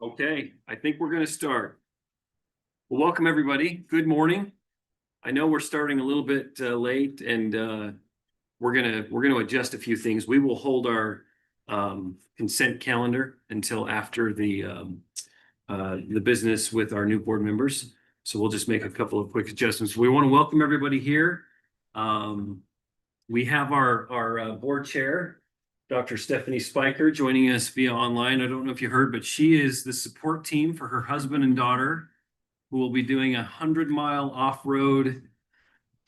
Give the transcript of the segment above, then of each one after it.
Okay, I think we're going to start. Well, welcome everybody. Good morning. I know we're starting a little bit late, and we're gonna adjust a few things. We will hold our consent calendar until after the business with our new board members. So we'll just make a couple of quick adjustments. We want to welcome everybody here. We have our board chair, Dr. Stephanie Spiker, joining us via online. I don't know if you heard, but she is the support team for her husband and daughter, who will be doing 100-mile off-road,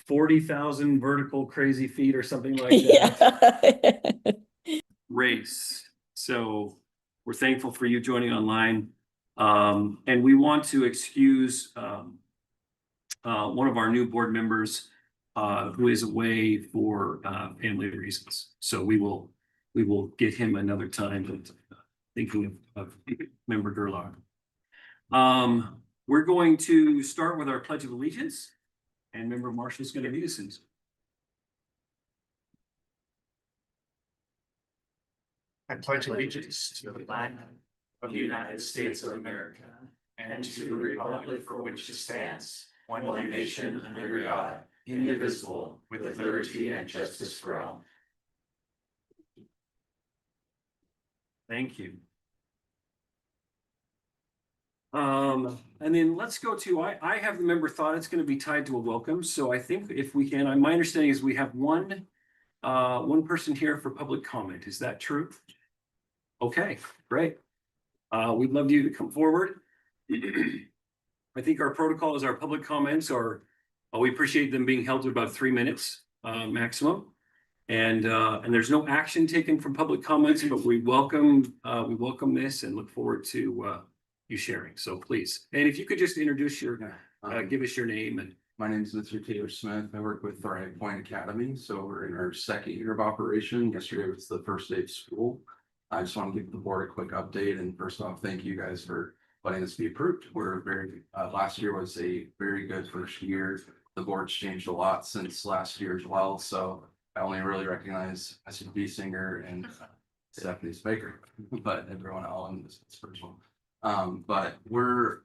40,000 vertical crazy feet or something like that race. So we're thankful for you joining online. And we want to excuse one of our new board members who is away for family reasons. So we will get him another time, but thinking of member Gerlach. We're going to start with our Pledge of Allegiance, and member Marshall is going to lead us in. I pledge allegiance to the flag of the United States of America and to the republic for which it stands, one nation under God, indivisible, with liberty and justice for all. Thank you. And then let's go to, I have the member thought it's going to be tied to a welcome. So I think if we can, my understanding is we have one person here for public comment. Is that true? Okay, great. We'd love you to come forward. I think our protocol is our public comments are, we appreciate them being held to about 3 minutes maximum. And there's no action taken from public comments, but we welcome this and look forward to you sharing. So please, and if you could just introduce give us your name. And my name is Mr. Taylor Smith. I work with Thrive Point Academy. So we're in our second year of operation. Yesterday was the first day of school. I just want to give the board a quick update. And first off, thank you guys for letting us be approved. We're very, last year was a very good first year. The board's changed a lot since last year as well. So I only really recognize Mr. B. Singer and Stephanie Spiker, but everyone else in this personal. But we're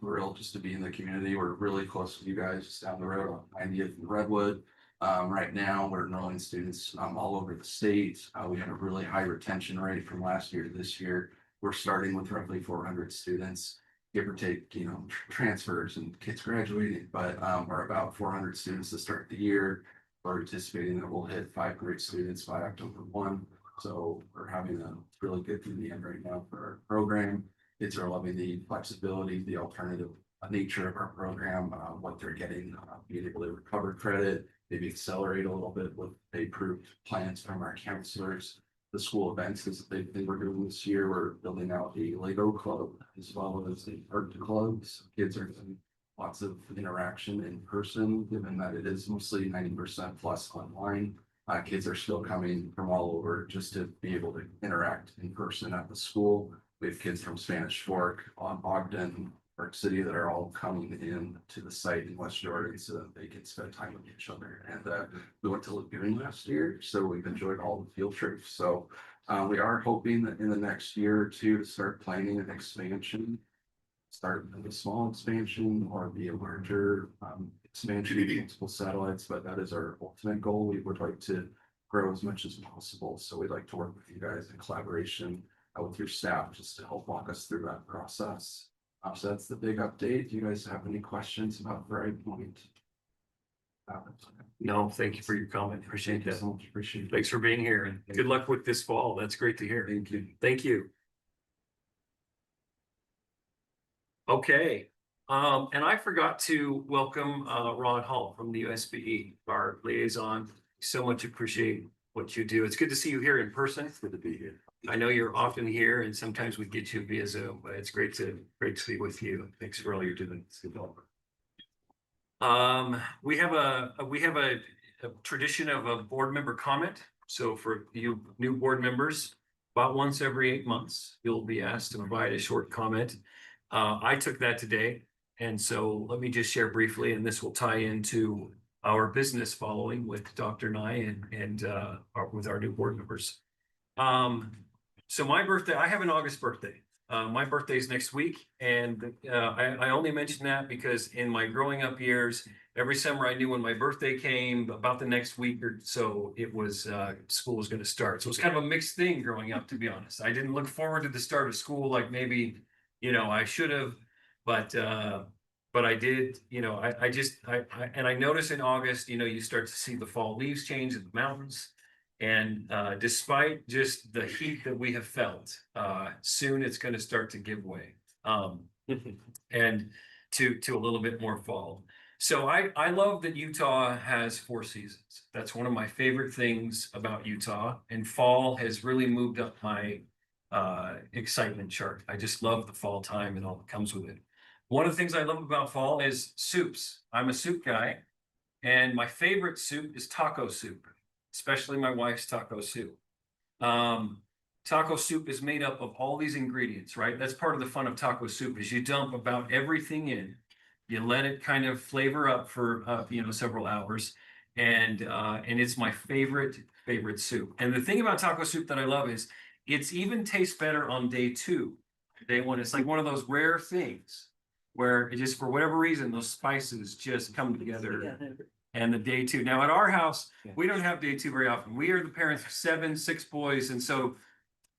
thrilled just to be in the community. We're really close to you guys, just down the road on 90th and Redwood. Right now, we're enrolling students all over the state. We had a really high retention rate from last year to this year. We're starting with roughly 400 students, give or take, transfers and kids graduating. But we're about 400 students to start the year. We're anticipating that we'll hit 5 great students by October 1. So we're having a really good end right now for our program. Kids are loving the flexibility, the alternative nature of our program, what they're getting, being able to recover credit, maybe accelerate a little bit with approved plans from our counselors. The school events is a big thing we're doing this year. We're building out a Lego club as well as the art club. So kids are doing lots of interaction in person, given that it is mostly 90% plus online. Kids are still coming from all over just to be able to interact in person at the school. We have kids from Spanish Fork, Ogden, Park City that are all coming in to the site in West Jordan so that they can spend time with each other. And we went to Lagoon last year, so we've enjoyed all the field trips. So we are hoping that in the next year or two to start planning an expansion, start with a small expansion or be a larger expansion of multiple satellites. But that is our ultimate goal. We would like to grow as much as possible. So we'd like to work with you guys in collaboration with your staff just to help walk us through that process. So that's the big update. Do you guys have any questions about Thrive Point? no, thank you for your comment. Appreciate that. So much. Appreciate it. Thanks for being here, and good luck with this fall. That's great to hear. Thank you. Thank you. Okay. And I forgot to welcome Ron Hall from the USBE, our liaison. So much appreciate what you do. It's good to see you here in person. It's good to be here. I know you're often here, and sometimes we get you via Zoom, but it's great to be with you. Thanks for all you're doing. We have a tradition of a board member comment. So for you new board members, about once every 8 months, you'll be asked to provide a short comment. I took that today, and so let me just share briefly, and this will tie into our business following with Dr. Nye and with our new board members. So my birthday, I have an August birthday. My birthday's next week, and I only mention that because in my growing up years, every summer I knew when my birthday came, about the next week or so, it was school was going to start. So it was kind of a mixed thing growing up, to be honest. I didn't look forward to the start of school like maybe, I should have, but I did, and I noticed in August, you start to see the fall leaves change in the mountains. And despite just the heat that we have felt, soon it's going to start to give way, and to a little bit more fall. So I love that Utah has 4 seasons. That's one of my favorite things about Utah, and fall has really moved up my excitement chart. I just love the fall time and all that comes with it. One of the things I love about fall is soups. I'm a soup guy, and my favorite soup is taco soup, especially my wife's taco soup. Taco soup is made up of all these ingredients, right? That's part of the fun of taco soup is you dump about everything in, you let it kind of flavor up for several hours, and it's my favorite soup. And the thing about taco soup that I love is it's even tastes better on day 2. Day 1, it's like one of those rare things where it just, for whatever reason, those spices just come together. And the day 2. Now at our house, we don't have day 2 very often. We are the parents of 6 boys, and so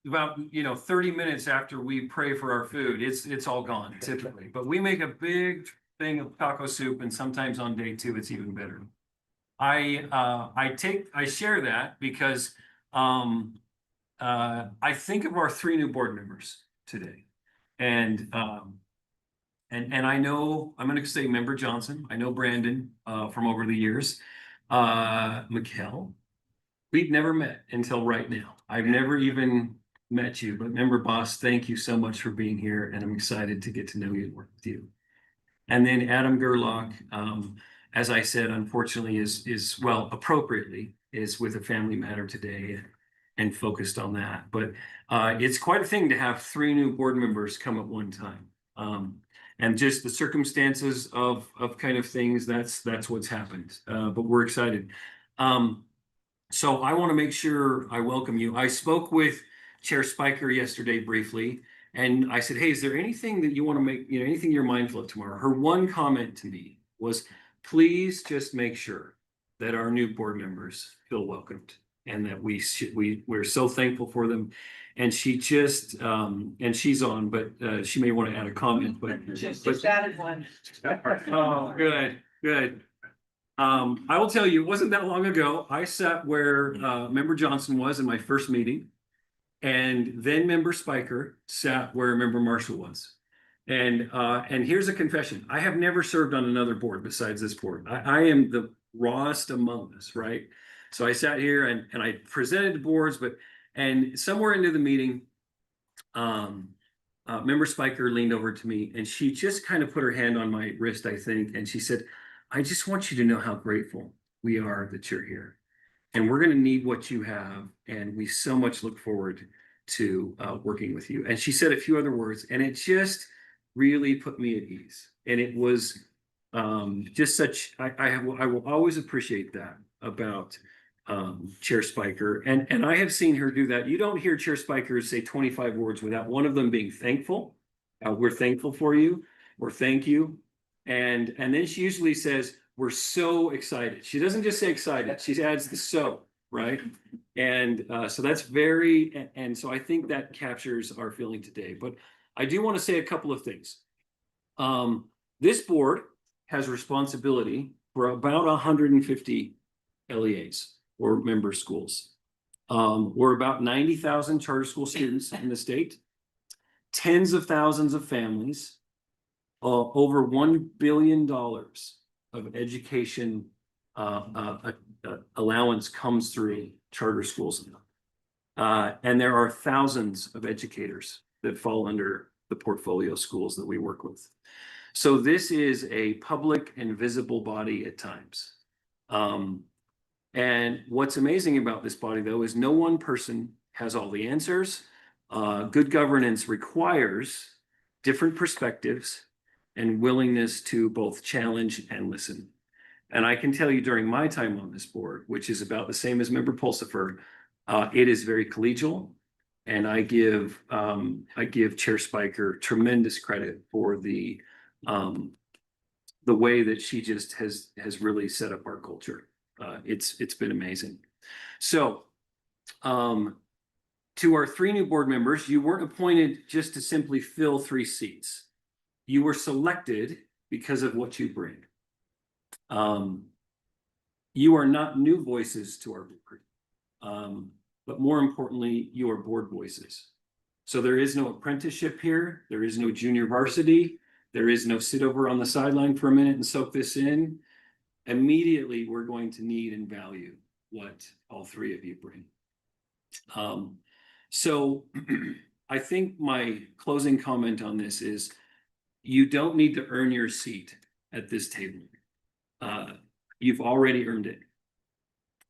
about 30 minutes after we pray for our food, it's all gone typically. But we make a big thing of taco soup, and sometimes on day 2 it's even better. I share that because I think of our 3 new board members today, and I know, I'm going to say Member Johnson. I know Brandon from over the years. Mikkel, we've never met until right now. I've never even met you, but Member Boss, thank you so much for being here, and I'm excited to get to know you and work with you. And then Adam Gerlach, as I said, unfortunately is well, appropriately, is with a family matter today and focused on that. But it's quite a thing to have 3 new board members come at one time. And just the circumstances of kind of things, that's what's happened. But we're excited. So I want to make sure I welcome you. I spoke with Chair Spiker yesterday briefly, and I said, hey, is there anything that you want to make, anything you're mindful of tomorrow? Her one comment to me was, please just make sure that our new board members feel welcomed and that we're so thankful for them. And she just, and she's on, but she may want to add a comment, but. Just added one. Oh, good. I will tell you, it wasn't that long ago. I sat where Member Johnson was in my first meeting. And then Member Spiker sat where Member Marshall was. And here's a confession. I have never served on another board besides this board. I am the rawest among us, right? So I sat here and I presented to boards, and somewhere into the meeting, Member Spiker leaned over to me and she just kind of put her hand on my wrist, I think, and she said, I just want you to know how grateful we are that you're here. And we're going to need what you have, and we so much look forward to working with you. And she said a few other words, and it just really put me at ease. And it was just such, I will always appreciate that about Chair Spiker. And I have seen her do that. You don't hear Chair Spiker say 25 words without one of them being thankful. We're thankful for you, or thank you. And then she usually says, we're so excited. She doesn't just say excited, she adds the so, right? And so that's and so I think that captures our feeling today. But I do want to say a couple of things. This board has responsibility for about 150 LEAs, or member schools. We're about 90,000 charter school students in the state, tens of thousands of families, over $1 billion of education allowance comes through charter schools. And there are thousands of educators that fall under the portfolio schools that we work with. So this is a public and visible body at times. And what's amazing about this body, though, is no one person has all the answers. Good governance requires different perspectives and willingness to both challenge and listen. And I can tell you during my time on this board, which is about the same as Member Pulsifer, it is very collegial. And I give Chair Spiker tremendous credit for the way that she just has really set up our culture. It's been amazing. So, to our 3 new board members, you weren't appointed just to simply fill 3 seats. You were selected because of what you bring. You are not new voices to our board, but more importantly, you are board voices. So there is no apprenticeship here. There is no junior varsity. There is no sit over on the sideline for a minute and soak this in. Immediately, we're going to need and value what all 3 of you bring. So I think my closing comment on this is you don't need to earn your seat at this table. You've already earned it.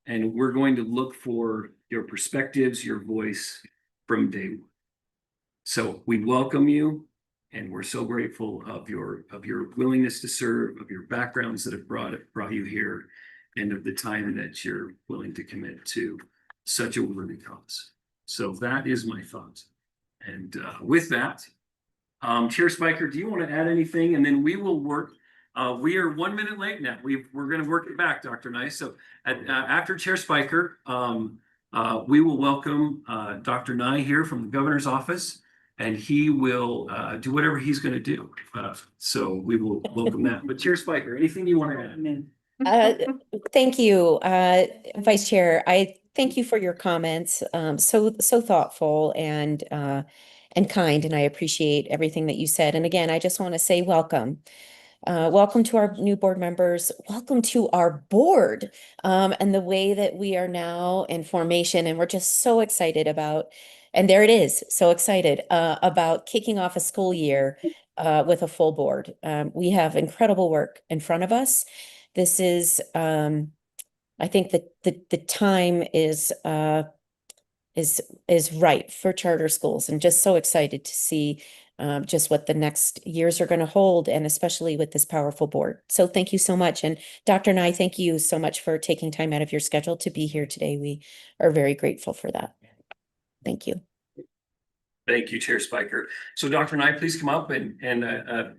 And we're going to look for your perspectives, your voice from day one. So we welcome you, and we're so grateful of your willingness to serve, of your backgrounds that have brought you here, and of the time that you're willing to commit to such a worthy cause. So that is my thought. And with that, Chair Spiker, do you want to add anything? And then we will work. We are 1 minute late now. We're going to work it back, Dr. Nice. So after Chair Spiker, we will welcome Dr. Nye here from the governor's office, and he will do whatever he's going to do. So we will welcome that. But Chair Spiker, anything you want to add? Thank you, Vice Chair. I thank you for your comments. So thoughtful and kind, and I appreciate everything that you said. And again, I just want to say welcome. Welcome to our new board members. Welcome to our board, and the way that we are now in formation. And we're just so excited about, and there it is, so excited about kicking off a school year with a full board. We have incredible work in front of us. This is, I think that the time is right for charter schools, and just so excited to see just what the next years are going to hold, and especially with this powerful board. So thank you so much. And Dr. Nye, thank you so much for taking time out of your schedule to be here today. We are very grateful for that. Thank you. Thank you, Chair Spiker. So Dr. Nye, please come up and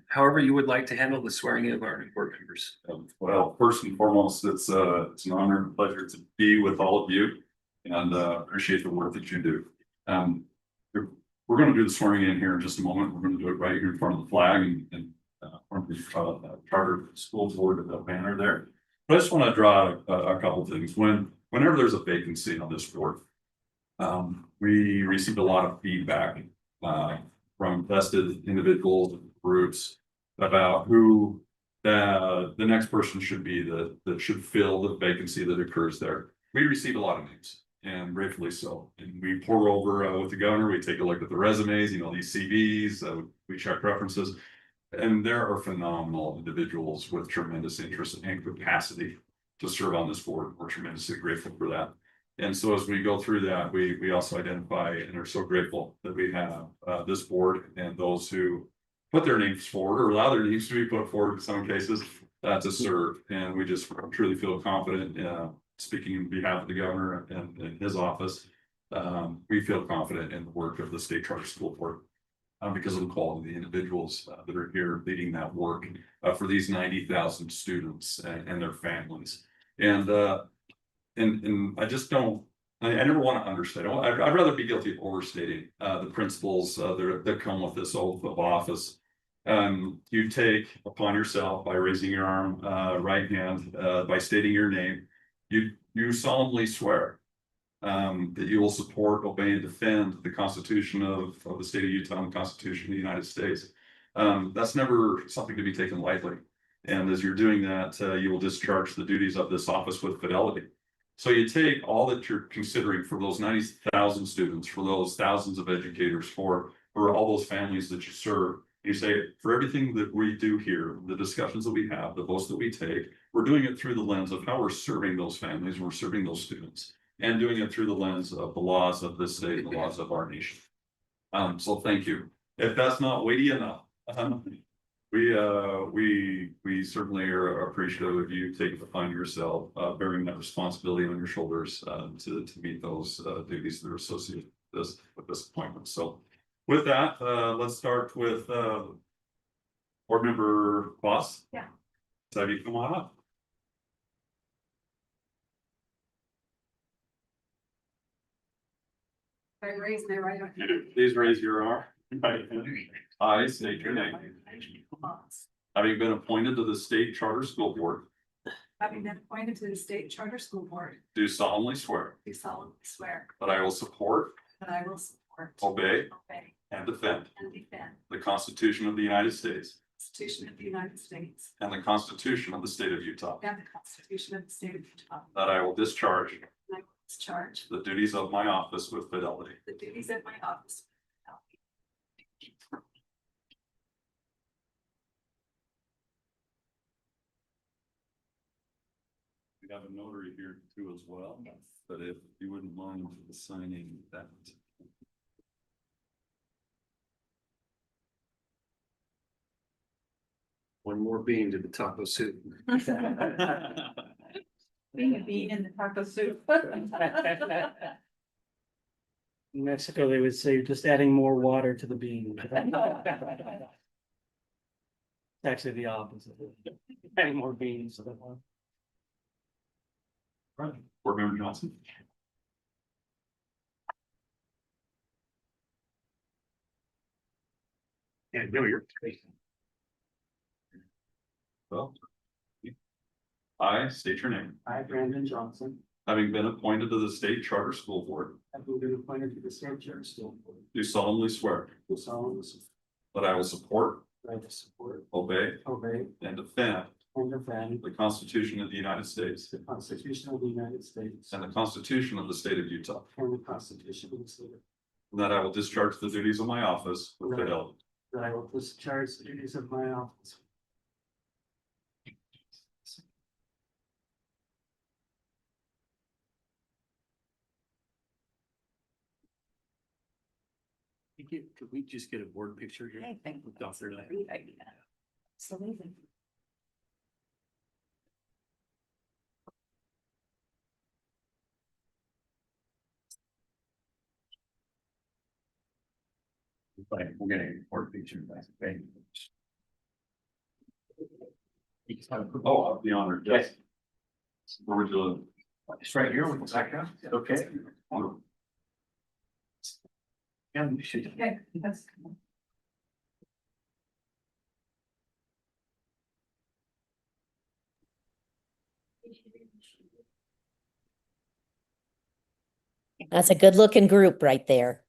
however you would like to handle the swearing in of our new board members. Well, first and foremost, it's an honor and pleasure to be with all of you, and appreciate the work that you do. We're going to do the swearing in here in just a moment. We're going to do it right here in front of the flag and in front of the charter school board banner there. But I just want to draw a couple of things. Whenever there's a vacancy on this board, we received a lot of feedback from vested individuals and groups about who the next person should be that should fill the vacancy that occurs there. We received a lot of names, and gratefully so. And we pour over with the governor, we take a look at the resumes, these CVs, we check references, and there are phenomenal individuals with tremendous interest and capacity to serve on this board. We're tremendously grateful for that. And so as we go through that, we also identify and are so grateful that we have this board and those who put their names forward or allow their names to be put forward in some cases to serve. And we just truly feel confident, speaking on behalf of the governor and his office, we feel confident in the work of the State Charter School Board because of the quality of the individuals that are here leading that work for these 90,000 students and their families. And I just don't, I never want to understate. I'd rather be guilty of overstating the principles that come with this oath of office. You take upon yourself by raising your arm, right hand, by stating your name, you solemnly swear that you will support, obey, and defend the Constitution of the state of Utah and the Constitution of the United States. That's never something to be taken lightly. And as you're doing that, you will discharge the duties of this office with fidelity. So you take all that you're considering for those 90,000 students, for those thousands of educators, for all those families that you serve. You say, for everything that we do here, the discussions that we have, the votes that we take, we're doing it through the lens of how we're serving those families, we're serving those students, and doing it through the lens of the laws of this state, the laws of our nation. So thank you. If that's not weighty enough, we certainly are appreciative of you taking it upon yourself, bearing that responsibility on your shoulders to meet those duties that are associated with this appointment. So with that, let's start with board member Boss. Yeah. So have you come on up? I raise my right hand. Please raise your arm. I state your name. Having been appointed to the State Charter School Board, Having been appointed to the State Charter School Board, do solemnly swear do solemnly swear that I will support, that I will support, obey, obey, and defend and defend the Constitution of the United States the Constitution of the United States and the Constitution of the State of Utah, and the Constitution of the State of Utah. that I will discharge And I will discharge the duties of my office with fidelity. the duties of my office. We have a notary here too as well, but if you wouldn't mind signing that. One more bean to the taco soup. Being a bee in the taco soup. In Mexico, they would say just adding more water to the bean. It's actually the opposite. Adding more beans to the one. Right. Board Member Johnson. Yeah, no, you're. Well. I state your name, I, Brandon Johnson, having been appointed to the State Charter School Board, have been appointed to the State Charter School Board. do solemnly swear Do solemnly swear that I will support, that I will support, obey, obey, and defend and defend the Constitution of the United States the Constitution of the United States and the Constitution of the State of Utah, and the Constitution of the State of, and that I will discharge the duties of my office with fidelity. that I will discharge the duties of my office. Could we just get a board picture here? I think With Dr. Lay? great idea. Absolutely. Like, we're getting a board picture. Okay. Oh, I'll be honored, yes. Where would you live? It's right here with the background. Okay. Yeah, we should. Okay, that's. That's a good looking group right there.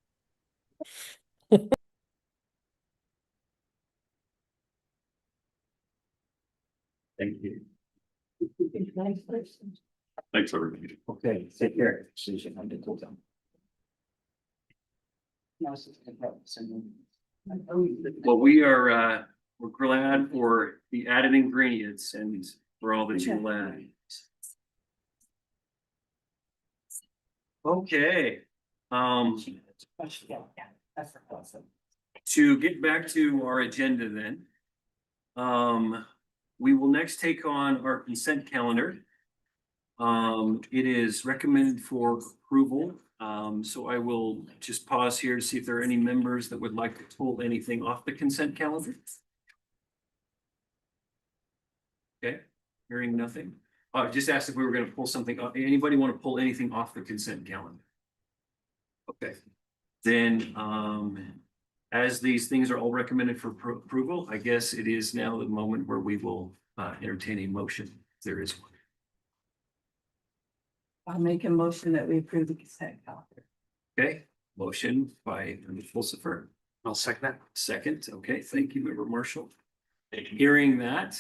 Thank you. Thanks, everybody. Okay, take care. Susan, I did tell them. Well, we're glad for the added ingredients and for all that you add. Okay, to get back to our agenda then. We will next take on our consent calendar. It is recommended for approval. So I will just pause here to see if there are any members that would like to pull anything off the consent calendar. Okay, hearing nothing. Just asked if we were gonna pull something up. Anybody want to pull anything off the consent calendar? Okay, then, as these things are all recommended for approval, I guess it is now the moment where we will entertain a motion, if there is one. I'll make a motion that we approve the consent calendar. Okay, motion by Member Pulsifer. I'll second that. Second, okay, thank you, Member Marshall. Hearing that,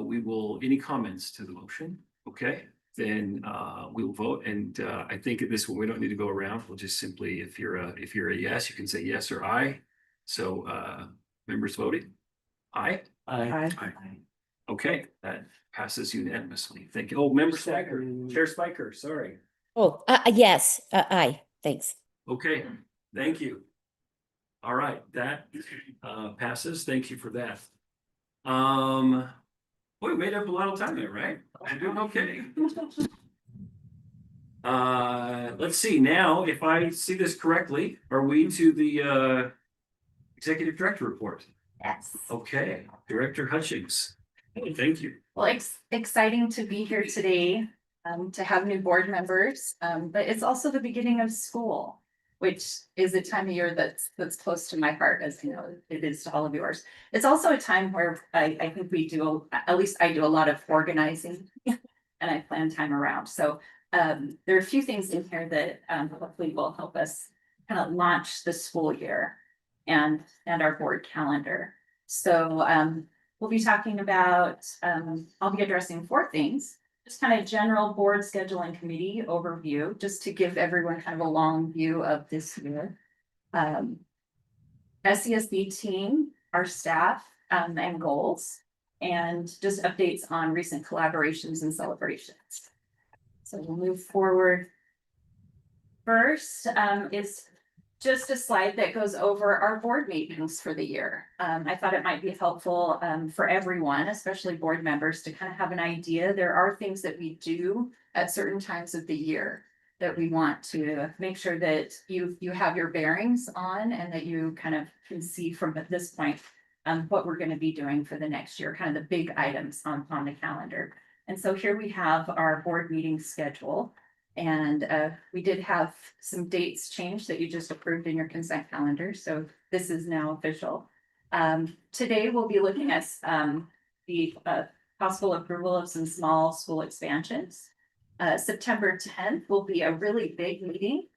we will, any comments to the motion? Okay, then we will vote, and I think at this one, we don't need to go around. We'll just simply, if you're a yes, you can say yes or aye. So members voting, aye? I, Okay, that passes unanimously. Thank you. Oh, Member Spiker, Chair Spiker, sorry. Oh, yes, aye, thanks. Okay, thank you. All right, that passes. Thank you for that. Boy, we made up a lot of time there, right? I'm doing okay. Let's see now, if I see this correctly, are we to the executive director report? Yes. Okay, Director Hutchings. Thank you. Well, exciting to be here today, to have new board members, but it's also the beginning of school, which is a time of year that's close to my heart, as you know, it is to all of yours. It's also a time where I think we do, at least I do a lot of organizing and I plan time around. So there are a few things in here that hopefully will help us kind of launch the school year and our board calendar. So we'll be talking about, I'll be addressing 4 things, just kind of general board schedule and committee overview, just to give everyone kind of a long view of this year. SESB team, our staff, and goals, and just updates on recent collaborations and celebrations. So we'll move forward. First, is just a slide that goes over our board meetings for the year. I thought it might be helpful for everyone, especially board members, to kind of have an idea. There are things that we do at certain times of the year that we want to make sure that you have your bearings on, and that you kind of can see from at this point what we're going to be doing for the next year, kind of the big items on the calendar. And so here we have our board meeting schedule. And we did have some dates change that you just approved in your consent calendar. So this is now official. Today we'll be looking at the possible approval of some small school expansions. September 10th will be a really big meeting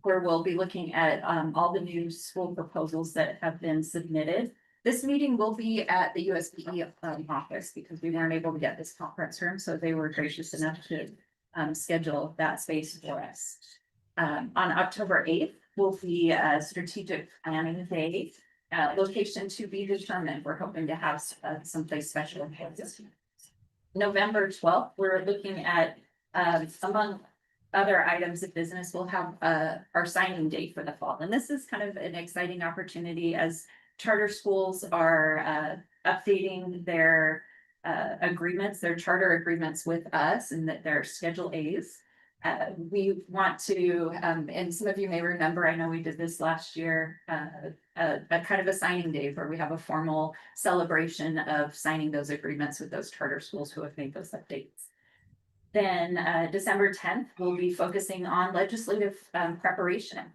where we'll be looking at all the new school proposals that have been submitted. This meeting will be at the USBE office because we weren't able to get this conference room, so they were gracious enough to schedule that space for us. On October 8th will be a strategic planning day, location to be determined. We're hoping to have someplace special in Kansas. November 12th, we're looking at among other items of business, we'll have our signing day for the fall. And this is kind of an exciting opportunity as charter schools are updating their agreements, their charter agreements with us, and that they're Schedule A's. We want to, and some of you may remember, I know we did this last year, a kind of a signing day where we have a formal celebration of signing those agreements with those charter schools who have made those updates. Then December 10th, we'll be focusing on legislative preparation,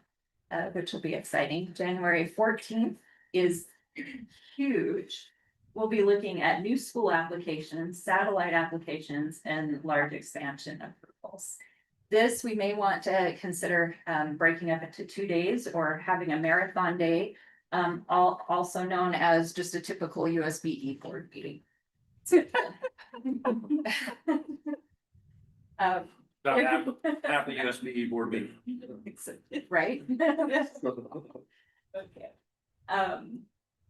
which will be exciting. January 14th is huge. We'll be looking at new school applications, satellite applications, and large expansion approvals. This we may want to consider breaking up into 2 days or having a marathon day, also known as just a typical USBE board meeting. About half the USBE board meeting. Right? Okay.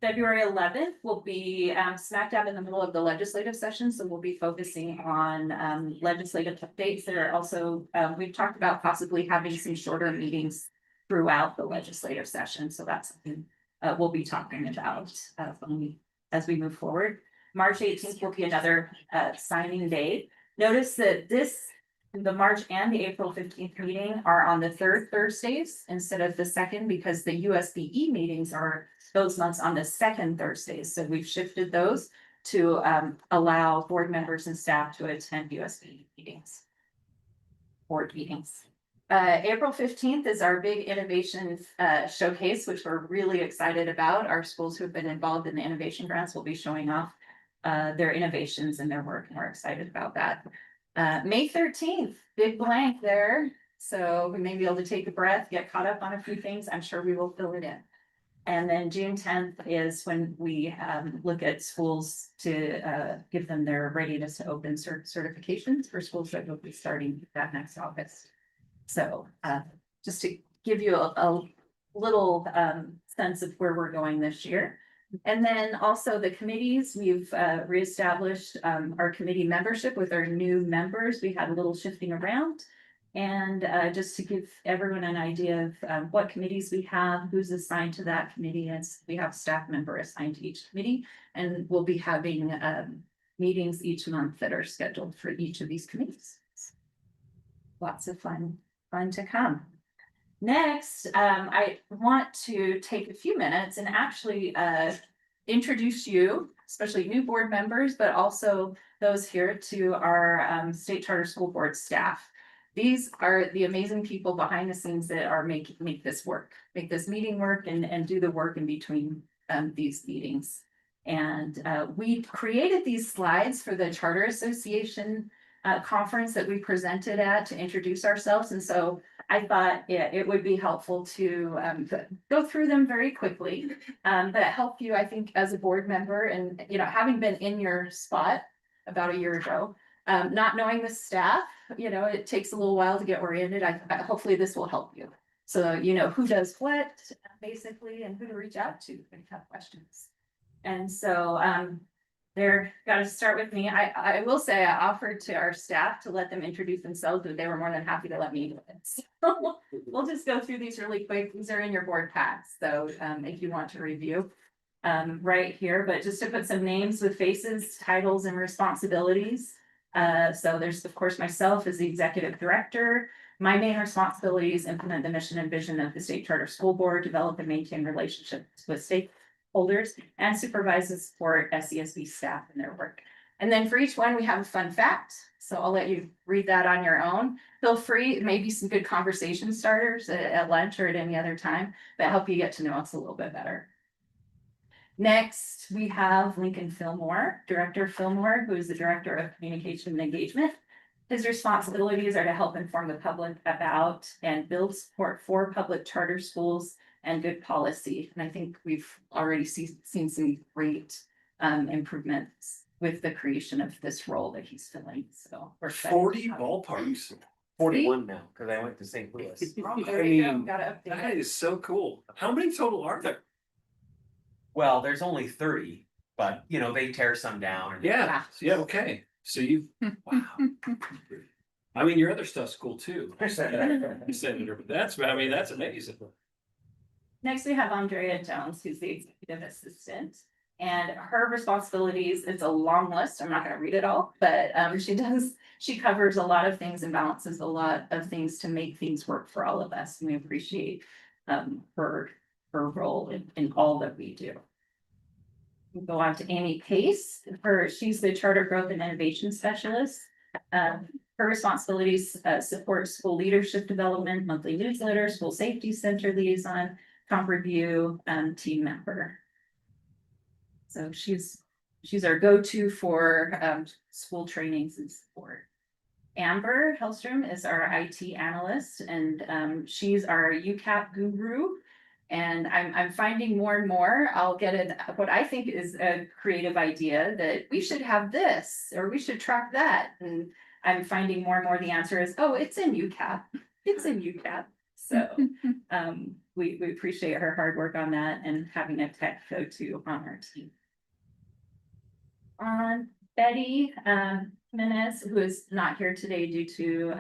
February 11th will be smack dab in the middle of the legislative session, so we'll be focusing on legislative updates. There are also, we've talked about possibly having some shorter meetings throughout the legislative session, so that's something we'll be talking about as we move forward. March 18th will be another signing day. Notice that the March and the April 15th meeting are on the 3rd Thursdays instead of the 2nd, because the USBE meetings are those months on the 2nd Thursdays. So we've shifted those to allow board members and staff to attend USBE meetings, board meetings. April 15th is our big innovation showcase, which we're really excited about. Our schools who have been involved in the innovation grants will be showing off their innovations and their work, and we're excited about that. May 13th, big blank there. So we may be able to take a breath, get caught up on a few things. I'm sure we will fill it in. And then June 10th is when we look at schools to give them their readiness to open certifications for schools that will be starting that next August. So just to give you a little sense of where we're going this year. And then also the committees, we've reestablished our committee membership with our new members. We had a little shifting around. And just to give everyone an idea of what committees we have, who's assigned to that committee, as we have a staff member assigned to each committee. And we'll be having meetings each month that are scheduled for each of these committees. lots of fun to come. Next, I want to take a few minutes and actually introduce you, especially new board members, but also those here to our state charter school board staff. These are the amazing people behind the scenes that are make this work, make this meeting work and do the work in between these meetings. And we created these slides for the Charter Association conference that we presented at to introduce ourselves. And so I thought it would be helpful to go through them very quickly, but help you, I think, as a board member and, you know, having been in your spot about a year ago, not knowing the staff, you know, it takes a little while to get oriented. Hopefully this will help you. So you know who does what, basically, and who to reach out to when you have questions. And so they're got to start with me. I will say I offered to our staff to let them introduce themselves, but they were more than happy to let me do it. So we'll just go through these really quick. These are in your board packs. So if you want to review right here, but just to put some names with faces, titles, and responsibilities. So there's, of course, myself as the executive director. My main responsibility is implement the mission and vision of the State Charter School Board, develop and maintain relationships with stakeholders, and supervise and support SCSB staff in their work. And then for each one, we have a fun fact. So I'll let you read that on your own. Feel free, maybe some good conversation starters at lunch or at any other time that help you get to know us a little bit better. Next, we have Lincoln Fillmore, Director Fillmore, who is the Director of Communication and Engagement. His responsibilities are to help inform the public about and build support for public charter schools and good policy. And I think we've already seen some great improvements with the creation of this role that he's filling. So we're excited. 40 ballparks. 41 now, because I went to St. Louis. Oh, there I you go. mean, Gotta update That it. is so cool. How many total are there? Well, there's only 30, but you know, they tear some down. and- Yeah, okay. So you, wow. I mean, your other stuff's cool too. Senator, but that's amazing. Next, we have Andrea Jones, who's the executive assistant. And her responsibilities, it's a long list. I'm not gonna read it all, but she covers a lot of things and balances a lot of things to make things work for all of us. And we appreciate her role in all that we do. We'll go on to Amy Pace. She's the Charter Growth and Innovation Specialist. Her responsibilities support school leadership development, monthly newsletter, school safety center liaison, comp review, team member. So she's our go-to for school trainings and support. Amber Hellstrom is our IT analyst, and she's our UCAP guru. And I'm finding more and more, I'll get what I think is a creative idea that we should have this, or we should track that. And I'm finding more and more the answer is, oh, it's in UCAP. It's in UCAP. So we appreciate her hard work on that and having a tech go-to on our team. Betty Jimenez, who is not here today due to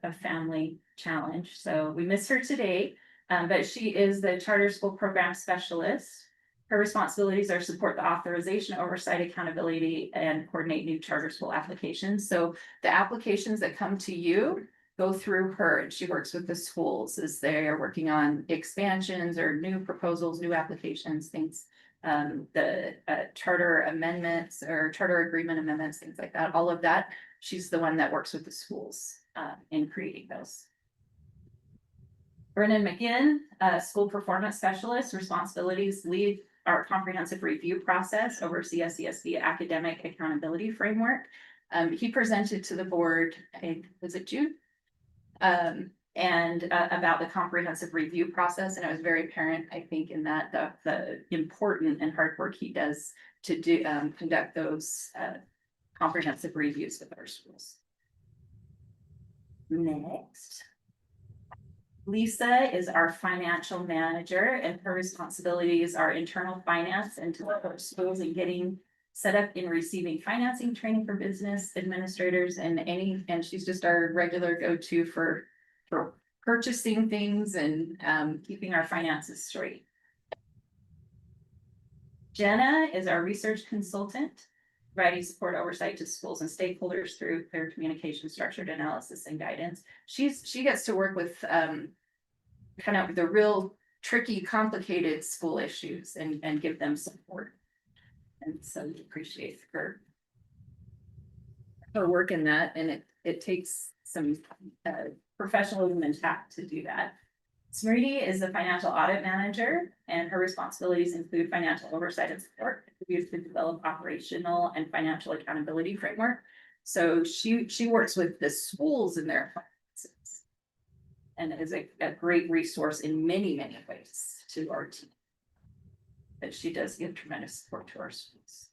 a family challenge. So we miss her today. But she is the charter school program specialist. Her responsibilities are support the authorization, oversight, accountability, and coordinate new charter school applications. So the applications that come to you go through her, and she works with the schools as they are working on expansions or new proposals, new applications, things. The charter amendments or charter agreement amendments, things like that, all of that. She's the one that works with the schools in creating those. Brennan McGinn, school performance specialist, responsibilities lead our comprehensive review process, oversee SCSB academic accountability framework. He presented to the board, was it June? And about the comprehensive review process, and it was very apparent, I think, in that the important and hard work he does to do conduct those comprehensive reviews with our schools. Next. Lisa is our financial manager, and her responsibilities are internal finance and to our schools and getting set up in receiving financing training for business administrators and she's just our regular go-to for purchasing things and keeping our finances straight. Jenna is our research consultant. providing support oversight to schools and stakeholders through clear communication, structured analysis and guidance. She gets to work with kind of the real tricky, complicated school issues and give them support. And so we appreciate her work in that, and it takes some professionalism and tact to do that. Smriti is the financial audit manager, and her responsibilities include financial oversight and support. We have to develop operational and financial accountability framework. So she works with the schools in their finances and is a great resource in many, many ways to our team. But she does give tremendous support to our schools.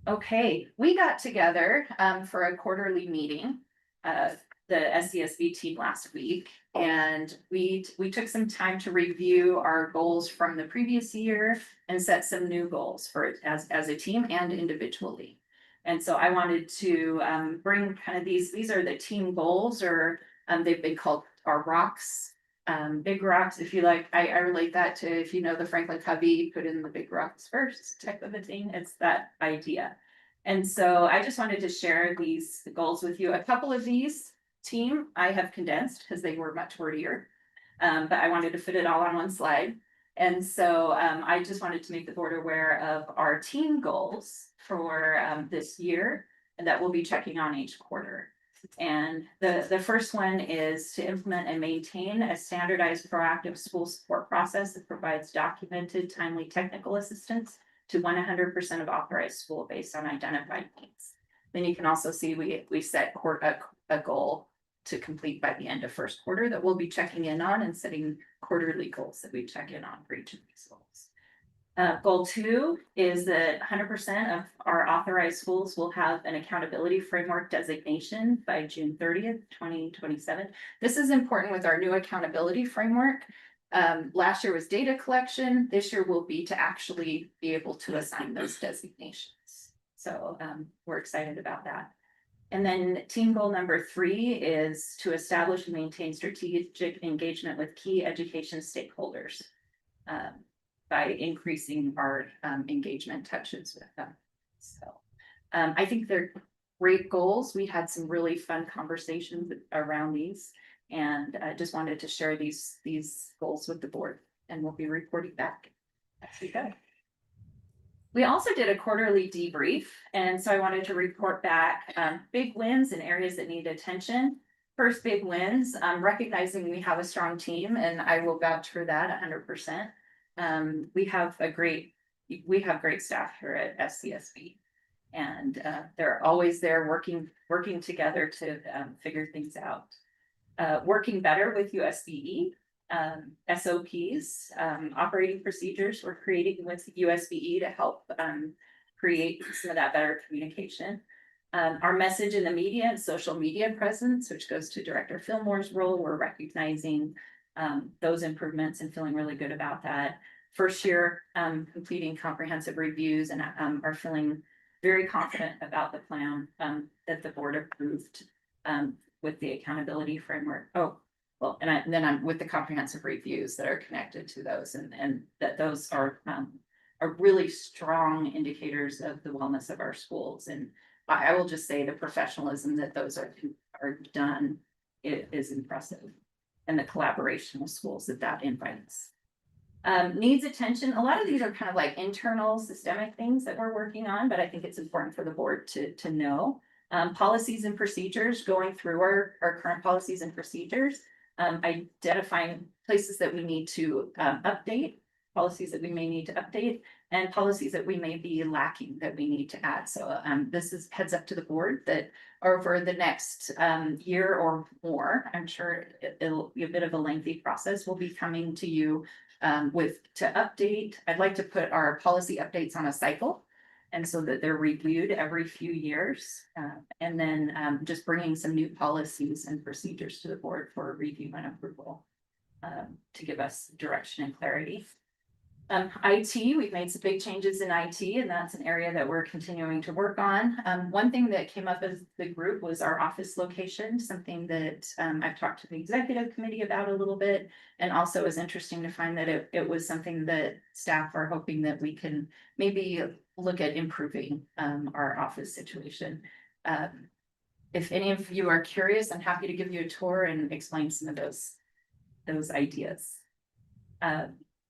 Okay, we got together for a quarterly meeting, the SCSB team last week, and we took some time to review our goals from the previous year and set some new goals for as a team and individually. And so I wanted to bring kind of these are the team goals, or they've been called our rocks, big rocks, if you like. I relate that to, if you know the Franklin Covey, put in the big rocks first type of a thing. It's that idea. And so I just wanted to share these goals with you. A couple of these team I have condensed because they were much wordier, but I wanted to fit it all on one slide. And so I just wanted to make the board aware of our team goals for this year, and that we'll be checking on each quarter. And the first one is to implement and maintain a standardized proactive school support process that provides documented, timely technical assistance to 100% of authorized school based on identified needs. Then you can also see we set a goal to complete by the end of first quarter that we'll be checking in on, and setting quarterly goals that we check in on for each of these goals. Goal 2 is that 100% of our authorized schools will have an accountability framework designation by June 30th, 2027. This is important with our new accountability framework. Last year was data collection. This year will be to actually be able to assign those designations. So we're excited about that. And then team goal number 3 is to establish and maintain strategic engagement with key education stakeholders by increasing our engagement touches with them. So I think they're great goals. We had some really fun conversations around these, and I just wanted to share these goals with the board, and we'll be reporting back as we go. We also did a quarterly debrief, and so I wanted to report back big wins in areas that need attention. First, big wins, recognizing we have a strong team, and I will vouch for that 100%. We have great staff here at SCSB, and they're always there working together to figure things out. Working better with USBE. SOPs, operating procedures we're creating with USBE to help create some of that better communication. Our message in the media and social media presence, which goes to Director Fillmore's role, we're recognizing those improvements and feeling really good about that. First year completing comprehensive reviews, and are feeling very confident about the plan that the board approved with the accountability framework. Well, and then I'm with the comprehensive reviews that are connected to those, and that those are really strong indicators of the wellness of our schools. And I will just say the professionalism that those are done is impressive, and the collaboration with schools that invites. Needs attention. A lot of these are kind of like internal systemic things that we're working on, but I think it's important for the board to know. Policies and procedures, going through our current policies and procedures. Identifying places that we need to update, policies that we may need to update, and policies that we may be lacking that we need to add. So this is heads up to the board that over the next year or more, I'm sure it'll be a bit of a lengthy process. We'll be coming to you to update. I'd like to put our policy updates on a cycle, and so that they're reviewed every few years, and then just bringing some new policies and procedures to the board for review and approval to give us direction and clarity. IT, we've made some big changes in IT, and that's an area that we're continuing to work on. One thing that came up as the group was our office location, something that I've talked to the executive committee about a little bit. And also it was interesting to find that it was something that staff are hoping that we can maybe look at improving our office situation. If any of you are curious, I'm happy to give you a tour and explain some of those ideas.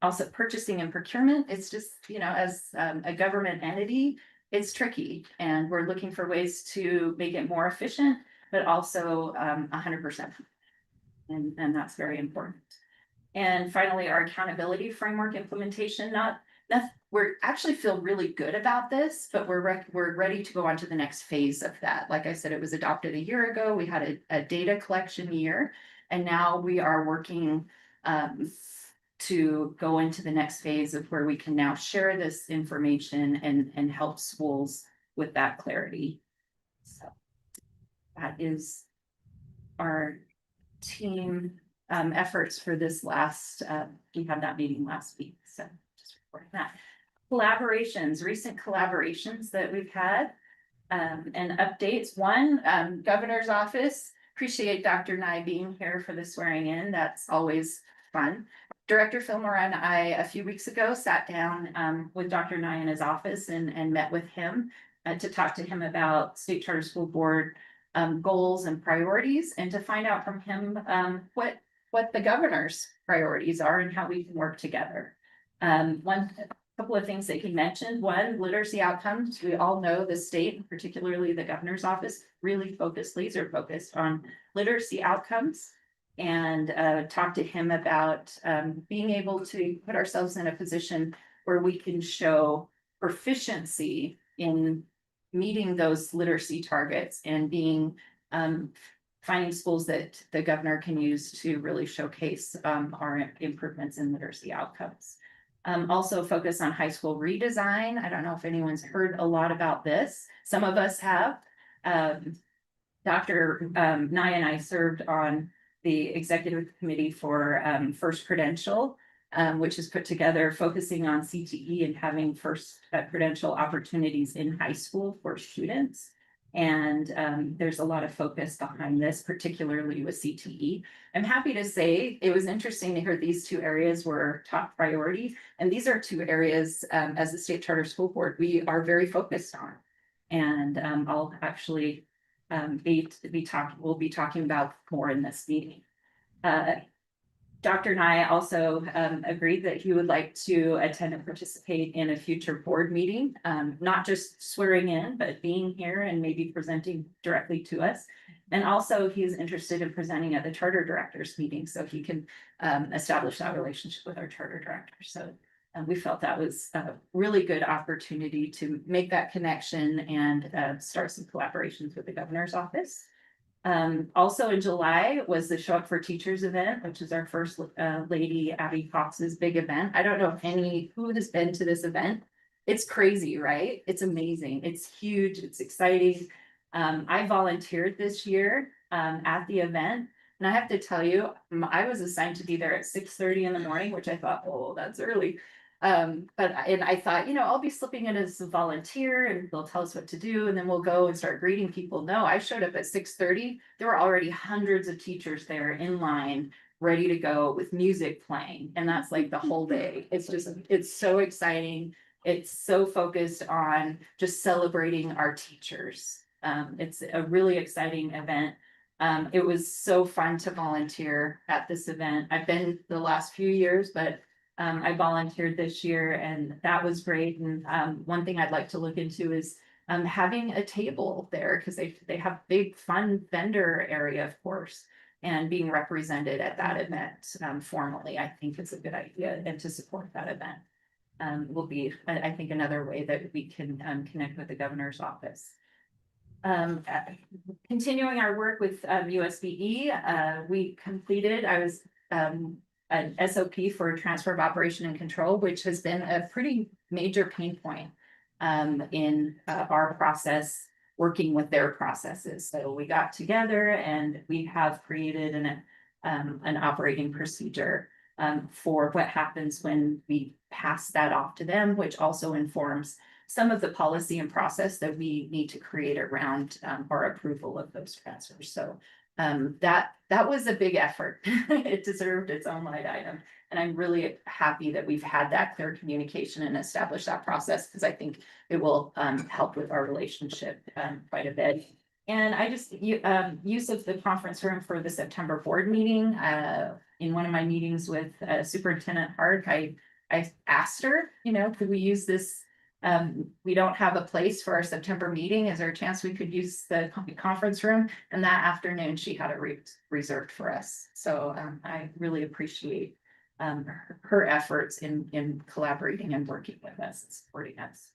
Also purchasing and procurement, it's just, you know, as a government entity, it's tricky and we're looking for ways to make it more efficient, but also 100%. And that's very important. And finally, our accountability framework implementation, we're actually feel really good about this, but we're ready to go on to the next phase of that. Like I said, it was adopted a year ago. We had a data collection year, and now we are working to go into the next phase of where we can now share this information and help schools with that clarity. So that is our team efforts for this last, we had that meeting last week, so just reporting that. Collaborations, recent collaborations that we've had and updates. One, governor's office, appreciate Dr. Nye being here for the swearing in. That's always fun. Director Fillmore and I, a few weeks ago, sat down with Dr. Nye in his office and met with him to talk to him about State Charter School Board goals and priorities, and to find out from him what the governor's priorities are and how we can work together. Couple of things that he mentioned. One, literacy outcomes. We all know the state, particularly the governor's office, really laser focused on literacy outcomes. And talk to him about being able to put ourselves in a position where we can show proficiency in meeting those literacy targets and being finding schools that the governor can use to really showcase our improvements in literacy outcomes. Also focus on high school redesign. I don't know if anyone's heard a lot about this. Some of us have. Dr. Nye and I served on the executive committee for First Credential, which is put together focusing on CTE and having first credential opportunities in high school for students. And there's a lot of focus behind this, particularly with CTE. I'm happy to say it was interesting to hear these two areas were top priority. And these are two areas as the State Charter School Board, we are very focused on. And I'll actually we'll be talking about more in this meeting. Dr. Nye also agreed that he would like to attend and participate in a future board meeting, not just swearing in, but being here and maybe presenting directly to us. And also he's interested in presenting at the charter directors meeting so he can establish that relationship with our charter director. So we felt that was a really good opportunity to make that connection and start some collaborations with the governor's office. Also in July was the Show Up for Teachers event, which is our first lady Abby Cox's big event. I don't know if who has been to this event. It's crazy, right? It's amazing. It's huge. It's exciting. I volunteered this year at the event. And I have to tell you, I was assigned to be there at 6:30 in the morning, which I thought, oh, that's early. And I thought, you know, I'll be slipping in as a volunteer and they'll tell us what to do and then we'll go and start greeting people. No, I showed up at 6:30. There were already hundreds of teachers there in line, ready to go with music playing. And that's like the whole day. It's so exciting. It's so focused on just celebrating our teachers. It's a really exciting event. It was so fun to volunteer at this event. I've been the last few years, but I volunteered this year and that was great. And one thing I'd like to look into is having a table there because they have big fun vendor area, of course, and being represented at that event formally, I think is a good idea. And to support that event will be, I think, another way that we can connect with the governor's office. Continuing our work with USBE, we completed, an SOP for transfer of operation and control, which has been a pretty major pain point in our process, working with their processes. So we got together and we have created an operating procedure for what happens when we pass that off to them, which also informs some of the policy and process that we need to create around our approval of those transfers. So that was a big effort. It deserved its own line item. And I'm really happy that we've had that clear communication and established that process, because I think it will help with our relationship quite a bit. And I just, use of the conference room for the September board meeting, in one of my meetings with Superintendent Hart, I asked her, could we use this? We don't have a place for our September meeting. Is there a chance we could use the conference room? And that afternoon, she had it reserved for us. So I really appreciate her efforts in collaborating and working with us and supporting us.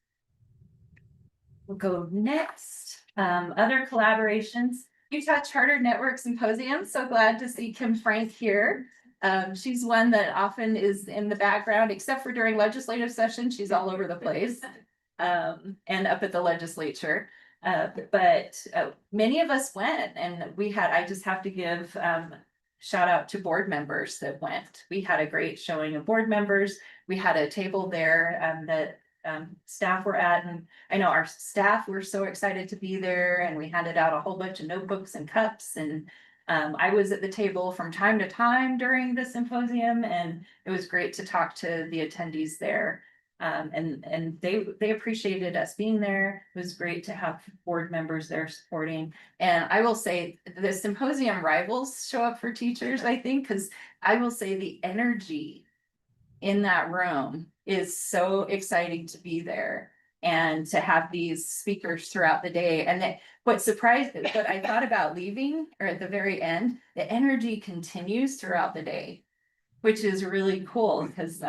We'll go next. Other collaborations. Utah Charter Network Symposium. So glad to see Kim Frank here. She's one that often is in the background, except for during legislative session. She's all over the place and up at the legislature. But many of us went, and I just have to give shout out to board members that went. We had a great showing of board members. We had a table there that staff were at, and I know our staff were so excited to be there, and we handed out a whole bunch of notebooks and cups, and I was at the table from time to time during the symposium, and it was great to talk to the attendees there. And they appreciated us being there. It was great to have board members there supporting. And I will say the symposium rivals show up for teachers, I think, because I will say the energy in that room is so exciting to be there and to have these speakers throughout the day. And what I thought about leaving, or at the very end, the energy continues throughout the day, which is really cool, because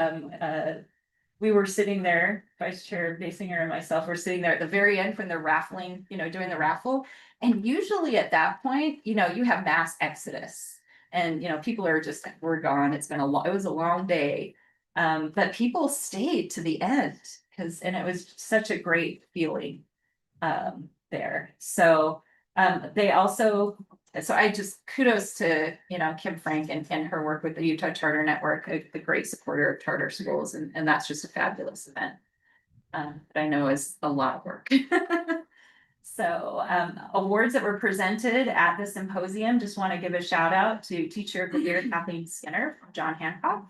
we were sitting there, Vice Chair Basinger and myself were sitting there at the very end when they're raffling, doing the raffle. And usually at that point, you have mass exodus, and people we're gone. It was a long day. But people stayed to the end, and it was such a great feeling there. So I just kudos to Kim Frank and her work with the Utah Charter Network, a great supporter of charter schools, and that's just a fabulous event. That I know is a lot of work. So awards that were presented at the symposium, just want to give a shout out to Teacher of the Year Kathleen Skinner from John Hancock,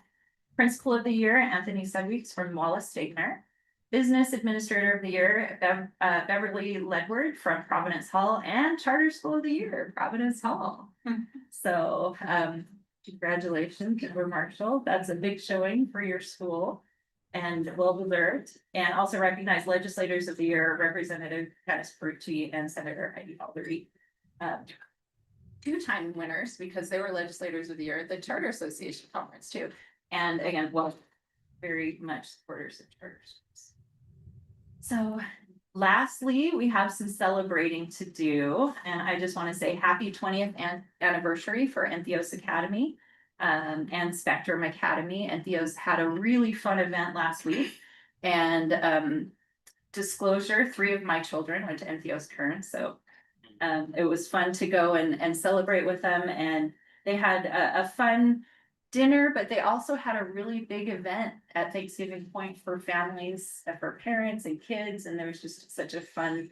Principal of the Year Anthony Sudweeks from Wallace Stegner, Business Administrator of the Year Beverly Ledward from Providence Hall, and Charter School of the Year Providence Hall. So congratulations, Deborah Marshall. That's a big showing for your school and well deserved. And also recognize Legislators of the Year Representative Dennis Bertucci and Senator Heidi Aldery. Two-time winners, because they were Legislators of the Year at the Charter Association Conference too. And again, very much supporters of charter schools. So lastly, we have some celebrating to do. And I just want to say happy 20th anniversary for Entheos Academy and Spectrum Academy. Entheos had a really fun event last week. And disclosure, 3 of my children went to Entheos Kern. So it was fun to go and celebrate with them. And they had a fun dinner, but they also had a really big event at Thanksgiving Point for families, for parents and kids. And there was just such a fun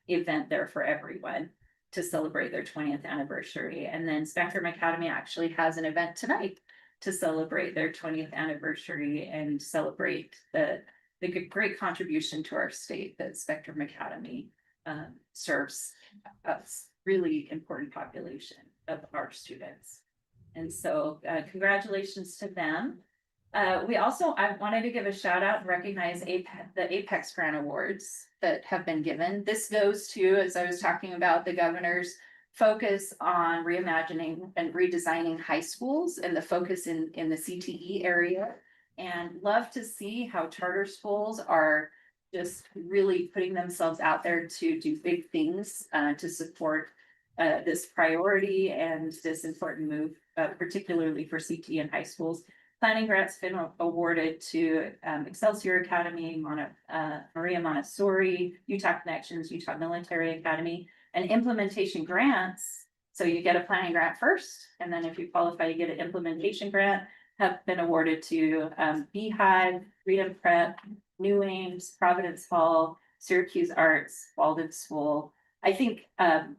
event there for everyone to celebrate their 20th anniversary. And then Spectrum Academy actually has an event tonight to celebrate their 20th anniversary and celebrate the great contribution to our state that Spectrum Academy serves a really important population of our students. And so congratulations to them. I wanted to give a shout out and recognize the Apex Grant Awards that have been given. This goes to, as I was talking about, the governor's focus on reimagining and redesigning high schools and the focus in the CTE area. And love to see how charter schools are just really putting themselves out there to do big things to support this priority and this important move, particularly for CTE in high schools. Planning grants been awarded to Excelsior Academy, Maria Montessori, Utah Connections, Utah Military Academy, and implementation grants. So you get a planning grant first, and then if you qualify, you get an implementation grant. have been awarded to Beehive, Freedom Prep, New Ames, Providence Hall, Syracuse Arts, Walden School. I think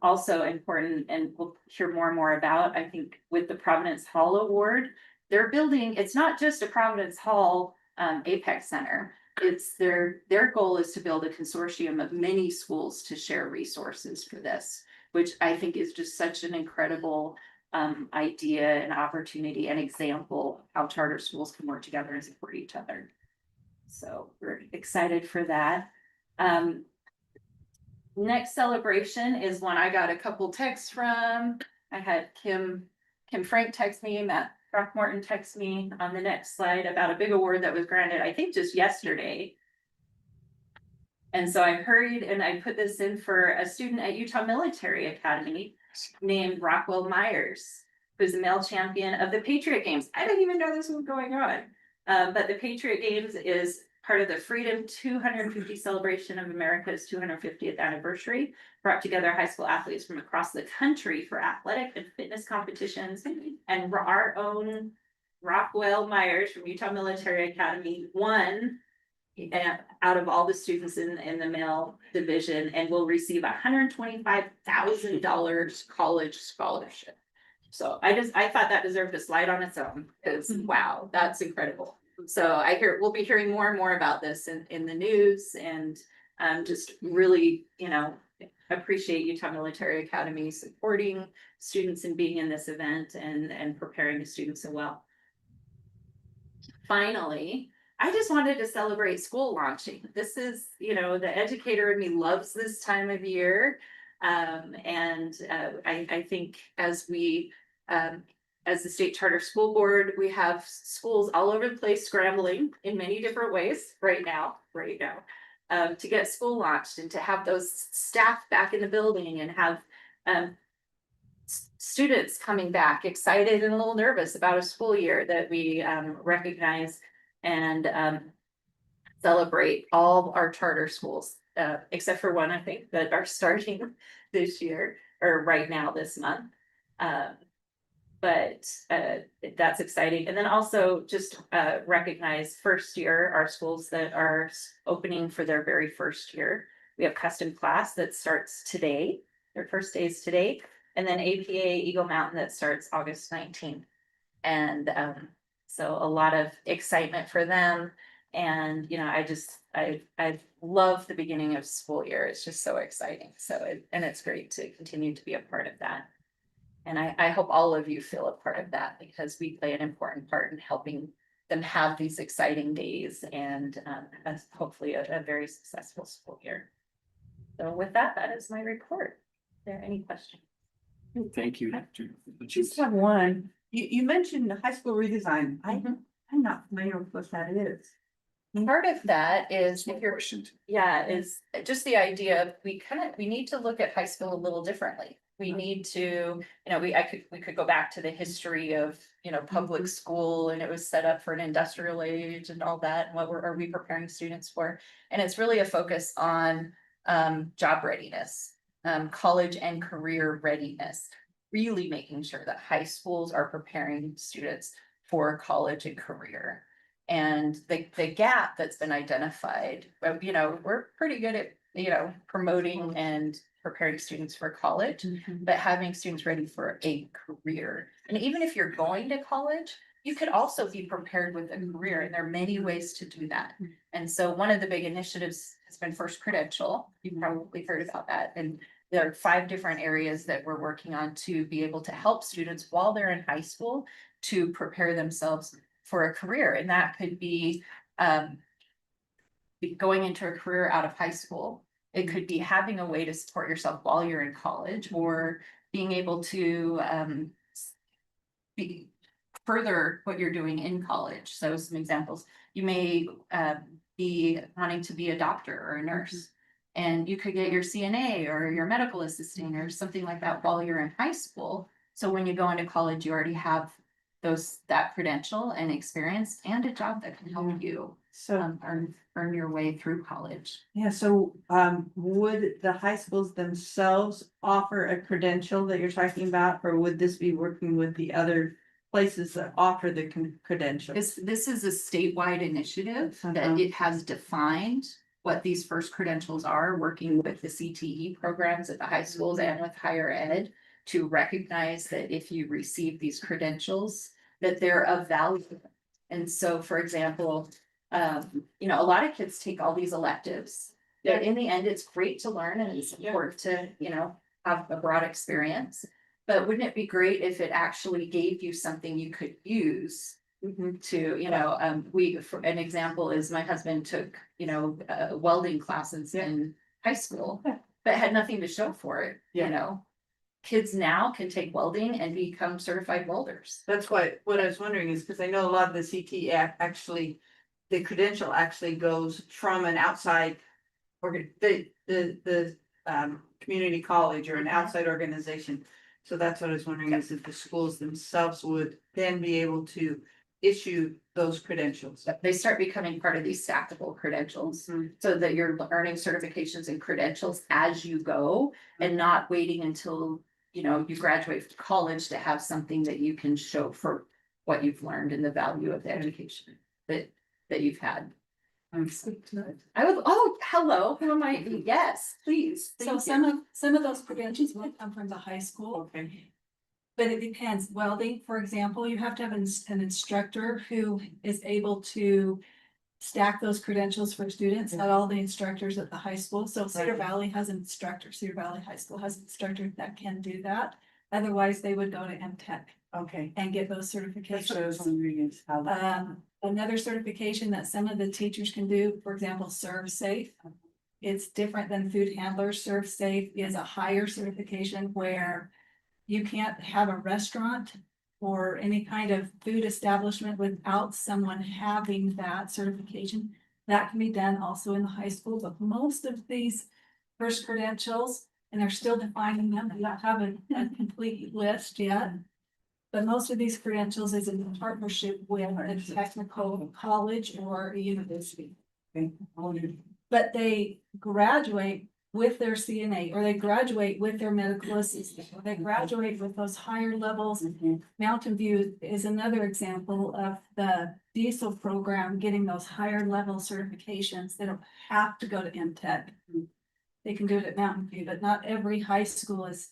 also important, and we'll hear more and more about, I think with the Providence Hall Award, they're building, it's not just a Providence Hall Apex Center. It's their goal is to build a consortium of many schools to share resources for this, which I think is just such an incredible idea and opportunity and example of how charter schools can work together and support each other. So we're excited for that. Next celebration is one I got a couple texts from. I had Kim Frank text me, Matt Throckmorton text me on the next slide about a big award that was granted, I think just yesterday. And so I hurried and I put this in for a student at Utah Military Academy named Rockwell Myers, who's a male champion of the Patriot Games. I didn't even know this was going on. But the Patriot Games is part of the Freedom 250 celebration of America's 250th anniversary, brought together high school athletes from across the country for athletic and fitness competitions. And our own Rockwell Myers from Utah Military Academy won out of all the students in the male division, and will receive $125,000 college scholarship. So I thought that deserved a slide on its own, because wow, that's incredible. So we'll be hearing more and more about this in the news, and just really, appreciate Utah Military Academy supporting students and being in this event and preparing the students so well. Finally, I just wanted to celebrate school launching. This is, the educator in me loves this time of year. I think as the state charter school board, we have schools all over the place scrambling in many different ways right now, to get school launched and to have those staff back in the building and have students coming back excited and a little nervous about a school year that we recognize and celebrate all our charter schools, except for one, I think, that are starting this year or right now this month. But that's exciting. And then also just recognize first year, our schools that are opening for their very first year. We have custom class that starts today. Their first day is today. And then APA Eagle Mountain that starts August 19th. And so a lot of excitement for them. And, I love the beginning of school year. It's just so exciting. And it's great to continue to be a part of that. And I hope all of you feel a part of that, because we play an important part in helping them have these exciting days and hopefully a very successful school year. So with that, that is my report. Are there any questions? Thank you. Just have one. You mentioned the high school redesign. Mhm. I'm not familiar with what that is. Part of that is if you're Question. is just the idea of we need to look at high school a little differently. We need to, we could go back to the history of, public school, and it was set up for an industrial age and all that. And what are we preparing students for? And it's really a focus on job readiness, college and career readiness, really making sure that high schools are preparing students for college and career. And the gap that's been identified, we're pretty good at, promoting and preparing students for college, but having students ready for a career. And even if you're going to college, you could also be prepared with a career, and there are many ways to do that. And so one of the big initiatives has been First Credential. You've probably heard about that. And there are 5 different areas that we're working on to be able to help students while they're in high school to prepare themselves for a career. And that could be going into a career out of high school. It could be having a way to support yourself while you're in college, or being able to further what you're doing in college. So some examples, you may be wanting to be a doctor or a nurse, and you could get your CNA or your medical assistant or something like that while you're in high school. So when you go into college, you already have that credential and experience and a job that can help you earn your way through college. Yeah, so would the high schools themselves offer a credential that you're talking about, or would this be working with the other places that offer the credentials. This is a statewide initiative Uh-huh. that it has defined what these first credentials are, working with the CTE programs at the high schools and with higher ed to recognize that if you receive these credentials, that they're of value. And so, for example, you know, a lot of kids take all these electives. But in the end, it's great to learn and it's important to, you know, have a broad experience. But wouldn't it be great if it actually gave you something you could use to, you know, for an example is my husband took, you know, welding classes in high school, but had nothing to show for it, you know. Kids now can take welding and become certified welders. That's what I was wondering is because I know a lot of the CTE actually, the credential actually goes from an outside. Or the community college or an outside organization. So that's what I was wondering is if the schools themselves would then be able to issue those credentials. They start becoming part of these stackable credentials, so that you're earning certifications and credentials as you go and not waiting until, you know, you graduate from college to have something that you can show for what you've learned and the value of the education that you've had. I would, oh, hello, who am I? Yes, please. So Thank you. some of those credentials might come from the high school. Okay. But it depends. Welding, for example, you have to have an instructor who is able to stack those credentials for students, not all the instructors at the high school. So Cedar Right. Valley has an instructor, Cedar Valley High School has an instructor that can do that. Otherwise, they would go to MTech Okay. and get those That's what I certifications. was wondering is how. Another certification that some of the teachers can do, for example, Serve Safe. It's different than food handlers. Serve Safe is a higher certification where you can't have a restaurant or any kind of food establishment without someone having that certification. That can be done also in the high school, but most of these first credentials, and they're still defining them, we don't have a complete list yet. But most of these credentials is in partnership with a technical college or a university. But they graduate with their CNA, or they graduate with their medical assistant, or they graduate with those higher levels. Mountain View is another example of the diesel program getting those higher level certifications. They don't have to go to MTech. They can do it at Mountain View, but not every high school has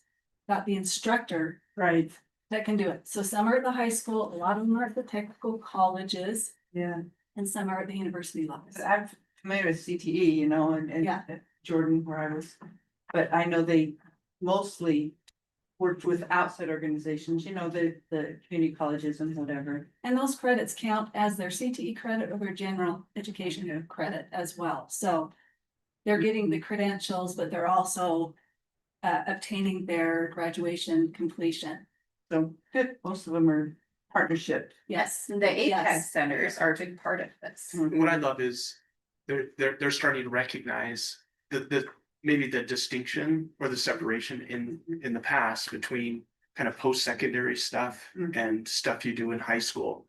got the instructor Right. that can do it. So some are at the high school, a lot of them are at the technical colleges, Yeah. and some are at the university levels. I'm familiar with CTE, you know, and Yeah. Jordan where I was, but I know they mostly worked with outside organizations, you know, the community colleges and whatever. And those credits count as their CTE credit or their general education credit as well. So they're getting the credentials, but they're also obtaining their graduation completion. So good, most of them are partnership. Yes, and the APEX Yes. centers are a big part of this. What I love is they're starting to recognize the maybe the distinction or the separation in the past between kind of post-secondary stuff and stuff you do in high school.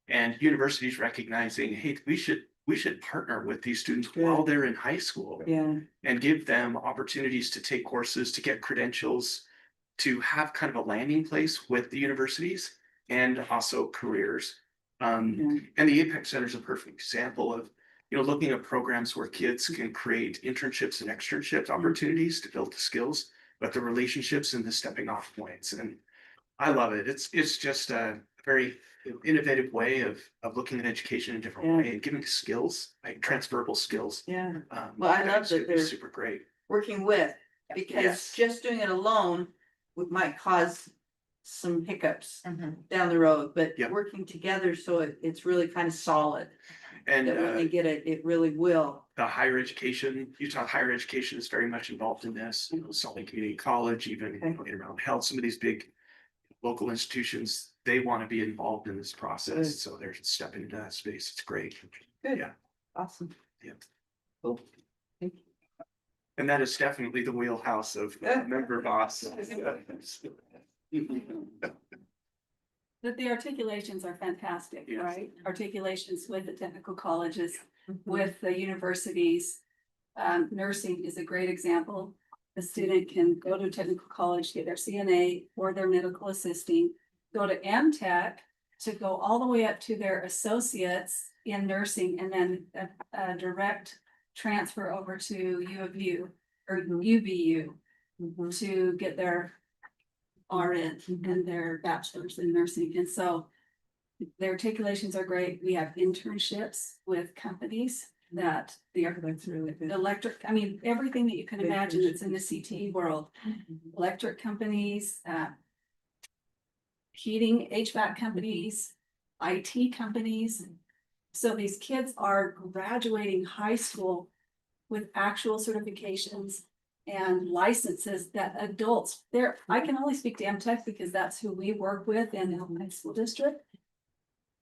And universities recognizing, hey, we should partner with these students while they're in high school Yeah. and give them opportunities to take courses, to get credentials, to have kind of a landing place with the universities and also careers. And the Apex Center is a perfect example of, you know, looking at programs where kids can create internships and externships opportunities to build the skills, but the relationships and the stepping off points. And I love it. It's just a very innovative way of looking at education in a different way and giving skills, like transferable skills. Yeah. Well, I love that they're super great. working with, because Yes. just doing it alone might cause some hiccups Mhm. down the road, but Yep. working together, so it's really kind of solid. And That when they get it, it really will. the higher education, Utah higher education is very much involved in this, you know, Salt Lake Community College, even Okay. around health, some of these big local institutions, they want to be involved in this process, Good. so they're stepping into that space. It's great. Good. Yeah. Awesome. Yeah. Cool. Thank you. And that is definitely the wheelhouse of member boss. But the articulations are fantastic, Yes. right? Articulations with the technical colleges, Mm-hmm. with the universities. Nursing is a great example. The student can go to a technical college, get their CNA or their medical assisting, go to MTech, to go all the way up to their associates in nursing, and then a direct transfer over to U of U or UVU to get their RN and their bachelor's in nursing. And so their articulations are great. We have internships with companies that the electric, I mean, everything that you can imagine that's in the CTE world, electric companies, heating, HVAC companies, IT companies. So these kids are graduating high school with actual certifications and licenses that adults there. I can only speak to MTech because that's who we work with in the Hillside School District.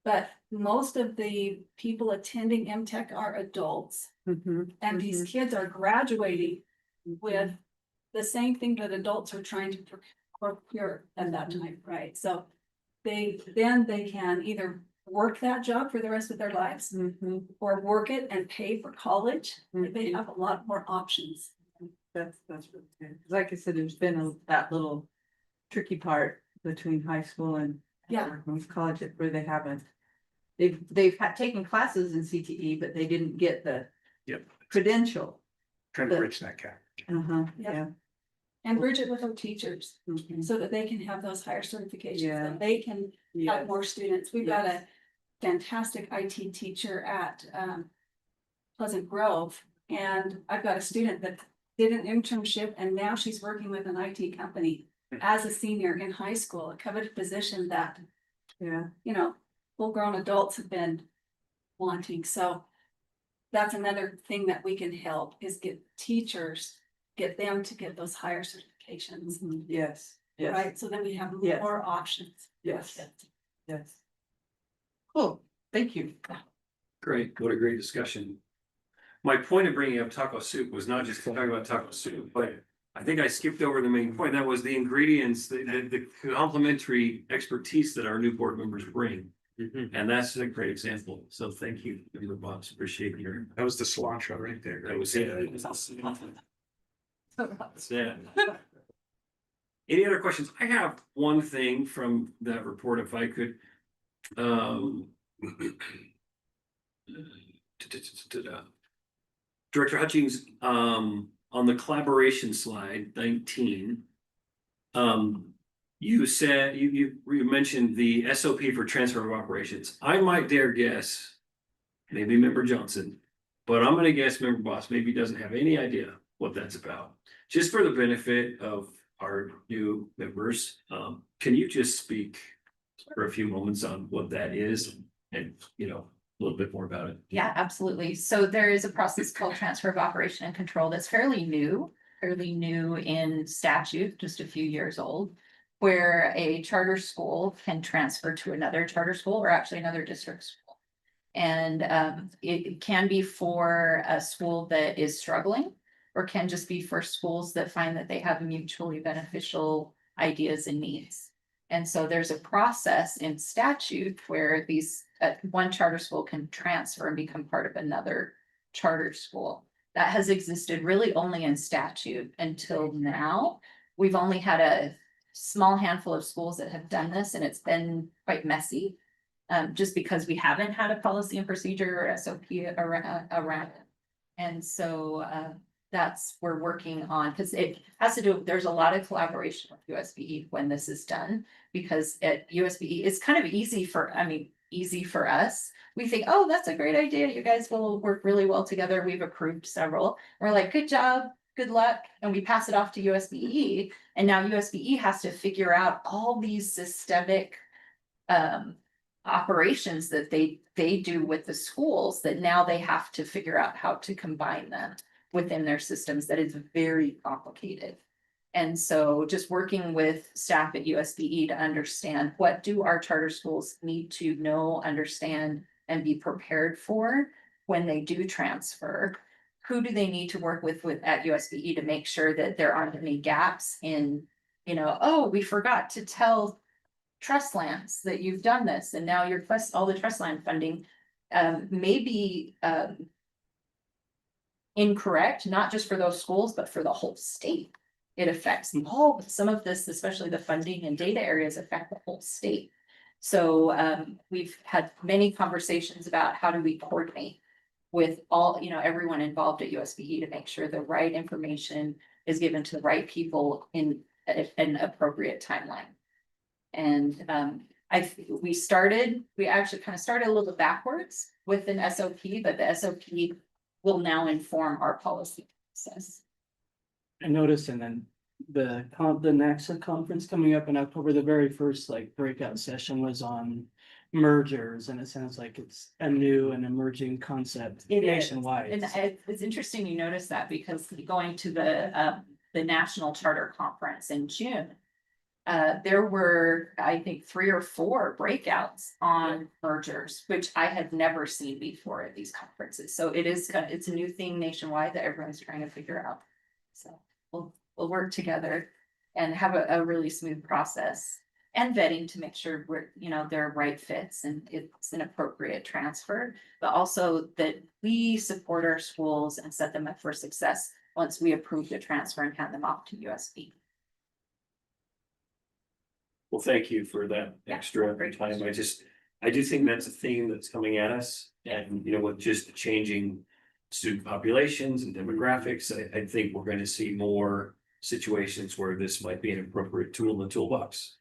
But most of the people attending MTech are adults, and these kids are graduating with the same thing that adults are trying to procure at that time, right? So they can either work that job for the rest of their lives or work it and pay for college. They have a lot more options. That's really good. Like I said, there's been that little tricky part between high school and most colleges where they haven't. They've had taken classes in CTE, but they didn't get the credential. Trying to bridge that gap. Yeah. And bridge it with our teachers so that they can have those higher certifications and they can have more students. We've got a fantastic IT teacher at Pleasant Grove, and I've got a student that did an internship and now she's working with an IT company as a senior in high school, a coveted position that, you know, full-grown adults have been wanting. So that's another thing that we can help is get teachers, get them to get those higher certifications. Yes. Right, so then we have more options. Yes. Cool, thank you. Great, what a great discussion. My point of bringing up taco soup was not just to talk about taco soup, but I think I skipped over the main point. That was the ingredients, the complementary expertise that our new board members bring. And that's a great example. So thank you, Bob. Appreciate your. That was the cilantro right there. That was it. Yeah. Any other questions? I have one thing from that report, if I could. Director Hutchings, on the collaboration slide 19. You said, you mentioned the SOP for transfer of operations. I might dare guess, maybe Member Johnson, but I'm gonna guess Member Boss maybe doesn't have any idea what that's about. Just for the benefit of our new members, can you just speak for a few moments on what that is and, you know, a little bit more about it? Yeah, absolutely. So there is a process called transfer of operation and control that's fairly new in statute, just a few years old, where a charter school can transfer to another charter school or actually another district school. And it can be for a school that is struggling or can just be for schools that find that they have mutually beneficial ideas and needs. And so there's a process in statute where these one charter school can transfer and become part of another charter school. That has existed really only in statute until now. We've only had a small handful of schools that have done this, and it's been quite messy. Just because we haven't had a policy and procedure or SOP around it. And so that's we're working on, because it has to do, there's a lot of collaboration with USBE when this is done, because at USBE, it's kind of easy for us. We think, oh, that's a great idea. You guys will work really well together. We've approved several. We're like, good job, good luck. And we pass it off to USBE. And now USBE has to figure out all these systemic operations that they do with the schools that now they have to figure out how to combine them within their systems. That is very complicated. And so just working with staff at USBE to understand what do our charter schools need to know, understand, and be prepared for when they do transfer. Who do they need to work with at USBE to make sure that there aren't any gaps in, you know, oh, we forgot to tell trust lands that you've done this, and now your all the trust land funding may be incorrect, not just for those schools, but for the whole state. it affects some of this, especially the funding and data areas affect the whole state. So we've had many conversations about how do we coordinate with all, everyone involved at USBE to make sure the right information is given to the right people in an appropriate timeline. And we actually kind of started a little backwards with an SOP, but the SOP will now inform our policy process. I noticed, and then the NACSA conference coming up in October, the very first like breakout session was on mergers, and it sounds like it's a new and emerging concept It is. nationwide. And it's interesting you notice that because going to the National Charter Conference in June, there were, I think, 3 or 4 breakouts on mergers, which I had never seen before at these conferences. So it's a new thing nationwide that everyone's trying to figure out. So we'll work together and have a really smooth process and vetting to make sure they're right fits and it's an appropriate transfer, but also that we support our schools and set them up for success once we approve the transfer and hand them off to USB. Well, thank you for that Yeah, extra great time. I do think that's a theme that's coming at us. And, with just the changing student populations and demographics, I think we're going to see more situations where this might be an appropriate tool in the toolbox.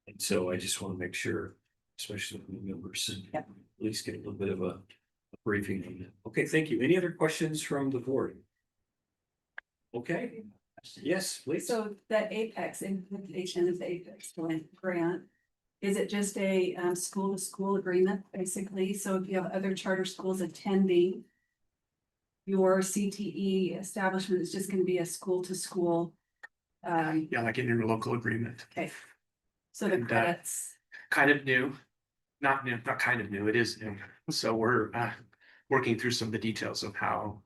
And so I just want to make sure, especially with new members, Yep. at least get a little bit of a briefing on that. Okay, thank you. Any other questions from the board? Okay, yes, please. So that Apex implementation of the Apex grant, is it just a school to school agreement, basically? So if you have other charter schools attending, your CTE establishment is just gonna be a school to school. Yeah, like an interlocal agreement. Okay. So the And, credits, Kind of new, not new, not kind of new, it is new. So we're working through some of the details of how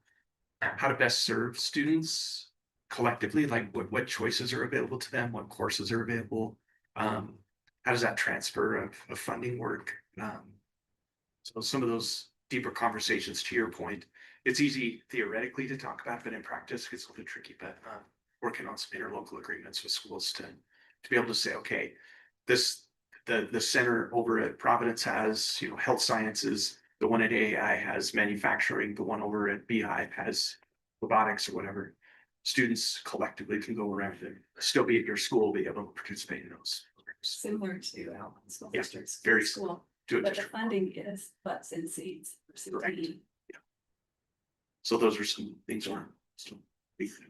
to best serve students collectively, like what choices are available to them, what courses are available. How does that transfer of funding work? So some of those deeper conversations, to your point, it's easy theoretically to talk about, but in practice, it's a little bit tricky, but working on some interlocal agreements with schools to be able to say, okay, the center over at Providence has, health sciences, the one at AI has manufacturing, the one over at Beehive has robotics or whatever. Students collectively can go around and still be at your school, be able to participate in those programs. similar to Allen School Yeah, District's very school, To a but the district. funding is butts and seats. For Correct. CTE. So those are some things we're still beefing.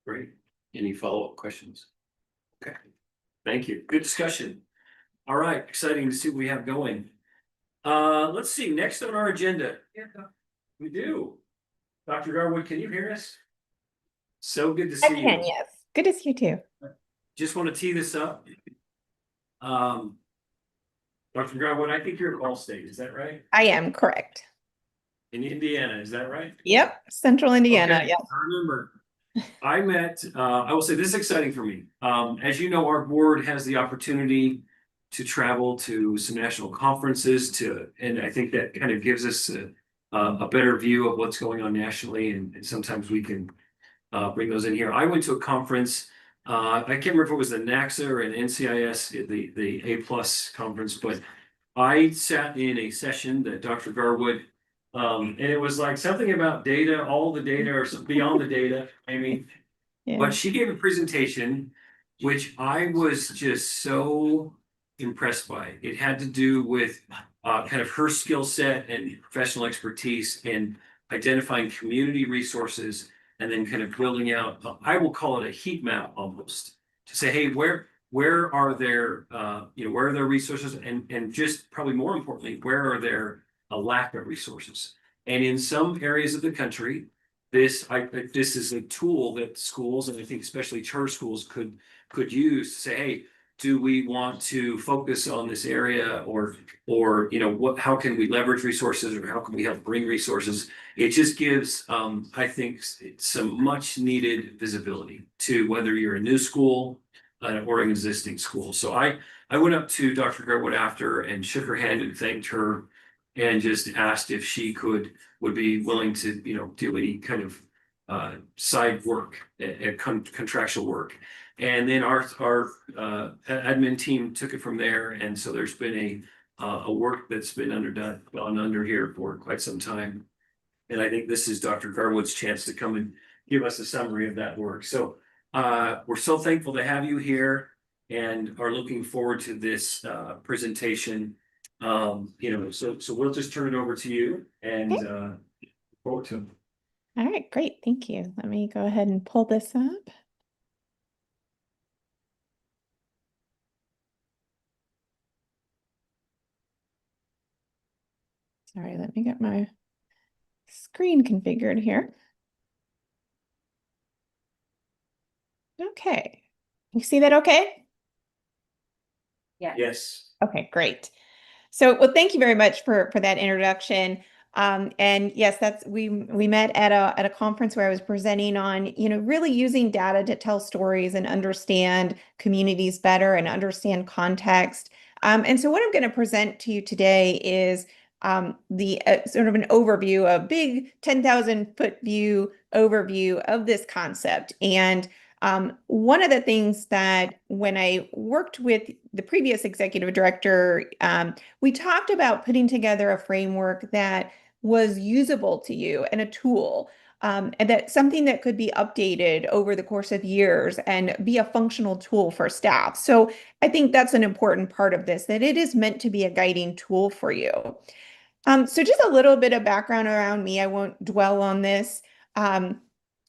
Great. Any follow-up questions? Okay, thank you. Good discussion. All right, exciting to see what we have going. Let's see, next on our agenda. We do. Dr. Garwood, can you hear us? So good to I see you. can, yes. Good to see you too. Just want to tee this up. Dr. Garwood, I think you're at Ball State, is that right? I am correct. In Indiana, is that right? Yep, Central Indiana. Okay, Yep. I remember. I met, I will say this is exciting for me. As you know, our board has the opportunity to travel to some national conferences and I think that kind of gives us a better view of what's going on nationally, and sometimes we can bring those in here. I went to a conference, I can't remember if it was the NACSA or an NCIS, the A+ conference, but I sat in a session that Dr. Garwood, and it was like something about data, all the data or some beyond the data, maybe. Yeah. But she gave a presentation, which I was just so impressed by. It had to do with kind of her skill set and professional expertise in identifying community resources and then kind of building out, I will call it a heat map almost, to say, hey, where are there, where are there resources, and just probably more importantly, where are there a lack of resources? And in some areas of the country, this is a tool that schools, and I think especially charter schools, could use to say, hey, do we want to focus on this area, or how can we leverage resources, or how can we help bring resources? It just gives, I think, some much needed visibility to whether you're a new school or an existing school. So I went up to Dr. Garwood after and shook her hand and thanked her, and just asked if she would be willing to, do any kind of side work, contractual work. And then our admin team took it from there, and so there's been a work that's been gone under here for quite some time. And I think this is Dr. Garwood's chance to come and give us a summary of that work. So we're so thankful to have you here and are looking forward to this presentation. So we'll just turn it over to you and forward to him. All right, great. Thank you. Let me go ahead and pull this up. Sorry, let me get my screen configured here. Okay. You see that okay? Yes. Okay, great. So, well, thank you very much for that introduction. And yes, we met at a conference where I was presenting on, really using data to tell stories and understand communities better and understand context. And so what I'm going to present to you today is the sort of an overview, a big 10,000 foot view overview of this concept. And one of the things that when I worked with the previous executive director, we talked about putting together a framework that was usable to you and a tool, and that something that could be updated over the course of years and be a functional tool for staff. So I think that's an important part of this, that it is meant to be a guiding tool for you. So just a little bit of background around me. I won't dwell on this.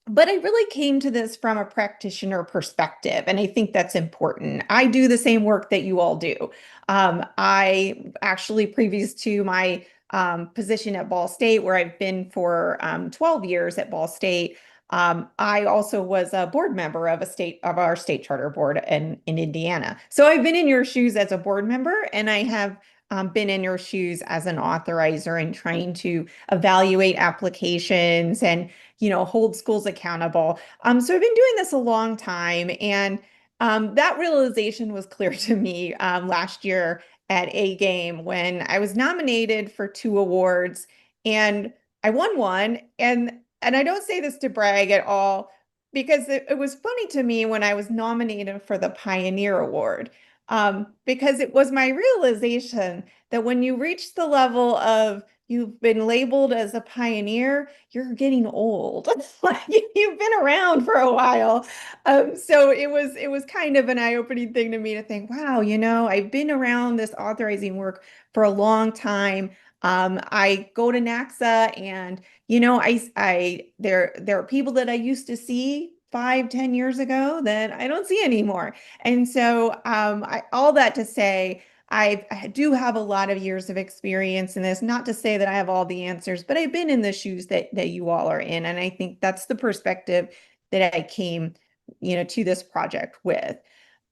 But I really came to this from a practitioner perspective, and I think that's important. I do the same work that you all do. I actually, previous to my position at Ball State, where I've been for 12 years at Ball State, I also was a board member of our state charter board in Indiana. So I've been in your shoes as a board member, and I have been in your shoes as an authorizer and trying to evaluate applications and hold schools accountable. So I've been doing this a long time, and that realization was clear to me last year at A Game when I was nominated for 2 awards, and I won one. And I don't say this to brag at all, because it was funny to me when I was nominated for the Pioneer Award, because it was my realization that when you reach the level of you've been labeled as a pioneer, you're getting old. Like you've been around for a while. So it was kind of an eye-opening thing to me to think, wow, I've been around this authorizing work for a long time. I go to NACSA, and there are people that I used to see 5-10 years ago that I don't see anymore. And so all that to say, I do have a lot of years of experience in this, not to say that I have all the answers, but I've been in the shoes that you all are in. And I think that's the perspective that I came, to this project with.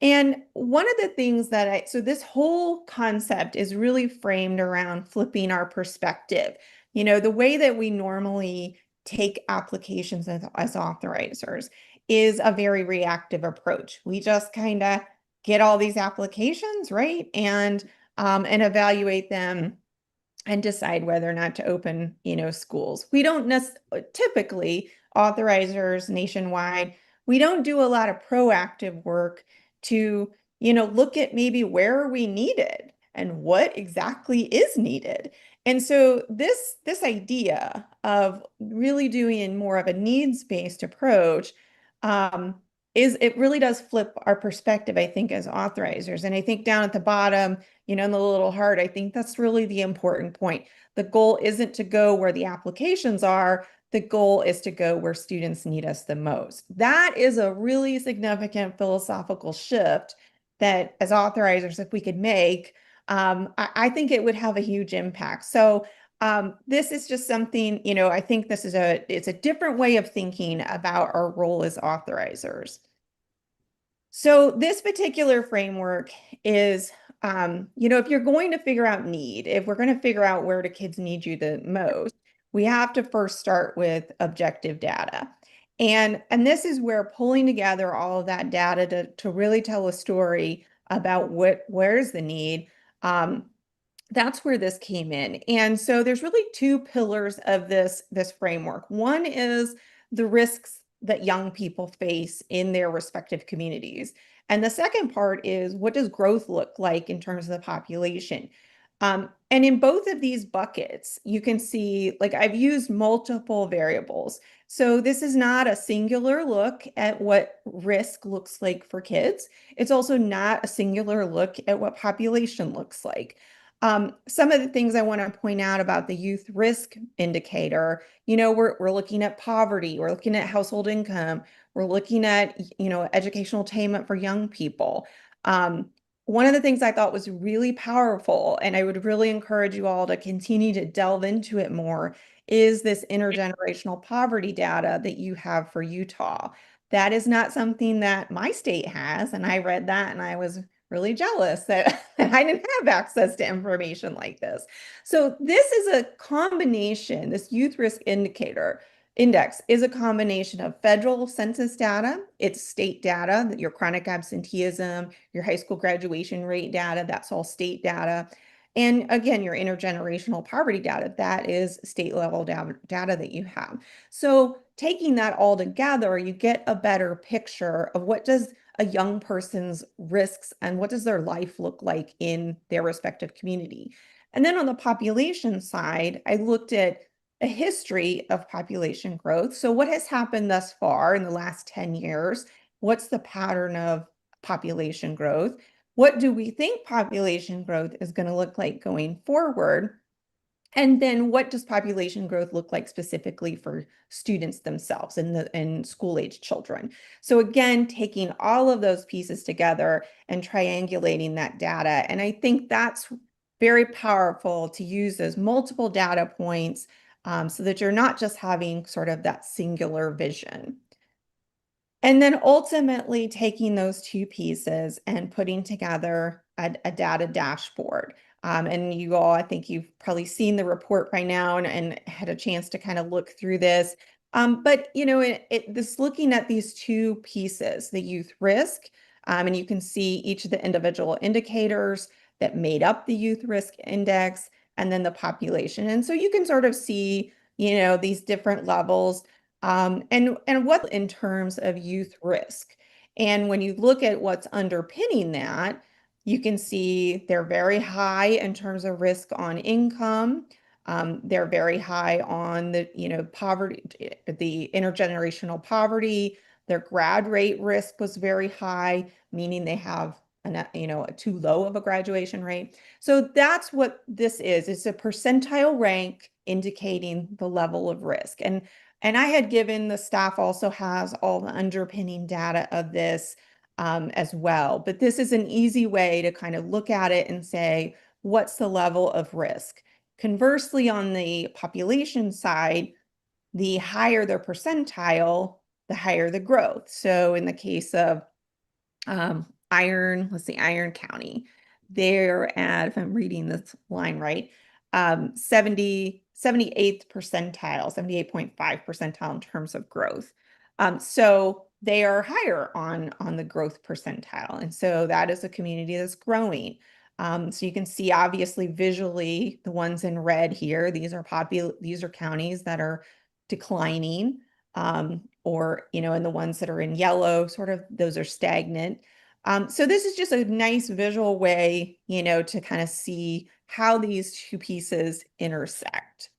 And one of the things so this whole concept is really framed around flipping our perspective. The way that we normally take applications as authorizers is a very reactive approach. We just kind of get all these applications, right? And evaluate them and decide whether or not to open, schools. We don't typically, authorizers nationwide, we don't do a lot of proactive work to, look at maybe where are we needed and what exactly is needed. And so this idea of really doing more of a needs-based approach, it really does flip our perspective, I think, as authorizers. And I think down at the bottom, in the little heart, I think that's really the important point. The goal isn't to go where the applications are. The goal is to go where students need us the most. That is a really significant philosophical shift that as authorizers, if we could make, I think it would have a huge impact. So this is just something, I think it's a different way of thinking about our role as authorizers. So this particular framework is, if you're going to figure out need, if we're going to figure out where do kids need you the most, we have to first start with objective data. And this is where pulling together all of that data to really tell a story about where's the need, that's where this came in. And so there's really 2 pillars of this framework. One is the risks that young people face in their respective communities. And the second part is, what does growth look like in terms of the population? And in both of these buckets, you can see, like, I've used multiple variables. So this is not a singular look at what risk looks like for kids. It's also not a singular look at what population looks like. Some of the things I want to point out about the youth risk indicator, we're looking at poverty, we're looking at household income, we're looking at, educational attainment for young people. One of the things I thought was really powerful, and I would really encourage you all to continue to delve into it more, is this intergenerational poverty data that you have for Utah. That is not something that my state has, and I read that and I was really jealous that I didn't have access to information like this. So this is a combination, this youth risk index is a combination of federal census data, it's state data, your chronic absenteeism, your high school graduation rate data, that's all state data. And again, your intergenerational poverty data, that is state level data that you have. So taking that all together, you get a better picture of what does a young person's risks and what does their life look like in their respective community. And then on the population side, I looked at a history of population growth. So what has happened thus far in the last 10 years? What's the pattern of population growth? What do we think population growth is going to look like going forward? And then what does population growth look like specifically for students themselves and school-age children? So again, taking all of those pieces together and triangulating that data. And I think that's very powerful to use those multiple data points so that you're not just having sort of that singular vision. And then ultimately taking those two pieces and putting together a data dashboard. And you all, I think you've probably seen the report by now and had a chance to kind of look through this. But this looking at these two pieces, the youth risk, and you can see each of the individual indicators that made up the youth risk index, and then the population. And so you can sort of see, these different levels, and what in terms of youth risk. And when you look at what's underpinning that, you can see they're very high in terms of risk on income. They're very high on the, poverty, the intergenerational poverty. Their grad rate risk was very high, meaning they have a too low of a graduation rate. So that's what this is. It's a percentile rank indicating the level of risk. And I had given, the staff also has all the underpinning data of this as well. But this is an easy way to kind of look at it and say, what's the level of risk? Conversely, on the population side, the higher their percentile, the higher the growth. So in the case of Iron County, they're at, if I'm reading this line right, 78th percentile, 78.5 percentile in terms of growth. So they are higher on the growth percentile. And so that is a community that's growing. So you can see obviously visually the ones in red here, these are counties that are declining, or, and the ones that are in yellow, sort of, those are stagnant. So this is just a nice visual way, to kind of see how these two pieces intersect.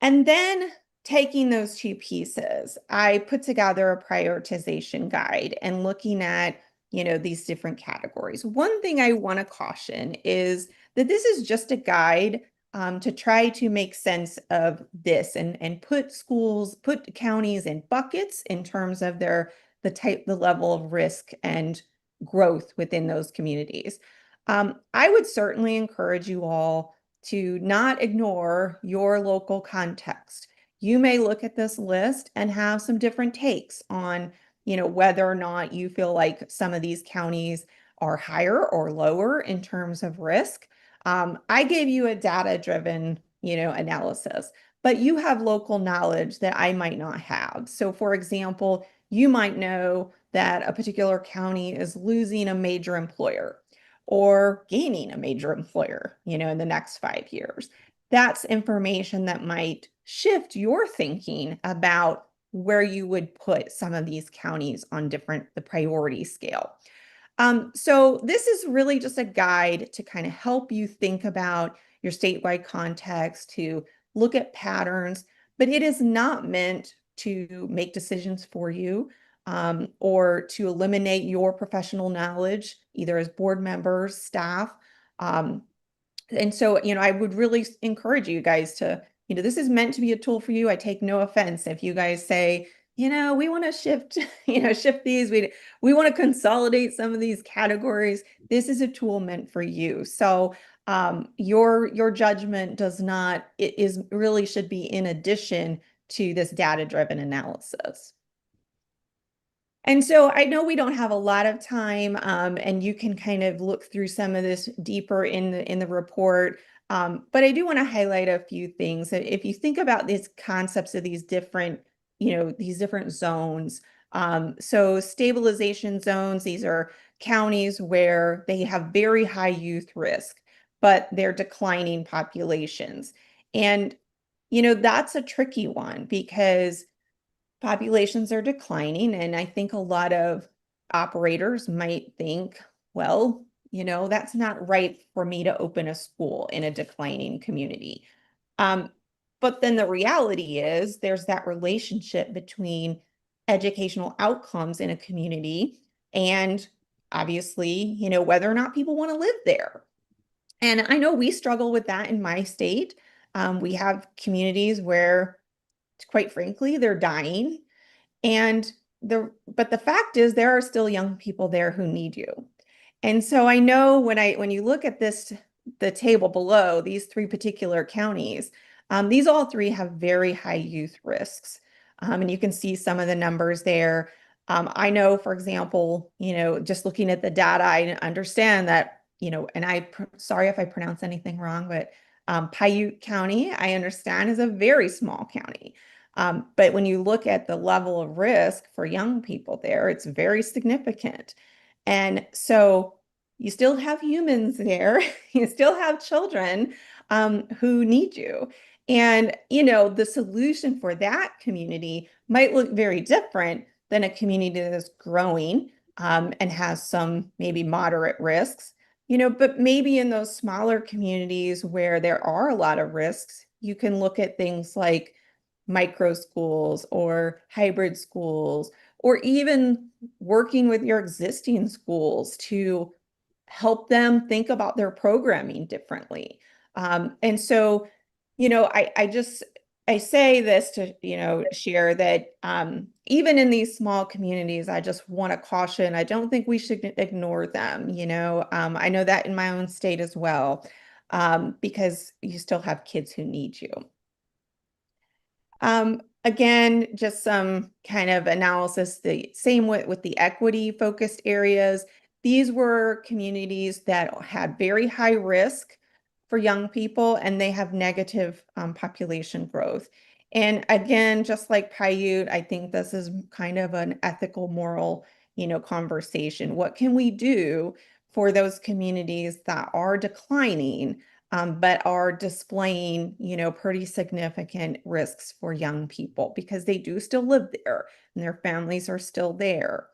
And then taking those two pieces, I put together a prioritization guide and looking at, these different categories. One thing I want to caution is that this is just a guide to try to make sense of this and put counties in buckets in terms of the level of risk and growth within those communities. I would certainly encourage you all to not ignore your local context. You may look at this list and have some different takes on, whether or not you feel like some of these counties are higher or lower in terms of risk. I gave you a data-driven, analysis, but you have local knowledge that I might not have. So for example, you might know that a particular county is losing a major employer or gaining a major employer, in the next 5 years. That's information that might shift your thinking about where you would put some of these counties on the priority scale. So this is really just a guide to kind of help you think about your statewide context, to look at patterns, but it is not meant to make decisions for you or to eliminate your professional knowledge, either as board members, staff. And so, I would really encourage you guys to, this is meant to be a tool for you. I take no offense if you guys say, we want to shift, shift these. We want to consolidate some of these categories. This is a tool meant for you. So your judgment really should be in addition to this data-driven analysis. And so I know we don't have a lot of time, and you can kind of look through some of this deeper in the report. But I do want to highlight a few things. If you think about these concepts of these different zones, so stabilization zones, these are counties where they have very high youth risk, but they're declining populations. And, that's a tricky one because populations are declining. And I think a lot of operators might think, well, that's not right for me to open a school in a declining community. But then the reality is there's that relationship between educational outcomes in a community and obviously, whether or not people want to live there. And I know we struggle with that in my state. We have communities where, quite frankly, they're dying. But the fact is there are still young people there who need you. And so I know when you look at the table below, these three particular counties, these all three have very high youth risks. And you can see some of the numbers there. I know, for example, just looking at the data, I understand that, and sorry if I pronounce anything wrong, but Piute County, I understand, is a very small county. But when you look at the level of risk for young people there, it's very significant. And so you still have humans there, you still have children who need you. And, the solution for that community might look very different than a community that is growing and has some maybe moderate risks. But maybe in those smaller communities where there are a lot of risks, you can look at things like micro schools or hybrid schools, or even working with your existing schools to help them think about their programming differently. And so, I say this to, share that even in these small communities, I just want to caution, I don't think we should ignore them. I know that in my own state as well, because you still have kids who need you. Again, just some kind of analysis, the same with the equity focused areas. These were communities that had very high risk for young people, and they have negative population growth. And again, just like Piute, I think this is kind of an ethical, moral, conversation. What can we do for those communities that are declining, but are displaying, pretty significant risks for young people because they do still live there and their families are still there.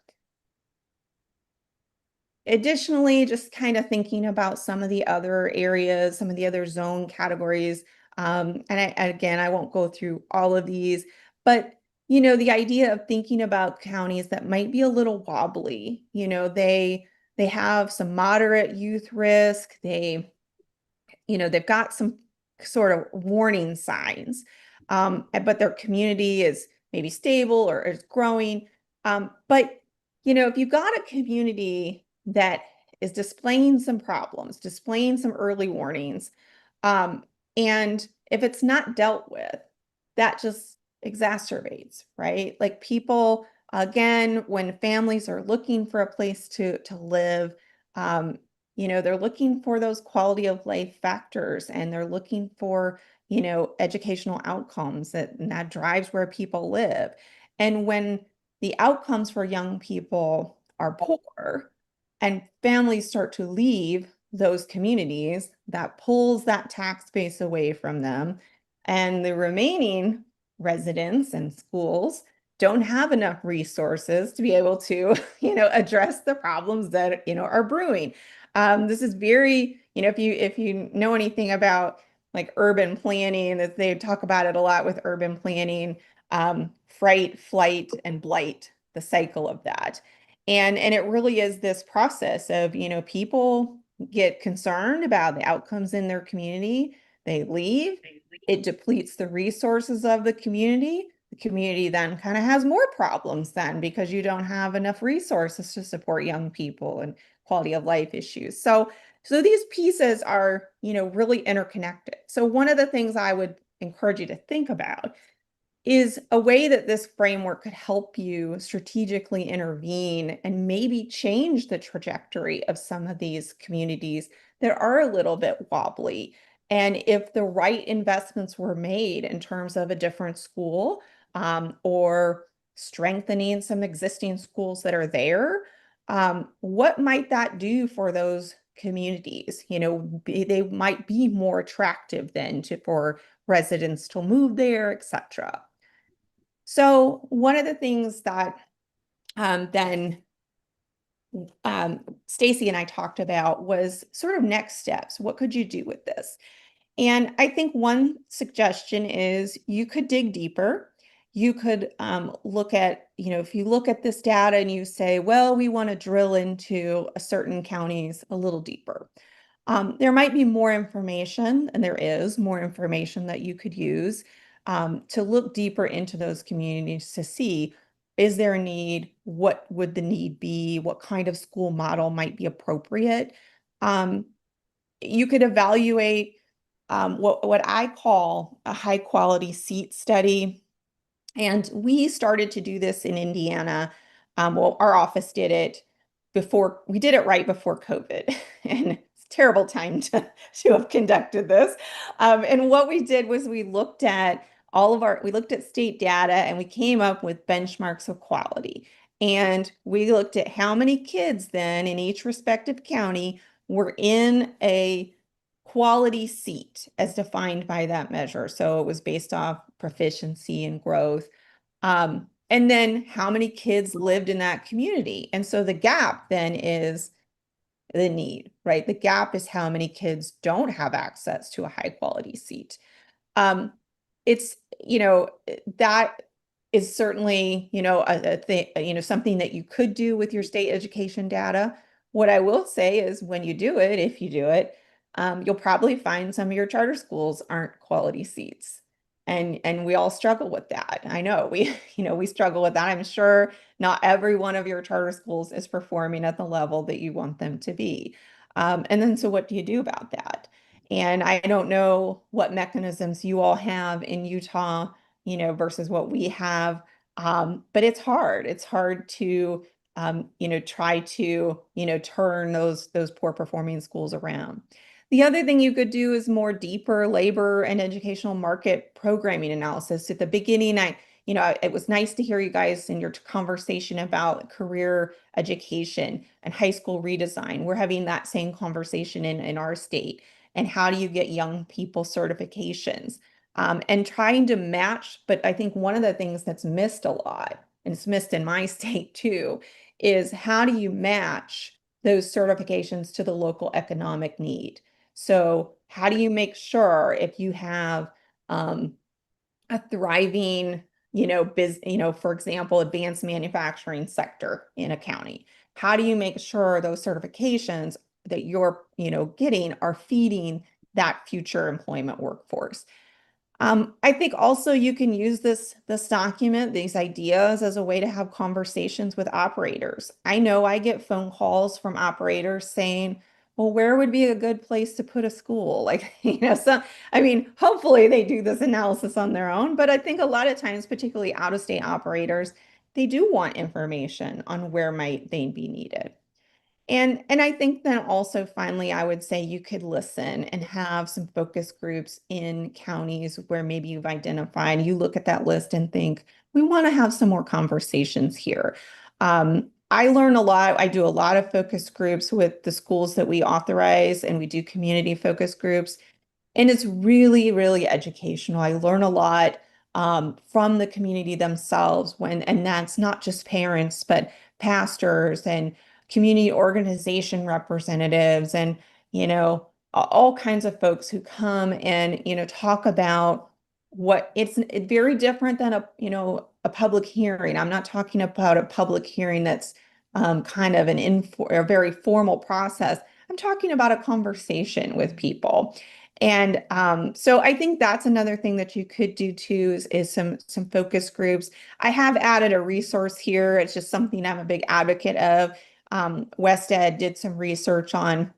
Additionally, just kind of thinking about some of the other areas, some of the other zone categories. And again, I won't go through all of these, but the idea of thinking about counties that might be a little wobbly, they have some moderate youth risk. They've got some sort of warning signs, but their community is maybe stable or is growing. But, if you've got a community that is displaying some problems, displaying some early warnings, and if it's not dealt with, that just exacerbates, right? Like people, again, when families are looking for a place to live, they're looking for those quality of life factors, and they're looking for, educational outcomes and that drives where people live. And when the outcomes for young people are poor and families start to leave those communities, that pulls that tax base away from them. And the remaining residents and schools don't have enough resources to be able to, address the problems that, are brewing. This is very, if you know anything about like urban planning, that they talk about it a lot with urban planning, fright, flight, and blight, the cycle of that. And it really is this process of, people get concerned about the outcomes in their community, they leave, it depletes the resources of the community. The community then kind of has more problems then because you don't have enough resources to support young people and quality of life issues. So these pieces are, really interconnected. So one of the things I would encourage you to think about is a way that this framework could help you strategically intervene and maybe change the trajectory of some of these communities that are a little bit wobbly. And if the right investments were made in terms of a different school, or strengthening some existing schools that are there, what might that do for those communities? They might be more attractive then for residents to move there, etc. So one of the things that then Stacy and I talked about was sort of next steps. What could you do with this? And I think one suggestion is you could dig deeper. You could look at, if you look at this data and you say, well, we want to drill into a certain counties a little deeper. There might be more information, and there is more information that you could use to look deeper into those communities to see, is there a need? What would the need be? What kind of school model might be appropriate? You could evaluate what I call a high quality seat study. And we started to do this in Indiana. Well, our office did it we did it right before COVID. And it's a terrible time to have conducted this. And what we did was we looked at state data and we came up with benchmarks of quality. And we looked at how many kids then in each respective county were in a quality seat as defined by that measure. So it was based off proficiency and growth. And then how many kids lived in that community. And so the gap then is the need, right? The gap is how many kids don't have access to a high quality seat. It's, that is certainly, a thing, something that you could do with your state education data. What I will say is when you do it, if you do it, you'll probably find some of your charter schools aren't quality seats. And we all struggle with that. I know we struggle with that. I'm sure not every one of your charter schools is performing at the level that you want them to be. And then, so what do you do about that? And I don't know what mechanisms you all have in Utah, versus what we have. But it's hard. It's hard to, try to, turn those poor performing schools around. The other thing you could do is more deeper labor and educational market programming analysis. At the beginning, it was nice to hear you guys in your conversation about career education and high school redesign. We're having that same conversation in our state. And how do you get young people certifications? And trying to match, but I think one of the things that's missed a lot, and it's missed in my state too, is how do you match those certifications to the local economic need? So how do you make sure if you have a thriving, for example, advanced manufacturing sector in a county, how do you make sure those certifications that you're, getting are feeding that future employment workforce? I think also you can use this document, these ideas, as a way to have conversations with operators. I know I get phone calls from operators saying, well, where would be a good place to put a school? Like, hopefully they do this analysis on their own, but I think a lot of times, particularly out-of-state operators, they do want information on where might they be needed. And I think then also finally, I would say you could listen and have some focus groups in counties where maybe you've identified, you look at that list and think, we want to have some more conversations here. I learn a lot. I do a lot of focus groups with the schools that we authorize, and we do community focus groups. And it's really, really educational. I learn a lot from the community themselves and that's not just parents, but pastors and community organization representatives and, all kinds of folks who come and, talk about what it's very different than a public hearing. I'm not talking about a public hearing that's kind of a very formal process. I'm talking about a conversation with people. And so I think that's another thing that you could do too is some focus groups. I have added a resource here. It's just something I'm a big advocate of. WestEd did some research on,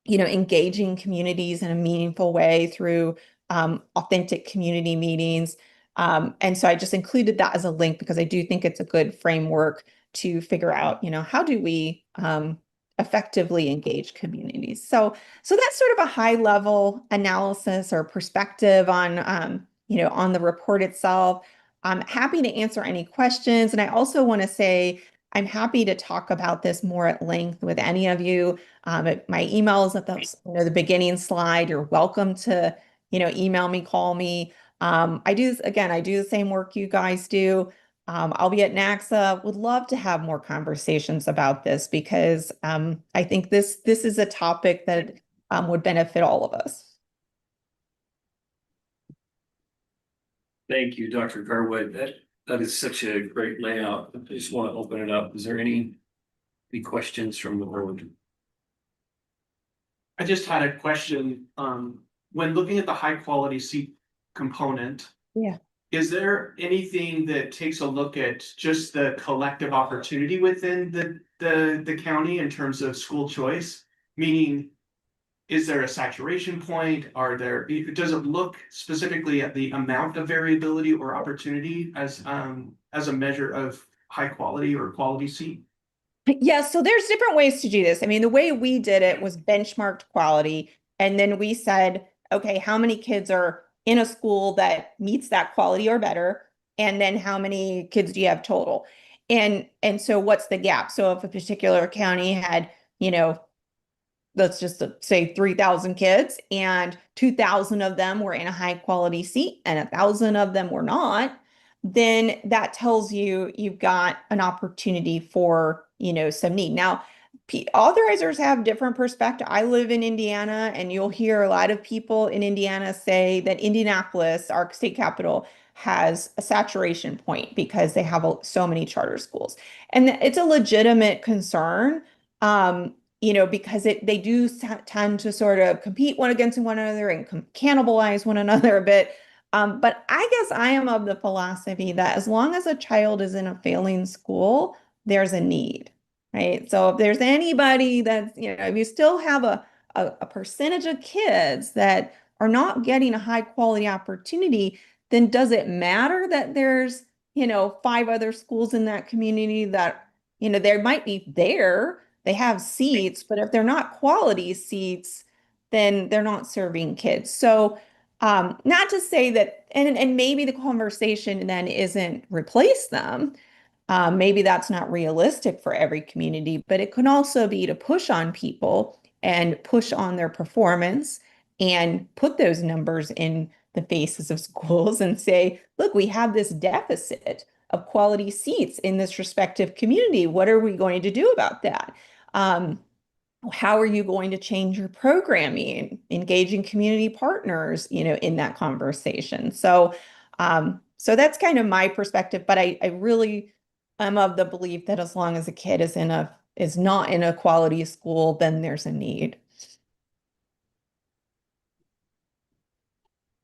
engaging communities in a meaningful way through authentic community meetings. And so I just included that as a link because I do think it's a good framework to figure out, how do we effectively engage communities. So that's sort of a high level analysis or perspective on, on the report itself. I'm happy to answer any questions. And I also want to say, I'm happy to talk about this more at length with any of you. My email is at the beginning slide. You're welcome to, email me, call me. I do the same work you guys do. I'll be at NACSA. Would love to have more conversations about this because I think this is a topic that would benefit all of us. Thank you, Dr. Garwood. That is such a great layout. I just want to open it up. Is there any questions from the board? I just had a question, when looking at the high quality seat component. Yeah. Is there anything that takes a look at just the collective opportunity within the county in terms of school choice? Meaning, is there a saturation point? Does it look specifically at the amount of variability or opportunity as a measure of high quality or quality seat? Yeah, so there's different ways to do this. I mean, the way we did it was benchmarked quality. And then we said, okay, how many kids are in a school that meets that quality or better? And then how many kids do you have total? And so what's the gap? So if a particular county had, let's just say 3,000 kids and 2,000 of them were in a high quality seat and 1,000 of them were not, then that tells you you've got an opportunity for, some need. Now, authorizers have different perspective. I live in Indiana and you'll hear a lot of people in Indiana say that Indianapolis, our state capital, has a saturation point because they have so many charter schools. And it's a legitimate concern. Because they do tend to sort of compete one against one another and cannibalize one another a bit. But I guess I am of the philosophy that as long as a child is in a failing school, there's a need, right? So if there's anybody that's, if you still have a percentage of kids that are not getting a high quality opportunity, then does it matter that there's, 5 other schools in that community that, there might be there, they have seats, but if they're not quality seats, then they're not serving kids. So not to say that, and maybe the conversation then isn't replace them. Maybe that's not realistic for every community, but it can also be to push on people and push on their performance and put those numbers in the faces of schools and say, look, we have this deficit of quality seats in this respective community. What are we going to do about that? How are you going to change your programming, engaging community partners, in that conversation? So that's kind of my perspective, but I really am of the belief that as long as a kid is not in a quality school, then there's a need.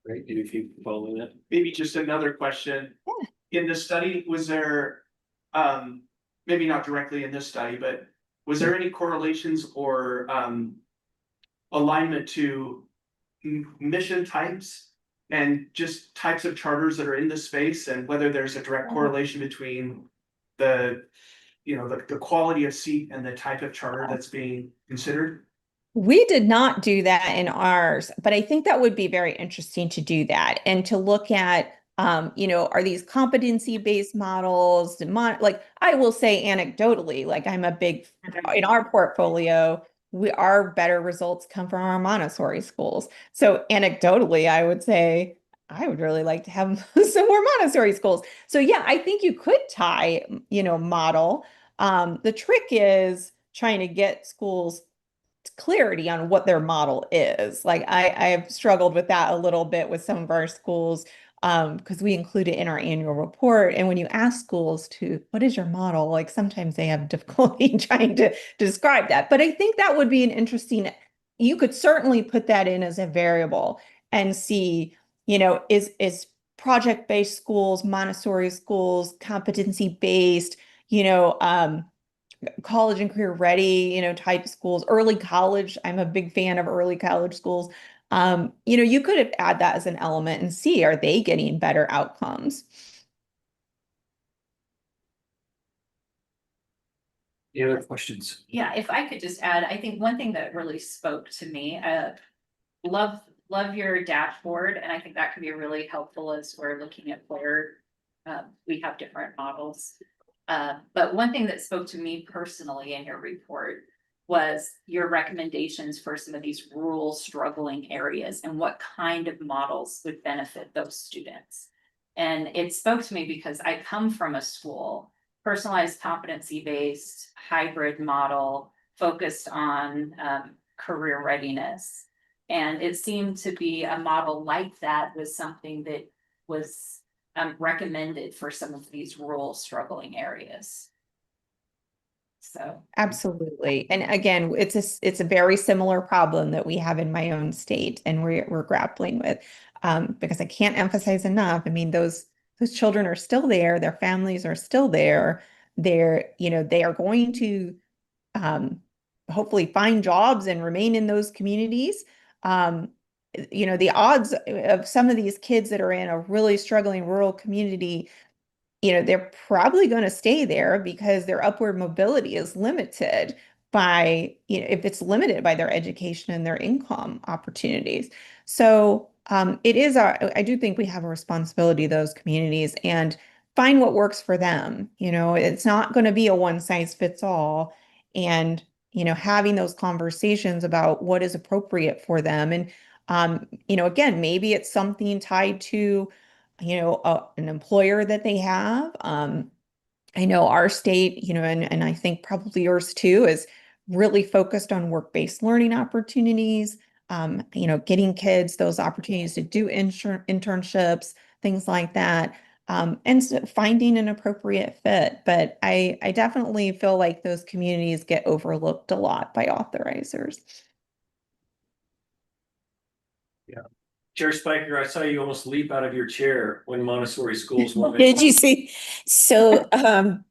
Great. If you follow that. Maybe just another question. In the study, was there, maybe not directly in this study, but was there any correlations or alignment to mission types and just types of charters that are in the space and whether there's a direct correlation between the quality of seat and the type of charter that's being considered? We did not do that in ours, but I think that would be very interesting to do that and to look at, are these competency-based models? Like I will say anecdotally, like I'm a big, in our portfolio, our better results come from our Montessori schools. So anecdotally, I would say I would really like to have some more Montessori schools. So yeah, I think you could tie, model. The trick is trying to get schools clarity on what their model is. Like I have struggled with that a little bit with some of our schools because we include it in our annual report. And when you ask schools to, what is your model? Like sometimes they have difficulty trying to describe that. But I think that would be an interesting, you could certainly put that in as a variable and see, is project-based schools, Montessori schools, competency-based, college and career ready, type schools, early college. I'm a big fan of early college schools. You could add that as an element and see, are they getting better outcomes? Any other questions? Yeah, if I could just add, I think one thing that really spoke to me, love your dashboard, and I think that can be really helpful as we're looking at where we have different models. But one thing that spoke to me personally in your report was your recommendations for some of these rural struggling areas and what kind of models would benefit those students. And it spoke to me because I come from a school, personalized competency-based hybrid model focused on career readiness. And it seemed to be a model like that was something that was recommended for some of these rural struggling areas. So Absolutely. And again, it's a very similar problem that we have in my own state and we're grappling with. Because I can't emphasize enough. I mean, those children are still there, their families are still there. They are going to hopefully find jobs and remain in those communities. The odds of some of these kids that are in a really struggling rural community, they're probably going to stay there because their upward mobility is limited by, if it's limited by their education and their income opportunities. So I do think we have a responsibility to those communities and find what works for them. It's not going to be a one size fits all. And, having those conversations about what is appropriate for them. And, again, maybe it's something tied to an employer that they have. I know our state, and I think probably yours too, is really focused on work-based learning opportunities, getting kids those opportunities to do internships, things like that, and so finding an appropriate fit. But I definitely feel like those communities get overlooked a lot by authorizers. Yeah. Chair Spiker, I saw you almost leap out of your chair when Montessori schools were. Did you see? So,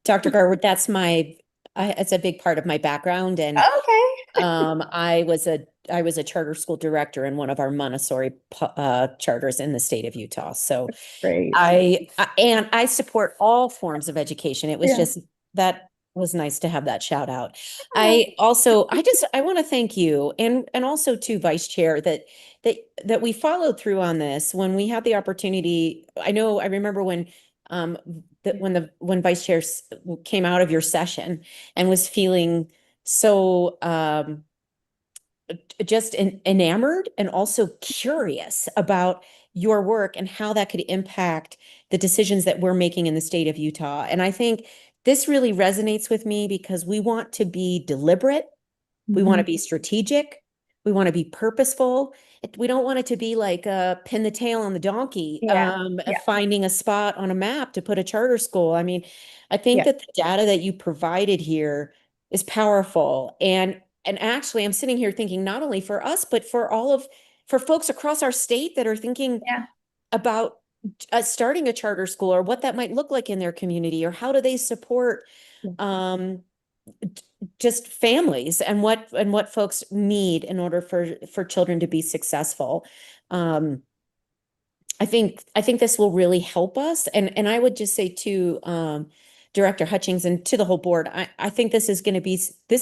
Dr. Garwood, it's a big part of my background, and Okay. I was a charter school director in one of our Montessori charters in the state of Utah. So Great. I support all forms of education. It was Yeah. just that was nice to have that shout out. I want to thank you and also to Vice Chair that we followed through on this when we had the opportunity. I remember when when Vice Chair came out of your session and was feeling so just enamored and also curious about your work and how that could impact the decisions that we're making in the state of Utah. And I think this really resonates with me because we want to be deliberate. We want to be strategic. We want to be purposeful. We don't want it to be like pin the tail on the donkey, finding a spot on a map to put a charter school. I mean, I think that the data that you provided here is powerful. And actually, I'm sitting here thinking not only for us, but for folks across our state that are thinking about starting a charter school or what that might look like in their community, or how do they support just families and what folks need in order for children to be successful. I think this will really help us. And I would just say to Director Hutchings and to the whole board, I think this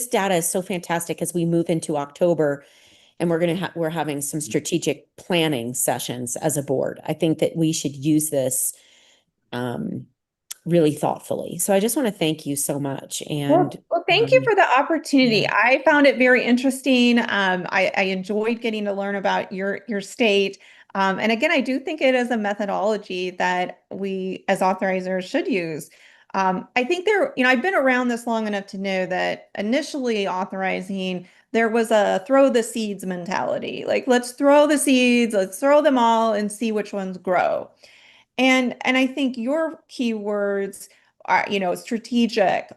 data is so fantastic as we move into October, and we're having some strategic planning sessions as a board. I think that we should use this really thoughtfully. So I just want to thank you so much. Well, And thank you for the opportunity. yeah. I found it very interesting. I enjoyed getting to learn about your state. And again, I do think it is a methodology that we as authorizers should use. I think I've been around this long enough to know that initially authorizing, there was a throw the seeds mentality. Like, let's throw the seeds, let's throw them all and see which ones grow. And I think your keywords are, strategic,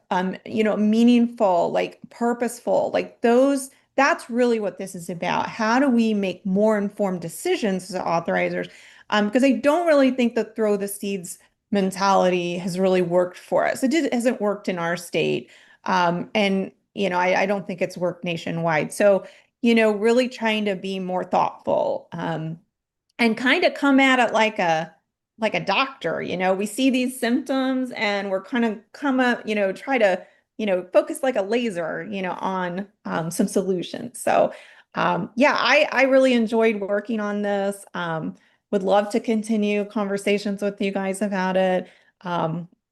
meaningful, like purposeful, like those, that's really what this is about. How do we make more informed decisions as authorizers? Because I don't really think the throw the seeds mentality has really worked for us. Hasn't worked in our state. And I don't think it's worked nationwide. So, really trying to be more thoughtful, and kind of come at it like a doctor. We see these symptoms and we're kind of come up, try to, focus like a laser, on some solutions. So yeah, I really enjoyed working on this. Would love to continue conversations with you guys about it.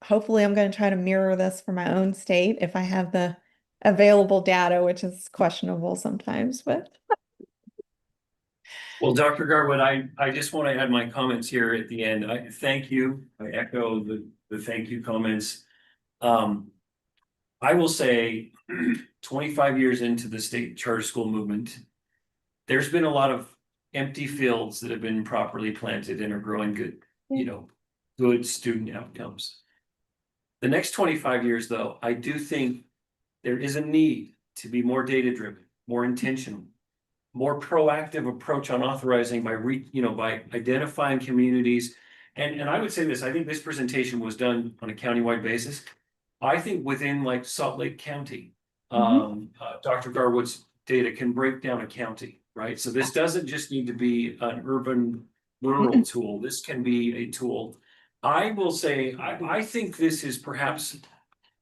Hopefully I'm going to try to mirror this for my own state if I have the available data, which is questionable sometimes, but Well, Dr. Garwood, I just want to add my comments here at the end. I thank you. I echo the thank you comments. I will say 25 years into the state charter school movement, there's been a lot of empty fields that have been properly planted and are growing good, good student outcomes. The next 25 years, though, I do think there is a need to be more data-driven, more intentional, more proactive approach on authorizing by by identifying communities. And I would say this, I think this presentation was done on a countywide basis. I think within like Salt Lake County, Dr. Garwood's data can break down a county, right? So this doesn't just need to be an urban rural tool. This can be a tool. I will say, I think this is perhaps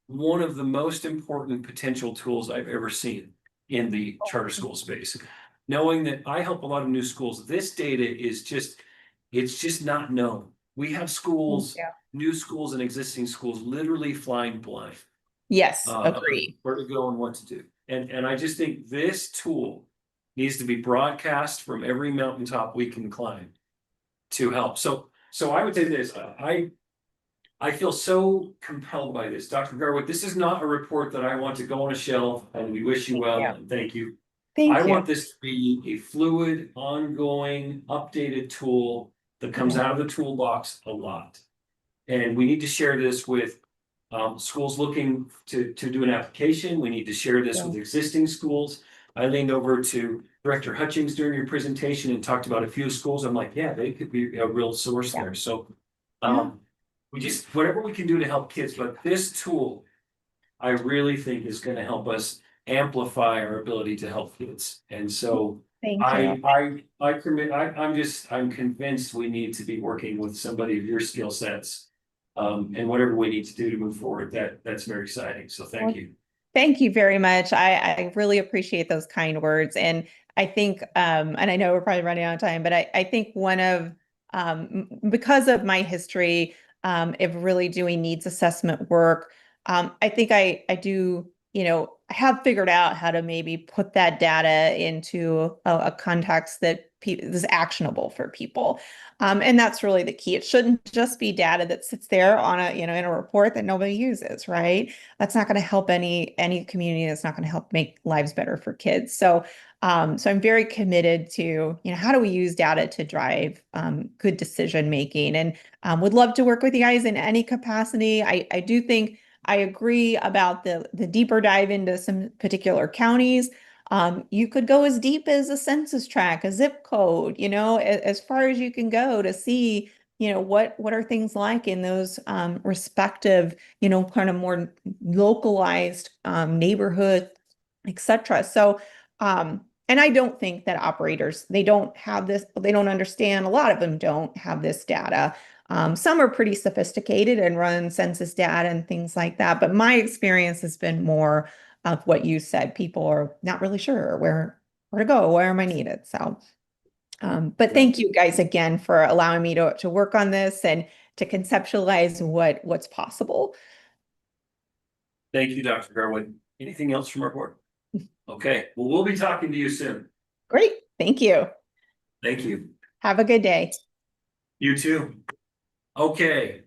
one of the most important potential tools I've ever seen in the charter school space. Knowing that I help a lot of new schools, this data is it's just not known. We have schools, new schools and existing schools literally flying blind. yes, agreed. Where to go and what to do. And I just think this tool needs to be broadcast from every mountaintop we can climb to help. So I would say this, I feel so compelled by this. Dr. Garwood, this is not a report that I want to go on a shelf and we wish you well and thank you. Thank I you. want this to be a fluid, ongoing, updated tool that comes out of the toolbox a lot. And we need to share this with schools looking to do an application. We need to share this with existing schools. I leaned over to Director Hutchings during your presentation and talked about a few schools. I'm like, yeah, they could be a real source there. So we just, whatever we can do to help kids, but this tool, I really think is going to help us amplify our ability to help kids. And so I'm convinced we need to be working with somebody of your skill sets. And whatever we need to do to move forward, that's very exciting. So thank you. Thank you very much. I really appreciate those kind words. And I think, and I know we're probably running out of time, but I think one of, because of my history of really doing needs assessment work, I think I do, I have figured out how to maybe put that data into a context that is actionable for people. And that's really the key. It shouldn't just be data that sits there on in a report that nobody uses, right? That's not going to help any community. That's not going to help make lives better for kids. So I'm very committed to, how do we use data to drive good decision making, and would love to work with you guys in any capacity. I do think I agree about the deeper dive into some particular counties. You could go as deep as a census tract, a zip code, as far as you can go to see, what are things like in those respective, kind of more localized neighborhood, etc. So, and I don't think that operators, they don't have this, they don't understand, a lot of them don't have this data. Some are pretty sophisticated and run census data and things like that. But my experience has been more of what you said. People are not really sure where to go, where am I needed? So, but thank you guys again for allowing me to work on this. And to conceptualize what's possible. Thank you, Dr. Garwood. Anything else from our board? Okay, well, we'll be talking to you soon. Great, thank you. Thank you. Have a good day. You too. Okay.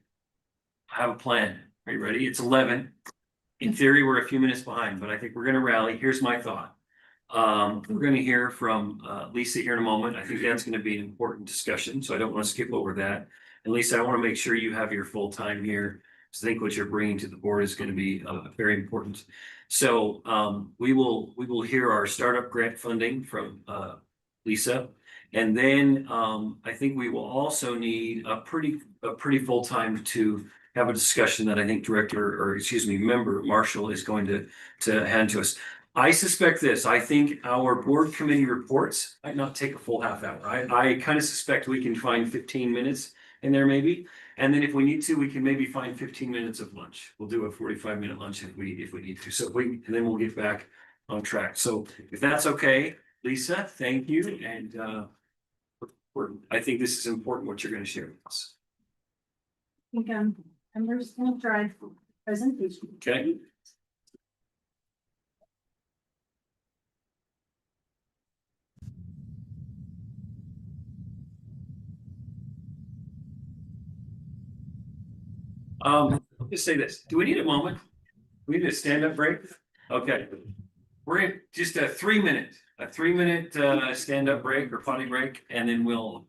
I have a plan. Are you ready? It's 11. In theory, we're a few minutes behind, but I think we're gonna rally. Here's my thought. We're gonna hear from Lisa here in a moment. I think that's gonna be an important discussion, so I don't want to skip over that. And Lisa, I want to make sure you have your full time here. So I think what you're bringing to the board is gonna be very important. So we will hear our startup grant funding from Lisa. And then I think we will also need a pretty full time to have a discussion that I think member Marshall is going to hand to us. I suspect this. I think our board committee reports might not take a full half hour. I kind of suspect we can find 15 minutes in there maybe. And then if we need to, we can maybe find 15 minutes of lunch. We'll do a 45-minute lunch if we need to. And then we'll get back on track. So if that's okay, Lisa, thank you. And I think this is important what you're going to share with us. I'm just gonna try presentation. Okay. I'll just say this. Do we need a moment? We need a stand-up break? Okay. We're in just a 3-minute stand-up break or potty break, and then we'll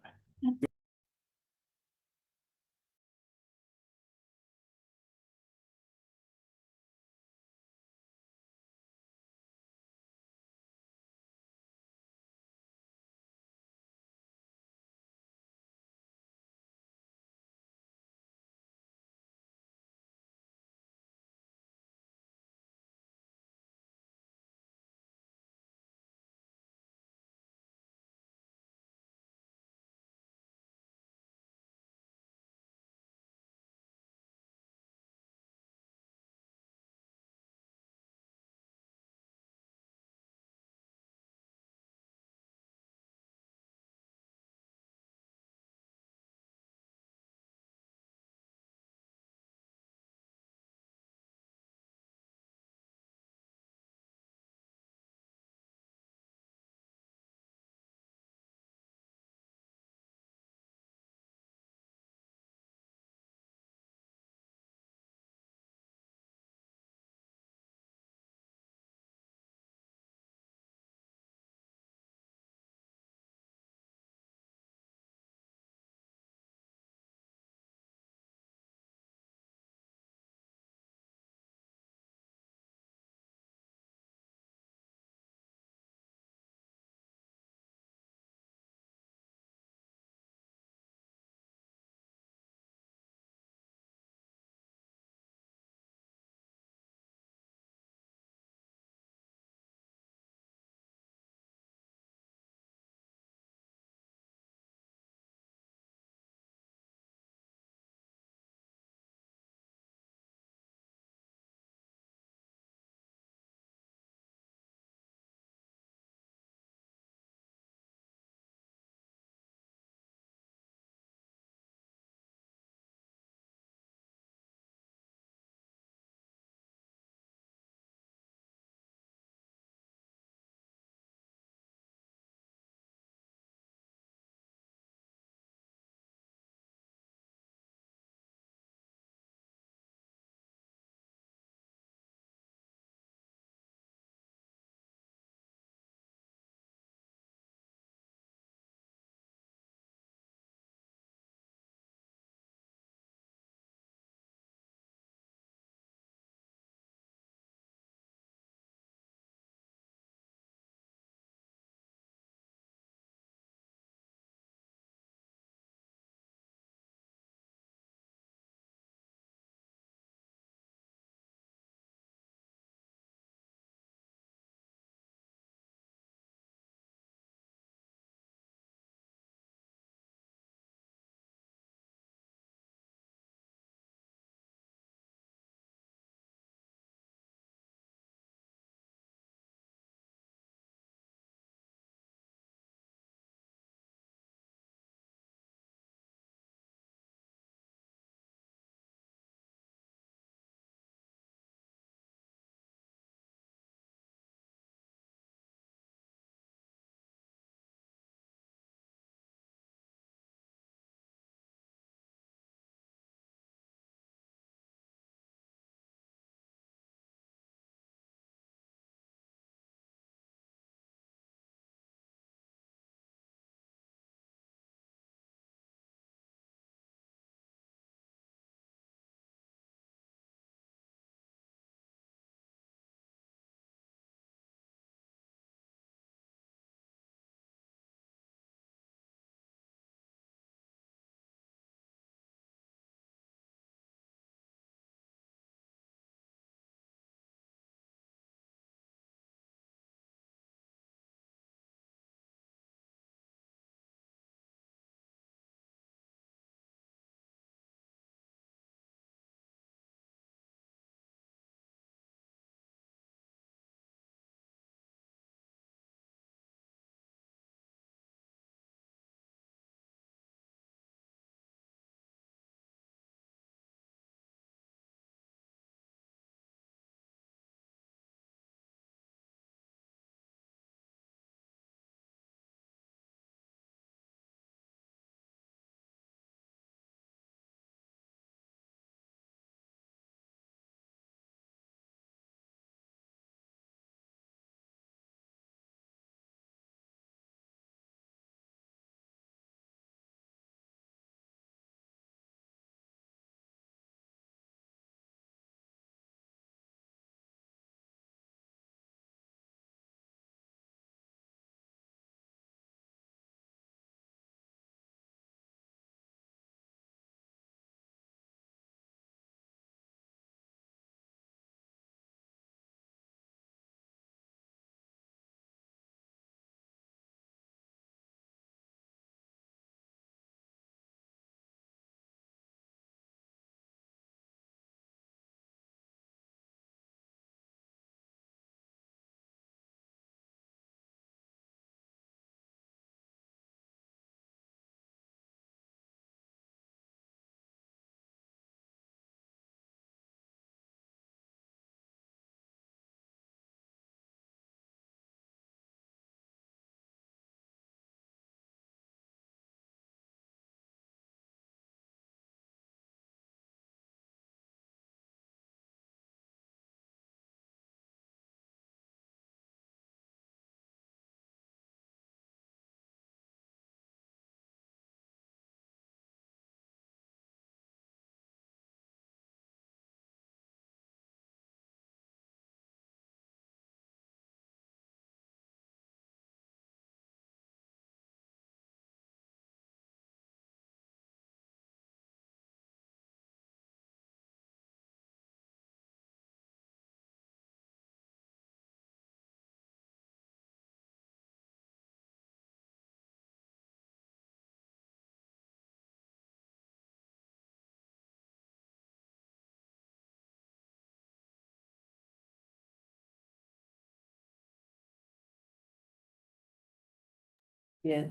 Yeah.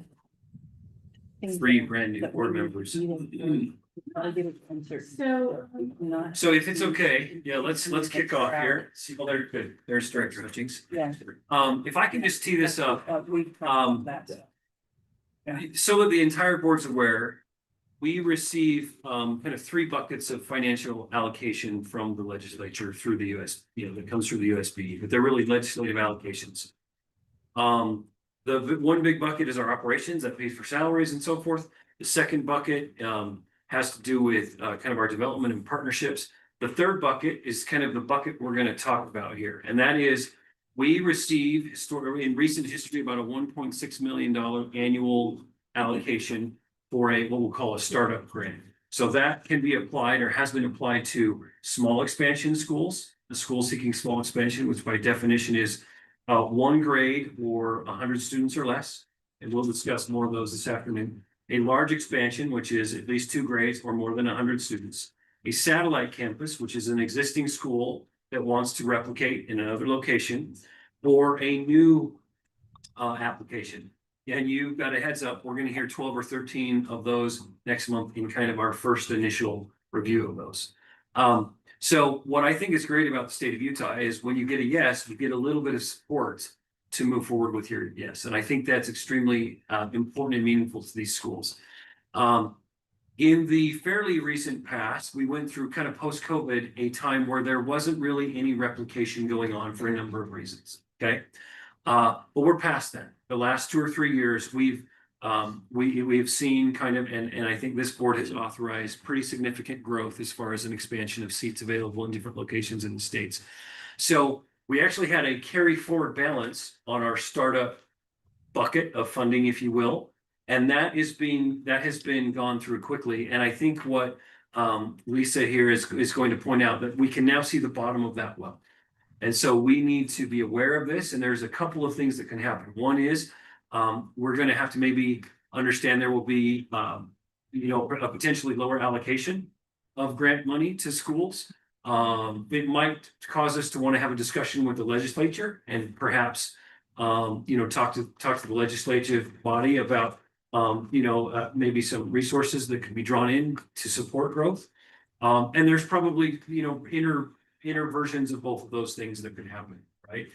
3 brand new board members. So, So if it's okay, yeah, let's kick off here. See, oh, they're good. There's Director Hutchings. Yeah. If I can just tee this up, so that the entire board's aware, we receive kind of 3 buckets of financial allocation from the legislature through the US, that comes through the USB, but they're really legislative allocations. The one big bucket is our operations that pays for salaries and so forth. The second bucket has to do with kind of our development and partnerships. The third bucket is kind of the bucket we're going to talk about here, and that is we receive in recent history about a $1.6 million annual allocation for what we'll call a startup grant. So that can be applied or has been applied to small expansion schools, the school seeking small expansion, which by definition is 1 grade or 100 students or less. And we'll discuss more of those this afternoon. A large expansion, which is at least 2 grades or more than 100 students. A satellite campus, which is an existing school that wants to replicate in another location, or a new application. And you got a heads up, we're going to hear 12 or 13 of those next month in kind of our first initial review of those. So what I think is great about the state of Utah is when you get a yes, you get a little bit of support to move forward with your yes. And I think that's extremely important and meaningful to these schools. In the fairly recent past, we went through kind of post-COVID, a time where there wasn't really any replication going on for a number of reasons. Okay. But we're past that. The last 2 or 3 years, we've seen kind of, and I think this board has authorized pretty significant growth as far as an expansion of seats available in different locations in the states. So we actually had a carry forward balance on our startup bucket of funding, if you will, and that has been gone through quickly. And I think what Lisa here is going to point out that we can now see the bottom of that well. And so we need to be aware of this. And there's a couple of things that can happen. One is we're going to have to maybe understand there will be, a potentially lower allocation of grant money to schools. It might cause us to want to have a discussion with the legislature and perhaps, talk to the legislative body about, maybe some resources that could be drawn in to support growth. And there's probably, inner versions of both of those things that could happen, right?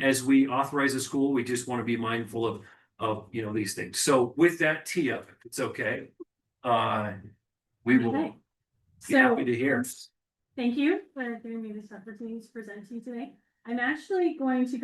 As we authorize a school, we just want to be mindful of these things. So with that tee up, if it's okay, we will Okay. be happy to hear. Thank you for giving me this opportunity to present to you today. I'm actually going to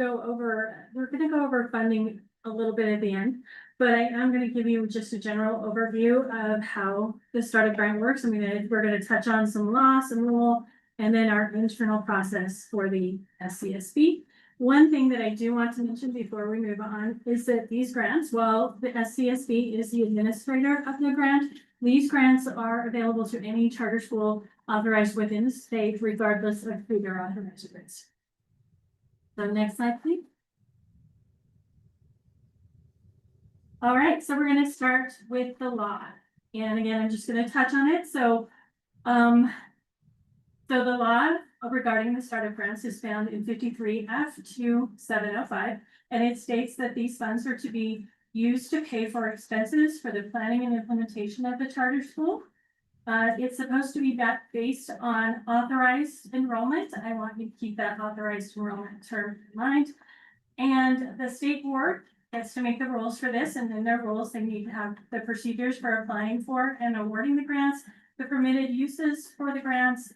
we're going to go over funding a little bit at the end, but I am going to give you just a general overview of how the startup grant works. We're going to touch on some law, some rule, and then our internal process for the SCSB. One thing that I do want to mention before we move on is that these grants, while the SCSB is the administrator of the grant, these grants are available to any charter school authorized within the state, regardless of who their authorizer is. So next slide, please. All right, so we're going to start with the law. And again, I'm just going to touch on it. So the law regarding the startup grants is found in 53 F2705, and it states that these funds are to be used to pay for expenses for the planning and implementation of the charter school. It's supposed to be based on authorized enrollment. I want you to keep that authorized enrollment term in mind. And the state board gets to make the rules for this, and in their rules, they need to have the procedures for applying for and awarding the grants, the permitted uses for the grants,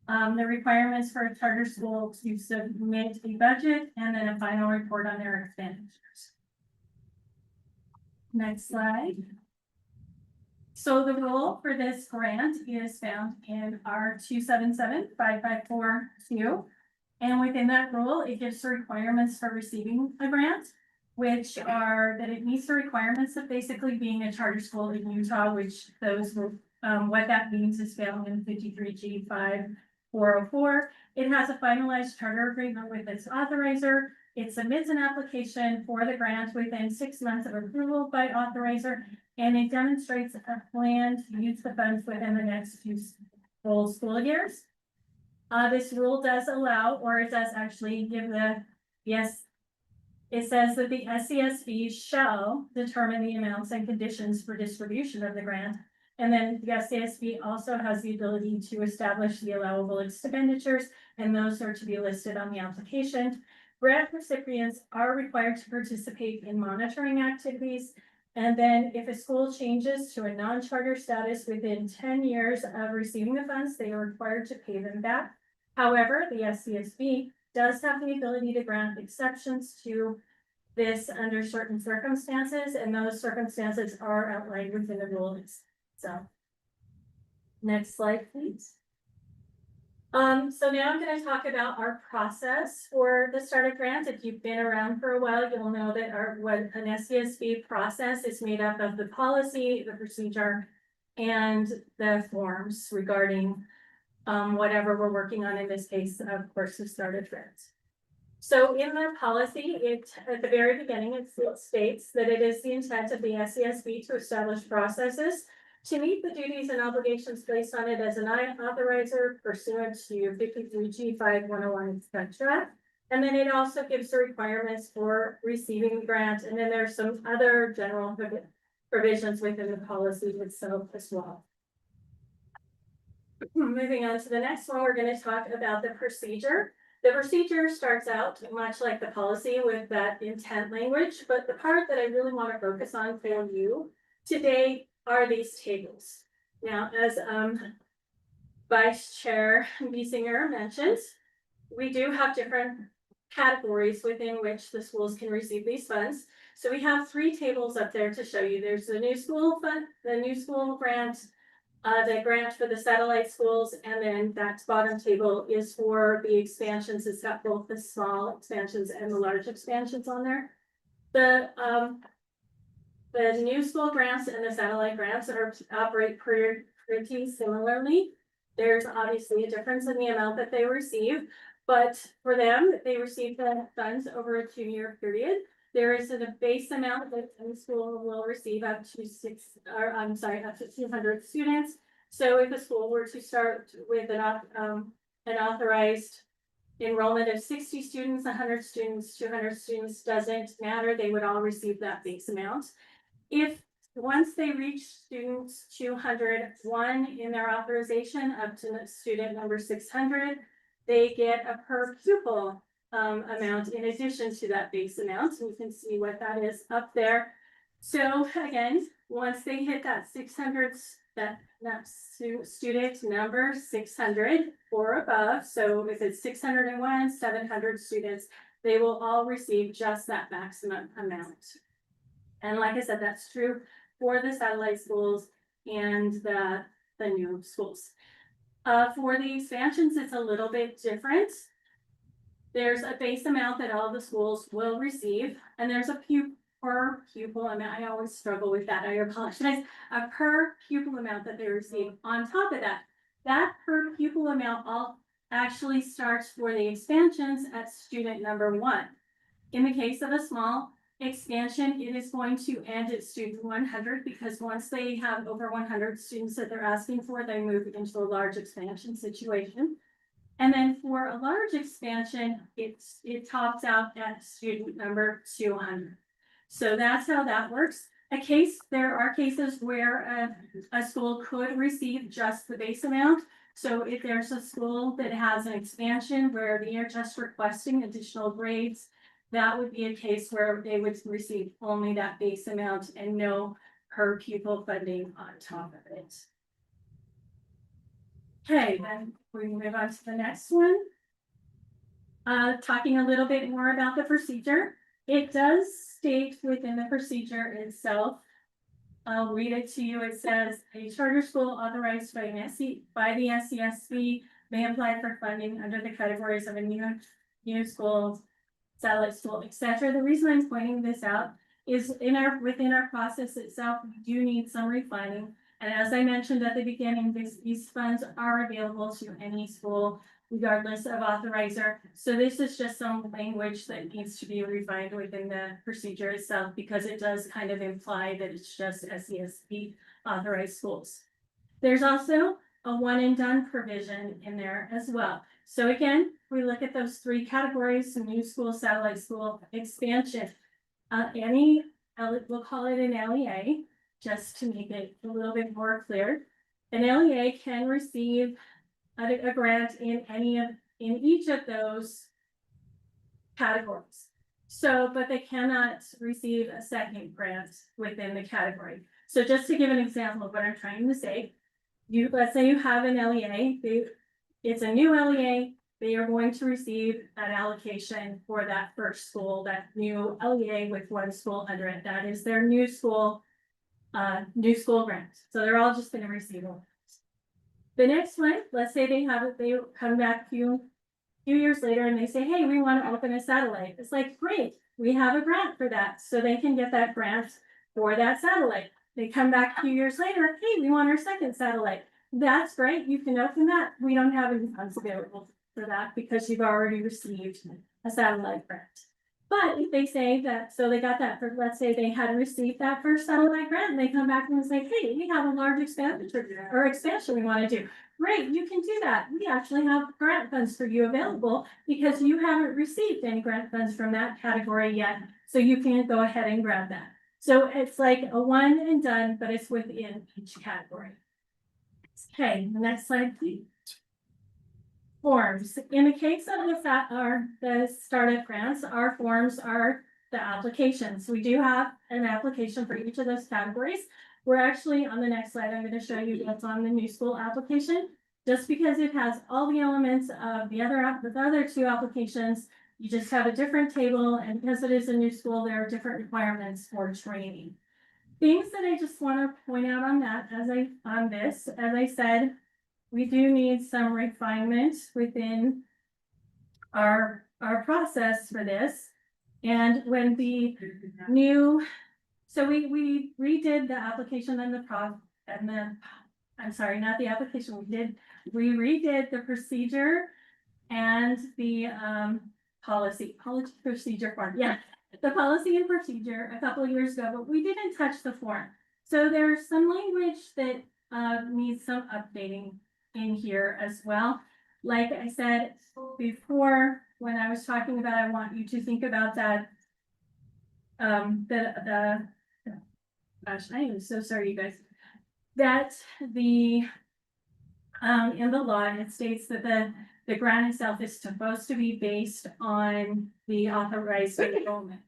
the requirements for a charter school to submit a budget, and then a final report on their expenditures. Next slide. So the rule for this grant is found in our 277-554-2. And within that rule, it gives the requirements for receiving a grant, which are that it meets the requirements of basically being a charter school in Utah, which those will, what that means is found in 53G5404. It has a finalized charter agreement with its authorizer. It submits an application for the grant within 6 months of approval by authorizer, and it demonstrates a plan to use the funds within the next 2 full school years. This rule does allow, or it does actually give the, yes, it says that the SESB shall determine the amounts and conditions for distribution of the grant. And then the SESB also has the ability to establish the allowable expenditures, and those are to be listed on the application. Grant recipients are required to participate in monitoring activities. And then if a school changes to a non-charter status within 10 years of receiving the funds, they are required to pay them back. However, the SCSB does have the ability to grant exceptions to this under certain circumstances, and those circumstances are outlined within the rules. So, next slide, please. So now I'm going to talk about our process for the startup grant. If you've been around for a while, you'll know that what an SCSB process is made up of the policy, the procedure, and the forms regarding whatever we're working on, in this case, of course, the startup grant. So in the policy, at the very beginning, it states that it is the intent of the SCSB to establish processes to meet the duties and obligations placed on it as an authorizer pursuant to 53 G5 101, etc. And then it also gives the requirements for receiving the grant. And then there's some other general provisions within the policy itself as well. Moving on to the next one, we're going to talk about the procedure. The procedure starts out much like the policy with that intent language, but the part that I really want to focus on for you today are these tables. Now, as Vice Chair Biesinger mentioned, we do have different categories within which the schools can receive these funds. So we have 3 tables up there to show you. There's the new school fund, the new school grant, the grant for the satellite schools, and then that bottom table is for the expansions. It's got both the small expansions and the large expansions on there. The new school grants and the satellite grants operate pretty similarly. There's obviously a difference in the amount that they receive, but for them, they receive the funds over a 2-year period. There is a base amount that the school will receive up to 200 students. So if a school were to start with an authorized enrollment of 60 students, 100 students, 200 students, doesn't matter. They would all receive that base amount. If once they reach students 201 in their authorization up to student number 600, they get a per pupil amount in addition to that base amount. So you can see what that is up there. So again, once they hit that 600, that student number 600 or above, so if it's 601, 700 students, they will all receive just that maximum amount. And like I said, that's true for the satellite schools and the new schools. For the expansions, it's a little bit different. There's a base amount that all the schools will receive, and there's a per pupil amount. I always struggle with that. I apologize. A per pupil amount that they receive. On top of that, that per pupil amount all actually starts for the expansions at student number 1. In the case of a small expansion, it is going to end at student 100, because once they have over 100 students that they're asking for, they move into a large expansion situation. And then for a large expansion, it tops out at student number 200. So that's how that works. There are cases where a school could receive just the base amount. So if there's a school that has an expansion where they are just requesting additional grades, that would be a case where they would receive only that base amount and no per pupil funding on top of it. Okay, then we move on to the next one. Talking a little bit more about the procedure. It does state within the procedure itself, I'll read it to you. It says, a charter school authorized by the SCSB may apply for funding under the categories of a new school, satellite school, etc. The reason I'm pointing this out is within our process itself, we do need some refining. And as I mentioned at the beginning, these funds are available to any school, regardless of authorizer. So this is just some language that needs to be refined within the procedure itself, because it does kind of imply that it's just SCSB authorized schools. There's also a one and done provision in there as well. So again, we look at those three categories, new school, satellite school, expansion. We'll call it an LEA, just to make it a little bit more clear. An LEA can receive a grant in each of those categories. So, but they cannot receive a second grant within the category. So just to give an example of what I'm trying to say, let's say you have an LEA, it's a new LEA, they are going to receive an allocation for that first school, that new LEA with one school under it. That is their new school grant. So they're all just gonna receive one. The next one, let's say they come back a few years later and they say, hey, we want to open a satellite. It's like, great, we have a grant for that. So they can get that grant for that satellite. They come back a few years later, hey, we want our second satellite. That's great, you can open that. We don't have any funds available for that because you've already received a satellite grant. But if they say that, so they got that for, let's say they had received that first satellite grant and they come back and say, hey, we have a large expansion we want to do. Great, you can do that. We actually have grant funds for you available because you haven't received any grant funds from that category yet. So you can go ahead and grab that. So it's like a one and done, but it's within each category. Okay, the next slide, please. Forms. In the case of the startup grants, our forms are the applications. We do have an application for each of those categories. We're actually on the next slide, I'm going to show you what's on the new school application. Just because it has all the elements of the other two applications, you just have a different table, and because it is a new school, there are different requirements for training. Things that I just want to point out on that, as I said, we do need some refinement within our process for this. And when the new, so we redid the application and I'm sorry, not the application, we redid the procedure and the policy procedure form. Yeah, the policy and procedure a couple of years ago, but we didn't touch the form. So there's some language that needs some updating in here as well. Like I said before, when I was talking about, I want you to think about that. Gosh, I am so sorry, you guys. That in the law, it states that the grant itself is supposed to be based on the authorized enrollment.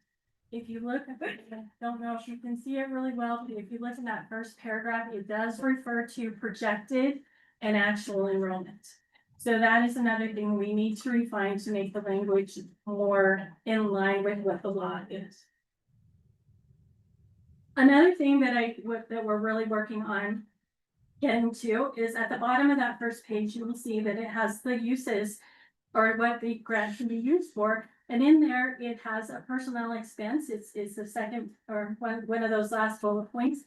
If you look at it, I don't know if you can see it really well, but if you look in that first paragraph, it does refer to projected and actual enrollment. So that is another thing we need to refine to make the language more in line with what the law is. Another thing that we're really working on getting to is at the bottom of that first page, you will see that it has the uses or what the grant can be used for. And in there, it has a personnel expense. It's the second or one of those last bullet points.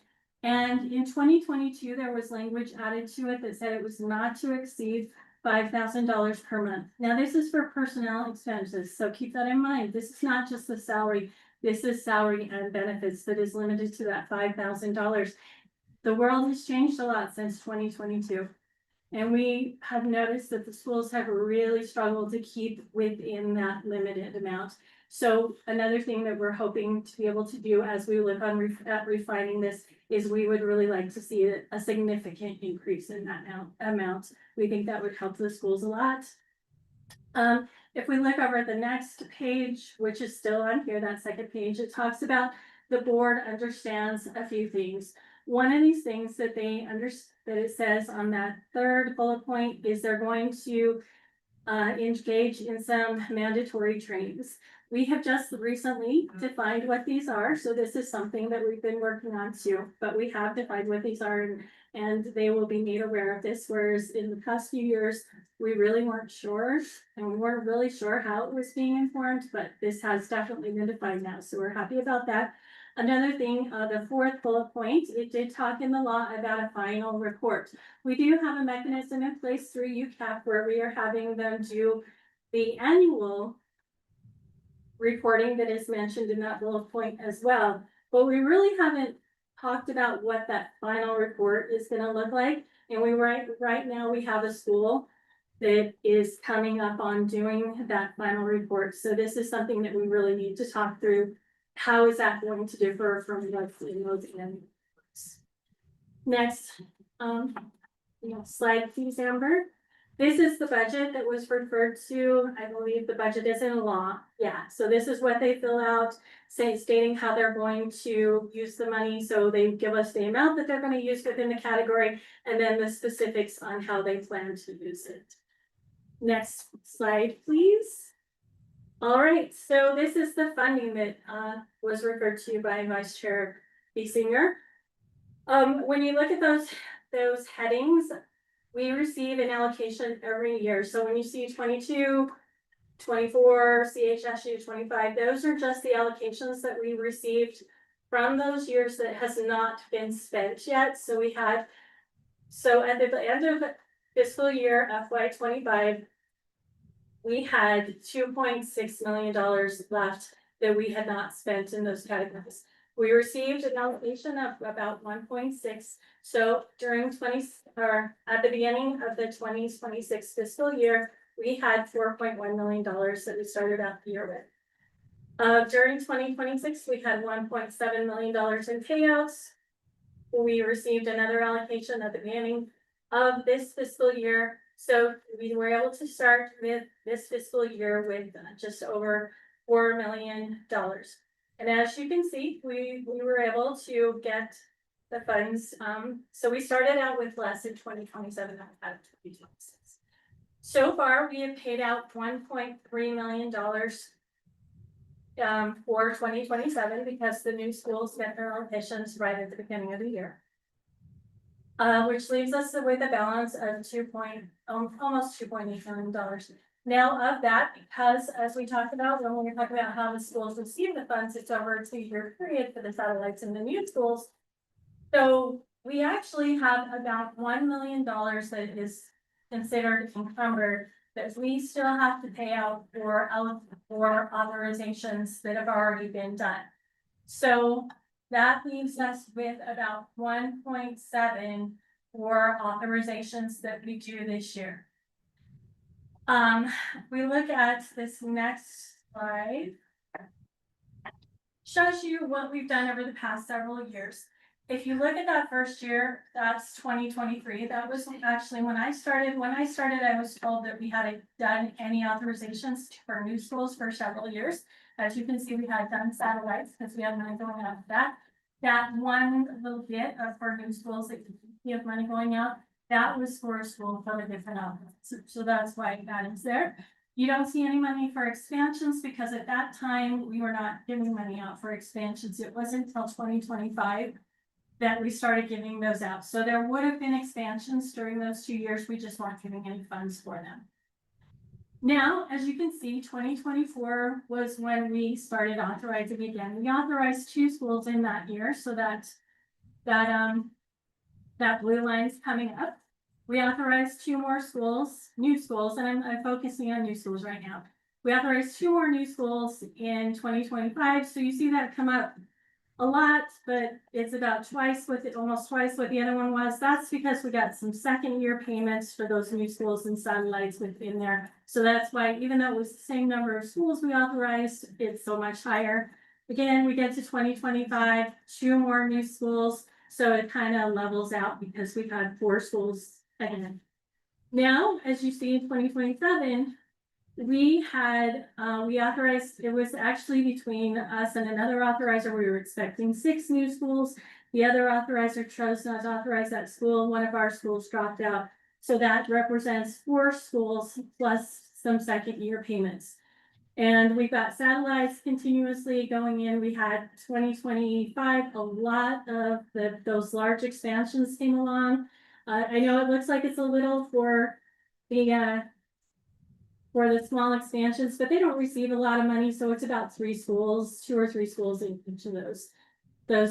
And in 2022, there was language added to it that said it was not to exceed $5,000 per month. Now, this is for personnel expenses, so keep that in mind. This is not just the salary. This is salary and benefits that is limited to that $5,000. The world has changed a lot since 2022. And we have noticed that the schools have really struggled to keep within that limited amount. So another thing that we're hoping to be able to do as we look on refining this is we would really like to see a significant increase in that amount. We think that would help the schools a lot. If we look over at the next page, which is still on here, that second page, it talks about the board understands a few things. One of these things that that it says on that third bullet point is they're going to engage in some mandatory trainings. We have just recently defined what these are, so this is something that we've been working on too, but we have defined what these are and they will be made aware of this, whereas in the past few years, we really weren't sure and we weren't really sure how it was being informed, but this has definitely been defined now, so we're happy about that. Another thing, the fourth bullet point, it did talk in the law about a final report. We do have a mechanism in place through UCAP where we are having them do the annual reporting that is mentioned in that bullet point as well. But we really haven't talked about what that final report is going to look like. And right now we have a school that is coming up on doing that final report. So this is something that we really need to talk through. How is that going to differ from what's in those reports? Next, slide please, Amber. This is the budget that was referred to. I believe the budget is in law. Yeah, so this is what they fill out, stating how they're going to use the money. So they give us the amount that they're going to use within the category and then the specifics on how they plan to use it. Next slide, please. All right, so this is the funding that was referred to by Vice Chair Biesinger. When you look at those headings, we receive an allocation every year. So when you see 22, 24, CHSU 25, those are just the allocations that we received from those years that has not been spent yet. So at the end of fiscal year FY25, we had $2.6 million left that we had not spent in those categories. We received an allocation of about 1.6. So at the beginning of the 2026 fiscal year, we had $4.1 million that we started out the year with. During 2026, we had $1.7 million in payouts. We received another allocation at the beginning of this fiscal year. So we were able to start with this fiscal year with just over $4 million. And as you can see, we were able to get the funds. So we started out with less in 2027 out of 2026. So far, we have paid out $1.3 million for 2027 because the new schools get their allocations right at the beginning of the year. Which leaves us with a balance of almost $2.8 million. Now of that, because as we talked about when we were talking about how the schools receive the funds, it's over a 2-year period for the satellites and the new schools. So we actually have about $1 million that is considered encumbered that we still have to pay out for authorizations that have already been done. So that leaves us with about 1.7 for authorizations that we do this year. We look at this next slide. Shows you what we've done over the past several years. If you look at that first year, that's 2023. That was actually when I started. When I started, I was told that we hadn't done any authorizations for new schools for several years. As you can see, we had done satellites because we had money going out for that. That one little bit for new schools that you have money going out, that was for a school from a different office. So that's why that is there. You don't see any money for expansions because at that time we were not giving money out for expansions. It wasn't until 2025 that we started giving those out. So there would have been expansions during those 2 years. We just weren't giving any funds for them. Now, as you can see, 2024 was when we started authorizing again. We authorized 2 schools in that year, so that blue line's coming up. We authorized 2 more schools, new schools, and I'm focusing on new schools right now. We authorized 2 more new schools in 2025, so you see that come up a lot, but it's about almost twice what the other one was. That's because we got some second year payments for those new schools and satellites within there. So that's why, even though it was the same number of schools we authorized, it's so much higher. Again, we get to 2025, 2 more new schools. So it kind of levels out because we've had 4 schools again. Now, as you see in 2027, we authorized, it was actually between us and another authorizer. We were expecting 6 new schools. The other authorizer chose not to authorize that school. One of our schools dropped out. So that represents 4 schools plus some second year payments. And we've got satellites continuously going in. We had 2025, a lot of those large expansions came along. I know it looks like it's a little for the small expansions, but they don't receive a lot of money. So it's about 3 schools, 2 or 3 schools in each of those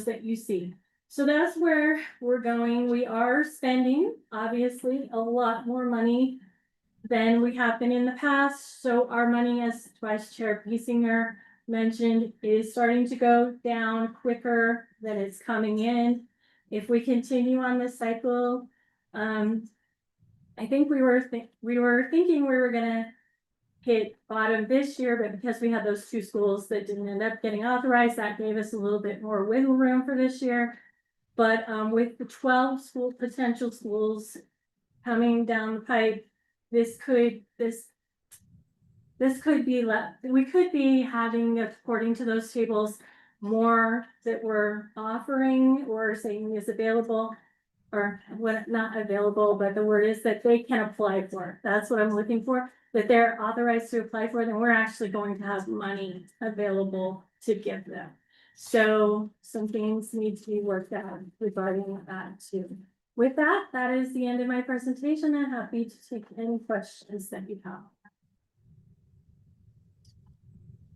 that you see. So that's where we're going. We are spending, obviously, a lot more money than we have been in the past. So our money, as Vice Chair Biesinger mentioned, is starting to go down quicker than it's coming in. If we continue on this cycle, I think we were thinking we were gonna hit bottom this year, but because we had those two schools that didn't end up getting authorized, that gave us a little bit more wiggle room for this year. But with the 12 potential schools coming down the pipe, this could be we could be having, according to those tables, more that we're offering or saying is available, or what, not available, but the word is that they can apply for. That's what I'm looking for, that they're authorized to apply for, then we're actually going to have money available to give them. So some things need to be worked out regarding that too. With that, that is the end of my presentation. I'm happy to take any questions that you have.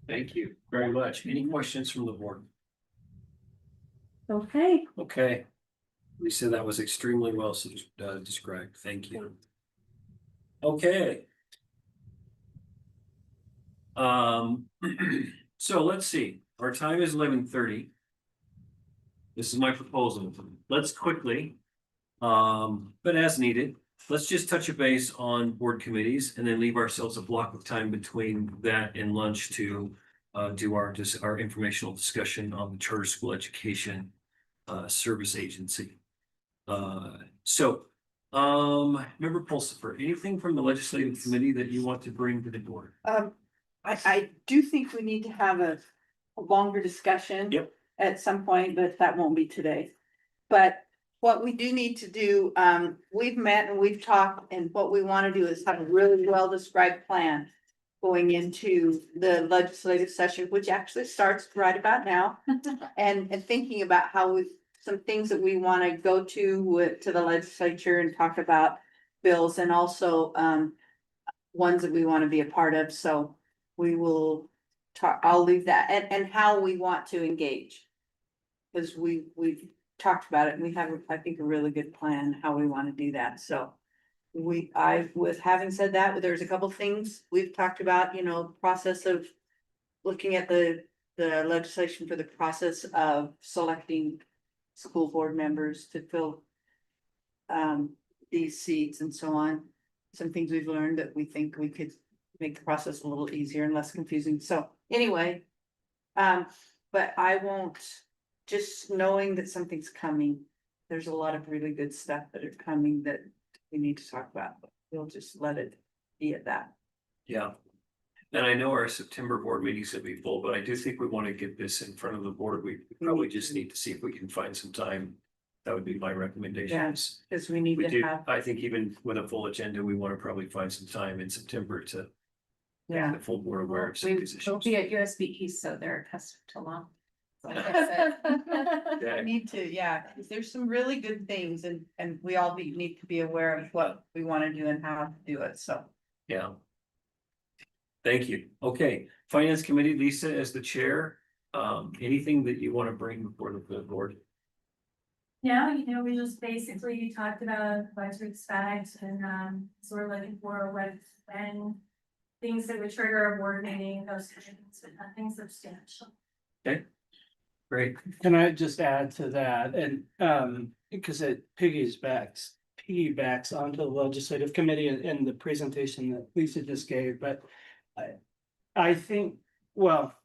Thank you very much. Any questions from the board? Okay. Okay. Lisa, that was extremely well described. Thank you. Okay. So let's see, our time is 11:30. This is my proposal. Let's quickly, but as needed, let's just touch a base on board committees and then leave ourselves a block of time between that and lunch to do our informational discussion on the charter school education service agency. Member Pulsifer, anything from the legislative committee that you want to bring to the board? I do think we need to have a longer discussion. Yep. At some point, but that won't be today. But what we do need to do, we've met and we've talked, and what we want to do is have a really well-described plan going into the legislative session, which actually starts right about now. And thinking about how some things that we want to go to the legislature and talk about bills, and also ones that we want to be a part of. So we will talk, I'll leave that, and how we want to engage. Because we've talked about it and we have, I think, a really good plan how we want to do that. So with having said that, there's a couple things we've talked about, process of looking at the legislation for the process of selecting school board members to fill these seats and so on. Some things we've learned that we think we could make the process a little easier and less confusing. So anyway, but I won't, just knowing that something's coming, there's a lot of really good stuff that are coming that we need to talk about. We'll just let it be at that. Yeah. And I know our September board meetings will be full, but I do think we want to get this in front of the board. We probably just need to see if we can find some time. That would be my recommendations. Because we need We to do, have, I think even with a full agenda, we want to probably find some time in September to yeah. make the full board aware of some We'll positions. be at USB East, so they're accustomed to long. Okay. Need to, yeah, 'cause there's some really good things, and we all need to be aware of what we want to do and how to do it, so. Yeah. Thank you. Okay, Finance Committee, Lisa as the chair, anything that you want to bring before the board? Yeah, we just basically talked about what to expect and so we're looking for when things that would trigger a board meeting, those kinds of things, but nothing substantial. Okay, great. Can I just add to that? And because it piggybacks onto the legislative committee and the presentation that Lisa just gave, but I think, well,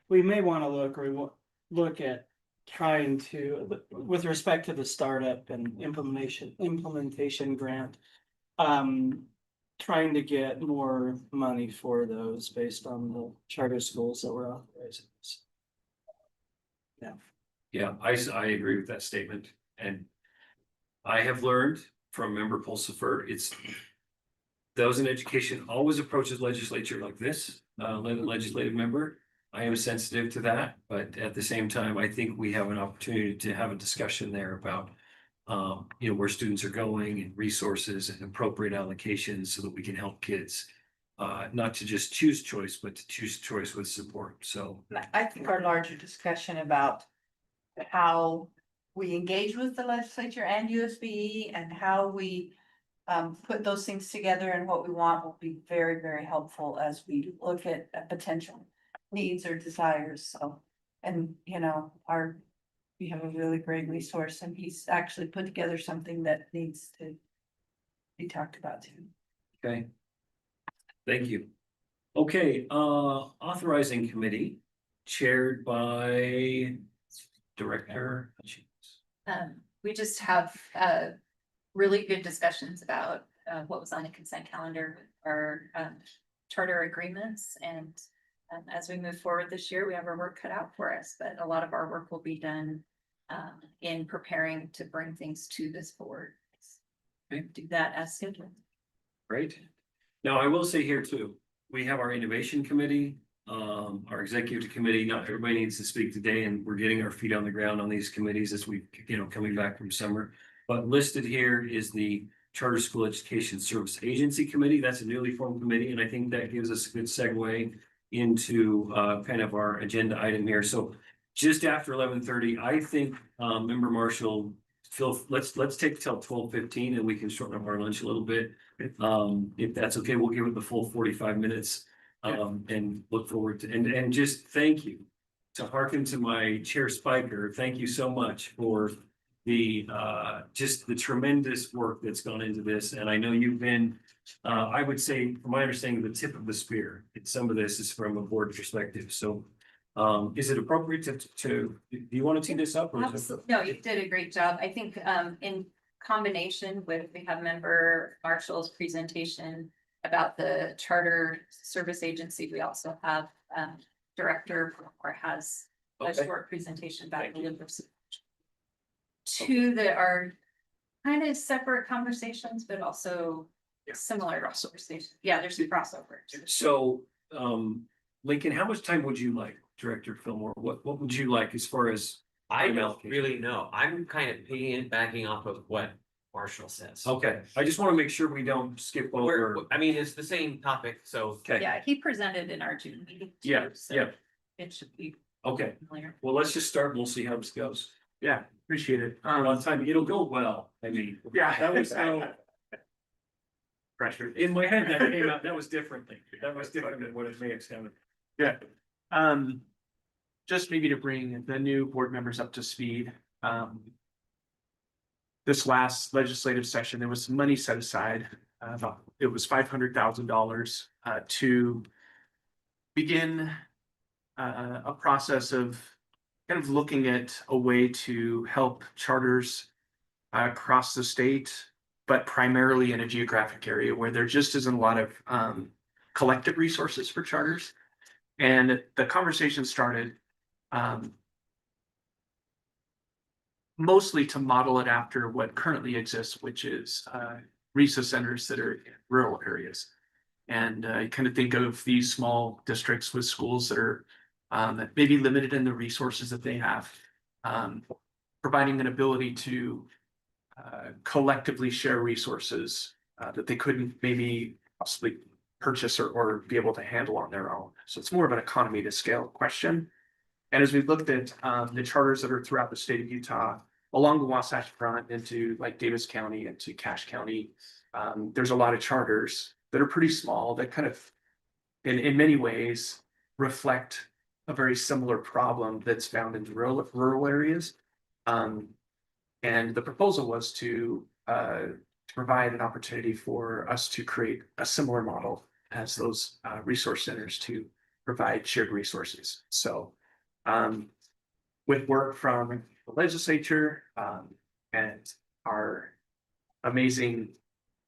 we may want to look at trying to, with respect to the startup and implementation grant, trying to get more money for those based on the charter schools that we're authorizing. Yeah, I agree with that statement, and I have learned from Member Pulsifer, it's those in education always approaches legislature like this, legislative member. I am sensitive to that, but at the same time, I think we have an opportunity to have a discussion there about where students are going and resources and appropriate allocations so that we can help kids. Not to just choose choice, but to choose choice with support. So I think our larger discussion about how we engage with the legislature and USB and how we put those things together and what we want will be very, very helpful as we look at potential needs or desires. So, and we have a really great resource, and he's actually put together something that needs to We talked about too. Okay. Thank you. Okay, authorizing committee chaired by Director. We just have, really good discussions about, what was on the consent calendar, our, charter agreements, and as we move forward this year, we have our work cut out for us, but a lot of our work will be done in preparing to bring things to this board. Okay. Do that as scheduled. Great. Now, I will say here too, we have our innovation committee, our executive committee. Not everybody needs to speak today, and we're getting our feet on the ground on these committees as we, coming back from summer. But listed here is the Charter School Education Service Agency Committee. That's a newly formed committee, and I think that gives us a good segue into kind of our agenda item here. So just after 11:30, I think Member Marshall, Phil, let's take till 12:15 and we can shorten up our lunch a little bit. If that's okay, we'll give it the full 45 minutes. And look forward to, and just thank you to hearken to my chair Spiker. Thank you so much for the just the tremendous work that's gone into this. And I know you've been, I would say, from my understanding, the tip of the spear. Some of this is from a board perspective. So is it appropriate to do you want to tee this up? Or Absolutely. No, you did a great job. I think in combination with, we have Member Marshall's presentation about the charter service agency, we also have Director or has a short presentation about the university. Two that are kind of separate conversations, but also similar conversations. Yeah, there's some crossovers. So Lincoln, how much time would you like, Director Fillmore? What would you like as far as I time don't allocation? really know. I'm kind of backing off of what Marshall says. Okay, I just want to make sure we don't skip over. I mean, it's the same topic, so. Okay, Yeah, he presented in our June meeting. too, yeah, so yeah, It should be okay. familiar. Well, let's just start and we'll see how this goes. Yeah, appreciate it. On time, it'll go well. I mean, Yeah. that was no, Pressure. in my head, that came out, that was differently. That was different than what it may have sounded. Yeah. Just maybe to bring the new board members up to speed. This last legislative session, there was some money set aside. It was $500,000 to begin a process of kind of looking at a way to help charters across the state, but primarily in a geographic area where there just isn't a lot of collective resources for charters. And the conversation started mostly to model it after what currently exists, which is resource centers that are in rural areas. And you kind of think of these small districts with schools that are maybe limited in the resources that they have, providing an ability to collectively share resources that they couldn't maybe possibly purchase or be able to handle on their own. So it's more of an economy to scale question. And as we looked at the charters that are throughout the state of Utah, along the Wasatch Front into like Davis County and to Cache County, there's a lot of charters that are pretty small that kind of, in many ways, reflect a very similar problem that's found in rural areas. And the proposal was to provide an opportunity for us to create a similar model as those resource centers to provide shared resources. So with work from the legislature and our amazing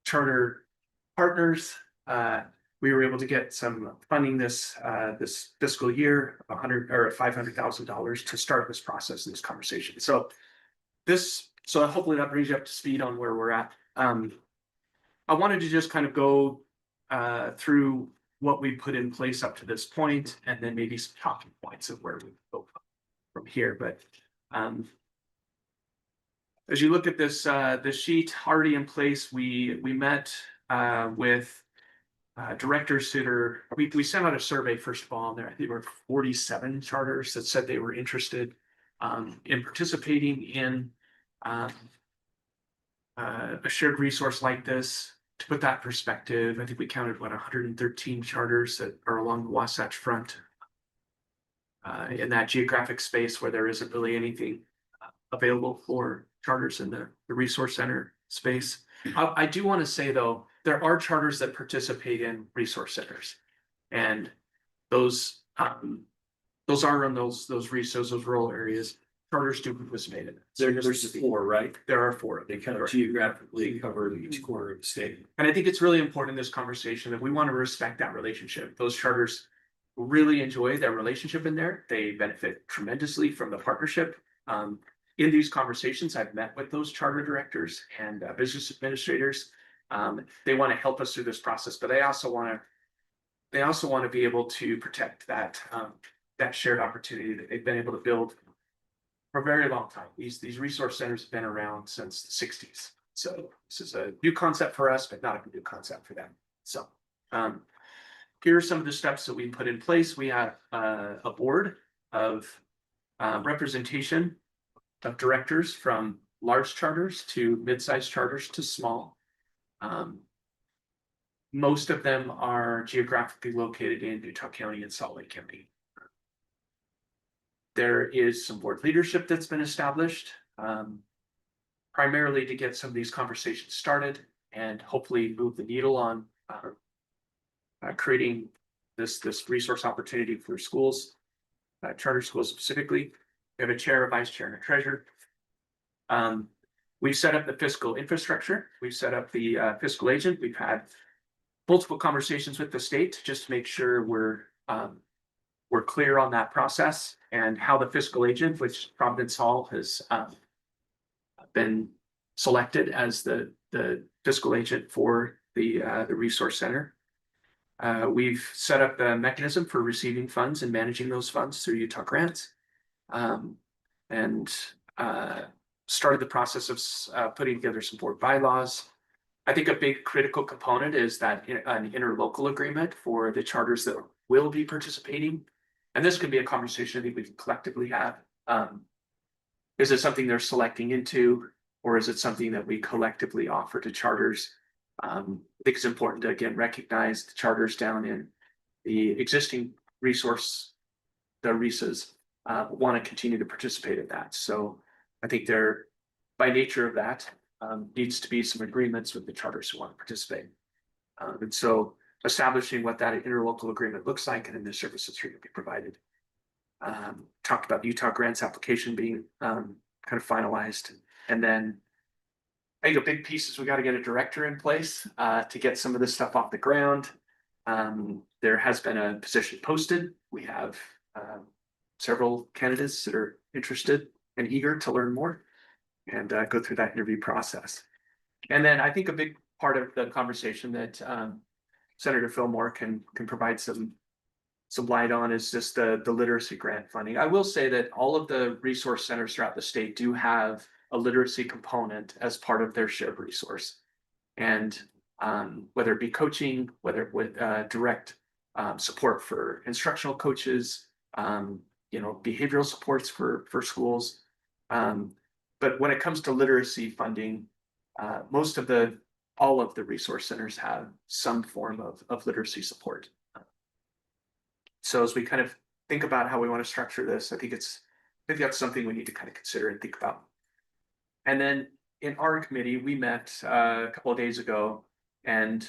charter partners, we were able to get some funding this fiscal year, $500,000 to start this process and this conversation. So hopefully that brings you up to speed on where we're at. I wanted to just kind of go through what we put in place up to this point, and then maybe some talking points of where we go from here. But as you look at this sheet already in place, we met with directors that are, we sent out a survey first of all, and there I think there were 47 charters that said they were interested in participating in a shared resource like this. To put that in perspective, I think we counted 113 charters that are along the Wasatch Front in that geographic space where there isn't really anything available for charters in the resource center space. I do want to say though, there are charters that participate in resource centers. And those are in those rural areas. Charters do participate in it. There's four, right? There are four. They kind of geographically cover each corner of the state. And I think it's really important in this conversation that we want to respect that relationship. Those charters really enjoy their relationship in there. They benefit tremendously from the partnership. In these conversations, I've met with those charter directors and business administrators. They want to help us through this process, but they also want to be able to protect that shared opportunity that they've been able to build for a very long time. These resource centers have been around since the 60s. So this is a new concept for us, but not a new concept for them. So here are some of the steps that we put in place. We have a board of representation of directors from large charters to mid-sized charters to small. Most of them are geographically located in Utah County and Salt Lake County. There is some board leadership that's been established, primarily to get some of these conversations started and hopefully move the needle on creating this resource opportunity for schools, charter schools specifically. We have a chair, a vice chair, and a treasurer. We've set up the fiscal infrastructure. We've set up the fiscal agent. We've had multiple conversations with the state just to make sure we're clear on that process and how the fiscal agent, which Providence Hall has been selected as the fiscal agent for the resource center. We've set up the mechanism for receiving funds and managing those funds through Utah Grants, and started the process of putting together some board bylaws. I think a big critical component is that an interlocal agreement for the charters that will be participating. And this could be a conversation I think we can collectively have. Is it something they're selecting into, or is it something that we collectively offer to charters? I think it's important to again recognize the charters down in the existing resource, the RESAs, want to continue to participate in that. So I think there, by nature of that, needs to be some agreements with the charters who want to participate. And so establishing what that interlocal agreement looks like and then the services are going to be provided. Talked about the Utah Grants application being kind of finalized. And then I think a big piece is we got to get a director in place to get some of this stuff off the ground. There has been a position posted. We have several candidates that are interested and eager to learn more and go through that interview process. And then I think a big part of the conversation that Senator Fillmore can provide some light on is just the literacy grant funding. I will say that all of the resource centers throughout the state do have a literacy component as part of their shared resource. And whether it be coaching, whether with direct support for instructional coaches, behavioral supports for schools. But when it comes to literacy funding, all of the resource centers have some form of literacy support. So as we kind of think about how we want to structure this, I think that's something we need to kind of consider and think about. And then in our committee, we met a couple of days ago, and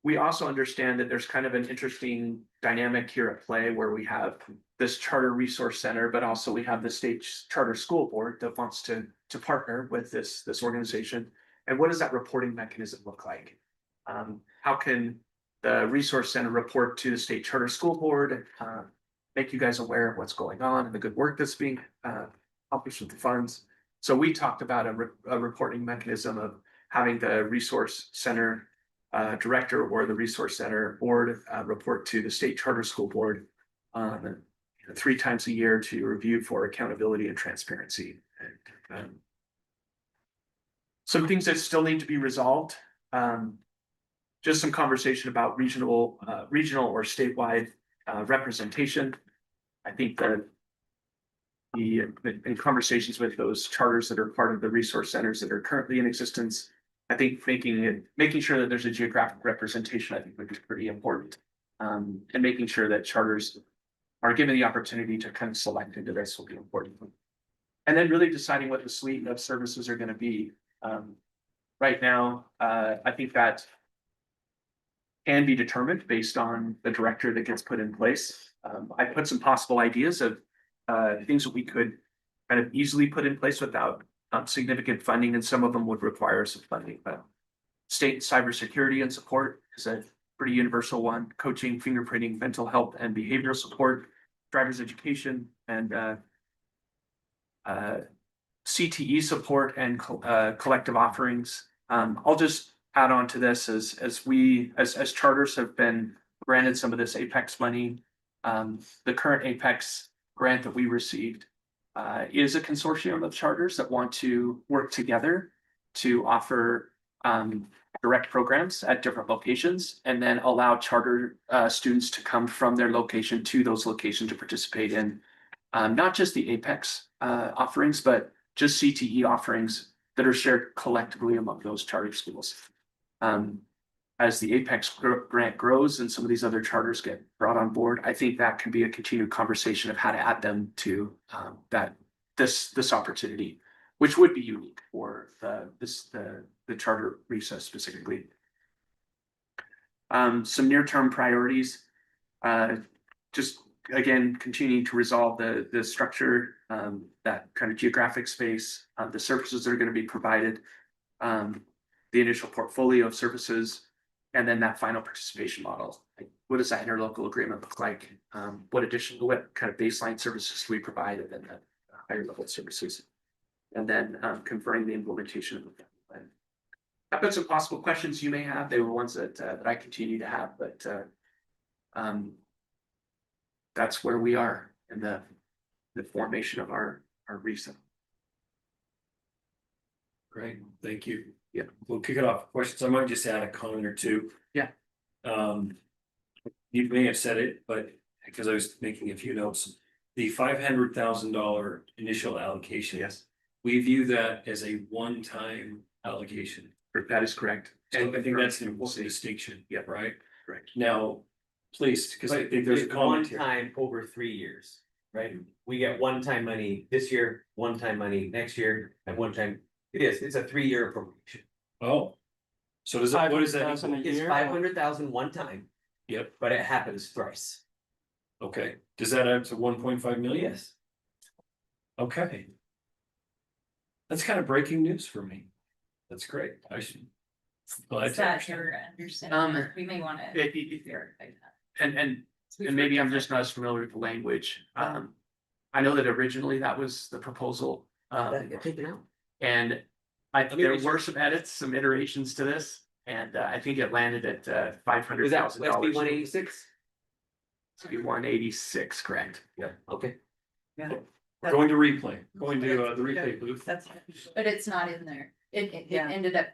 we also understand that there's kind of an interesting dynamic here at play where we have this charter resource center, but also we have the state charter school board that wants to partner with this organization. And what does that reporting mechanism look like? How can the resource center report to the state charter school board, make you guys aware of what's going on and the good work that's being accomplished with the funds? So we talked about a reporting mechanism of having the resource center director or the resource center board report to the state charter school board 3 times a year to review for accountability and transparency. And, some things that still need to be resolved. Just some conversation about regional or statewide representation. I think that in conversations with those charters that are part of the resource centers that are currently in existence, I think making sure that there's a geographic representation, I think would be pretty important. And making sure that charters are given the opportunity to kind of select into this will be important. And then really deciding what the suite of services are going to be. right now, I think that can be determined based on the director that gets put in place. I put some possible ideas of things that we could kind of easily put in place without significant funding, and some of them would require some funding, but state cybersecurity and support is a pretty universal one. Coaching, fingerprinting, mental health and behavioral support, driver's education, and CTE support and collective offerings. I'll just add on to this as charters have been granted some of this Apex money. The current Apex grant that we received is a consortium of charters that want to work together to offer direct programs at different locations, and then allow charter students to come from their location to those locations to participate in not just the Apex offerings, but just CTE offerings that are shared collectively among those charter schools. As the Apex grant grows and some of these other charters get brought on board, I think that can be a continued conversation of how to add them to this opportunity, which would be unique for the charter recess specifically. Some near-term priorities, just again, continuing to resolve the structure, that kind of geographic space, the services that are going to be provided, the initial portfolio of services, and then that final participation model. Like, what does that interlocal agreement look like? What kind of baseline services do we provide, and then the higher level services, and then confirming the implementation of the plan. I've got some possible questions you may have. They were ones that I continue to have, but that's where we are in the formation of our RESA. Great, thank you. Yeah. We'll kick it off. Questions? I might just add a comment or two. Yeah. You may have said it, but because I was making a few notes, the $500,000 initial allocation. Yes, we view that as a one-time allocation. that is correct. So I think that's an important distinction. Yeah. Right? Correct. Now, please, because I think there's a comment here. One time over 3 years, right? We get one-time money this year, one-time money next year, and one time, it's a 3-year appropriation. Oh. So does that, what does that? 500,000 a equal? It's year? 500,000 one time, Yep, but it happens thrice. okay. Does that add to 1.5 million? Yes. Okay. That's kind of breaking news for me. That's great. I should. Glad Is to that understand. your understanding? We may want to. And maybe I'm just not as familiar with the language. I know that originally that was the proposal. Taken out. And there were some edits, some iterations to this, and I think it landed at Was that $500,000. SB 186? SB 186, correct? Yeah, okay. Going to replay, going to the replay booth. That's. But it's not in there. It Yeah. ended up.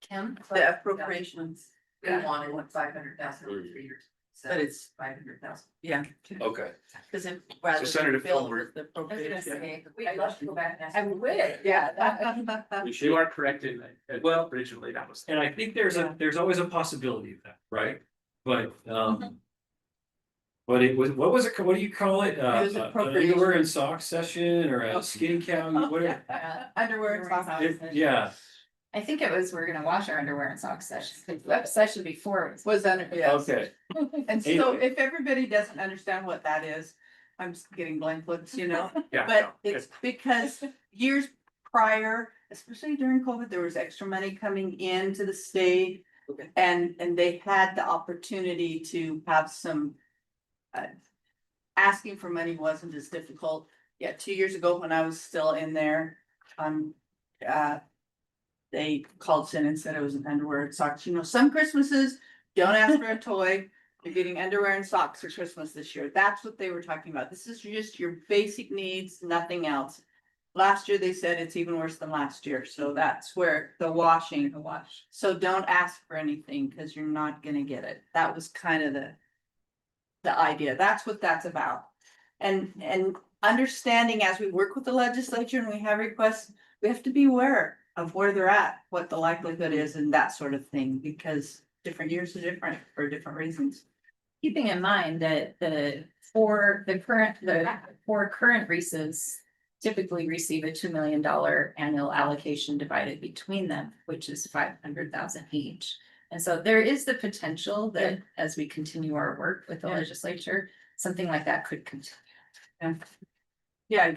Kim? The appropriations. We wanted 500,000 over 3 years. But it's 500,000. Yeah. Okay. Cause if. So Senator Fulmer. The I was appropriation. gonna say, I'd love to go back and ask. I would, yeah. You are correct in that. Well, originally that was. And I think there's always a possibility of that, right? But but it was, what was it, what do you call it? was An appropriation. underwear and sock session or a skinny cow, whatever. Underwear and socks. Yeah, I think it was, we're gonna wash our underwear and socks session, because that session before was. Was under, yes. okay. And so if everybody doesn't understand what that is, I'm just getting blank looks, you know? Yeah. But it's because years prior, especially during COVID, there was extra money coming into the state. Okay. And they had the opportunity to have some. Asking for money wasn't as difficult. Yeah, 2 years ago when I was still in there, they called us in and said it was an underwear and socks. You know, some Christmases, don't ask for a toy. You're getting underwear and socks for Christmas this year. That's what they were talking about. This is just your basic needs, nothing else. Last year, they said it's even worse than last year. So that's where the washing. So don't ask for anything because you're not gonna get it. That was kind of the idea. That's what that's about. And understanding as we work with the legislature and we have requests, we have to be aware of where they're at, what the likelihood is and that sort of thing, because different years are different for different reasons. Keeping in mind that for current RESAs, typically receive a $2 million annual allocation divided between them, which is 500,000 each. And so there is the potential that as we continue our work with the legislature, something like that could continue. Yeah,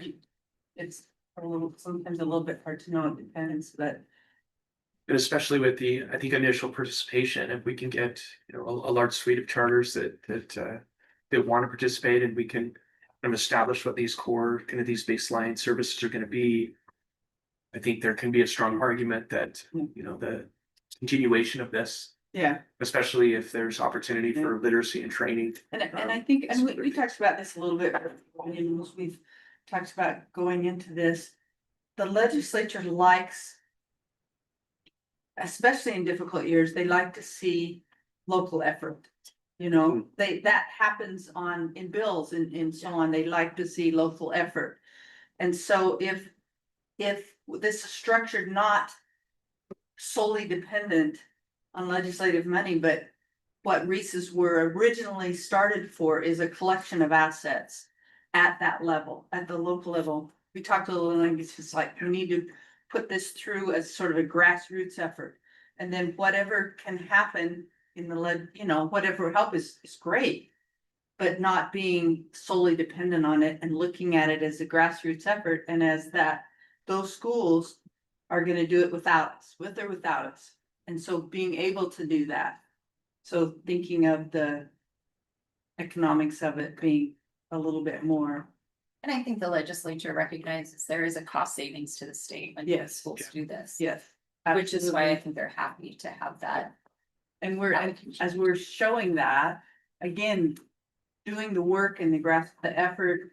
it's a little, sometimes a little bit hard to know, it depends, but. And especially with the, I think, initial participation, if we can get, you know, a large suite of charters that want to participate, and we can kind of establish what these core, kind of these baseline services are going to be. I think there can be a strong argument that, you know, the continuation of this, Yeah, especially if there's opportunity for literacy and training. and I think, and we talked about this a little bit, we've talked about going into this. The legislature likes, especially in difficult years, they like to see local effort. You know, that happens in bills and so on, they like to see local effort. And so if this is structured not solely dependent on legislative money, but what REISs were originally started for is a collection of assets at that level, at the local level. We talked a little, like, it's just like, we need to put this through as sort of a grassroots effort. And then whatever can happen in the you know, whatever help is great. But not being solely dependent on it and looking at it as a grassroots effort, and as that those schools are gonna do it without us, with or without us. And so being able to do that. So thinking of the economics of it being a little bit more. And I think the legislature recognizes there is a cost savings to the state when Yes. schools do this. Yes. Which is why I absolutely. think they're happy to have that. And as we're showing that, again, doing the work and the effort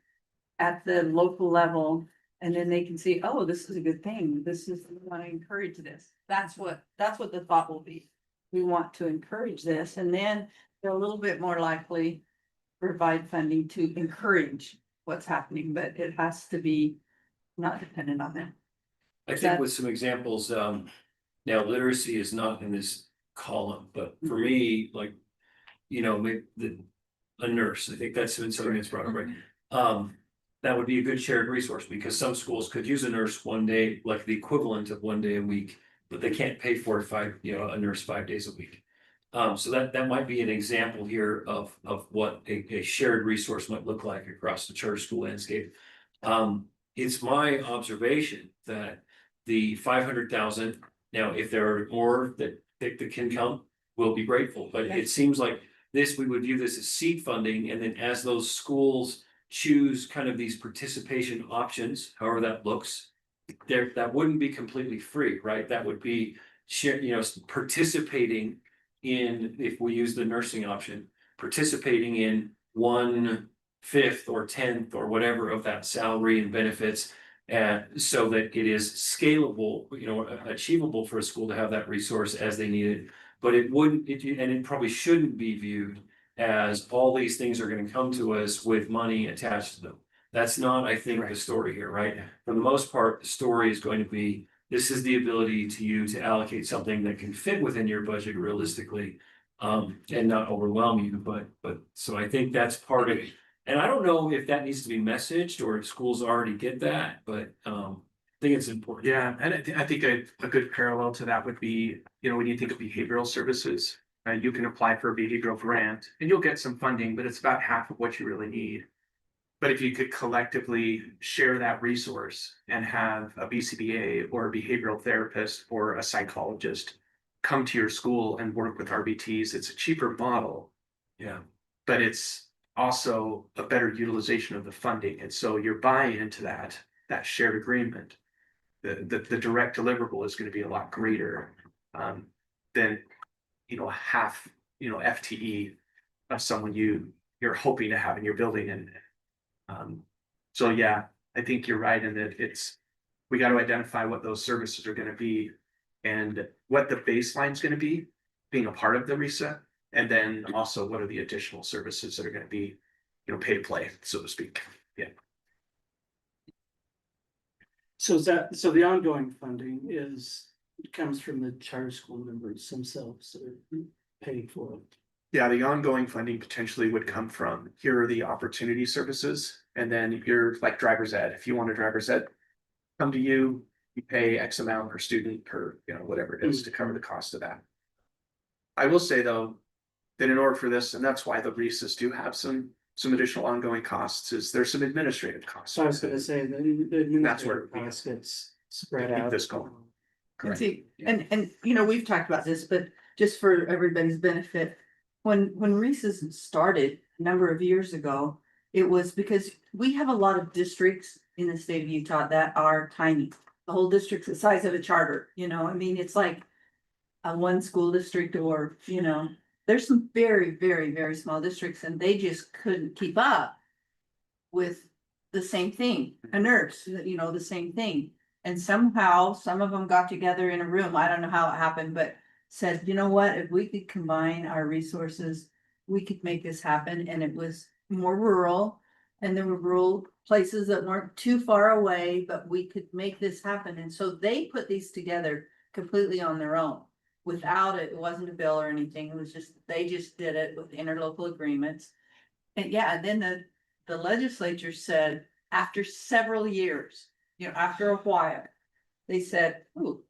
at the local level. And then they can see, oh, this is a good thing. We want to encourage this. That's what the thought will be. We want to encourage this, and then they're a little bit more likely to provide funding to encourage what's happening, but it has to be not dependent on them. I think with some examples, now literacy is not in this column, but for me, like, you know, maybe a nurse, I think that's been something that's brought up, right? That would be a good shared resource, because some schools could use a nurse one day, like the equivalent of one day a week, but they can't pay for a nurse 5 days a week. So that might be an example here of what a shared resource might look like across the charter school landscape. It's my observation that the 500,000, now, if there are more that can come, we'll be grateful, but it seems like we would view this as seed funding, and then as those schools choose kind of these participation options, however that looks, that wouldn't be completely free, right? That would be participating in, if we use the nursing option, participating in 1/5 or 1/10 or whatever of that salary and benefits. So that it is scalable, achievable for a school to have that resource as they need it. But it wouldn't, and it probably shouldn't be viewed as all these things are gonna come to us with money attached to them. That's not, I think, the story here, right? For the most part, the story is going to be, this is the ability to allocate something that can fit within your budget realistically. And not overwhelm you, but so I think that's part of it. And I don't know if that needs to be messaged or if schools already get that, but I think it's important. Yeah, and I think a good parallel to that would be, you know, when you think of behavioral services, you can apply for a behavioral grant and you'll get some funding, but it's about half of what you really need. But if you could collectively share that resource and have a BCBA or a behavioral therapist or a psychologist come to your school and work with RBTs, it's a cheaper model. Yeah. But it's also a better utilization of the funding. And so you're buying into that shared agreement. The direct deliverable is going to be a lot greater than, half, FTE of someone you're hoping to have in your building. And so, yeah, I think you're right in that we got to identify what those services are going to be and what the baseline is going to be, being a part of the reset. And then also what are the additional services that are going to be, pay to play, so to speak. Yeah. So the ongoing funding comes from the charter school members themselves that are paying for it. Yeah, the ongoing funding potentially would come from, here are the opportunity services, And then you're like driver's ed, if you want a driver's ed, come to you, you pay X amount per student per, whatever it is to cover the cost of that. I will say though, that in order for this, and that's why the REISs do have some additional ongoing costs, is there's some administrative costs. So I was gonna say, That's where administrative cost gets to spread keep out. this going. And Correct. see, and we've talked about this, but just for everybody's benefit. When Reese's started a number of years ago, it was because we have a lot of districts in the state of Utah that are tiny. The whole district's the size of a charter, I mean, it's like a one school district or, there's some very, very, very small districts and they just couldn't keep up with the same thing, a nurse, the same thing. And somehow, some of them got together in a room, I don't know how it happened, but said, you know what, if we could combine our resources, we could make this happen, and it was more rural. And there were rural places that weren't too far away, but we could make this happen, and so they put these together completely on their own. Without it, it wasn't a bill or anything, it was just, they just did it with interlocal agreements. And yeah, and then the legislature said, after several years, after a while, they said, ooh,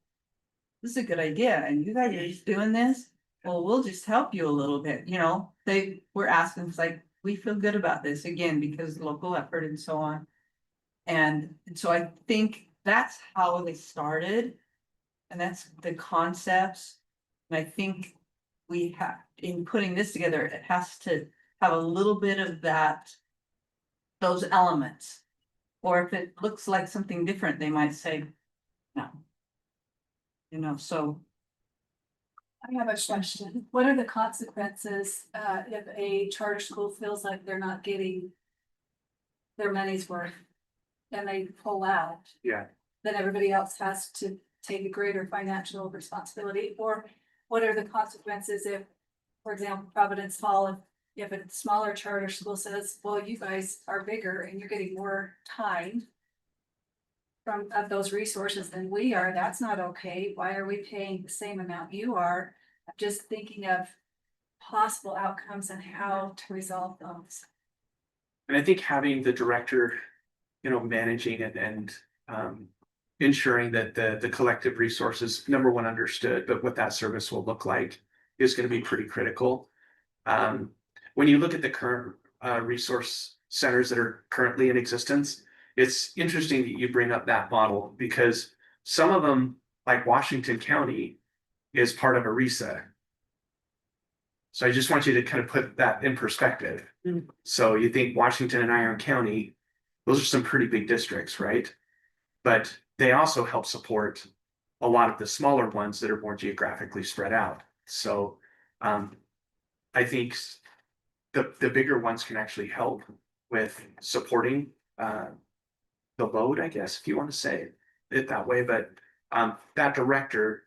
this is a good idea, and you guys are just doing this, well, we'll just help you a little bit, they were asking, it's like, we feel good about this, again, because local effort and so on. And so I think that's how they started, and that's the concepts. And I think we have, in putting this together, it has to have a little bit of that, those elements. Or if it looks like something different, they might say, no. So. I have a question. What are the consequences, if a charter school feels like they're not getting their money's worth and they pull out? Yeah. Then everybody else has to take a greater financial responsibility? Or what are the consequences if, for example, Providence Hall, if a smaller charter school says, well, you guys are bigger and you're getting more time of those resources than we are, that's not okay. Why are we paying the same amount you are? I'm just thinking of possible outcomes and how to resolve those. And I think having the director, managing and ensuring that the collective resources, number one, understood, but what that service will look like is going to be pretty critical. When you look at the current resource centers that are currently in existence, it's interesting that you bring up that model, because some of them, like Washington County, is part of a RESA. So I just want you to kind of put that in perspective. So you think Washington and Iron County, those are some pretty big districts, right? But they also help support a lot of the smaller ones that are more geographically spread out. So I think the bigger ones can actually help with supporting the load, I guess, if you want to say it that way. But that director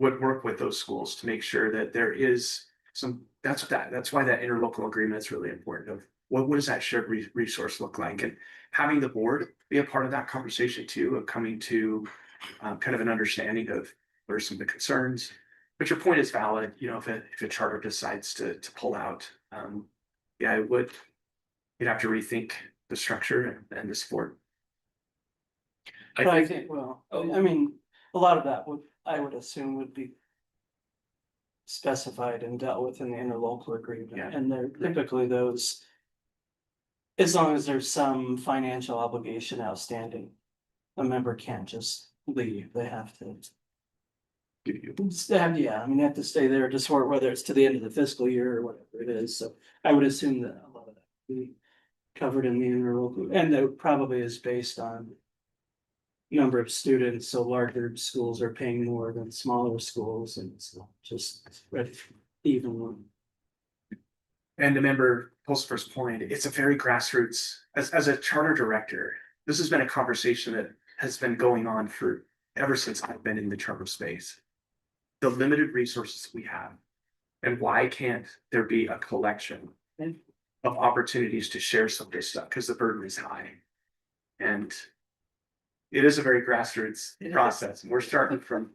would work with those schools to make sure that there is some, that's why that interlocal agreement is really important. Of what does that shared resource look like, and having the board be a part of that conversation too, of coming to kind of an understanding of what are some of the concerns. But your point is valid. If a charter decides to pull out, yeah, you'd have to rethink the structure and the support. I think, well, I mean, a lot of that I would assume would be specified and dealt with in the interlocal agreement, Yeah. and they're typically those. As long as there's some financial obligation outstanding, a member can't just leave, they have to. Yeah, I mean, they have to stay there to support, whether it's to the end of the fiscal year or whatever it is, so I would assume that a lot of that would be covered in the interlocal, and that probably is based on number of students, so larger schools are paying more than smaller schools, and it's not just spread evenly. And to member Pulsifer's point, it's a very grassroots, as a charter director, this has been a conversation that has been going on for ever since I've been in the charter space. The limited resources we have, and why can't there be a collection of opportunities to share some of this stuff, because the burden is high. And it is a very grassroots process. We're starting from,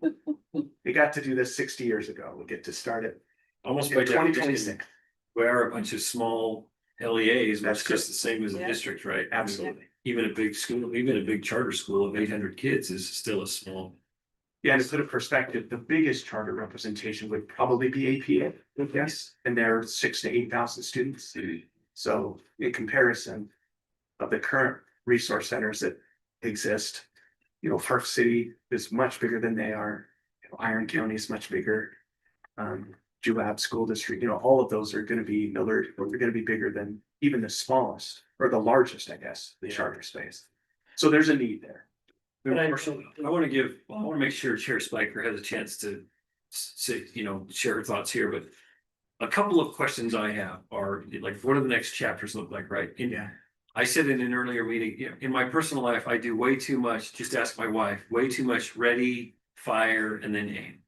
we got to do this 60 years ago. We get to start it Almost in by 2026. We are a bunch of small LEAs, That's that's just the same as a Yeah. district, right? Absolutely. Even a big school, even a big charter school of 800 kids is still a small. Yeah, and to put it in perspective, the biggest charter representation would probably be APA, yes, and they're 6,000 to 8,000 students. So in comparison of the current resource centers that exist, Park City is much bigger than they are. Iron County is much bigger. Juab School District, all of those are gonna be Millard, or they're gonna be bigger than even the smallest, or the largest, I guess, the charter space. So there's a need there. Marshall, I want to make sure Chair Spiker has a chance to say, share her thoughts here, but a couple of questions I have are like, what do the next chapters look like, right? And Yeah. I said in an earlier meeting, in my personal life, I do way too much, just ask my wife, way too much ready, fire, and then aim.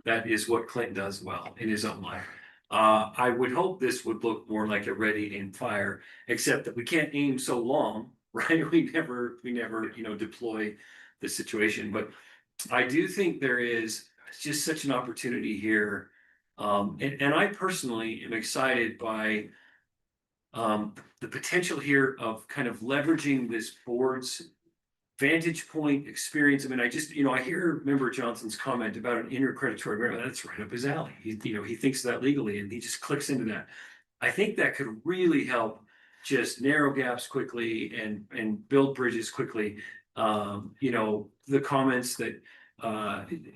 That is what Clint does well in his own life. I would hope this would look more like a ready, aim, fire, except that we can't aim so long, right? We never, deploy the situation, but I do think there is just such an opportunity here. And I personally am excited by the potential here of kind of leveraging this board's vantage point experience. I mean, I hear Member Johnson's comment about an intercreditory agreement. That's right up his alley. He thinks that legally and he just clicks into that. I think that could really help just narrow gaps quickly and build bridges quickly. The comments that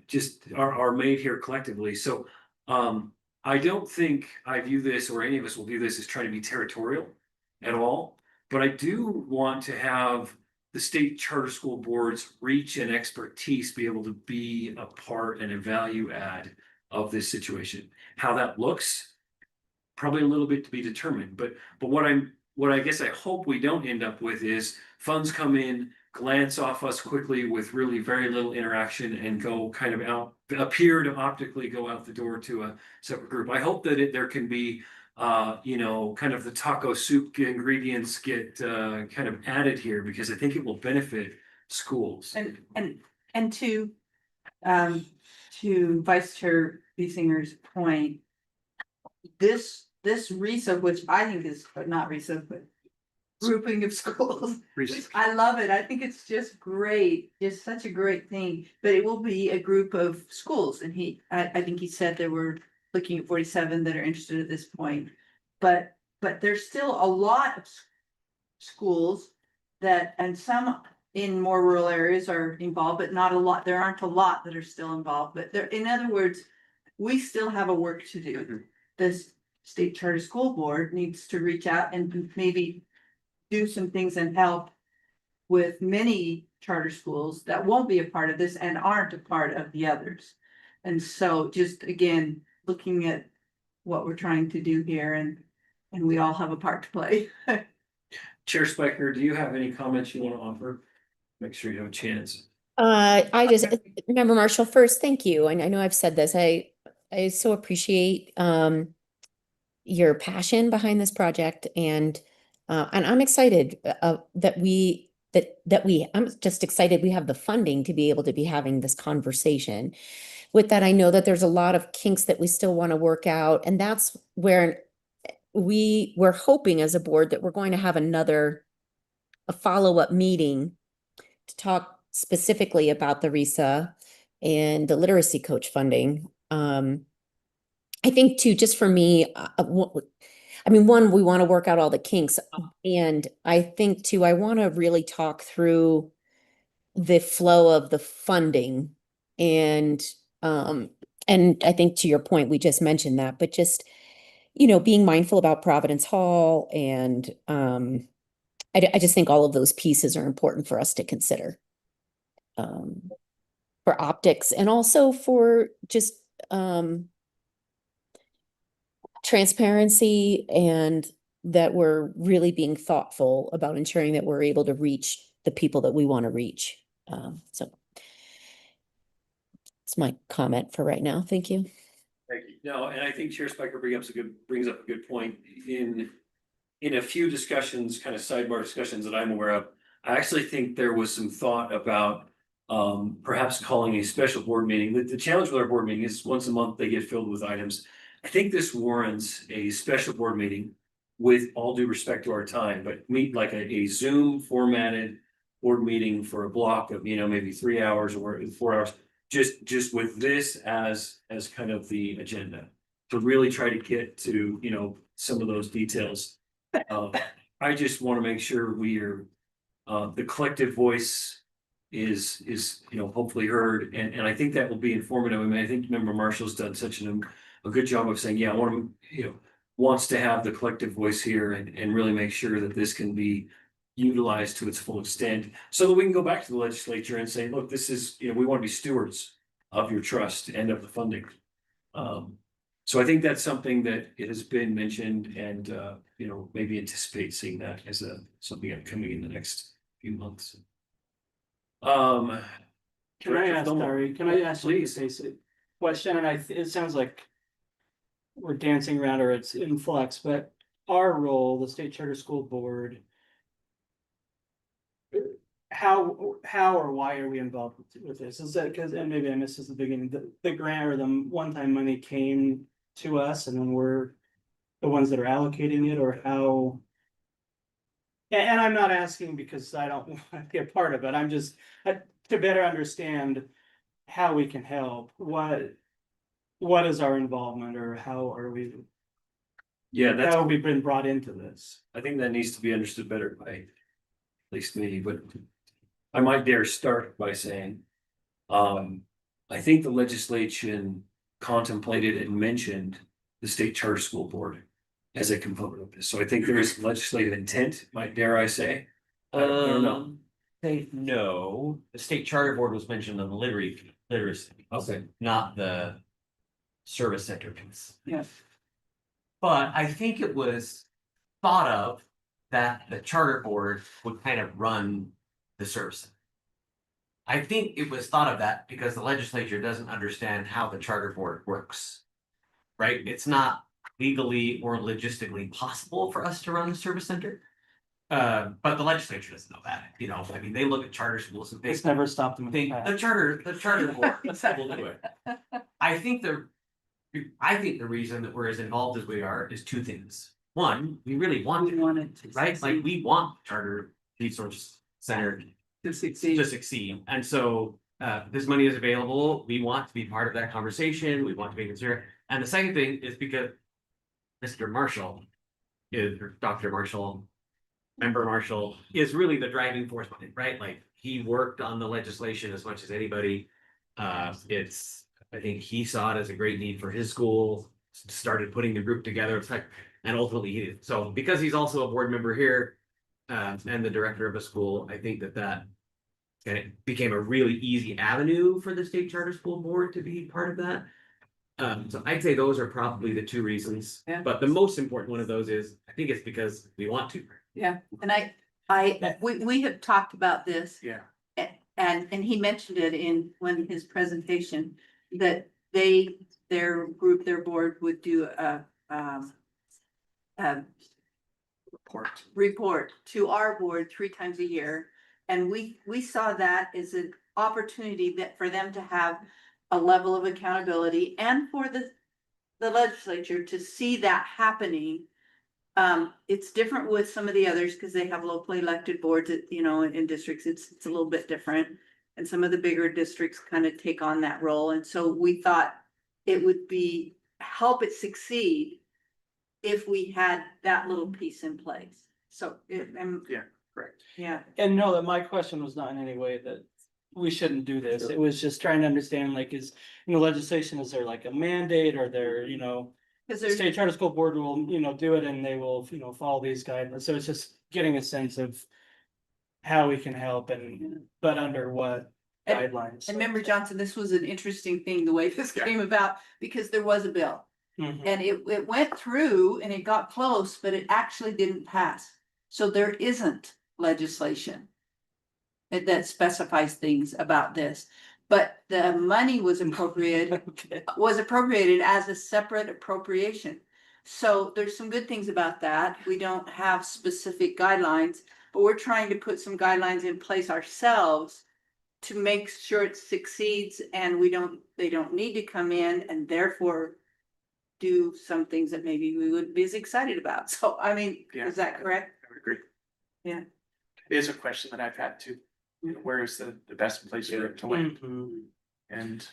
just are made here collectively. So I don't think I view this, or any of us will view this, as trying to be territorial at all. But I do want to have the state charter school boards reach and expertise be able to be a part and a value add of this situation. How that looks, probably a little bit to be determined. But what I guess I hope we don't end up with is funds come in, glance off us quickly with really very little interaction, and go kind of appear to optically go out the door to a separate group. I hope that there can be kind of the taco soup ingredients get kind of added here, because I think it will benefit schools. And to Vice Chair Biesinger's point, this RISA, which I think is, but not RISA, but grouping of schools. I love it. I think it's just great. It's such a great thing, but it will be a group of schools. And I think he said there were looking at 47 that are interested at this point. But there's still a lot of schools and some in more rural areas are involved, but not a lot. There aren't a lot that are still involved, but in other words, we still have a work to do. This state charter school board needs to reach out and maybe do some things and help with many charter schools that won't be a part of this and aren't a part of the others. And so just again, looking at what we're trying to do here, and we all have a part to play. Chair Spiker, do you have any comments you want to offer? Make sure you have a chance. Member Marshall, first, thank you. And I know I've said this, I so appreciate your passion behind this project, and I'm excited I'm just excited we have the funding to be able to be having this conversation. With that, I know that there's a lot of kinks that we still want to work out, and that's where we're hoping as a board that we're going to have a follow-up meeting to talk specifically about the RISA and the literacy coach funding. I think too, just for me, one, we want to work out all the kinks, and I think too, I want to really talk through the flow of the funding, and I think to your point, we just mentioned that, but just, being mindful about Providence Hall, and I just think all of those pieces are important for us to consider for optics, and also for just transparency, and that we're really being thoughtful about ensuring that we're able to reach the people that we want to reach. So that's my comment for right now. Thank you. Thank you. No, and I think Chair Spiker brings up a good point. In a few discussions, kind of sidebar discussions that I'm aware of, I actually think there was some thought about perhaps calling a special board meeting. The challenge with our board meeting is once a month they get filled with items. I think this warrants a special board meeting with all due respect to our time, but meet like a Zoom formatted board meeting for a block of, maybe 3 hours or 4 hours. Just with this as kind of the agenda, to really try to get to, some of those details. I just want to make sure we are, the collective voice is, hopefully heard, and I think that will be informative. I mean, I think Member Marshall's done such a good job of saying, yeah, I want to, wants to have the collective voice here and really make sure that this can be utilized to its full extent, so that we can go back to the legislature and say, look, this is, we want to be stewards of your trust and of the funding. So I think that's something that it has been mentioned, and maybe anticipate seeing that as something upcoming in the next few months. Can I Director ask, Fillmore. Ari, can I ask you a Please. basic question? And it sounds like we're dancing around or it's in flux, but our role, the State Charter School Board, how or why are we involved with this? Is that because, and maybe I missed this at the beginning, the grant or the one-time money came to us and then we're the ones that are allocating it, or how? And I'm not asking because I don't want to be a part of it. I'm just to better understand how we can help. What is our involvement, or how are we? Yeah, that's, How have we been brought into this? I think that needs to be understood better by at least me, but I might dare start by saying, I think the legislation contemplated and mentioned the State Charter School Board as a component of this. So I think there is legislative intent, might dare I say. I don't know. Say no, the state charter board was mentioned on the literacy, Okay. not the service center piece. Yes. But I think it was thought of that the charter board would kind of run the service center. I think it was thought of that because the legislature doesn't understand how the charter board works. Right? It's not legally or logistically possible for us to run the service center. But the legislature doesn't know that, I mean, they look at charter schools and they It's never stopped them. in the think past. the charter board will do it. I think the reason that we're as involved as we are is two things. One, we really want We it, wanted to. right? Like, we want the Charter Resource Center To succeed. to succeed, and so this money is available. We want to be part of that conversation. We want to be considered. And the second thing is because Mr. Marshall or Dr. Marshall, Member Marshall, is really the driving force behind it, right? Like, he worked on the legislation as much as anybody. I think he saw it as a great need for his school, started putting the group together. It's like, and ultimately he did. So because he's also a board member here, and the director of a school, I think that and it became a really easy avenue for the State Charter School Board to be part of that. So I'd say those are probably the two reasons. Yeah. But the most important one of those is, I think it's because we want to. Yeah, and we have talked about this. Yeah. And he mentioned it in his presentation, that their board would do a report to our board 3 times a year. And we saw that as an opportunity that for them to have a level of accountability, and for the legislature to see that happening. It's different with some of the others because they have locally elected boards that, in districts, it's a little bit different. And some of the bigger districts kind of take on that role. And so we thought it would help it succeed if we had that little piece in place. So Yeah, correct. yeah. And no, that my question was not in any way that we shouldn't do this. It was just trying to understand, like, is, legislation, is there like a mandate, or there, Because the there's, State Charter School Board will, do it, and they will, follow these guidelines. So it's just getting a sense of how we can help, but under what guidelines. and Member Johnson, this was an interesting thing, the way this came about, because there was a bill. Mhm. And it went through and it got close, but it actually didn't pass. So there isn't legislation that specifies things about this. But the money was appropriated Okay. as a separate appropriation. So there's some good things about that. We don't have specific guidelines, but we're trying to put some guidelines in place ourselves to make sure it succeeds, and they don't need to come in, and therefore do some things that maybe we wouldn't be as excited about. So, I mean, Yeah. is that correct? I would agree. Yeah. It is a question that I've had too. You know, where is the best place for it to land? Mhm. And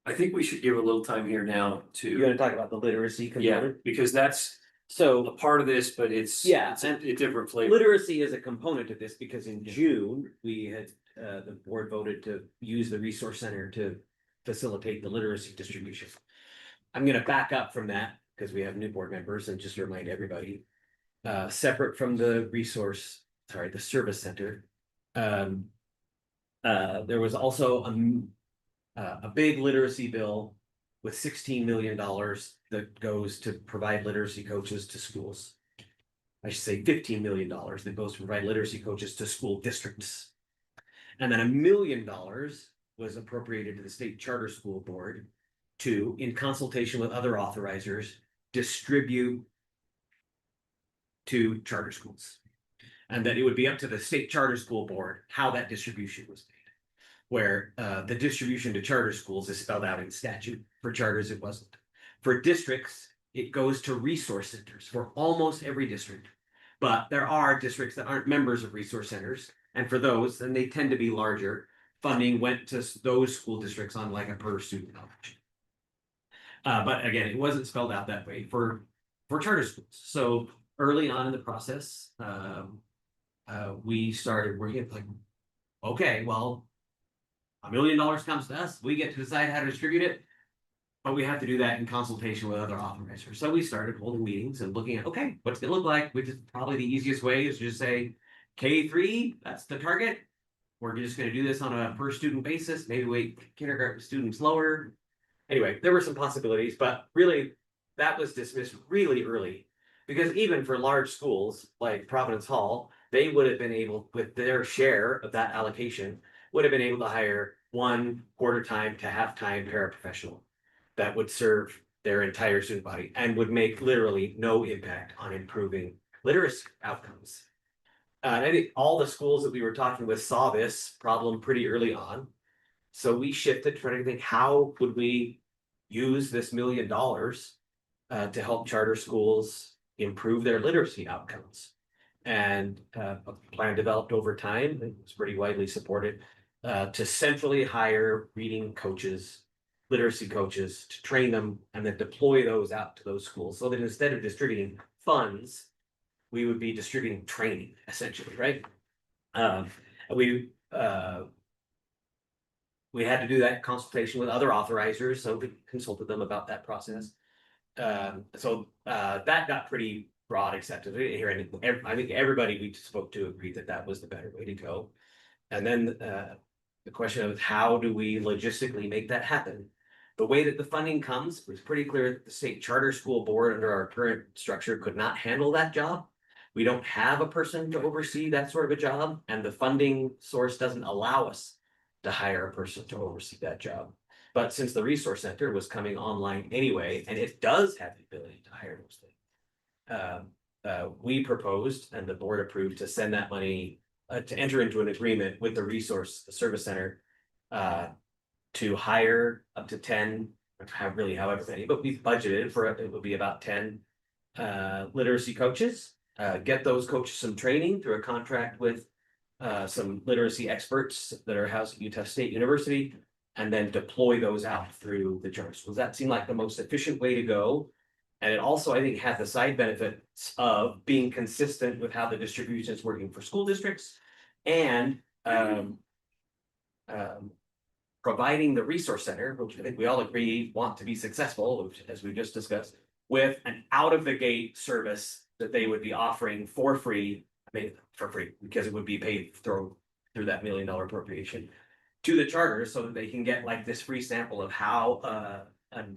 I think we should give a little time here now You're gonna to, talk about the literacy yeah, component? because that's a So part of this, but it's. Yeah, It's a different flavor. literacy is a component of this because in June, we had, the board voted to use the resource center to facilitate the literacy distribution. I'm gonna back up from that because we have new board members and just remind everybody. Separate from the the service center. There was also a big literacy bill with $16 million that goes to provide literacy coaches to schools. I should say $15 million that goes to provide literacy coaches to school districts. And then $1 million was appropriated to the state charter school board to, in consultation with other authorizers, distribute to charter schools. And that it would be up to the state charter school board how that distribution was made. Where the distribution to charter schools is spelled out in statute. For charters, it wasn't. For districts, it goes to resource centers for almost every district. But there are districts that aren't members of resource centers. And for those, then they tend to be larger. Funding went to those school districts on like a per student average. But again, it wasn't spelled out that way for charter schools. So early on in the process, we started working like, okay, well, $1 million comes to us, we get to decide how to distribute it. But we have to do that in consultation with other authorizers. So we started holding meetings and looking at, okay, what's it look like? Which is probably the easiest way is to just say K3, that's the target. We're just gonna do this on a per student basis, maybe wait kindergarten students lower. Anyway, there were some possibilities, but really that was dismissed really early. Because even for large schools like Providence Hall, they would have been able, with their share of that allocation, would have been able to hire 1 quarter-time to half-time paraprofessional that would serve their entire student body and would make literally no impact on improving literacy outcomes. And I think all the schools that we were talking with saw this problem pretty early on. So we shifted trying to think, how would we use this $1 million to help charter schools improve their literacy outcomes? And a plan developed over time, it was pretty widely supported, to centrally hire reading coaches, literacy coaches, to train them and then deploy those out to those schools. So that instead of distributing funds, we would be distributing training, essentially, right? We had to do that in consultation with other authorizers, so we consulted them about that process. So that got pretty broad accepted here, and I think everybody we spoke to agreed that that was the better way to go. And then the question of how do we logistically make that happen? The way that the funding comes was pretty clear that the state charter school board under our current structure could not handle that job. We don't have a person to oversee that sort of a job, and the funding source doesn't allow us to hire a person to oversee that job. But since the resource center was coming online anyway, and it does have the ability to hire those things, we proposed and the board approved to send that money to enter into an agreement with the service center to hire up to 10, however many, but we've budgeted for it would be about 10 literacy coaches. Get those coaches some training through a contract with some literacy experts that are housed at Utah State University, and then deploy those out through the charter schools. That seemed like the most efficient way to go. And it also, I think, had the side benefits of being consistent with how the distribution is working for school districts and providing the resource center, which I think we all agree want to be successful, which, as we just discussed, with an out of the gate service that they would be offering for free, because it would be paid through that $1 million appropriation to the charters, so that they can get like this free sample of how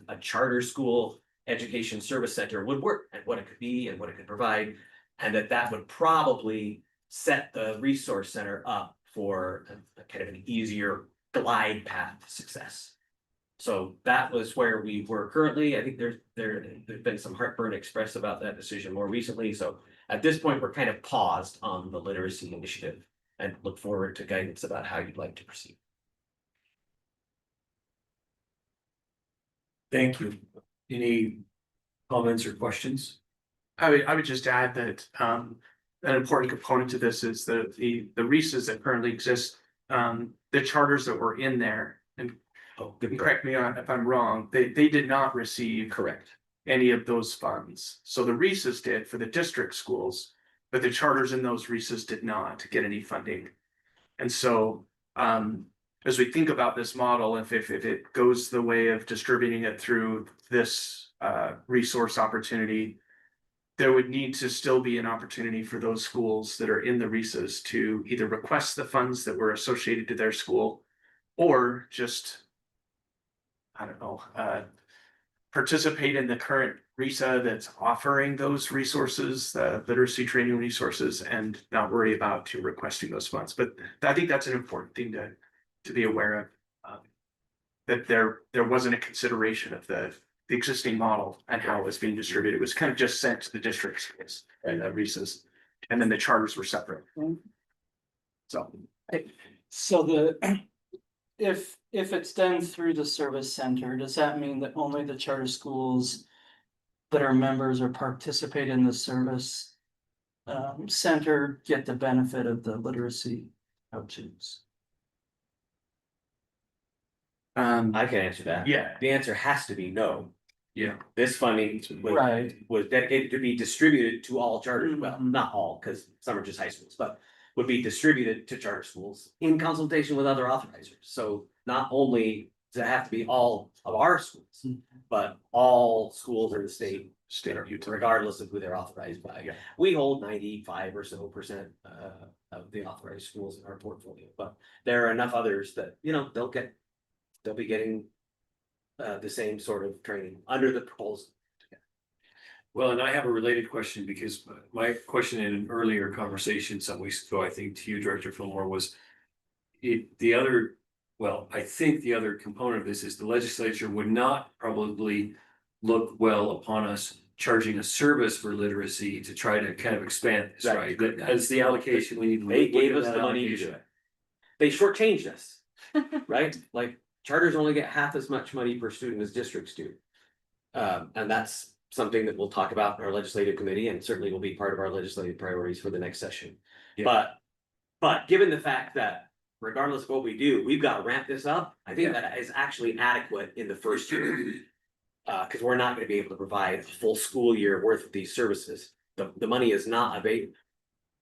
a charter school education service center would work and what it could be and what it could provide, and that would probably set the resource center up for a kind of an easier glide path to success. So that was where we were currently. I think there's been some heartburn expressed about that decision more recently. So at this point, we're kind of paused on the literacy initiative and look forward to guidance about how you'd like to proceed. Thank you. Any comments or questions? I would just add that, an important component to this is the REISs that currently exist, the charters that were in there, and Oh, correct me if I'm wrong, they did not receive Correct. any of those funds. So the REISs did for the district schools, but the charters in those REISs did not get any funding. And so, as we think about this model, if it goes the way of distributing it through this resource opportunity, there would need to still be an opportunity for those schools that are in the REISs to either request the funds that were associated to their school, or just, I don't know, participate in the current RESA that's offering those resources, the literacy training resources, and not worry about to requesting those funds. But I think that's an important thing to be aware of. That there wasn't a consideration of the existing model and how it was being distributed. It was kind of just sent to the district schools and RESAs, and then the charters were separate. So. So if it's done through the service center, does that mean that only the charter schools that are members or participate in the service center get the benefit of the literacy outreach? I can answer that. Yeah. The answer has to be no. Yeah. This funding Right. was dedicated to be distributed to all charters, well, not all, because some are just high schools, but would be distributed to charter schools in consultation with other authorizers. So not only does it have to be all of our schools, but all schools in the state, of Utah. regardless of who they're authorized by. Yeah. We hold 95% or so of the authorized schools in our portfolio, but there are enough others that, you know, they'll be getting the same sort of training under the proposal. Well, and I have a related question, because my question in an earlier conversation some weeks ago, I think to you, Director Fillmore, was I think the other component of this is the legislature would not probably look well upon us charging a service for literacy to try to kind of expand this, right? That as the allocation, we need to. They look gave at us that the money to do allocation. it. They shortchanged us, right? Like charters only get half as much money per student as districts do. And that's something that we'll talk about in our legislative committee, and certainly will be part of our legislative priorities for the next session. Yeah. But given the fact that regardless of what we do, we've got to ramp this up, I think that is actually adequate in the first year. Because we're not going to be able to provide a full school year worth of these services. The money is not available.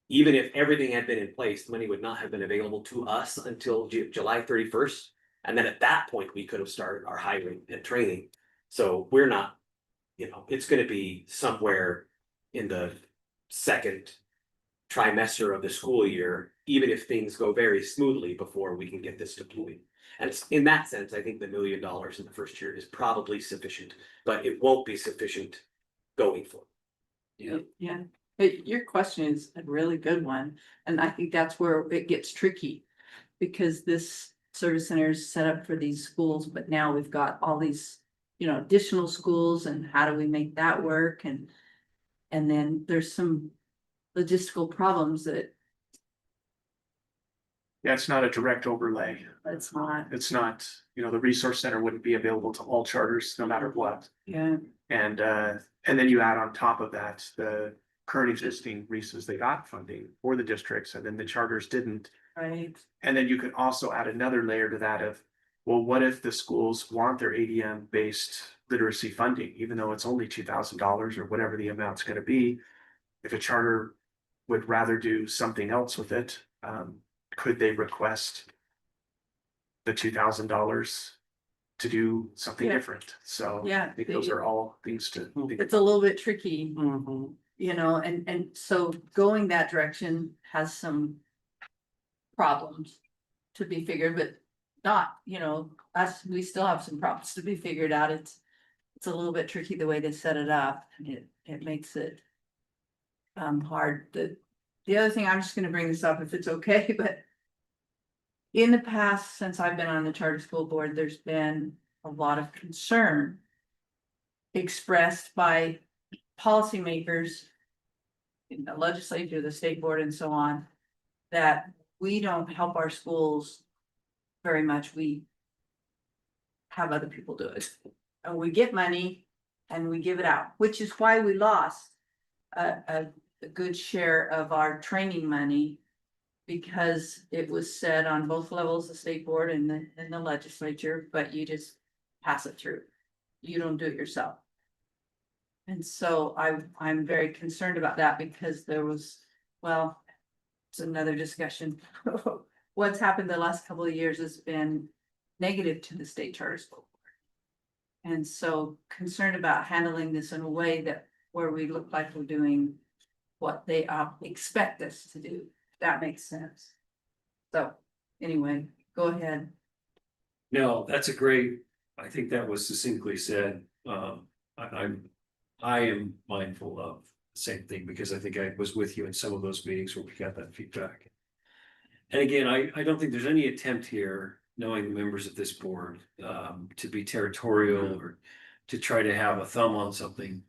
Even if everything had been in place, the money would not have been available to us until July 31st. And then at that point, we could have started our hiring and training. So we're not, you know, it's going to be somewhere in the second trimester of the school year, even if things go very smoothly before we can get this deployed. And in that sense, I think the $1 million in the first year is probably sufficient, but it won't be sufficient going forward. Yeah. Yeah, but your question is a really good one, and I think that's where it gets tricky. Because this service center is set up for these schools, but now we've got all these, you know, additional schools, and how do we make that work? And then there's some logistical problems that Yeah, it's not a direct overlay. it's not, It's not, you know, the resource center wouldn't be available to all charters no matter what. yeah, And then you add on top of that, the current existing REISs, they got funding for the districts, and then the charters didn't. right, And then you could also add another layer to that of, well, what if the schools want their ADM based literacy funding, even though it's only $2,000 or whatever the amount's gonna be? If a charter would rather do something else with it, could they request the $2,000 to do something Yeah. different? So yeah. I think those are all things to think. It's a little bit tricky, Mhm. you know, and so going that direction has some problems to be figured, but not, you know, we still have some problems to be figured out. It's a little bit tricky the way they set it up, and it makes it hard. The other thing, I'm just gonna bring this up if it's okay, but in the past, since I've been on the charter school board, there's been a lot of concern expressed by policymakers in the legislature, the state board, and so on, that we don't help our schools very much. We have other people do it. And we get money, and we give it out, which is why we lost a good share of our training money. Because it was said on both levels, the state board and the legislature, but you just pass it through. You don't do it yourself. And so I'm very concerned about that because there was, well, it's another discussion. What's happened the last couple of years has been negative to the state charter school board. And so concerned about handling this in a way that where we look like we're doing what they expect us to do. That makes sense. So anyway, go ahead. No, that's a great, I think that was succinctly said. I am mindful of the same thing because I think I was with you in some of those meetings where we got that feedback. And again, I don't think there's any attempt here, knowing the members of this board, to be territorial or to try to have a thumb on something.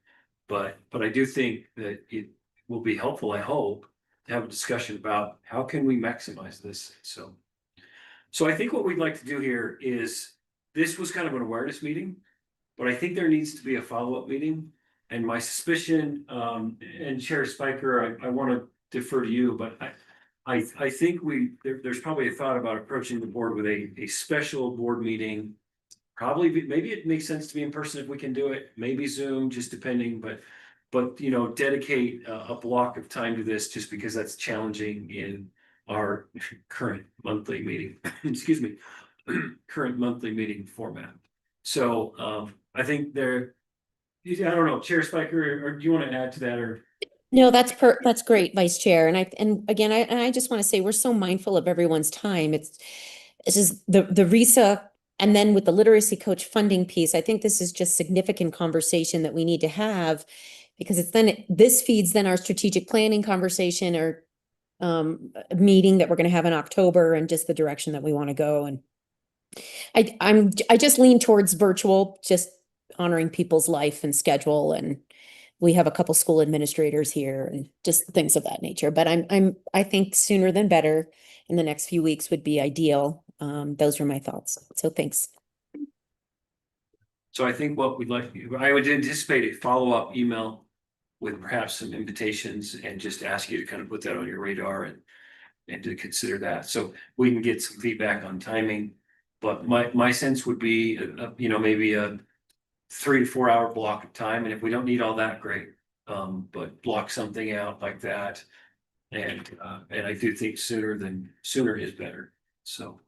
But I do think that it will be helpful, I hope, to have a discussion about how can we maximize this. So I think what we'd like to do here is, this was kind of an awareness meeting, but I think there needs to be a follow-up meeting. And my suspicion, and Chair Spiker, I want to defer to you, but I think there's probably a thought about approaching the board with a special board meeting. Probably, maybe it makes sense to be in person if we can do it, maybe Zoom, just depending, but you know, dedicate a block of time to this just because that's challenging in our current monthly meeting, excuse me, current monthly meeting format. So I think I don't know, Chair Spiker, or do you want to add to that, or? No, that's great, Vice Chair. And again, I just want to say we're so mindful of everyone's time. It's just the RISA, and then with the literacy coach funding piece, I think this is just significant conversation that we need to have, because this feeds then our strategic planning conversation or meeting that we're going to have in October, and just the direction that we want to go. And I just lean towards virtual, just honoring people's life and schedule, and we have a couple school administrators here and just things of that nature. But I think sooner than better in the next few weeks would be ideal. Those were my thoughts. So thanks. So I think what we'd like, I would anticipate a follow-up email with perhaps some invitations, and just ask you to kind of put that on your radar and to consider that. So we can get some feedback on timing. But my sense would be, you know, maybe a 3 to 4 hour block of time. And if we don't need all that, great. But block something out like that. And I do think sooner is better. So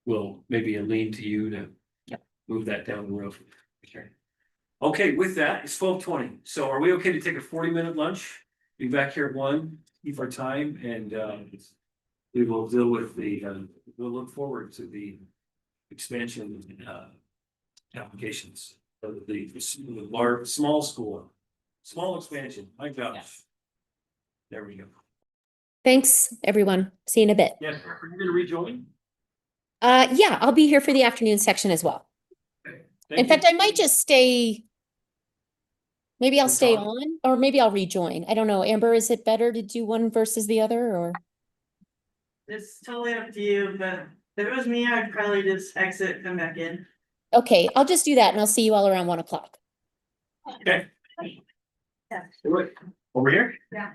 we'll maybe lean to you to move that down the road. Okay, with that, it's 12:20. So are we okay to take a 40-minute lunch? Be back here at 1, keep our time, and we will deal with we'll look forward to the expansion applications of the large, small expansion. My gosh. Yes. There we go. Thanks, everyone. See you in a bit. Yes, are you gonna rejoin? Yeah, I'll be here for the afternoon section as well. Okay. In fact, I might just stay. Maybe I'll It's stay on. on, or maybe I'll rejoin. I don't know. Amber, is it better to do one versus the other, or? It's totally up to you, but if it was me, I'd probably just exit, come back in. Okay, I'll just do that and I'll see you all around 1 o'clock. Okay. Over here? Yeah.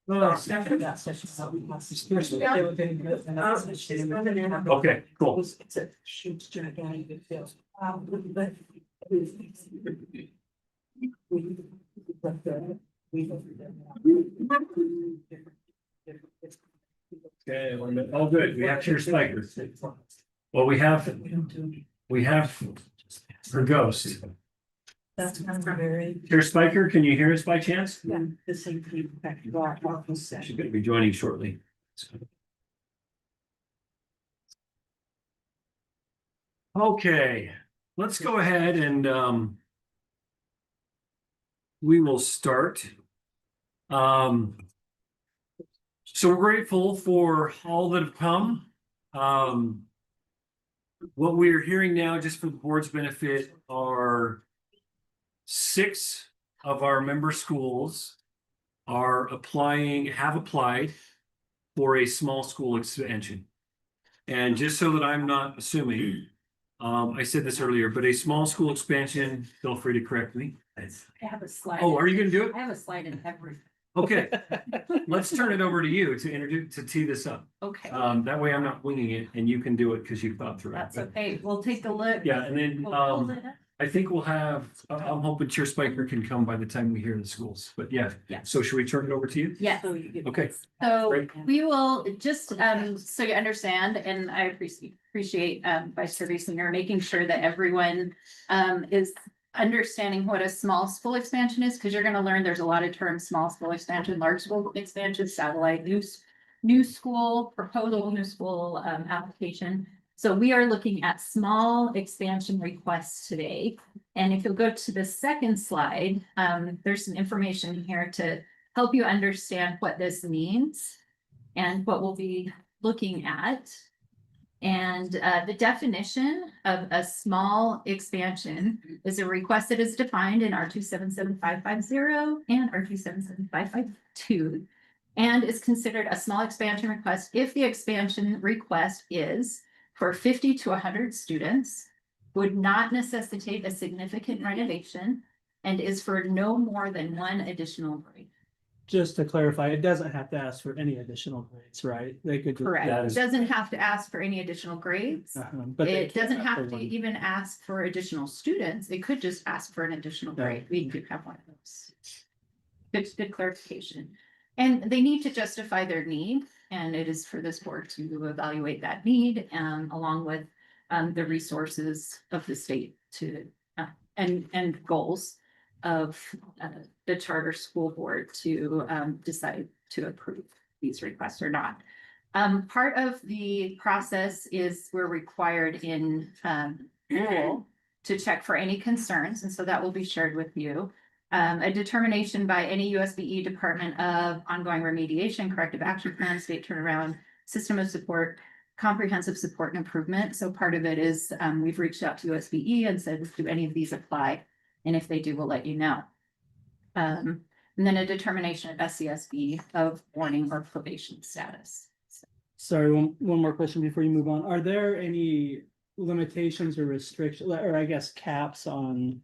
Okay, cool. Okay, all good. We have Chair Spiker. Well, we have her ghost. That's very. Chair Spiker, can you hear us by chance? Yeah, the same feedback. She's gonna be joining shortly. Okay, let's go ahead and we will start. So we're grateful for all that have come. What we are hearing now, just for the board's benefit, are 6 of our member schools have applied for a small school expansion. And just so that I'm not assuming, I said this earlier, but a small school expansion, feel free to correct me. I have a slide. Oh, are you gonna do it? I have a slide in every. Okay, let's turn it over to you to tee this up. Okay, That way I'm not winging it and you can do it because you thought through it. that's okay. We'll take a look. Yeah, and then We'll pull it up. I think we'll have, I'm hoping Chair Spiker can come by the time we hear the schools, but yeah. Yeah. So should we turn it over to you? Yes. Okay, So Great. we will just, so you understand, and I appreciate Vice Chair Basinger making sure that everyone is understanding what a small school expansion is, because you're gonna learn there's a lot of terms: small school expansion, large school expansion, satellite, new school, proposal, new school application. So we are looking at small expansion requests today. And if you'll go to the second slide, there's some information here to help you understand what this means and what we'll be looking at. And the definition of a small expansion is a request that is defined in R 277-550 and R 277-552, and is considered a small expansion request if the expansion request is for 50 to 100 students, would not necessitate a significant renovation, and is for no more than 1 additional grade. Just to clarify, it doesn't have to ask for any additional grades, right? They could. Correct. That It is- doesn't have to ask for any additional grades. But they It doesn't can have for to one. even ask for additional students. It could just ask for an additional Yeah. grade. We do have one of those. Good clarification. And they need to justify their need, and it is for this board to evaluate that need, along with the resources of the state to and goals of the charter school board to decide to approve these requests or not. Part of the process is we're required in rule to check for any concerns, and so that will be shared with you. A determination by any USBE Department of Ongoing Remediation, Corrective Action Plan, State Turnaround, System of Support, Comprehensive Support and Improvement. So part of it is we've reached out to USBE and said, do any of these apply? And if they do, we'll let you know. And then a determination of SCSB of warning or probation status. Sorry, one more question before you move on. Are there any limitations or restrictions, or I guess caps on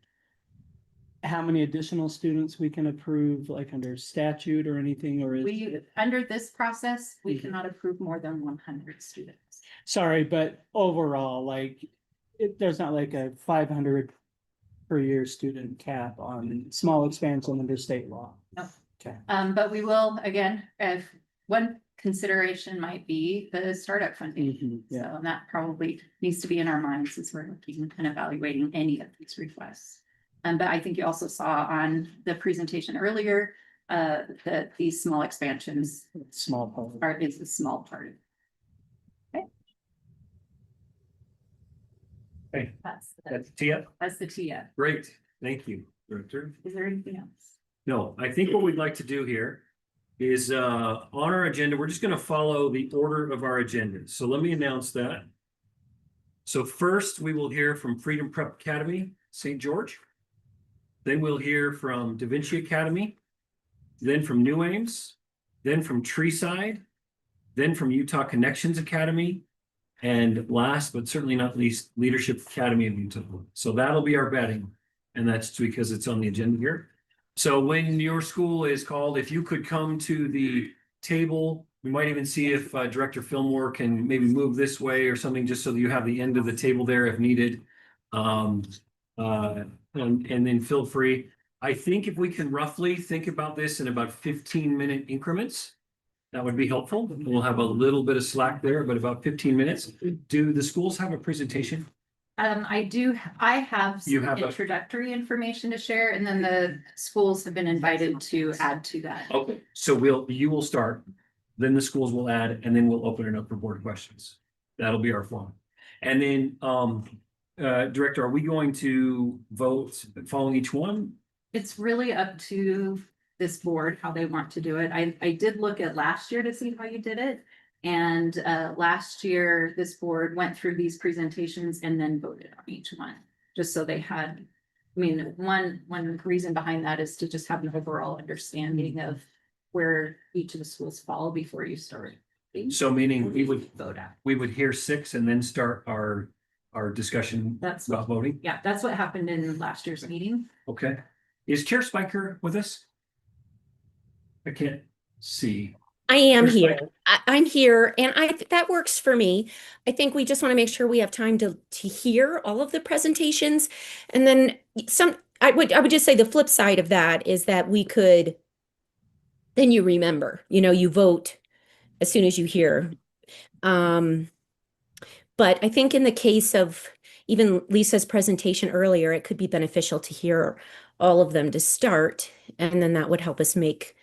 how many additional students we can approve, like under statute or anything, or is? Under this process, we Mhm. cannot approve more than 100 students. Sorry, but overall, like, there's not like a 500 per year student cap on small expansion under state law. No. Okay. But we will, again, if one consideration might be the startup funding. Mhm, yeah. So that probably needs to be in our minds as we're looking and evaluating any of these requests. But I think you also saw on the presentation earlier, that these small expansions Small part. is a small part of it. Okay. Okay. That's That's Tia. the TIA. Great, thank you, Director. Is there anything else? No, I think what we'd like to do here is on our agenda, we're just gonna follow the order of our agenda. So let me announce that. So first, we will hear from Freedom Prep Academy, St. George. Then we'll hear from Da Vinci Academy, then from New Ames, then from Treeside, then from Utah Connections Academy, and last but certainly not least, Leadership Academy of Utah. So that'll be our betting, and that's because it's on the agenda here. So when your school is called, if you could come to the table, we might even see if Director Fillmore can maybe move this way or something, just so that you have the end of the table there if needed. And then feel free. I think if we can roughly think about this in about 15-minute increments, that would be helpful. We'll have a little bit of slack there, but about 15 minutes. Do the schools have a presentation? I have You some have a- introductory information to share, and then the schools have been invited to add to that. Okay, so you will start, then the schools will add, and then we'll open it up for board questions. That'll be our flow. And then, Director, are we going to vote following each one? It's really up to this board, how they want to do it. I did look at last year to see how you did it. And last year, this board went through these presentations and then voted on each one, just so they had. I mean, one reason behind that is to just have an overall understanding of where each of the schools fall before you start. So meaning we would Vote out. we would hear 6 and then start our discussion That's about voting. Yeah, that's what happened in last year's meeting. Okay. Is Chair Spiker with us? I can't see. I am Chair here. Spiker? I'm here, and that works for me. I think we just want to make sure we have time to hear all of the presentations, and then I would just say the flip side of that is that we could. Then you remember, you vote as soon as you hear. But I think in the case of even Lisa's presentation earlier, it could be beneficial to hear all of them to start, and then that would help us make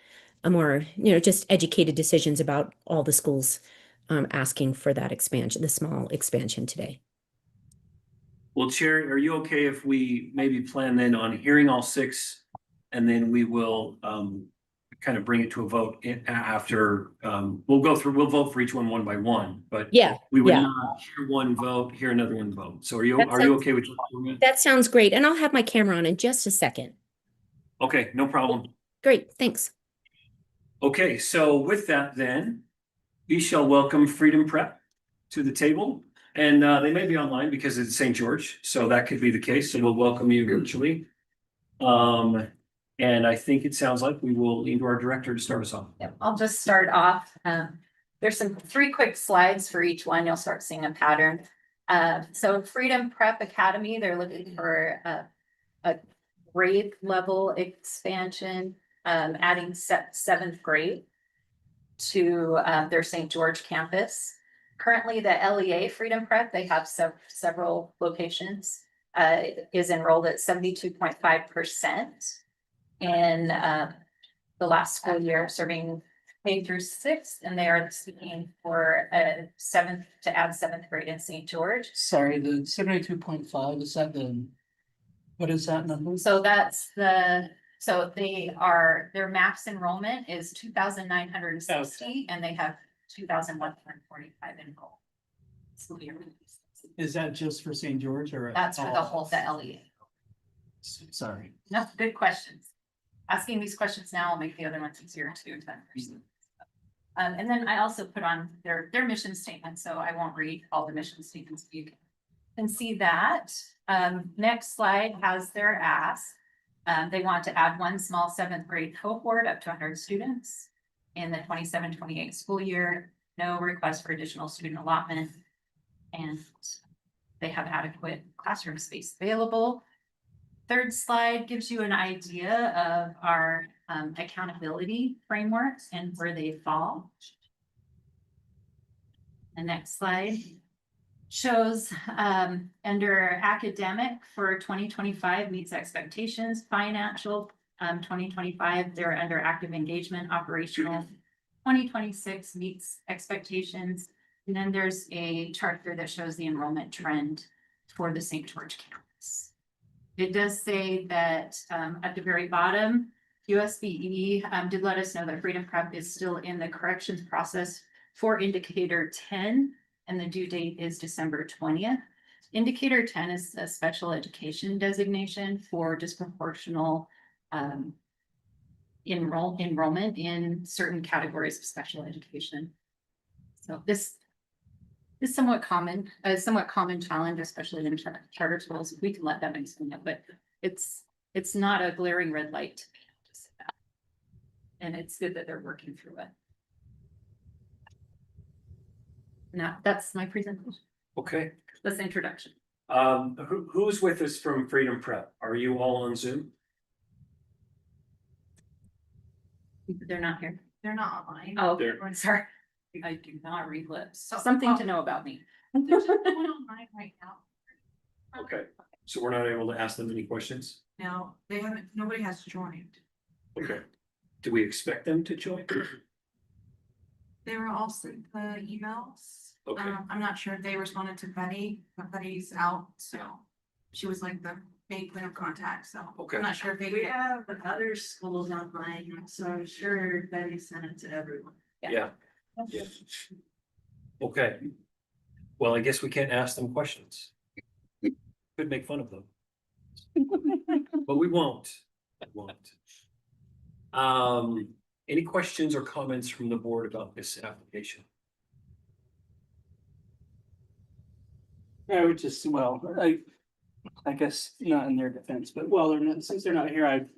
a more, just educated decisions about all the schools asking for that expansion, the small expansion today. Well, Chair, are you okay if we maybe plan then on hearing all 6, and then we will kind of bring it to a vote after we'll vote for each one by one, but Yeah, we would yeah. not hear one vote, hear another one vote. So are you That sounds- okay with that? That sounds great, and I'll have my camera on in just a second. Okay, no problem. Great, thanks. Okay, so with that then, we shall welcome Freedom Prep to the table. And they may be online because it's St. George, so that could be the case. So we'll welcome you virtually. And I think it sounds like we will lean to our director to start us off. Yep, I'll just start off. There's 3 quick slides for each one. You'll start seeing a pattern. So Freedom Prep Academy, they're looking for a grade level expansion, adding 7th grade to their St. George campus. Currently, the LEA Freedom Prep, they have several locations, is enrolled at 72.5%. In the last school year, serving K through 6th, and they are seeking for a 7th to add 7th grade in St. George. Sorry, the 72.5, is that what is that number? So that's their max enrollment is 2,960, and they have 2,145 enrolled. School year. Is that just for St. George or? That's for the whole, the LEA. Sorry. No, good questions. Asking these questions now will make the other ones easier to understand. And then I also put on their mission statement, so I won't read all the mission statements. You can see that. Next slide has their ask. They want to add 1 small 7th grade cohort up to 100 students in the 27-28 school year. No request for additional student allotment, and they have adequate classroom space available. Third slide gives you an idea of our accountability frameworks and where they fall. The next slide shows under academic for 2025 meets expectations, financial 2025, they're under active engagement, operational 2026 meets expectations. And then there's a chart here that shows the enrollment trend for the St. George campus. It does say that at the very bottom, USBE did let us know that Freedom Prep is still in the corrections process for indicator 10, and the due date is December 20th. Indicator 10 is a special education designation for disproportional enrollment in certain categories of special education. So this is somewhat common challenge, especially in charter schools. We can let them explain it, but it's not a glaring red light. And it's good that they're working through it. Now, that's my presentation, Okay. that's the introduction. Who's with us from Freedom Prep? Are you all on Zoom? They're not here. They're not online. Oh, They're- I'm sorry. I do not read lips. Something to know about me. There's no one online right now. Okay, so we're not able to ask them any questions? No, they haven't, nobody has joined. Okay. Do we expect them to join? They were all sent the emails. Okay. I'm not sure if they responded to Betty, but Betty's out, so she was like the main point of contact, so. Okay. I'm not sure if they. We have other schools online, so I'm sure Betty sent it to everyone. Yeah. Yeah. Okay. Well, I guess we can't ask them questions. Could make fun of them. But we won't. We won't. Any questions or comments from the board about this application? I would just, well, I guess not in their defense, but well, they're not, since they're not here, I've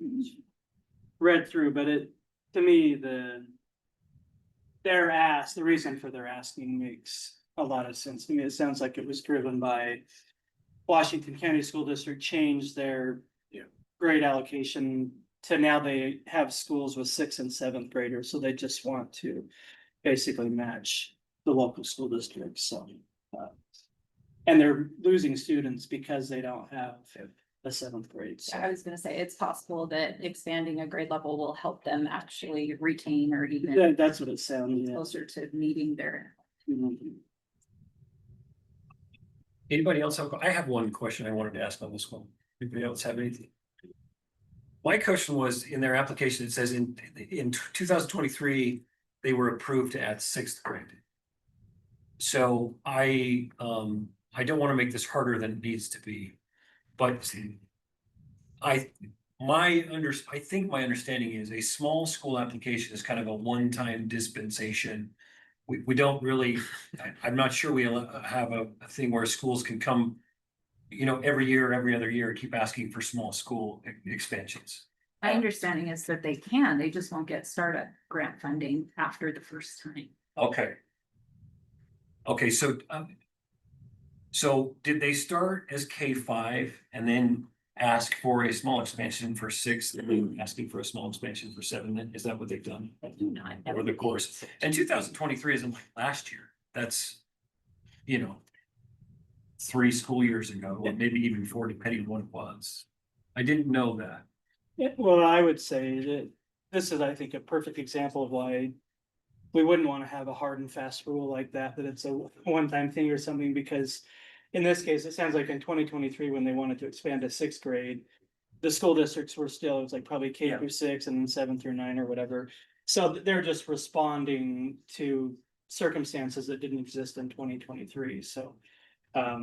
read through, but to me, the reason for their asking makes a lot of sense to me. It sounds like it was driven by Washington County School District changed their grade allocation to now they have schools with 6th and 7th graders, so they just want to basically match the local school districts, so. And they're losing students because they don't have the 7th grade. So. I was gonna say, it's possible that expanding a grade level will help them actually retain or even Yeah, that's what it sounds. closer to meeting their. Anybody else have, I have one question I wanted to ask on this one. Anybody else have anything? My question was, in their application, it says in 2023, they were approved to add 6th grade. So I don't want to make this harder than it needs to be, but I think my understanding is a small school application is kind of a one-time dispensation. We don't really, I'm not sure we have a thing where schools can come, every year, every other year, keep asking for small school expansions. My understanding is that they can, they just won't get startup grant funding after the first time. Okay. Okay, so did they start as K5 and then ask for a small expansion for 6, and then asking for a small expansion for 7? Then is that what they've done? I do not. Over the course, and 2023 isn't like last year. That's 3 school years ago, or maybe even 4, depending on what it was. I didn't know that. Yeah, well, I would say that this is, I think, a perfect example of why we wouldn't want to have a hard and fast rule like that it's a one-time thing or something, because in this case, it sounds like in 2023, when they wanted to expand to 6th grade, the school districts were still, it was like probably K through 6 and then 7 through 9 or whatever. So they're just responding to circumstances that didn't exist in 2023. So at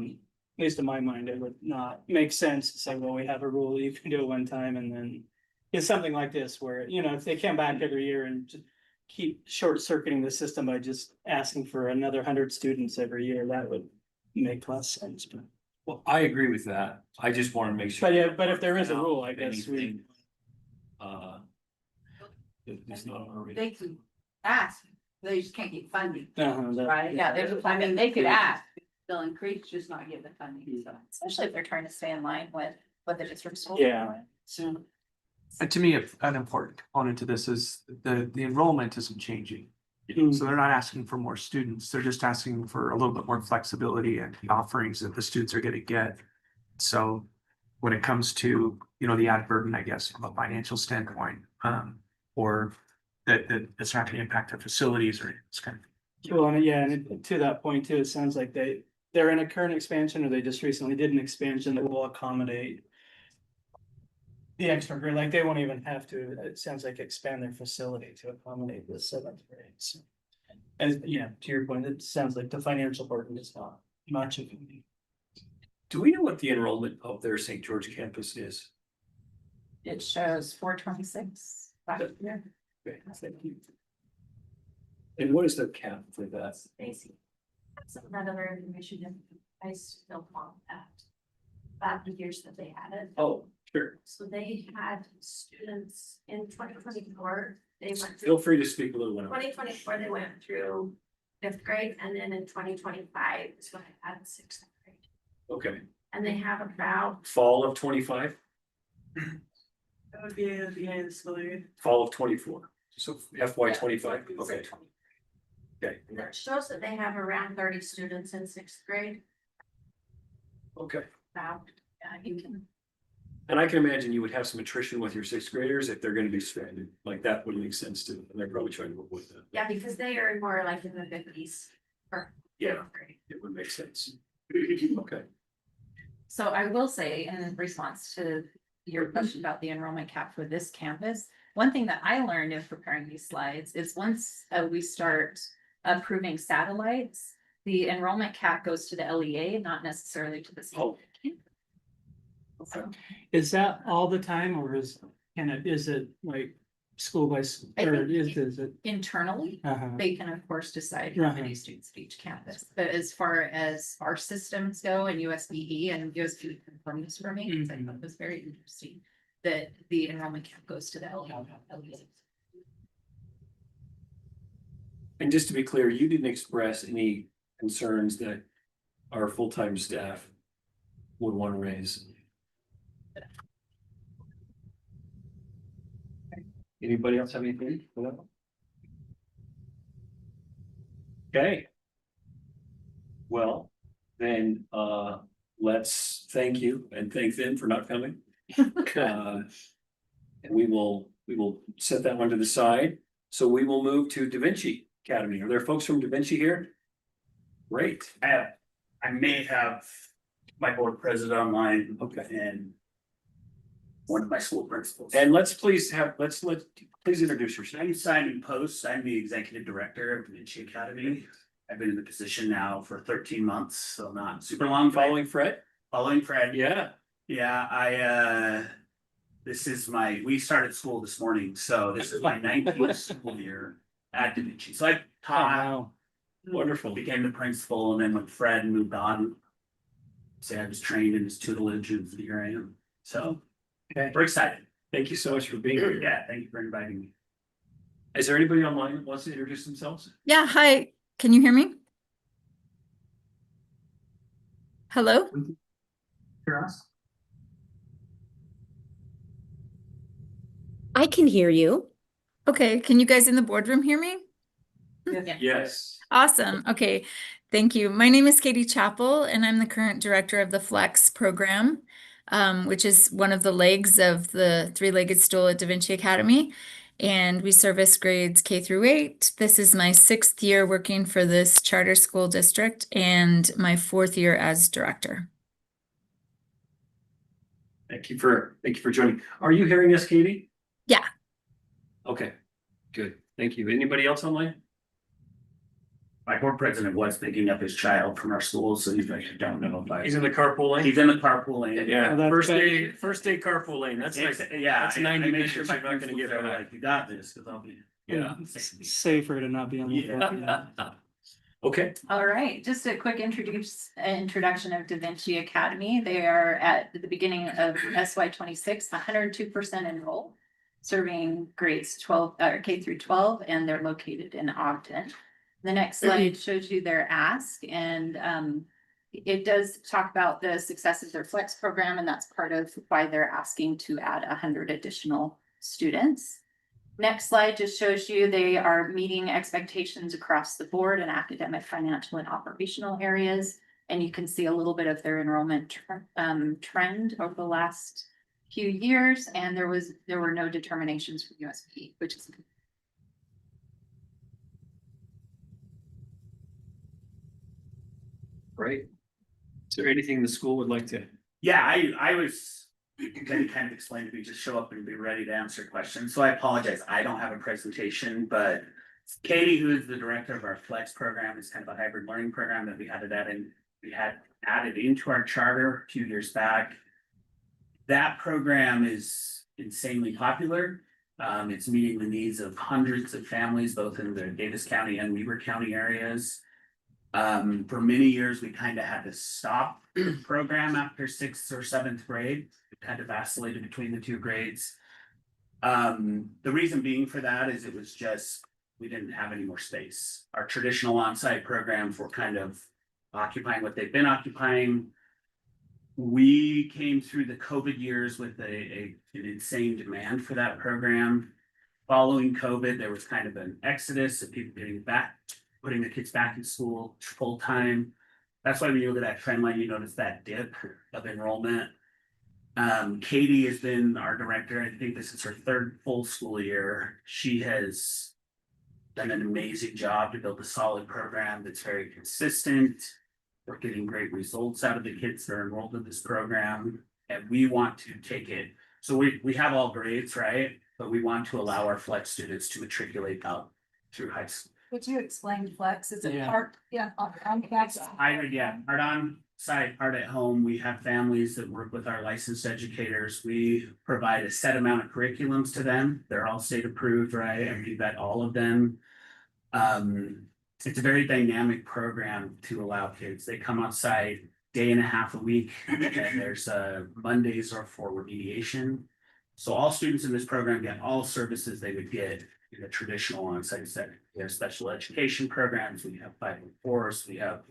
least in my mind, it would not make sense to say, well, we have a rule, you can do it one time, and then it's something like this where, if they come back every year and just keep short circuiting the system by just asking for another 100 students every year, that would make less sense. But Well, I agree with that. I just want to make sure. but if there is a rule, I guess we. Anything, it's not already. They can ask, they just can't get funding, That- right? Yeah, they could ask, they'll increase, just not give the funding, so. Especially if they're trying to stay in line with what the district schools. Yeah. So. And to me, an important component to this is the enrollment isn't changing. So they're not asking for more students, they're just asking for a little bit more flexibility and the offerings that the students are gonna get. So when it comes to, the added burden, I guess, from a financial standpoint, or that it's not gonna impact their facilities or it's kind of. Well, and to that point too, it sounds like they're in a current expansion, or they just recently did an expansion that will accommodate the extra grade, like they won't even have to, it sounds like, expand their facility to accommodate the 7th grade. So, and to your point, it sounds like the financial burden is not much of it. Do we know what the enrollment of their St. George campus is? It shows 426. Okay, thank you. And what is the cap for that? Basic. Some of that other information, I still want that. About the years that they had it. Oh, sure. So they had students in 2024, they went Feel through free to speak a little louder. 2024, they went through 5th grade, and then in 2025 is when I had 6th grade. Okay, And they have about, fall of 25, That would be at the beginning of the school year. fall of 24, so FY 25, okay. Okay, that shows that they have around 30 students in 6th grade. okay. About, you can, And I can imagine you would have some attrition with your 6th graders if they're gonna be stranded, like that would make sense too, and they're probably trying to avoid that. yeah, because they are more like in the 50s. For Yeah. 5th grade. It would make sense. Okay, So I will say in response to your question about the enrollment cap for this campus, one thing that I learned in preparing these slides is once we start approving satellites, the enrollment cap goes to the LEA, not necessarily to the Oh. campus. okay. Is that all the time or is it like school by, I or think is it? Internally, Uh-huh. they can of course decide how many Right. students at each campus, but as far as our systems go and USBE and USBE confirmed this for me, because I thought it was very interesting. That the enrollment cap goes to the LEA. And just to be clear, you didn't express any concerns that our full-time staff would want to raise. Anybody else have anything? Okay. Well, then, let's thank you and thank them for not coming. And we will set that one to the side. So we will move to Da Vinci Academy. Are there folks from Da Vinci here? Great. I may have my board president online Okay. and one of my school principals. And please introduce yourself. I'm Simon Post. I'm the executive director of Da Vinci Academy. I've been in the position now for 13 months, so not super long. Following Fred? Following Fred. Yeah. Yeah, we started school this morning, so this is my 19th school year at Da Vinci. So I taught, Wow. Wonderful. became the principal, and then when Fred moved on, say I was trained in his tutelage, and here I am. So Okay. we're excited. Thank you so much for being here. Yeah, thank you for inviting me. Is there anybody online that wants to introduce themselves? Yeah, hi. Can you hear me? Hello? I can hear you. Okay, can you guys in the boardroom hear me? Yes. Awesome. Okay, thank you. My name is Katie Chappell, and I'm the current director of the Flex program, which is one of the legs of the three-legged stool at Da Vinci Academy. And we service grades K through 8. This is my 6th year working for this charter school district and my 4th year as director. Thank you for joining. Are you hearing us, Katie? Yeah. Okay, good. Thank you. Anybody else online? My board president was picking up his child from our school, so you guys don't know if I. He's in the carpool lane? He's in the carpool lane. Yeah, Oh, that's first day carpool lane. That's nice. Yeah. That's I 90 make sure minutes my you're not gonna principals get are back. like, you got this, cause I'll be. Yeah. Safer to not be on the. Yeah. Okay, All right, just a quick introduction of Da Vinci Academy. They are at the beginning of SY 26, 102% enrolled, serving grades 12 K through 12, and they're located in Ogden. The next slide shows you their ask, and it does talk about the success of their Flex program, and that's part of why they're asking to add 100 additional students. Next slide just shows you they are meeting expectations across the board in academic, financial, and operational areas. And you can see a little bit of their enrollment trend over the last few years, and there were no determinations for USBE, which is great. Is there anything the school would like to? Yeah, I was gonna kind of explain to me, just show up and be ready to answer questions. So I apologize. I don't have a presentation, but Katie, who is the director of our Flex program, is kind of a hybrid learning program that we had added into our charter a few years back. That program is insanely popular. It's meeting the needs of hundreds of families, both in the Davis County and Weber County areas. For many years, we kind of had to stop the program after 6th or 7th grade. It kind of vacillated between the two grades. The reason being for that is it was just, we didn't have any more space. Our traditional on-site programs were kind of occupying what they've been occupying. We came through the COVID years with an insane demand for that program. Following COVID, there was kind of an exodus of people getting back, putting the kids back in school full time. That's why when you look at that trend line, you notice that dip of enrollment. Katie has been our director. I think this is her third full school year. She has done an amazing job to build a solid program that's very consistent. We're getting great results out of the kids that are enrolled in this program, and we want to take it. So we have all grades, right? But we want to allow our flex students to matriculate out through high school. Would you explain flex? Is it Yeah. part, on flex? Part on site, part at home. We have families that work with our licensed educators. We provide a set amount of curriculums to them. They're all state approved, right? And we vet all of them. It's a very dynamic program to allow kids. They come outside day and a half a week, and there's Mondays are for remediation. So all students in this program get all services they would get in a traditional on-site setting. We have special education programs, we have 504s, we have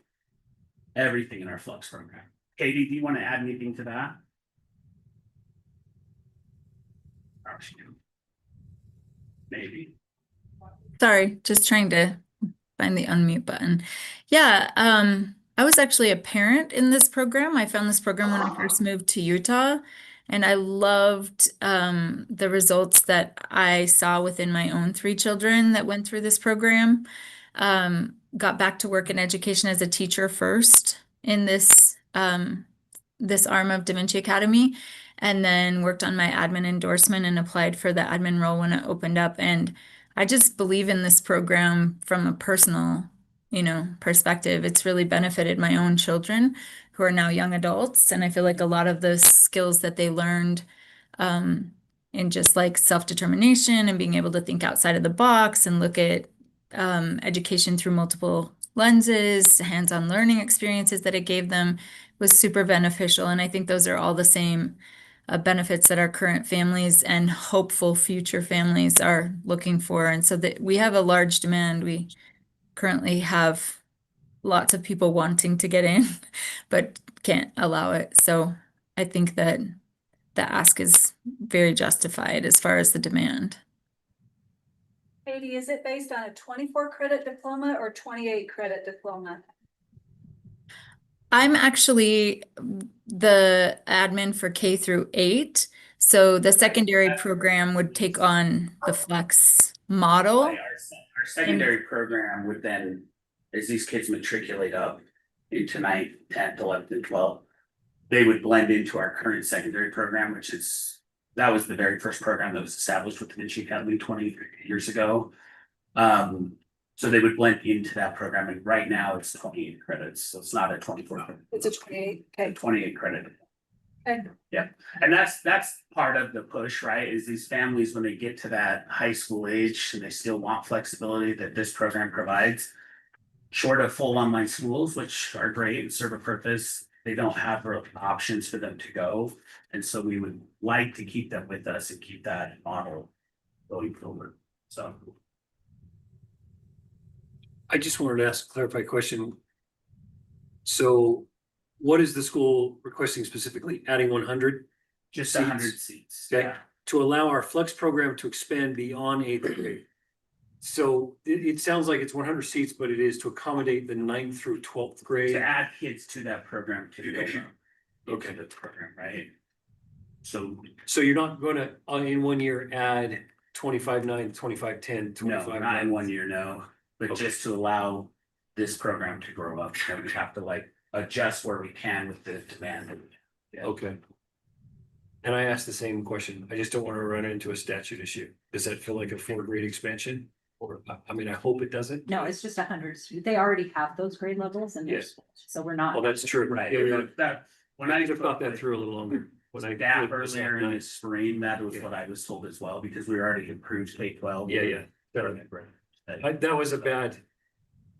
everything in our Flex program. Katie, do you want to add anything to that? Maybe. Sorry, just trying to find the unmute button. Yeah, I was actually a parent in this program. I found this program when I first moved to Utah, and I loved the results that I saw within my own 3 children that went through this program. Got back to work in education as a teacher first in this this arm of Da Vinci Academy, and then worked on my admin endorsement and applied for the admin role when it opened up. And I just believe in this program from a personal, perspective. It's really benefited my own children who are now young adults. And I feel like a lot of the skills that they learned in just like self-determination and being able to think outside of the box and look at education through multiple lenses, hands-on learning experiences that it gave them was super beneficial. And I think those are all the same benefits that our current families and hopeful future families are looking for. And so that we have a large demand. We currently have lots of people wanting to get in, but can't allow it. So I think that the ask is very justified as far as the demand. Katie, is it based on a 24 credit diploma or 28 credit diploma? I'm actually the admin for K through 8. So the secondary program would take on the Flex model. Our secondary program would then, as these kids matriculate up into 9th, 10th, 11th, and 12th, they would blend into our current secondary program, that was the very first program that was established with Da Vinci Academy 20 years ago. So they would blend into that program, and right now it's 28 credits, so it's not a 24. It's a 28, okay. 28 credit. Okay. Yeah, and that's part of the push, right? Is these families, when they get to that high school age and they still want flexibility that this program provides. Short of full online schools, which are great and serve a purpose, they don't have real options for them to go. And so we would like to keep them with us and keep that model going forward. So. I just wanted to ask a clarified question. So what is the school requesting specifically? Adding 100? Just Seats. 100 seats. Okay. Yeah. To allow our flex program to expand beyond 8th grade. So it sounds like it's 100 seats, but it is to accommodate the 9th through 12th grade. To add kids to that program Okay. Into the program, right? So you're not gonna, in 1 year, add 25-9, 25-10, 25-9? no, not in 1 year, no, but Okay. just to allow this program to grow up, and we have to adjust where we can with the demand. Yeah. Okay. And I asked the same question. I just don't want to run into a statute issue. Does that feel like a 4th grade expansion? Or, I mean, I hope it doesn't. No, it's just 100. They already have those grade levels and Yes. so we're not. Well, that's true. Right, Yeah, that, when I I just thought that through a little longer. When I staff put this earlier out, in the nice. spring, that was what I was told as well, because we already approved K-12. Yeah. That was a bad.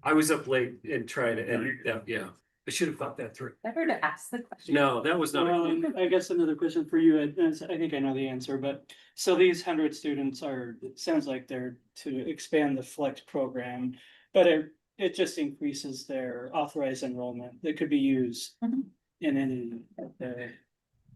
I was up late and tried to, and yeah. I should have thought that through. Better to ask the question. No, that was not. I guess another question for you, I think I know the answer, but so these 100 students are, it sounds like they're to expand the flex program. But it just increases their authorized enrollment that could be used Mhm. in any.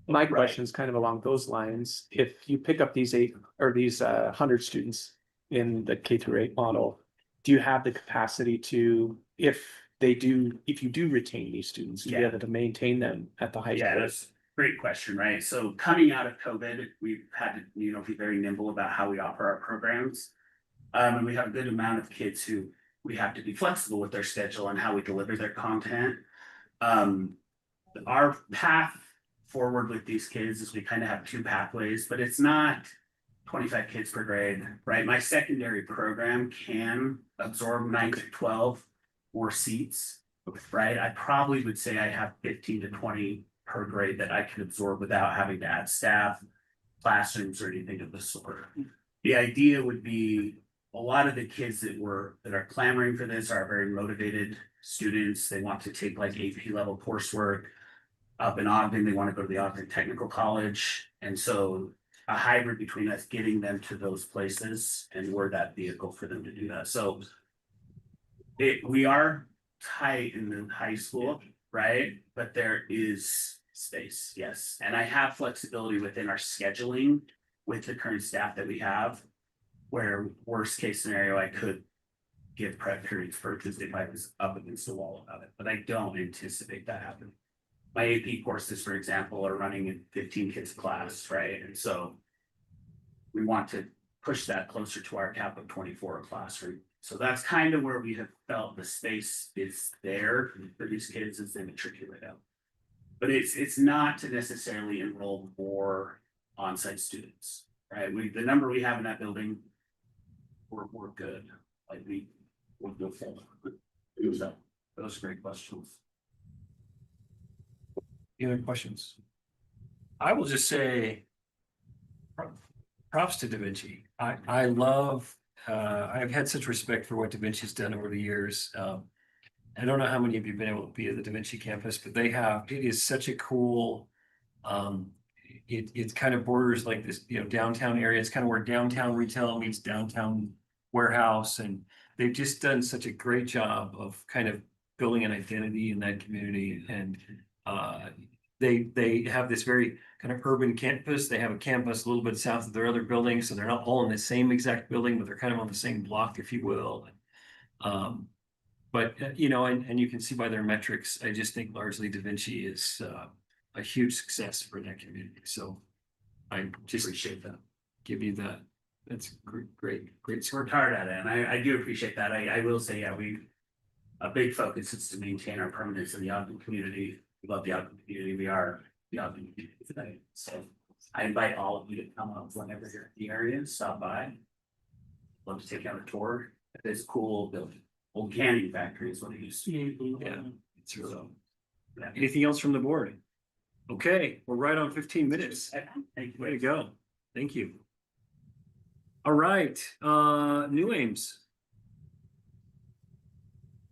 My question is kind of along those lines. If you pick up these 100 students in the K-8 model, do you have the capacity to, if you do retain these students, to be Yeah. able to maintain them at the high Yeah, school? that's a great question, right? So coming out of COVID, we've had to, be very nimble about how we offer our programs. And we have a good amount of kids who we have to be flexible with their schedule and how we deliver their content. Our path forward with these kids is we kind of have two pathways, but it's not 25 kids per grade, right? My secondary program can absorb 9 to 12 more seats, right? I probably would say I have 15 to 20 per grade that I can absorb without having to add staff, classrooms, or anything of the sort. The idea would be a lot of the kids that are clamoring for this are very motivated students. They want to take like AP level coursework. Up in Ogden, they want to go to the Ogden Technical College. And so a hybrid between us getting them to those places and we're that vehicle for them to do that. So we are tight in the high school, right? But there is space, yes. And I have flexibility within our scheduling with the current staff that we have, where worst case scenario, I could give prep periods for Tuesday if I was up against the wall about it, but I don't anticipate that happening. My AP courses, for example, are running in 15 kids class, right? And so we want to push that closer to our cap of 24 a classroom. So that's kind of where we have felt the space is there for these kids as they matriculate out. But it's not to necessarily enroll more on-site students, right? The number we have in that building, we're good. Like we'll go full. So those are great questions. Any other questions? I will just say props to Da Vinci. I love, I've had such respect for what Da Vinci's done over the years. I don't know how many of you have been able to be at the Da Vinci campus, but it is such a cool, it kind of borders like this, downtown area. It's kind of where downtown retail meets downtown warehouse. And they've just done such a great job of kind of building an identity in that community. And they have this very kind of urban campus. They have a campus a little bit south of their other buildings, so they're not all in the same exact building, but they're kind of on the same block, if you will. But and you can see by their metrics, I just think largely Da Vinci is a huge success for that community. So I just appreciate that. Give you that. That's great. Worked hard at it, and I do appreciate that. I will say, yeah, a big focus is to maintain our permanence in the Ogden community. We love the Ogden community. We are the Ogden community today. So I invite all of you to come up whenever you're in the area and stop by. Love to take you on a tour. It's cool building. Old canning factory is what it used to be. Yeah, it's really. Anything else from the board? Okay, we're right on 15 minutes. Way to go. Thank you. All right, New Ames.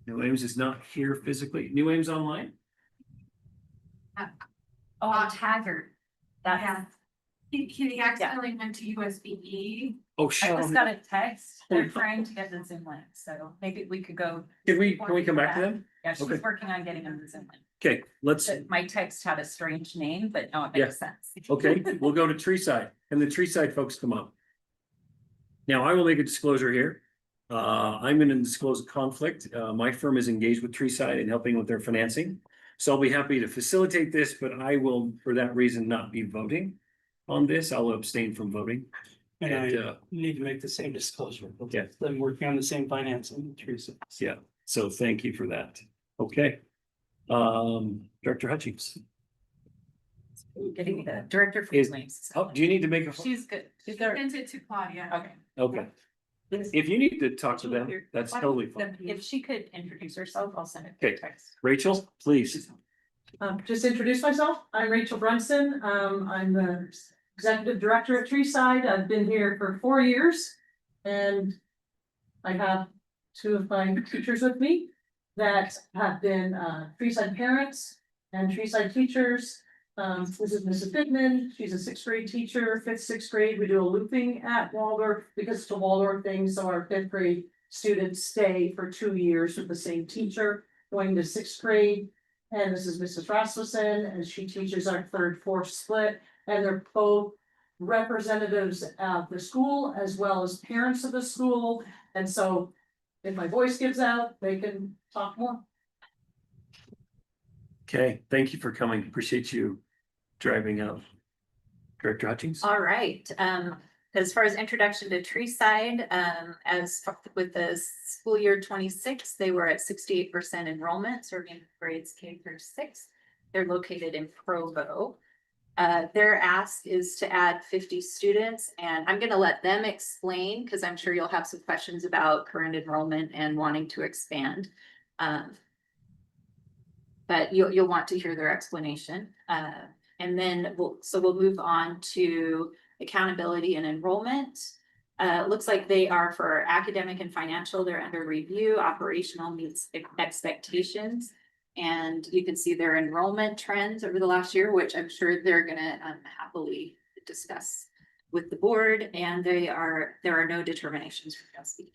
New Ames is not here physically. New Ames online? Oh, Taggart. Yeah. He accidentally went to USB-E. Oh, I shit. just got a text. They're trying to get the Zoom link, so maybe we could go. Can we come back to them? Yeah, she's Okay. working on getting them the Zoom link. Okay, let's, But my text had a strange name, but no, it Yeah. makes sense. okay, we'll go to Treeside. Can the Treeside folks come up? Now, I will make a disclosure here. I'm going to disclose a conflict. My firm is engaged with Treeside in helping with their financing. So I'll be happy to facilitate this, but I will, for that reason, not be voting on this. I'll abstain from voting. And And, I need to make the same disclosure. Yeah. I'm working on the same financing, Teresa. Yeah, so thank you for that. Okay. Director Hutchings. Getting the director for Is- claims. Oh, do you need to make a? She's good. She's Sent there. it to Claudia. Okay. Okay, if you need to talk to them, that's totally fine. If she could introduce herself, I'll send it. Okay. Text. Rachel, please. Just introduce myself. I'm Rachel Brunson. I'm the executive director at Treeside. I've been here for 4 years. And I have 2 of my teachers with me. that have been Treeside parents and Treeside teachers. This is Mrs. Pittman, she's a sixth grade teacher, fifth, sixth grade, we do a looping at Waldorf because it's a Waldorf thing, so our fifth grade students stay for 2 years with the same teacher, going to sixth grade. And this is Mrs. Rasmussen, and she teaches our third, fourth split, and they're both representatives of the school as well as parents of the school. And so if my voice gives out, they can talk more. Okay, thank you for coming. Appreciate you driving up. Director Hutchings? All right, as far as introduction to Treeside, with the school year 26, they were at 68% enrollment, serving grades K through 6. They're located in Provo. Their ask is to add 50 students, and I'm gonna let them explain, because I'm sure you'll have some questions about current enrollment and wanting to expand. But you'll want to hear their explanation. And then we'll move on to accountability and enrollment. Looks like they are for academic and financial, they're under review, operational meets expectations. And you can see their enrollment trends over the last year, which I'm sure they're gonna happily discuss with the board, and there are no determinations from trustee.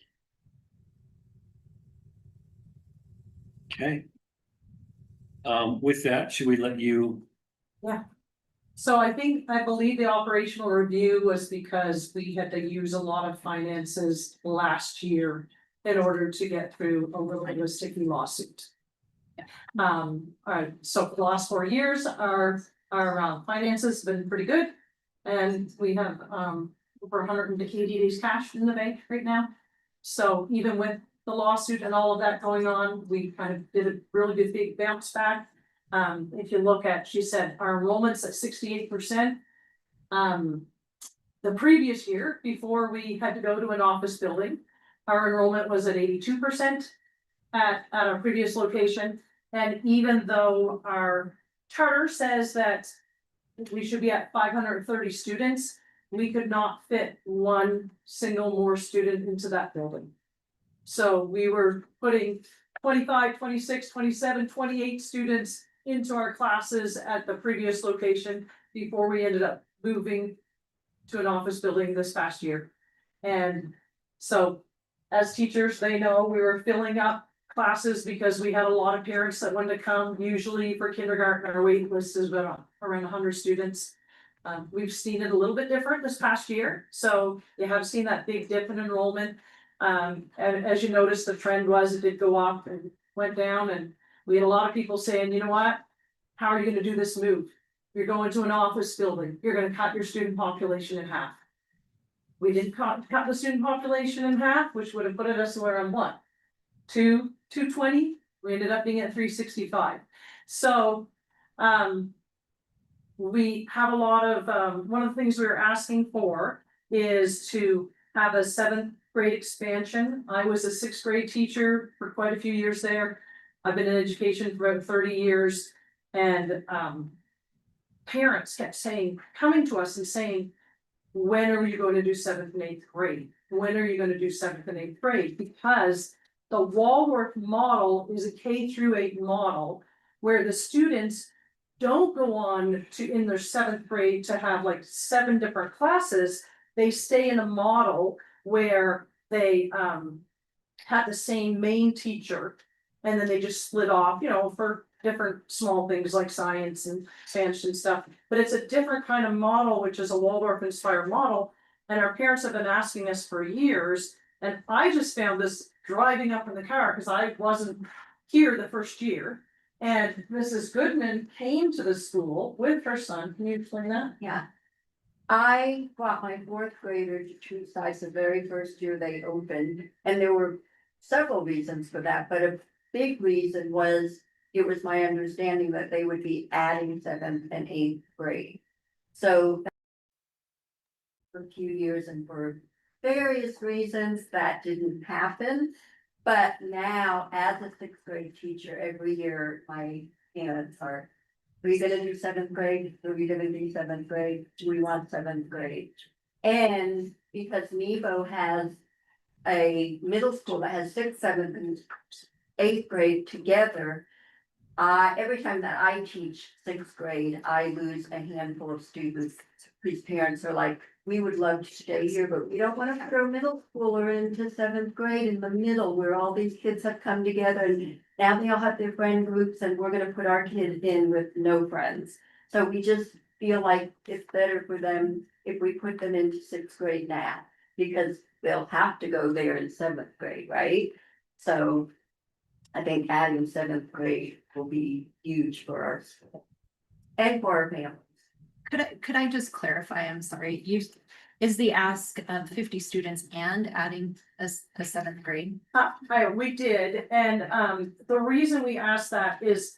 Okay. With that, should we let you? Yeah. So I believe the operational review was because we had to use a lot of finances last year in order to get through a little bit of a sticky lawsuit. So for the last 4 years, our finances have been pretty good. And we have over 180 days cash in the bank right now. So even with the lawsuit and all of that going on, we kind of did a really good big bounce back. If you look at, she said, our enrollment's at 68%. The previous year, before we had to go to an office building, our enrollment was at 82% at our previous location. And even though our charter says that we should be at 530 students, we could not fit one single more student into that building. So we were putting 25, 26, 27, 28 students into our classes at the previous location before we ended up moving to an office building this past year. And so as teachers, they know we were filling up classes because we had a lot of parents that wanted to come. Usually for kindergarten, our waiting list is about around 100 students. We've seen it a little bit different this past year. So you have seen that big dip in enrollment. And as you noticed, the trend was it did go up and went down, and we had a lot of people saying, you know what, how are you gonna do this move? You're going to an office building, you're gonna cut your student population in half. We didn't cut the student population in half, which would have put us around what? 220, we ended up being at 365. So, we have a lot of, one of the things we were asking for is to have a 7th grade expansion. I was a 6th grade teacher for quite a few years there. I've been in education for about 30 years, and parents kept coming to us and saying, when are you going to do 7th and 8th grade? When are you going to do 7th and 8th grade? Because the Waldorf model is a K through 8 model where the students don't go on to in their 7th grade to have like 7 different classes. They stay in a model where they had the same main teacher, and then they just split off, for different small things like science and Spanish and stuff. But it's a different kind of model, which is a Waldorf inspired model. And our parents have been asking us for years. And I just found this driving up in the car because I wasn't here the first year. And Mrs. Goodman came to the school with her son. Can you explain that? Yeah. I brought my 4th grader to Treeside the very first year they opened, and there were several reasons for that, but a big reason was it was my understanding that they would be adding 7th and 8th grade. So for a few years, and for various reasons that didn't happen. But now, as a 6th grade teacher, every year my parents are, are you gonna do 7th grade? Are we gonna do 7th grade? Do we want 7th grade? And because Nebo has a middle school that has 6th, 7th, and eighth grade together. Every time that I teach sixth grade, I lose a handful of students whose parents are like, we would love to stay here, but we don't want to throw middle schooler into seventh grade in the middle where all these kids have come together and now they all have their friend groups and we're gonna put our kid in with no friends. So we just feel like it's better for them if we put them into sixth grade now, because they'll have to go there in seventh grade, right? So I think adding seventh grade will be huge for our school and for our families. Could I just clarify? I'm sorry, is the ask of 50 students and adding a seventh grade? We did, and the reason we asked that is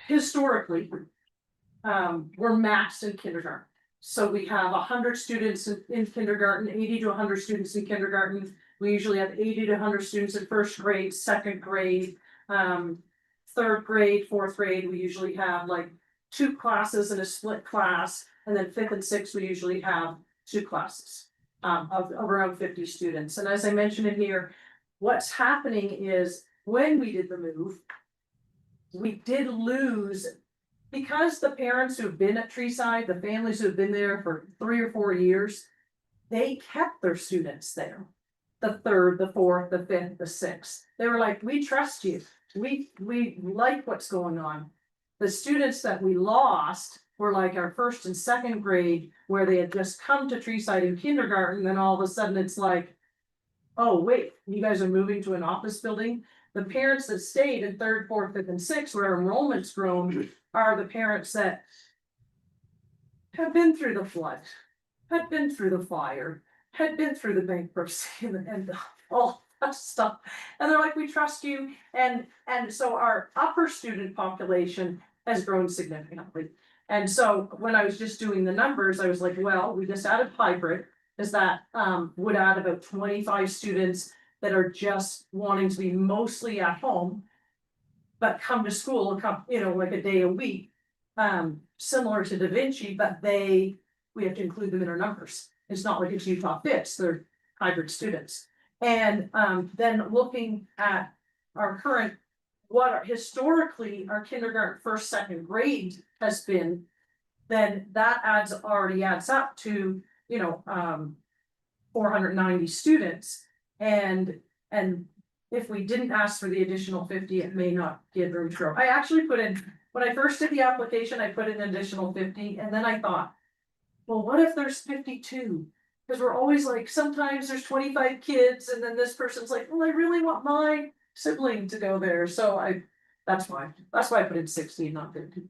historically, we're maxed in kindergarten. So we have 100 students in kindergarten, 80 to 100 students in kindergarten. We usually have 80 to 100 students in first grade, second grade, third grade, fourth grade. We usually have like 2 classes in a split class, and then fifth and sixth, we usually have 2 classes of around 50 students. And as I mentioned in here, what's happening is when we did the move, we did lose, because the parents who've been at Treeside, the families who've been there for 3 or 4 years, they kept their students there. The third, the fourth, the fifth, the sixth. They were like, we trust you. We like what's going on. The students that we lost were like our first and second grade, where they had just come to Treeside in kindergarten, then all of a sudden it's like, oh, wait, you guys are moving to an office building? The parents that stayed in third, fourth, fifth, and sixth, where enrollment's grown, are the parents that have been through the flood, had been through the fire, had been through the bankruptcy and all that stuff. And they're like, we trust you. And so our upper student population has grown significantly. And so when I was just doing the numbers, I was like, well, we just added hybrid, is that would add about 25 students that are just wanting to be mostly at home, but come to school, like a day a week, similar to Da Vinci, but we have to include them in our numbers. It's not like it's Utah Fits, they're hybrid students. And then looking at our current, historically our kindergarten first, second grade has been, then that already adds up to, 490 students. And if we didn't ask for the additional 50, it may not give room to grow. I actually put in, when I first did the application, I put in an additional 50, and then I thought, well, what if there's 52? Because we're always like, sometimes there's 25 kids, and then this person's like, well, I really want my sibling to go there. So that's why I put in 60, not 50.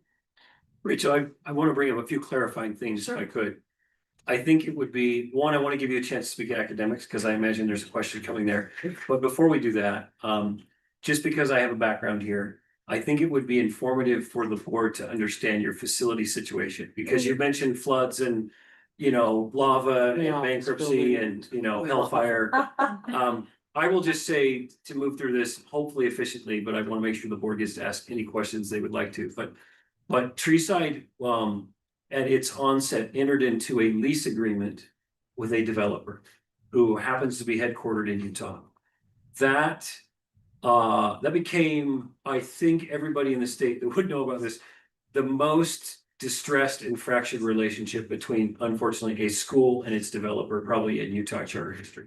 Rachel, I want to bring up a few clarifying things if I could. I think it would be, one, I want to give you a chance to speak academics, because I imagine there's a question coming there. But before we do that, just because I have a background here, I think it would be informative for the board to understand your facility situation, because you mentioned floods and, lava and bankruptcy and, hellfire. I will just say to move through this hopefully efficiently, but I want to make sure the board gets to ask any questions they would like to. But Treeside, at its onset, entered into a lease agreement with a developer who happens to be headquartered in Utah. That became, I think everybody in the state that would know about this, the most distressed and fractured relationship between, unfortunately, a school and its developer, probably in Utah charter history.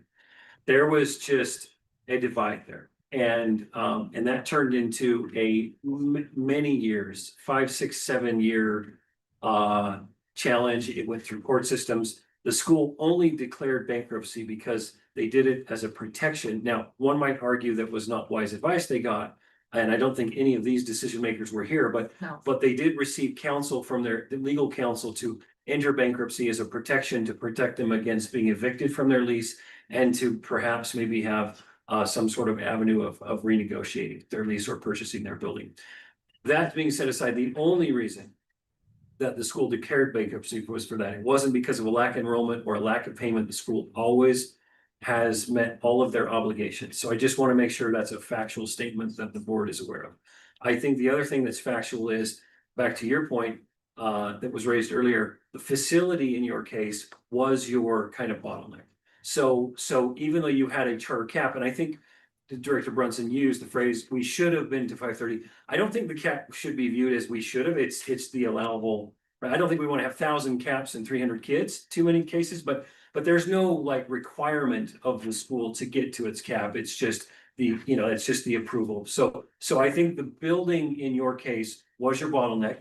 There was just a divide there. And that turned into a many years, 5, 6, 7 year challenge. It went through court systems. The school only declared bankruptcy because they did it as a protection. Now, one might argue that was not wise advice they got, and I don't think any of these decision makers were here, but they did receive counsel from their legal counsel to enter bankruptcy as a protection, to protect them against being evicted from their lease, and to perhaps maybe have some sort of avenue of renegotiating their lease or purchasing their building. That being set aside, the only reason that the school declared bankruptcy was for that. It wasn't because of a lack of enrollment or a lack of payment. The school always has met all of their obligations. So I just want to make sure that's a factual statement that the board is aware of. I think the other thing that's factual is, back to your point that was raised earlier, the facility in your case was your kind of bottleneck. So even though you had a charter cap, and I think Director Brunson used the phrase, we should have been to 5:30. I don't think the cap should be viewed as we should have, it's the allowable. Right, I don't think we want to have 1,000 caps and 300 kids, too many cases, but there's no like requirement of the school to get to its cap, it's just it's just the approval. So I think the building in your case was your bottleneck.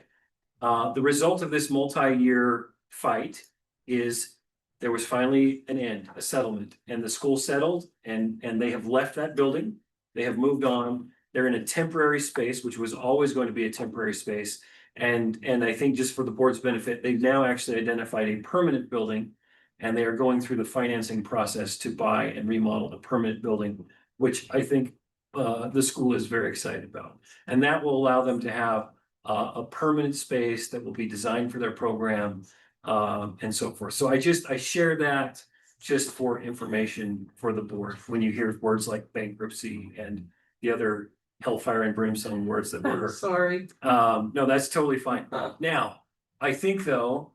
The result of this multi-year fight is there was finally an end, a settlement, and the school settled and they have left that building. They have moved on. They're in a temporary space, which was always going to be a temporary space. And I think just for the board's benefit, they've now actually identified a permanent building. And they are going through the financing process to buy and remodel a permanent building, which I think the school is very excited about. And that will allow them to have a permanent space that will be designed for their program and so forth. So I share that just for information for the board, when you hear words like bankruptcy and the other hellfire and brimstone words that were. Sorry. No, that's totally fine. Now, I think though,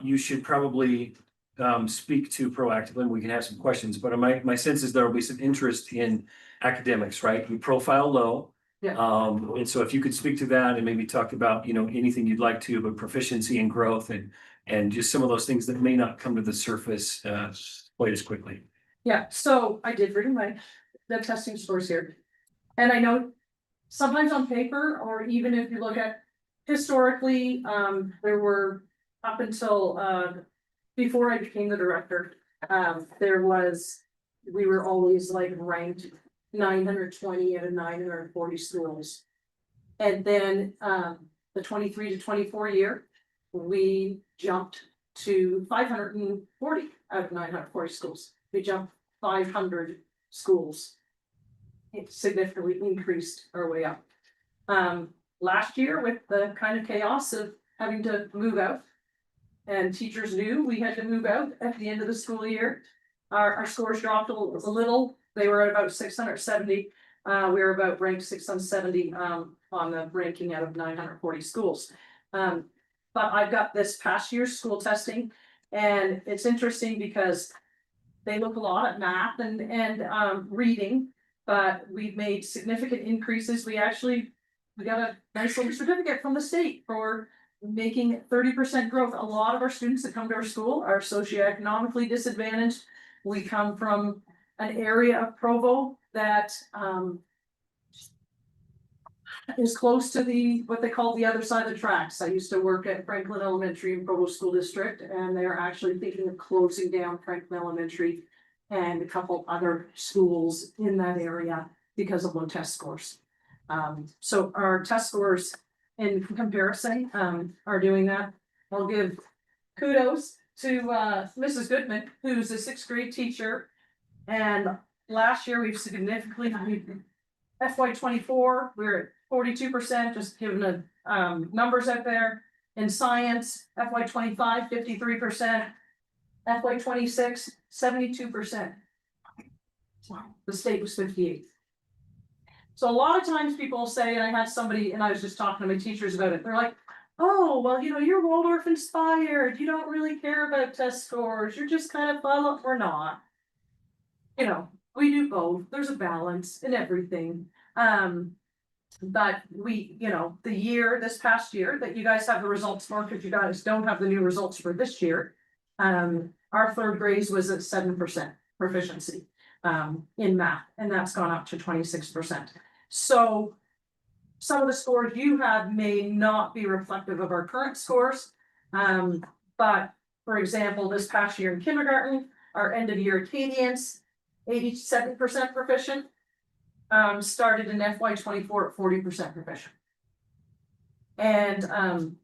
you should probably speak to proactively, and we can have some questions, but my sense is there will be some interest in academics, right? You profile low. Yeah. And so if you could speak to that and maybe talk about, anything you'd like to, but proficiency and growth and just some of those things that may not come to the surface quite as quickly. Yeah, so I did bring the testing scores here. And I know sometimes on paper, or even if you look at historically, there were up until before I became the director, we were always like ranked 920 out of 940 schools. And then the 23 to 24 year, we jumped to 540 out of 940 schools. We jumped 500 schools. It significantly increased our way up. Last year, with the kind of chaos of having to move out, and teachers knew we had to move out at the end of the school year, our scores dropped a little. They were at about 670. We were about ranked 670 on the ranking out of 940 schools. But I've got this past year's school testing, and it's interesting because they look a lot at math and reading, but we've made significant increases. We got a nice little certificate from the state for making 30% growth. A lot of our students that come to our school are socioeconomically disadvantaged. We come from an area of Provo that is close to what they call the other side of the tracks. I used to work at Franklin Elementary in Provo School District, and they're actually thinking of closing down Franklin Elementary and a couple other schools in that area because of low test scores. So our test scores in comparison are doing that. I'll give kudos to Mrs. Goodman, who's a 6th grade teacher. And last year we've significantly, FY24, we're at 42%, just giving the numbers out there. In science, FY25, 53%, FY26, 72%. The state was 58%. So a lot of times people say, and I had somebody, and I was just talking to my teachers about it, they're like, oh, well, you're Waldorf inspired, you don't really care about test scores, you're just kind of, well, we're not. We do both, there's a balance in everything. But this past year that you guys have the results for, because you guys don't have the new results for this year, our 3rd grade was at 7% proficiency in math, and that's gone up to 26%. So some of the scores you have may not be reflective of our current scores. But for example, this past year in kindergarten, our end of year Acadians, 87% proficient, started in FY24 at 40% proficient. And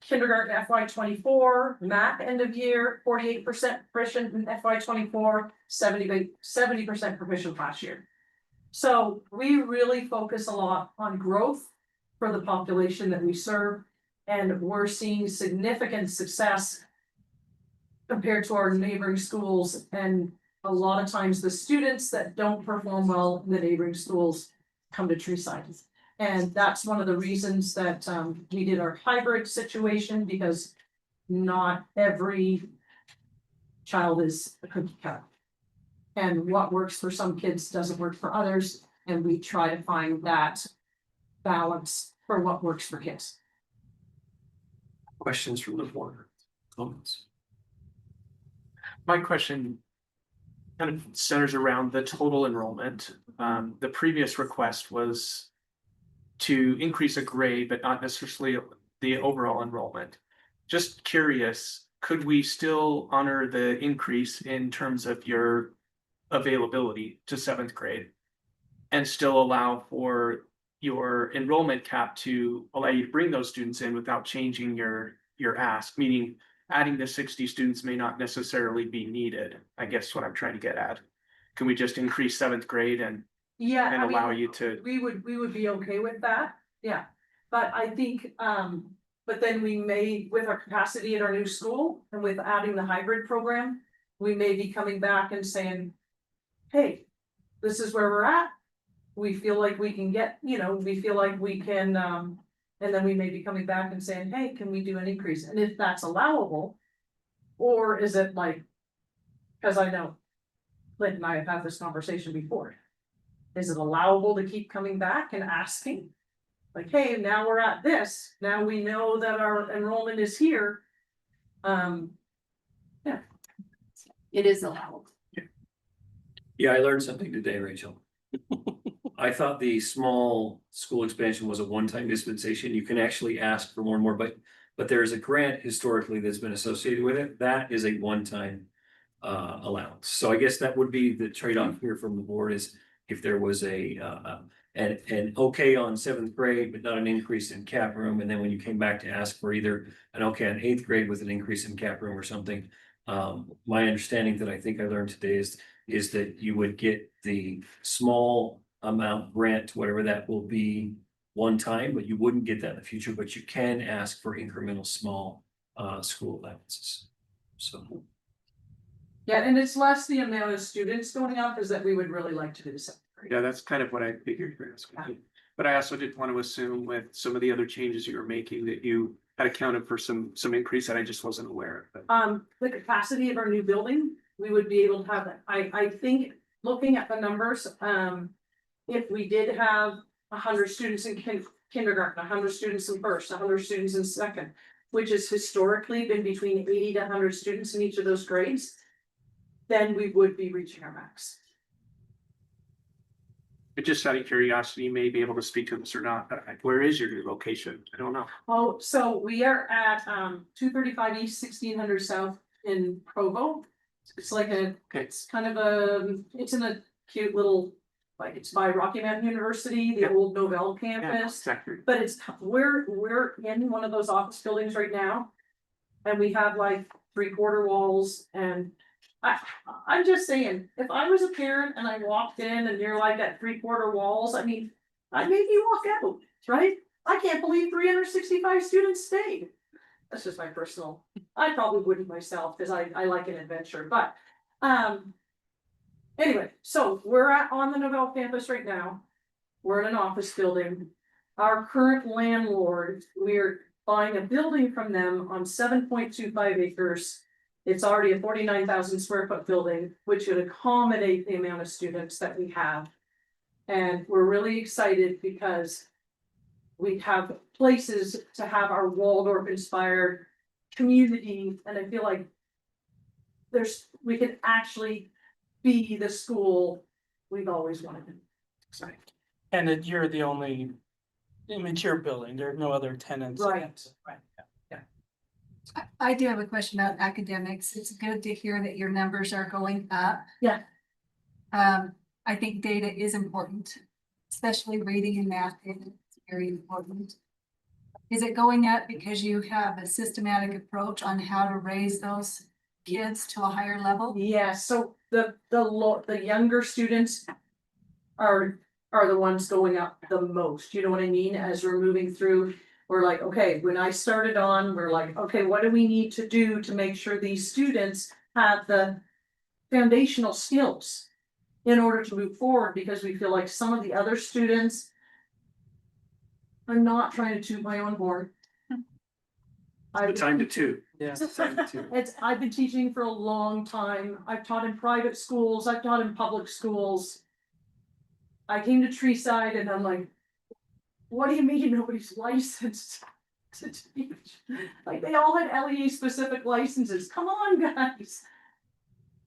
kindergarten FY24, math end of year, 48% proficient in FY24, 70% proficient last year. So we really focus a lot on growth for the population that we serve, and we're seeing significant success compared to our neighboring schools. And a lot of times the students that don't perform well in the neighboring schools come to Treeside. And that's one of the reasons that we did our hybrid situation, because not every child is a cookie cutter. And what works for some kids doesn't work for others. And we try to find that balance for what works for kids. Questions from the board? Comments? My question kind of centers around the total enrollment. The previous request was to increase a grade, but not necessarily the overall enrollment. Just curious, could we still honor the increase in terms of your availability to 7th grade and still allow for your enrollment cap to allow you to bring those students in without changing your ask, meaning adding the 60 students may not necessarily be needed, I guess what I'm trying to get at. Can we just increase 7th grade and Yeah. I allow mean, you to? We would be okay with that, yeah. But I think, but then we may, with our capacity at our new school and with adding the hybrid program, we may be coming back and saying, hey, this is where we're at. We feel like we can get, we feel like we can, and then we may be coming back and saying, hey, can we do an increase? And if that's allowable, or is it like, because I know Clint and I have had this conversation before. Is it allowable to keep coming back and asking? Like, hey, now we're at this, now we know that our enrollment is here. Yeah. It is allowable. Yeah, I learned something today, Rachel. I thought the small school expansion was a one-time dispensation. You can actually ask for more and more, but there is a grant historically that's been associated with it. That is a one-time allowance. So I guess that would be the trade-off here from the board is if there was an okay on 7th grade, but not an increase in cap room. And then when you came back to ask for either an okay on 8th grade with an increase in cap room or something. My understanding that I think I learned today is that you would get the small amount grant, whatever that will be one time, but you wouldn't get that in the future, but you can ask for incremental small school allowances. So. Yeah, and it's less the amount of students going up is that we would really like to do the 7th grade. Yeah, that's kind of what I figured you were asking. But I also did want to assume with some of the other changes you were making that you had accounted for some increase that I just wasn't aware of. The capacity of our new building, we would be able to have that. I think, looking at the numbers, if we did have 100 students in kindergarten, 100 students in first, 100 students in second, which has historically been between 80 to 100 students in each of those grades, then we would be reaching our max. But just out of curiosity, you may be able to speak to this or not. Where is your new location? I don't know. Oh, so we are at 235 East, 1600 South in Provo. It's like it's kind of it's in a cute little, like it's by Rocky Mountain University, the old Novell campus. But we're in one of those office buildings right now. And we have like 3/4 walls and I'm just saying, if I was a parent and I walked in and you're like at 3/4 walls, I mean, I'd maybe walk out, right? I can't believe 365 students stayed. That's just my personal, I probably wouldn't myself because I like an adventure, but anyway, so we're on the Novell campus right now. We're in an office building. Our current landlord, we're buying a building from them on 7.25 acres. It's already a 49,000 square foot building, which would accommodate the amount of students that we have. And we're really excited because we have places to have our Waldorf inspired community. And I feel like we can actually be the school we've always wanted to be. And that you're the only immature building. There are no other tenants. Right. I do have a question about academics. It's good to hear that your numbers are going up. Yeah. I think data is important, especially reading and math data is very important. Is it going up because you have a systematic approach on how to raise those kids to a higher level? Yeah, so the younger students are the ones going up the most, you know what I mean, as we're moving through. We're like, okay, when I started on, we're like, okay, what do we need to do to make sure these students have the foundational skills in order to move forward? Because we feel like some of the other students, I'm not trying to toot my own horn. The time to two. Yeah. I've been teaching for a long time. I've taught in private schools, I've taught in public schools. I came to Treeside and I'm like, what do you mean nobody's licensed to teach? Like, they all had LEA specific licenses. Come on, guys.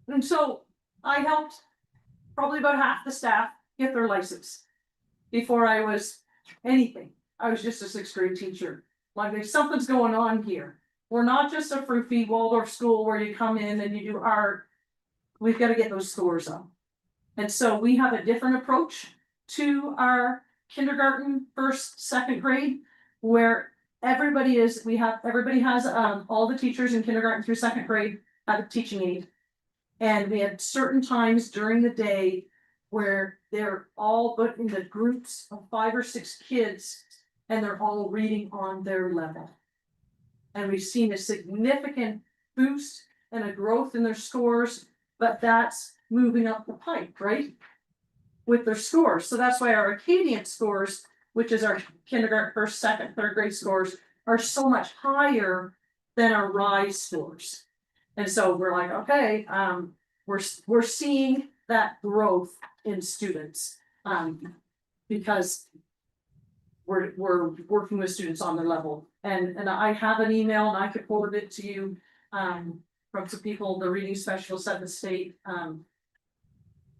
And so I helped probably about half the staff get their license before I was anything. I was just a sixth grade teacher. Like, there's something's going on here. We're not just a Frufi Waldorf school where you come in and you do art. We've got to get those scores up. And so we have a different approach to our kindergarten, first, second grade, where everybody has all the teachers in kindergarten through second grade have a teaching aid. And we had certain times during the day where they're all put in the groups of 5 or 6 kids and they're all reading on their level. And we've seen a significant boost and a growth in their scores, but that's moving up the pipe, right? With their scores. So that's why our Acadian scores, which is our kindergarten, first, second, third grade scores, are so much higher than our RISE scores. And so we're like, okay, we're seeing that growth in students, because we're working with students on their level. And I have an email and I could forward it to you, from some people, the reading specialists at the state.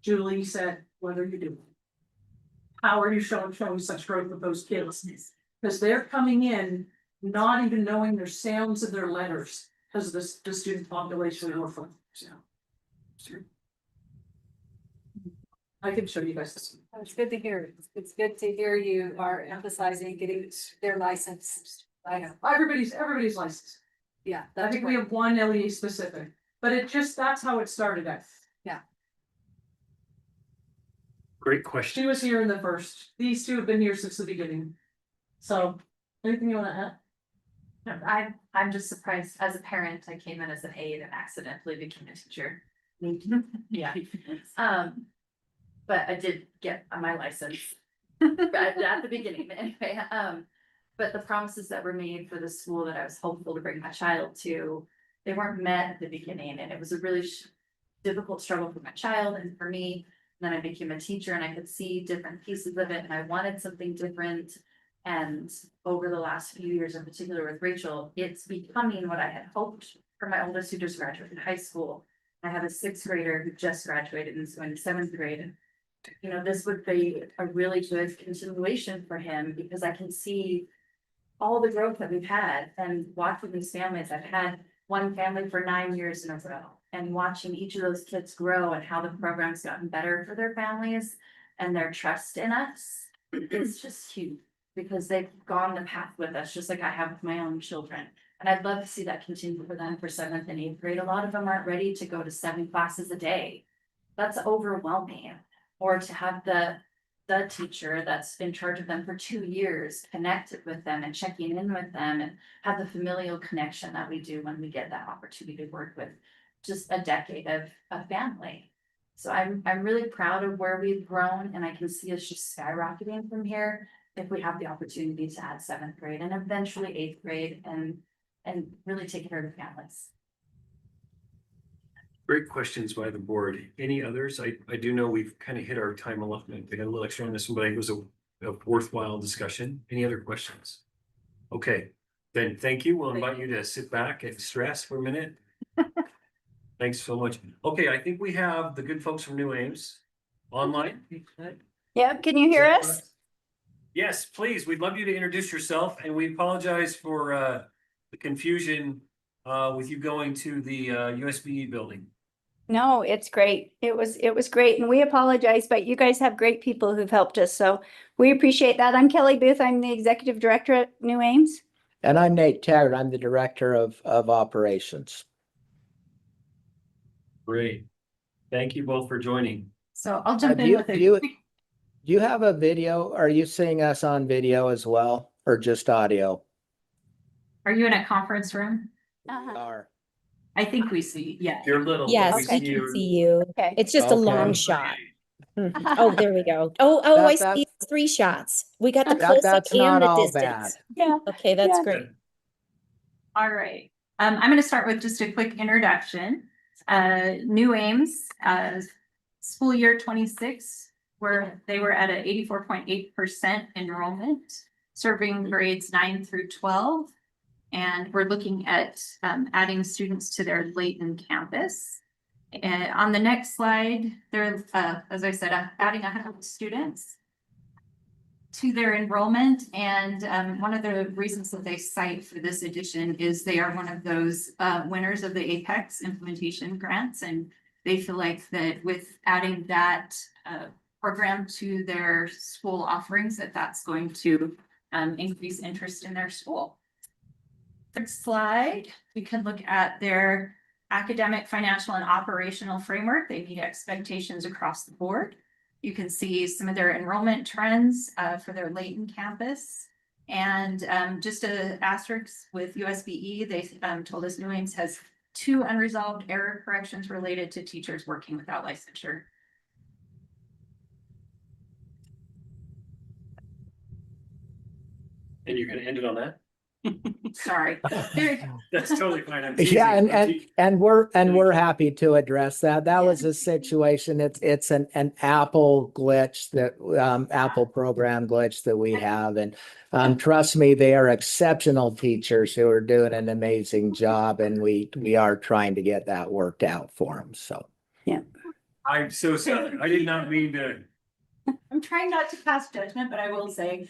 Julie said, what are you doing? How are you showing such growth with those kids? Because they're coming in not even knowing their sounds of their letters, because the student population we're from. So I can show you guys this. It's good to hear. It's good to hear you are emphasizing getting their license. I know. Everybody's licensed. Yeah. I think we have one LEA specific, but that's how it started out. Yeah. Great question. She was here in the first. These two have been here since the beginning. So, anything you wanna add? No, I'm just surprised. As a parent, I came in as an aide and accidentally became a teacher. Yeah. But I did get my license at the beginning, but anyway, but the promises that were made for the school that I was hopeful to bring my child to, they weren't met at the beginning, and it was a really difficult struggle for my child and for me. And then I became a teacher and I could see different pieces of it and I wanted something different. And over the last few years, in particular with Rachel, it's becoming what I had hoped for my oldest, who just graduated high school. I have a 6th grader who just graduated and is going to 7th grade. You know, this would be a really good continuation for him because I can see all the growth that we've had and watching these families. I've had one family for 9 years in a row and watching each of those kids grow and how the program's gotten better for their families and their trust in us. It's just huge because they've gone the path with us, just like I have with my own children. And I'd love to see that continue for them for 7th and 8th grade. A lot of them aren't ready to go to 7 classes a day. That's overwhelming. Or to have the teacher that's in charge of them for 2 years connected with them and checking in with them and have the familial connection that we do when we get that opportunity to work with just a decade of a family. So I'm really proud of where we've grown, and I can see us just skyrocketing from here if we have the opportunity to add 7th grade and eventually 8th grade and really take care of the families. Great questions by the board. Any others? I do know we've kind of hit our time allotment. We got a little extra on this one, but I think it was a worthwhile discussion. Any other questions? Okay, then thank you. We'll invite you to sit back and stress for a minute. Thanks so much. Okay, I think we have the good folks from New Ames online. Yeah, can you hear us? Yes, please. We'd love you to introduce yourself, and we apologize for the confusion with you going to the USBE building. No, it's great. It was great, and we apologize, but you guys have great people who've helped us, so we appreciate that. I'm Kelly Booth. I'm the executive director at New Ames. And I'm Nate Taggart. I'm the director of operations. Great. Thank you both for joining. So I'll jump Do in you, with do it. you, do you have a video? Are you seeing us on video as well, or just audio? Are you in a conference room? Are. I think we see, yeah. You're little. Yes, we we see can you. see you. Okay. It's just a long Okay. shot. Oh, there we go. Oh, I That- see. It's 3 shots. We got the That- close up that's not and the all distance. bad. Yeah. Okay, that's Yeah. great. All right. I'm going to start with just a quick introduction. New Ames, school year 26 they were at an 84.8% enrollment, serving grades 9 through 12. And we're looking at adding students to their Layton campus. And on the next slide, they're, as I said, adding 100 students to their enrollment. And one of the reasons that they cite for this addition is they are one of those winners of the Apex implementation grants. And they feel like that with adding that program to their school offerings, that's going to increase interest in their school. Next slide, we can look at their academic, financial, and operational framework. They meet expectations across the board. You can see some of their enrollment trends for their Layton campus. And just an asterisk with USBE, they told us New Ames has 2 unresolved error corrections related to teachers working without licensure. And you're gonna end it on that? Sorry. That's totally fine. I'm Yeah, teasing. and we're happy to address that. That was a situation. It's an Apple glitch that Apple program glitch that we have. And trust me, they are exceptional teachers who are doing an amazing job, and we are trying to get that worked out for them. So I'm so sorry. I did not mean to. I'm trying not to pass judgment, but I will say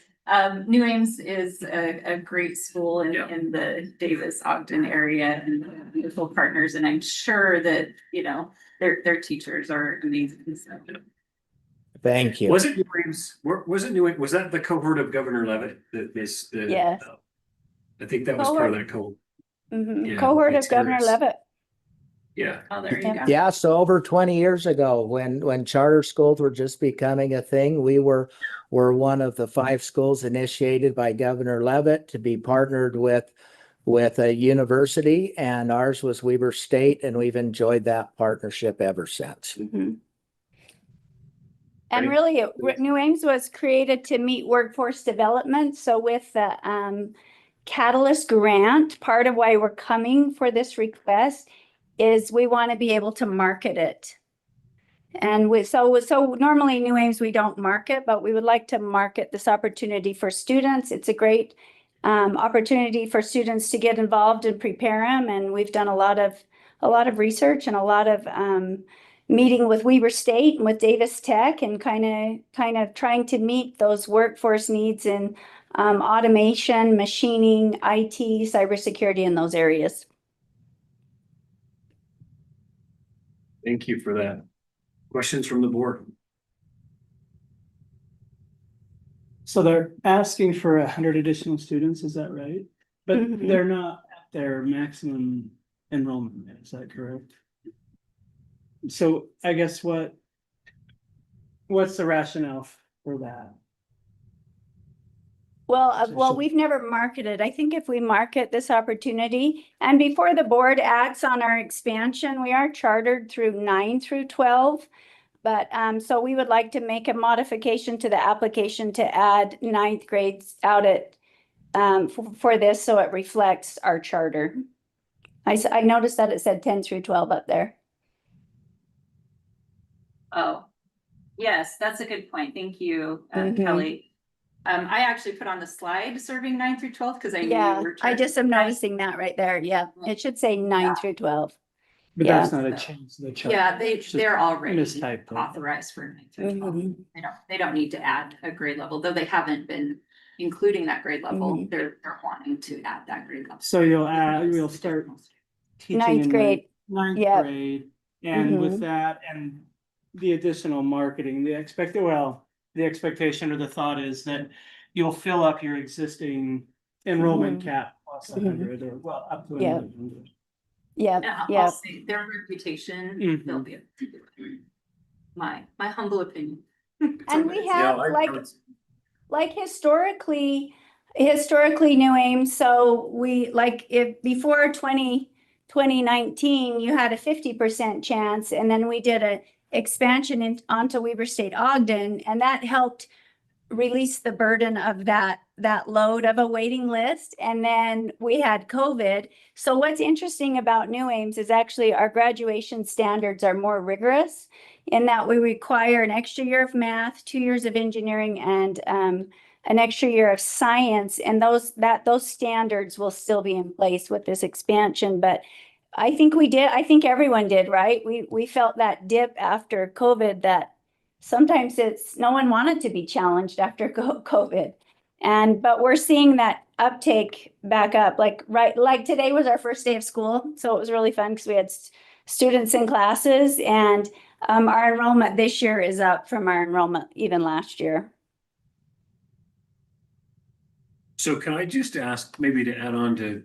New Ames is a great school in the Davis Ogden area and beautiful partners. And I'm sure that, you know, their teachers are amazing. So. Thank you. Was it New Ames? Was it New Ames? Was that the cohort of Governor Levitt that missed? Yes. I think that was part of that cohort. Yeah, Cohort of it's Governor curious. Levitt. Yeah. Oh, there you go. Yeah, so over 20 years ago, when charter schools were just becoming a thing, we were one of the 5 schools initiated by Governor Levitt to be partnered with a university, and ours was Weber State, and we've enjoyed that partnership ever since. And really, New Ames was created to meet workforce development. So with the Catalyst grant, part of why we're coming for this request is we want to be able to market it. And so normally New Ames, we don't market, but we would like to market this opportunity for students. It's a great opportunity for students to get involved and prepare them. And we've done a lot of research and a lot of meeting with Weber State and with Davis Tech, and kind of trying to meet those workforce needs in automation, machining, IT, cybersecurity in those areas. Thank you for that. Questions from the board? So they're asking for 100 additional students, is that right? But they're not at their maximum enrollment, is that correct? So I guess what's the rationale for that? Well, we've never marketed. I think if we market this opportunity, and before the board acts on our expansion, we are chartered through 9 through 12. But so we would like to make a modification to the application to add 9th grades out at for this, so it reflects our charter. I noticed that it said 10 through 12 up there. Oh, yes, that's a good point. Thank you, Kelly. I actually put on the slide serving 9 through 12 because I knew you were. I just am noticing that right there. Yeah, it should say 9 through 12. But that's not a change to the charter. Yeah, they're already mistyped. authorized for 9 through 12. They don't need to add a grade level, though they haven't been including that grade level. They're wanting to add that grade level. So you'll start teaching 9th in grade. 9th Yep. grade, and with that and the additional marketing, the expectation or the thought is that you'll fill up your existing enrollment cap plus 100 or up to 100. I'll say their reputation, they'll be able to do it. My humble opinion. And we have like historically New Ames, so we if before 2019 you had a 50% chance, and then we did a expansion onto Weber State Ogden, and that helped release the burden of that that load of a waiting list, and then we had COVID. So what's interesting about New Ames is actually our graduation standards are more rigorous in that we require an extra year of math, 2 years of engineering, and an extra year of science. And those standards will still be in place with this expansion. But I think I think everyone did, right? We felt that dip after COVID that sometimes no one wanted to be challenged after COVID. But we're seeing that uptake back up, like today was our first day of school. So it was really fun because we had students in classes, and our enrollment this year is up from our enrollment even last year. So can I just ask, maybe to add on to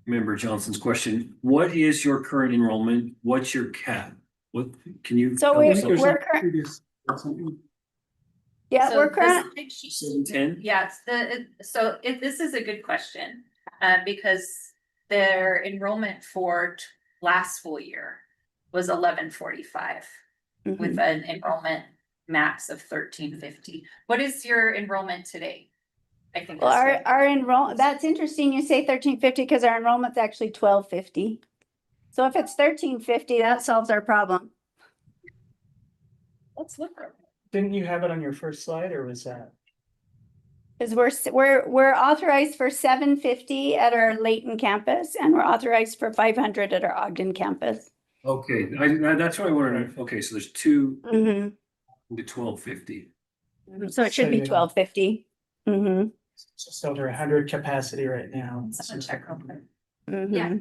Member Johnson's question, what is your current enrollment? What's your cap? What can you? So we're current. Yeah, So we're this current. big sheet- 710? Yes, this is a good question, because their enrollment for last school year was 1145 with an enrollment max of 1350. What is your enrollment today? I think. Well, that's interesting. You say 1350 because our enrollment's actually 1250. So if it's 1350, that solves our problem. Let's look. Didn't you have it on your first slide, or was that? Because we're authorized for 750 at our Layton campus, and we're authorized for 500 at our Ogden campus. Okay, that's what I wanted. Okay, so there's two to 1250. So it should be 1250. Just over 100 capacity right now. Check real quick. Yeah.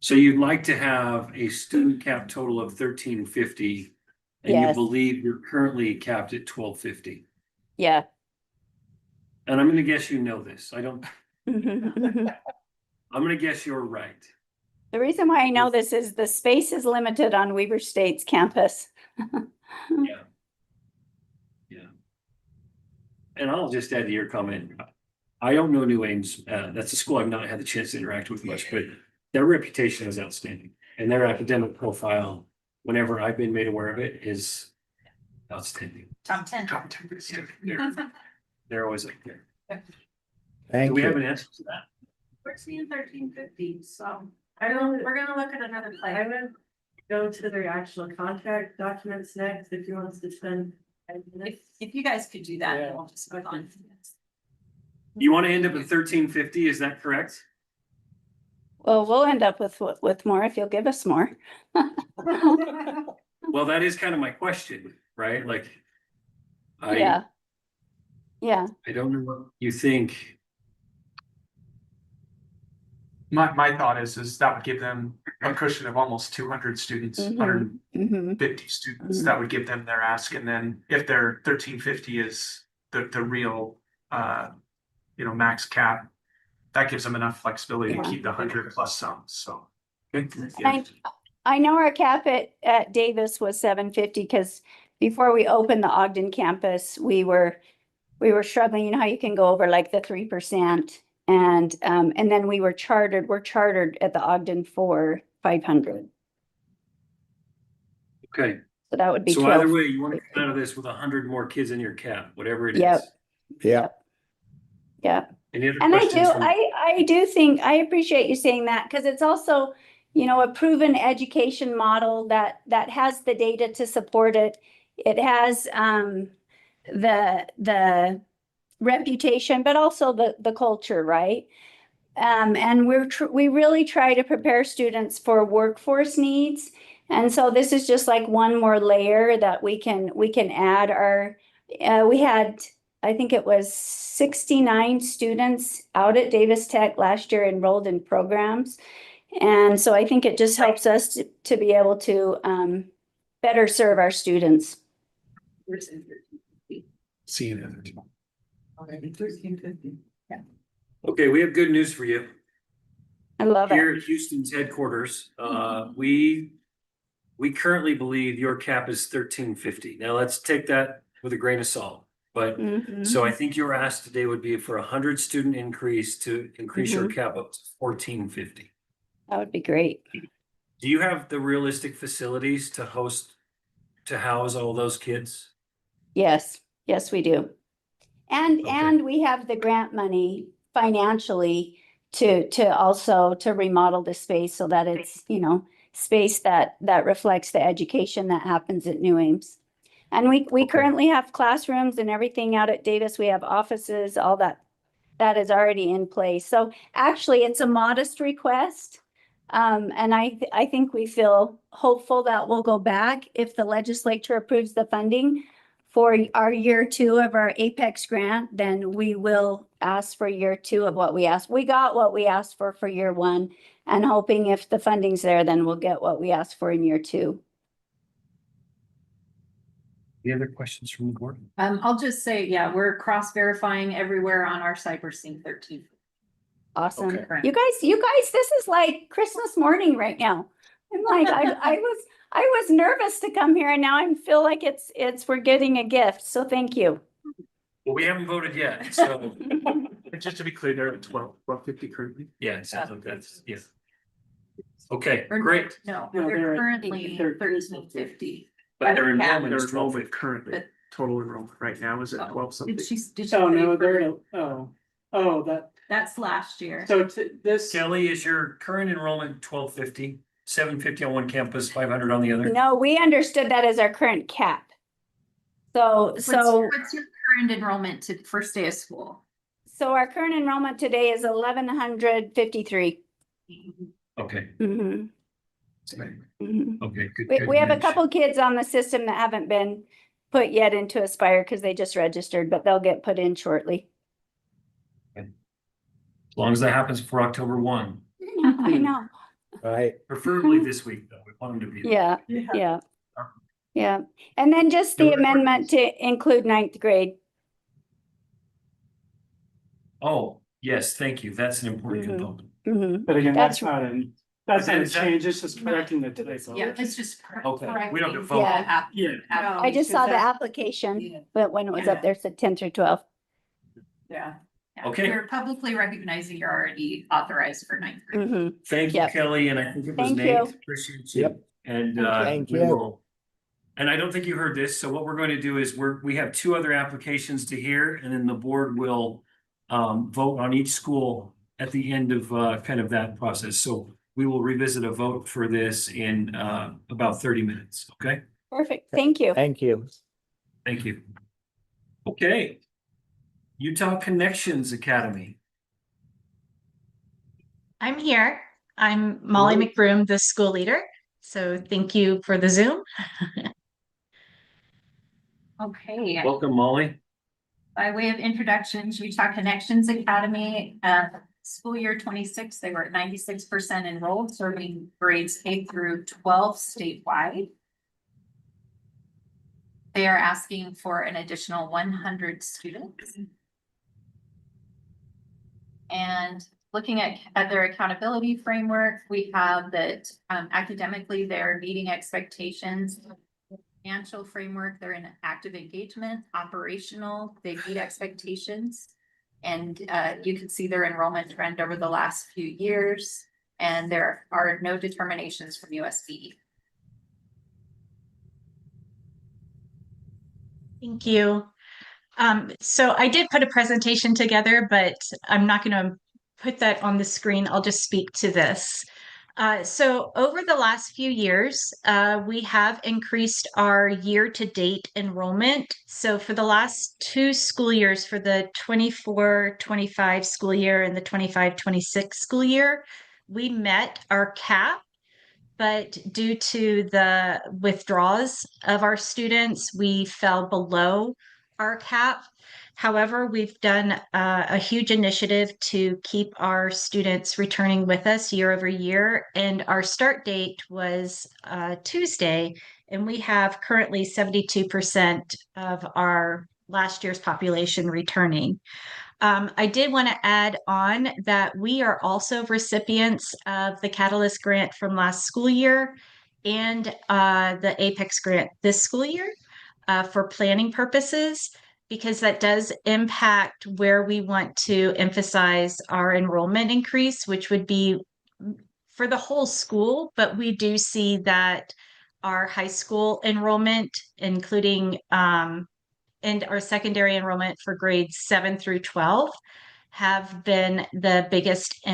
So you'd like to have a student cap total of 1350, and you Yes. believe you're currently capped at 1250. Yeah. And I'm gonna guess you know this. I don't, The I'm gonna guess you're right. reason why I know this is the space is limited on Weber State's campus. Yeah. Yeah. And I'll just add to your comment. I don't know New Ames. That's a school I've not had the chance to interact with much, but their reputation is outstanding. And their academic profile, whenever I've been made aware of it, is outstanding. Top 10. Top 10. They're always up there. Thank Do we you. have an answer to that? We're seeing 1350, so we're gonna look at another plan. I would go to the actual contract documents next if you want us to spend 5 minutes. If you guys could do that, then we'll just move on. You want to end up at 1350, is that correct? Well, we'll end up with more if you'll give us more. Well, that is kind of my question, right? Like, Yeah. Yeah. I don't know what you think. My thought is that would give them a cushion of almost 200 students, 150 students. That would give them their ask. And then if their 1350 is the real, max cap, that gives them enough flexibility to keep the 100 plus some. So. I know our cap at Davis was 750 because before we opened the Ogden campus, we were struggling. You know how you can go over like the 3%. And then we're chartered at the Ogden for 500. Okay. So that would be So 12. either way, you want to come out of this with 100 more kids in your cap, whatever it is. Yep. Yeah. Yeah. Any other And questions? I do think, I appreciate you saying that because it's also, a proven education model that has the data to support it. It has the reputation, but also the culture, right? And we really try to prepare students for workforce needs. And so this is just like one more layer that we can add. We had, I think it was 69 students out at Davis Tech last year enrolled in programs. And so I think it just helps us to be able to better serve our students. See you then. 1350. Yeah. Okay, we have good news for you. I love Here it. at Houston's headquarters, we currently believe your cap is 1350. Now let's take that with a grain of salt. But so I think your ask today would be for 100 student increase to increase your cap up to 1450. That would be great. Do you have the realistic facilities to house all those kids? Yes, we do. And we have the grant money financially to also to remodel the space so that it's, you know, space that reflects the education that happens at New Ames. And we currently have classrooms and everything out at Davis. We have offices, all that is already in place. So actually, it's a modest request. And I think we feel hopeful that we'll go back if the legislature approves the funding for our year 2 of our Apex grant, then we will ask for year 2 of what we asked. We got what we asked for year 1, and hoping if the funding's there, then we'll get what we asked for in year 2. Any other questions from the board? I'll just say, yeah, we're cross-verifying everywhere on our CyberSync 13. Awesome. Okay. You guys, this is like Christmas morning right now. I'm like, I was nervous to come here and now I feel like we're getting a gift. So thank you. Well, we haven't voted yet, so. And just to be clear, they're at 1250 currently. Yeah, it sounds like that's, yeah. Okay, great. No, No, they're they're at currently 1350. But their Yeah. enrollment Their is enrollment currently, total enrollment right now is at 12 something. Did she Oh, say no, for- that, That's last year. so this. Kelly, is your current enrollment 1250, 750 on one campus, 500 on the other? No, we understood that as our current cap. What's your current enrollment to first day of school? So our current enrollment today is 1,153. Okay. Mm-hmm. Okay, good. We have a news. couple kids on the system that haven't been put yet into Aspire because they just registered, but they'll get put in shortly. As long as that happens before October 1, I know. Right. preferably this week, though. We want them to be. Yeah, yeah. And then just the amendment to include 9th grade. Oh, yes, thank you. That's an important Mhm. component. Mhm. But again, That's- that's not a Is that- change, it's just correcting the typo. Yeah, it's just. Okay, we don't have to vote. Yeah. Yeah. I just saw the application, but when it was up there, it said 10 through 12. Yeah. Okay. We're publicly recognizing you're already authorized for 9th grade. Mhm. Thank you, Yep. Kelly, and I think it was Thank Nate. you. Appreciate you. Yep. And Thank we you. will. And I don't think you heard this, so what we're going to do is we have 2 other applications to hear, and then the board will vote on each school at the end of kind of that process. So we will revisit a vote for this in about 30 minutes, okay? Perfect. Thank you. Thank you. Thank you. Okay. Utah Connections Academy. I'm here. I'm Molly McBroom, the school leader. So thank you for the Zoom. Okay. Welcome, Molly. By way of introductions, Utah Connections Academy, school year 26, they were at 96% enrolled, serving grades K through 12 statewide. They are asking for an additional 100 students. And looking at their accountability framework, we have that academically they're meeting expectations. Financial framework, they're in active engagement, operational, they meet expectations. And you can see their enrollment trend over the last few years, and there are no determinations from USBE. Thank you. So I did put a presentation together, but I'm not going to put that on the screen. I'll just speak to this. So over the last few years, we have increased our year-to-date enrollment. So for the last 2 school years, for the 24-25 school year and the 25-26 school year, we met our cap. But due to the withdrawals of our students, we fell below our cap. However, we've done a huge initiative to keep our students returning with us year over year. And our start date was Tuesday, and we have currently 72% of our last year's population returning. I did want to add on that we are also recipients of the Catalyst grant from last school year and the Apex grant this school year for planning purposes, because that does impact where we want to emphasize our enrollment increase, which would be for the whole school. But we do see that our high school enrollment, including and our secondary enrollment for grades 7 through 12 have been the biggest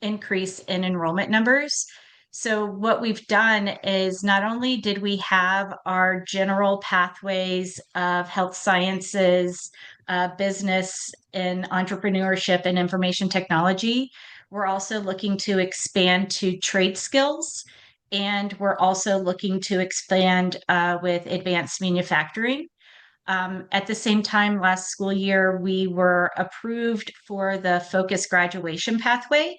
increase in enrollment numbers. So what we've done is not only did we have our general pathways of health sciences, business and entrepreneurship and information technology, we're also looking to expand to trade skills. And we're also looking to expand with advanced manufacturing. At the same time, last school year, we were approved for the Focus graduation pathway.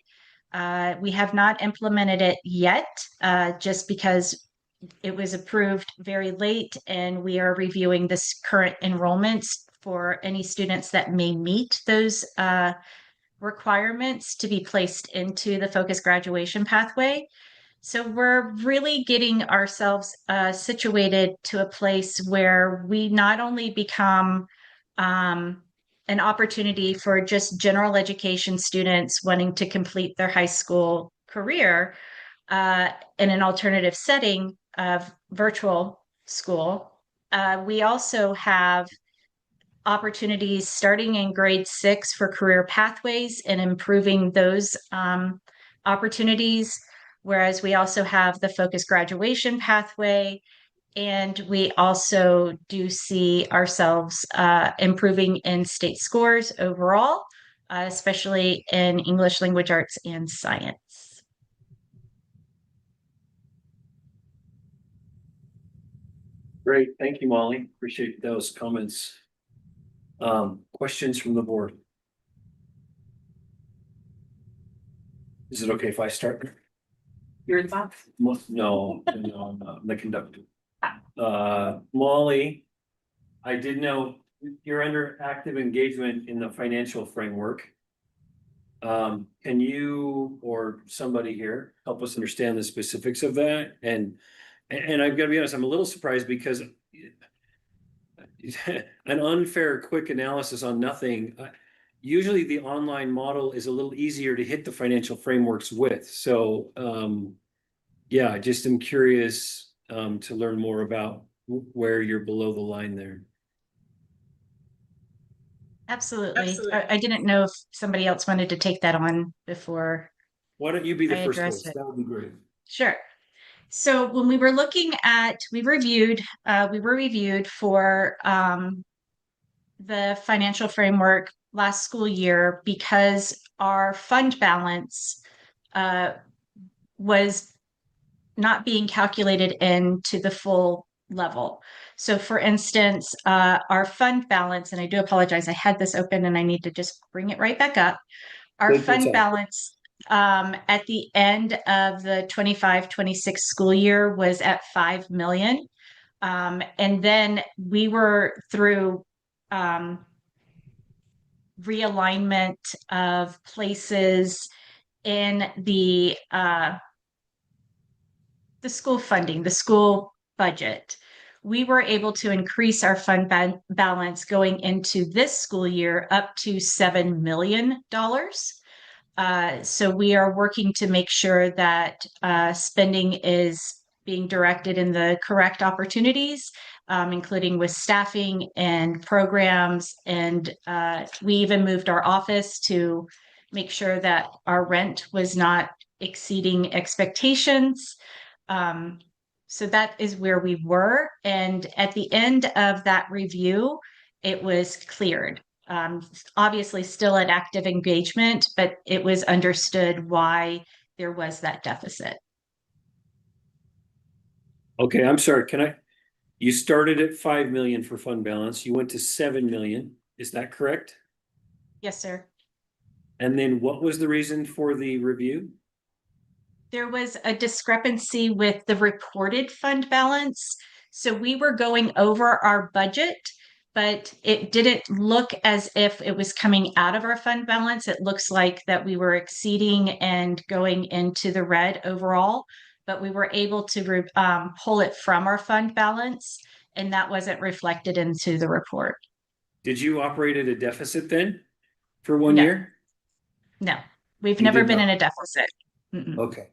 We have not implemented it yet, just because it was approved very late, and we are reviewing this current enrollments for any students that may meet those requirements to be placed into the Focus graduation pathway. So we're really getting ourselves situated to a place where we not only become an opportunity for just general education students wanting to complete their high school career in an alternative setting of virtual school, we also have opportunities starting in grade 6 for career pathways and improving those opportunities. Whereas we also have the Focus graduation pathway, and we also do see ourselves improving in state scores overall, especially in English language arts and science. Great, thank you, Molly. Appreciate those comments. Questions from the board? Is it okay if I start? Your thoughts? No, I'm not the conductor. Molly, I did know you're under active engagement in the financial framework. Can you or somebody here help us understand the specifics of that? And I've got to be honest, I'm a little surprised because an unfair quick analysis on nothing. Usually the online model is a little easier to hit the financial frameworks with. So yeah, I just am curious to learn more about where you're below the line there. Absolutely. I didn't know if somebody else wanted to take that on before. Why don't you be the I first address one? it. That would be great. Sure. So when we were looking at, we were reviewed for the financial framework last school year because our fund balance was not being calculated into the full level. So for instance, our fund balance, and I do apologize, I had this open and I need to just bring it right back up. Our fund balance at the end of the 25-26 school year was at 5 million. And then we were through realignment of places in the school funding, the school budget. We were able to increase our fund balance going into this school year up to $7 million. So we are working to make sure that spending is being directed in the correct opportunities, including with staffing and programs. And we even moved our office to make sure that our rent was not exceeding expectations. So that is where we were. And at the end of that review, it was cleared. Obviously still at active engagement, but it was understood why there was that deficit. Okay, I'm sorry. You started at 5 million for fund balance. You went to 7 million. Is that correct? Yes, sir. And then what was the reason for the review? There was a discrepancy with the reported fund balance. So we were going over our budget, but it didn't look as if it was coming out of our fund balance. It looks like that we were exceeding and going into the red overall, but we were able to pull it from our fund balance, and that wasn't reflected into the report. Did you operate at a deficit then for 1 year? No, we've You never did been not. in a deficit. Mm-mm. Okay.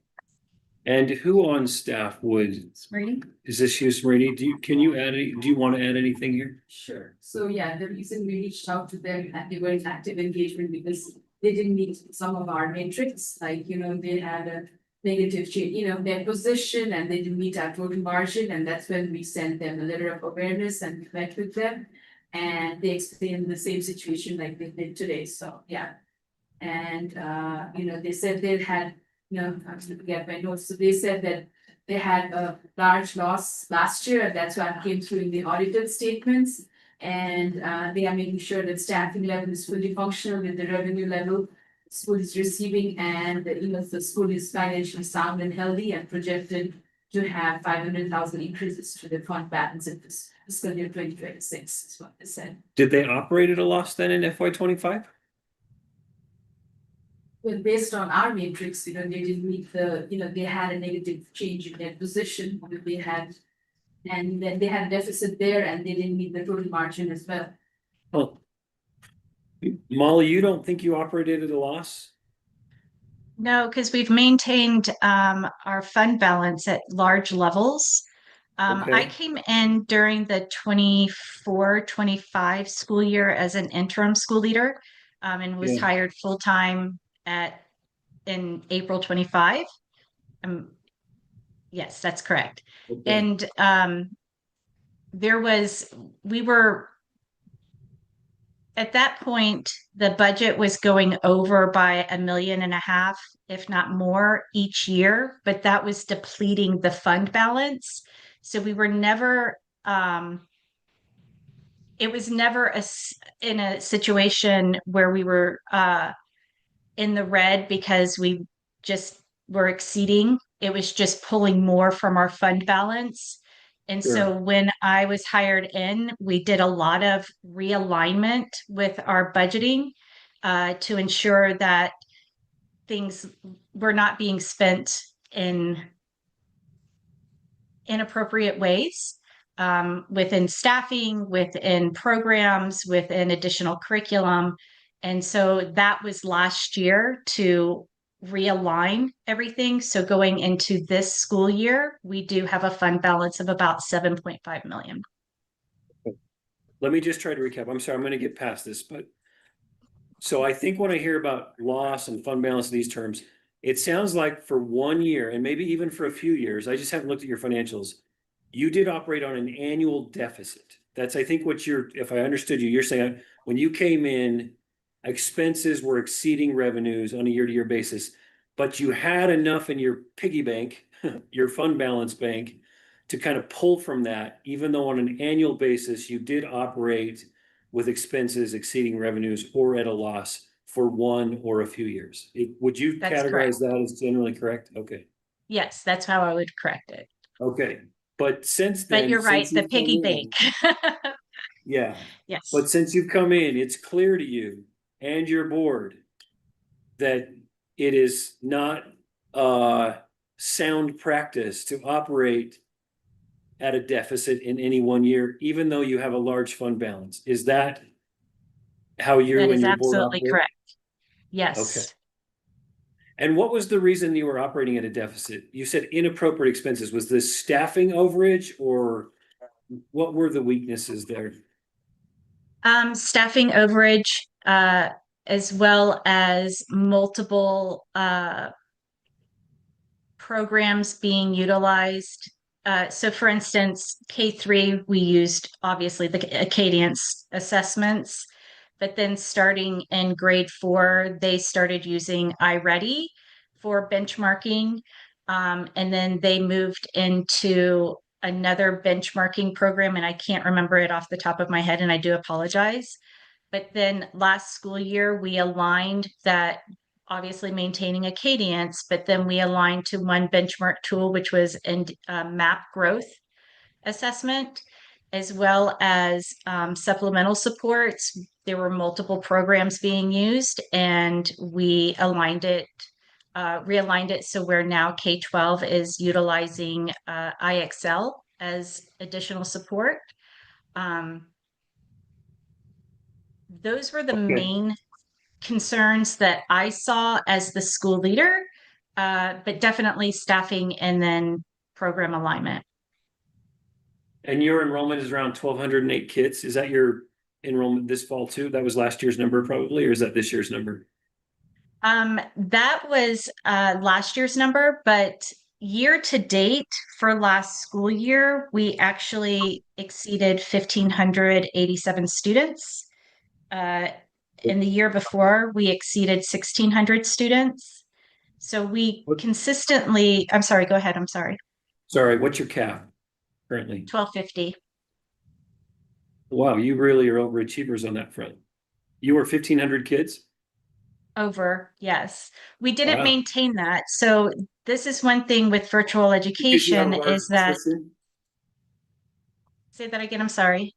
And who on staff would, Ready? is this you, Smriti? Can you add do you want to add anything here? Sure. So yeah, the reason we reached out to them and they were in active engagement because they didn't meet some of our metrics, like, they had a negative change, their position and they didn't meet our total margin, and that's when we sent them a letter of awareness and met with them. And they explained the same situation like they did today, so yeah. And they said they had, I'm looking at my notes, so they said that they had a large loss last year, and that's why it came through in the audited statements. And they are making sure that staffing level is fully functional with the revenue level school is receiving, and the school is financially sound and healthy and projected to have 500,000 increases to the fund balance in this fiscal year 2026 is what they said. Did they operate at a loss then in FY25? Well, based on our matrix, they didn't meet they had a negative change in their position, they had, and then they had a deficit there and they didn't meet the total margin as well. Oh. Molly, you don't think you operated at a loss? No, because we've maintained our fund balance at large levels. I Okay. came in during the 24-25 school year as an interim school leader and was Yeah. hired full-time in April 25. Yes, that's correct. Okay. And we were at that point, the budget was going over by $1.5 million, if not more, each year, but that was depleting the fund balance. So we were never, it was never in a situation where we were in the red because we just were exceeding. It was just pulling more from our fund balance. And Sure. so when I was hired in, we did a lot of realignment with our budgeting to ensure that things were not being spent in inappropriate ways within staffing, within programs, within additional curriculum. And so that was last year to realign everything. So going into this school year, we do have a fund balance of about 7.5 million. Let me just try to recap. I'm sorry, I'm gonna get past this, but. So I think when I hear about loss and fund balance in these terms, it sounds like for 1 year and maybe even for a few years, I just haven't looked at your financials. You did operate on an annual deficit. That's, I think, what if I understood you, you're saying when you came in, expenses were exceeding revenues on a year-to-year basis, but you had enough in your piggy bank, your fund balance bank, to kind of pull from that, even though on an annual basis, you did operate with expenses exceeding revenues or at a loss for 1 or a few years. Would you That's categorize correct. that as generally correct? Okay. Yes, that's how I would correct it. Okay. But since then. But you're right, since the you've come piggy in- bank. Yeah. Yes. But since you've come in, it's clear to you and your board that it is not sound practice to operate at a deficit in any 1 year, even though you have a large fund balance. Is that how you That and is your board absolutely operate? correct. Yes. Okay. And what was the reason you were operating at a deficit? You said inappropriate expenses. Was this staffing overage or what were the weaknesses there? Staffing overage, as well as multiple programs being utilized. So for instance, K3, we used obviously the Acadience assessments, but then starting in grade 4, they started using iReady for benchmarking. And then they moved into another benchmarking program, and I can't remember it off the top of my head, and I do apologize. But then last school year, we aligned that, obviously maintaining Acadience, but then we aligned to one benchmark tool, which was in MAP growth assessment, as well as supplemental supports. There were multiple programs being used, and we aligned it, realigned it. So where now K-12 is utilizing IXL as additional support. Those were the main concerns that I saw as the school leader. but definitely staffing and then program alignment. And your enrollment is around 1,208 kids. Is that your enrollment this fall too? That was last year's number probably, or is that this year's number? That was last year's number, but year to date for last school year, we actually exceeded 1,587 students. In the year before, we exceeded 1,600 students. So we consistently, I'm sorry, go ahead. I'm sorry. Sorry, what's your cap currently? 1,250. Wow, you really are overachievers on that front. You were 1,500 kids? Over, yes. We didn't Wow. maintain that. So this is one thing with virtual education is that, say that again, I'm sorry.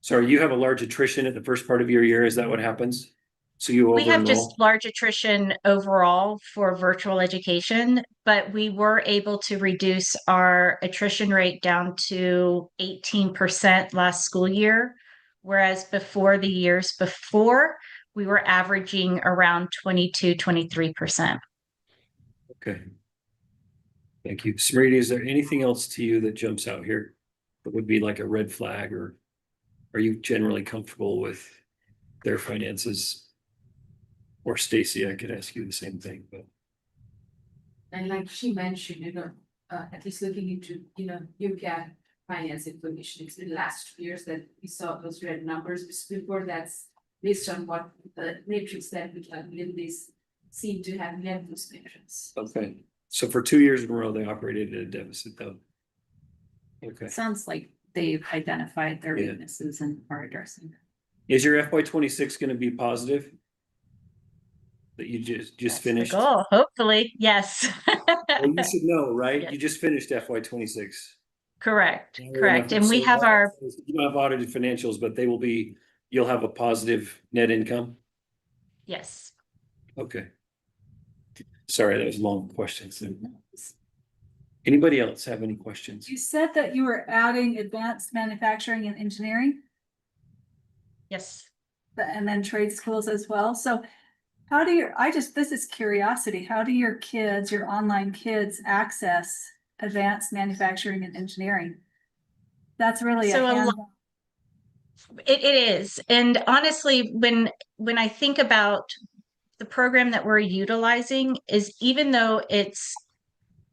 Sorry, you have a large attrition at the first part of your year. Is that what happens? So you We have over-enroll? just large attrition overall for virtual education, but we were able to reduce our attrition rate down to 18% last school year, whereas before the years before, we were averaging around 22, 23%. Okay. Thank you. Smriti, is there anything else to you that jumps out here that would be like a red flag, or are you generally comfortable with their finances? Or Stacy, I could ask you the same thing, but. And like she mentioned, at least looking into, UCAT finance information, it's been the last 2 years that we saw those red numbers. Before that's based on what the matrix that we calculated, these seem to have met those metrics. Okay, so for 2 years in a row, they operated at a deficit though. Okay, Sounds like they've identified their Yeah. weaknesses and are addressing them. is your FY26 gonna be positive? That you just finished? Oh, hopefully, yes. Well, you should know, right? Yes. You just finished FY26. Correct, Yeah, correct. enough. And we So have our, you don't have audited financials, but they will be, you'll have a positive net income? yes. Okay. Sorry, that was a long question. Anybody else have any questions? You said that you were adding advanced manufacturing and engineering Yes. and then trade schools as well. So how do your, this is curiosity, how do your kids, your online kids access advanced manufacturing and engineering? That's really So a a lot. It is. And honestly, when I think about the program that we're utilizing is, even though it's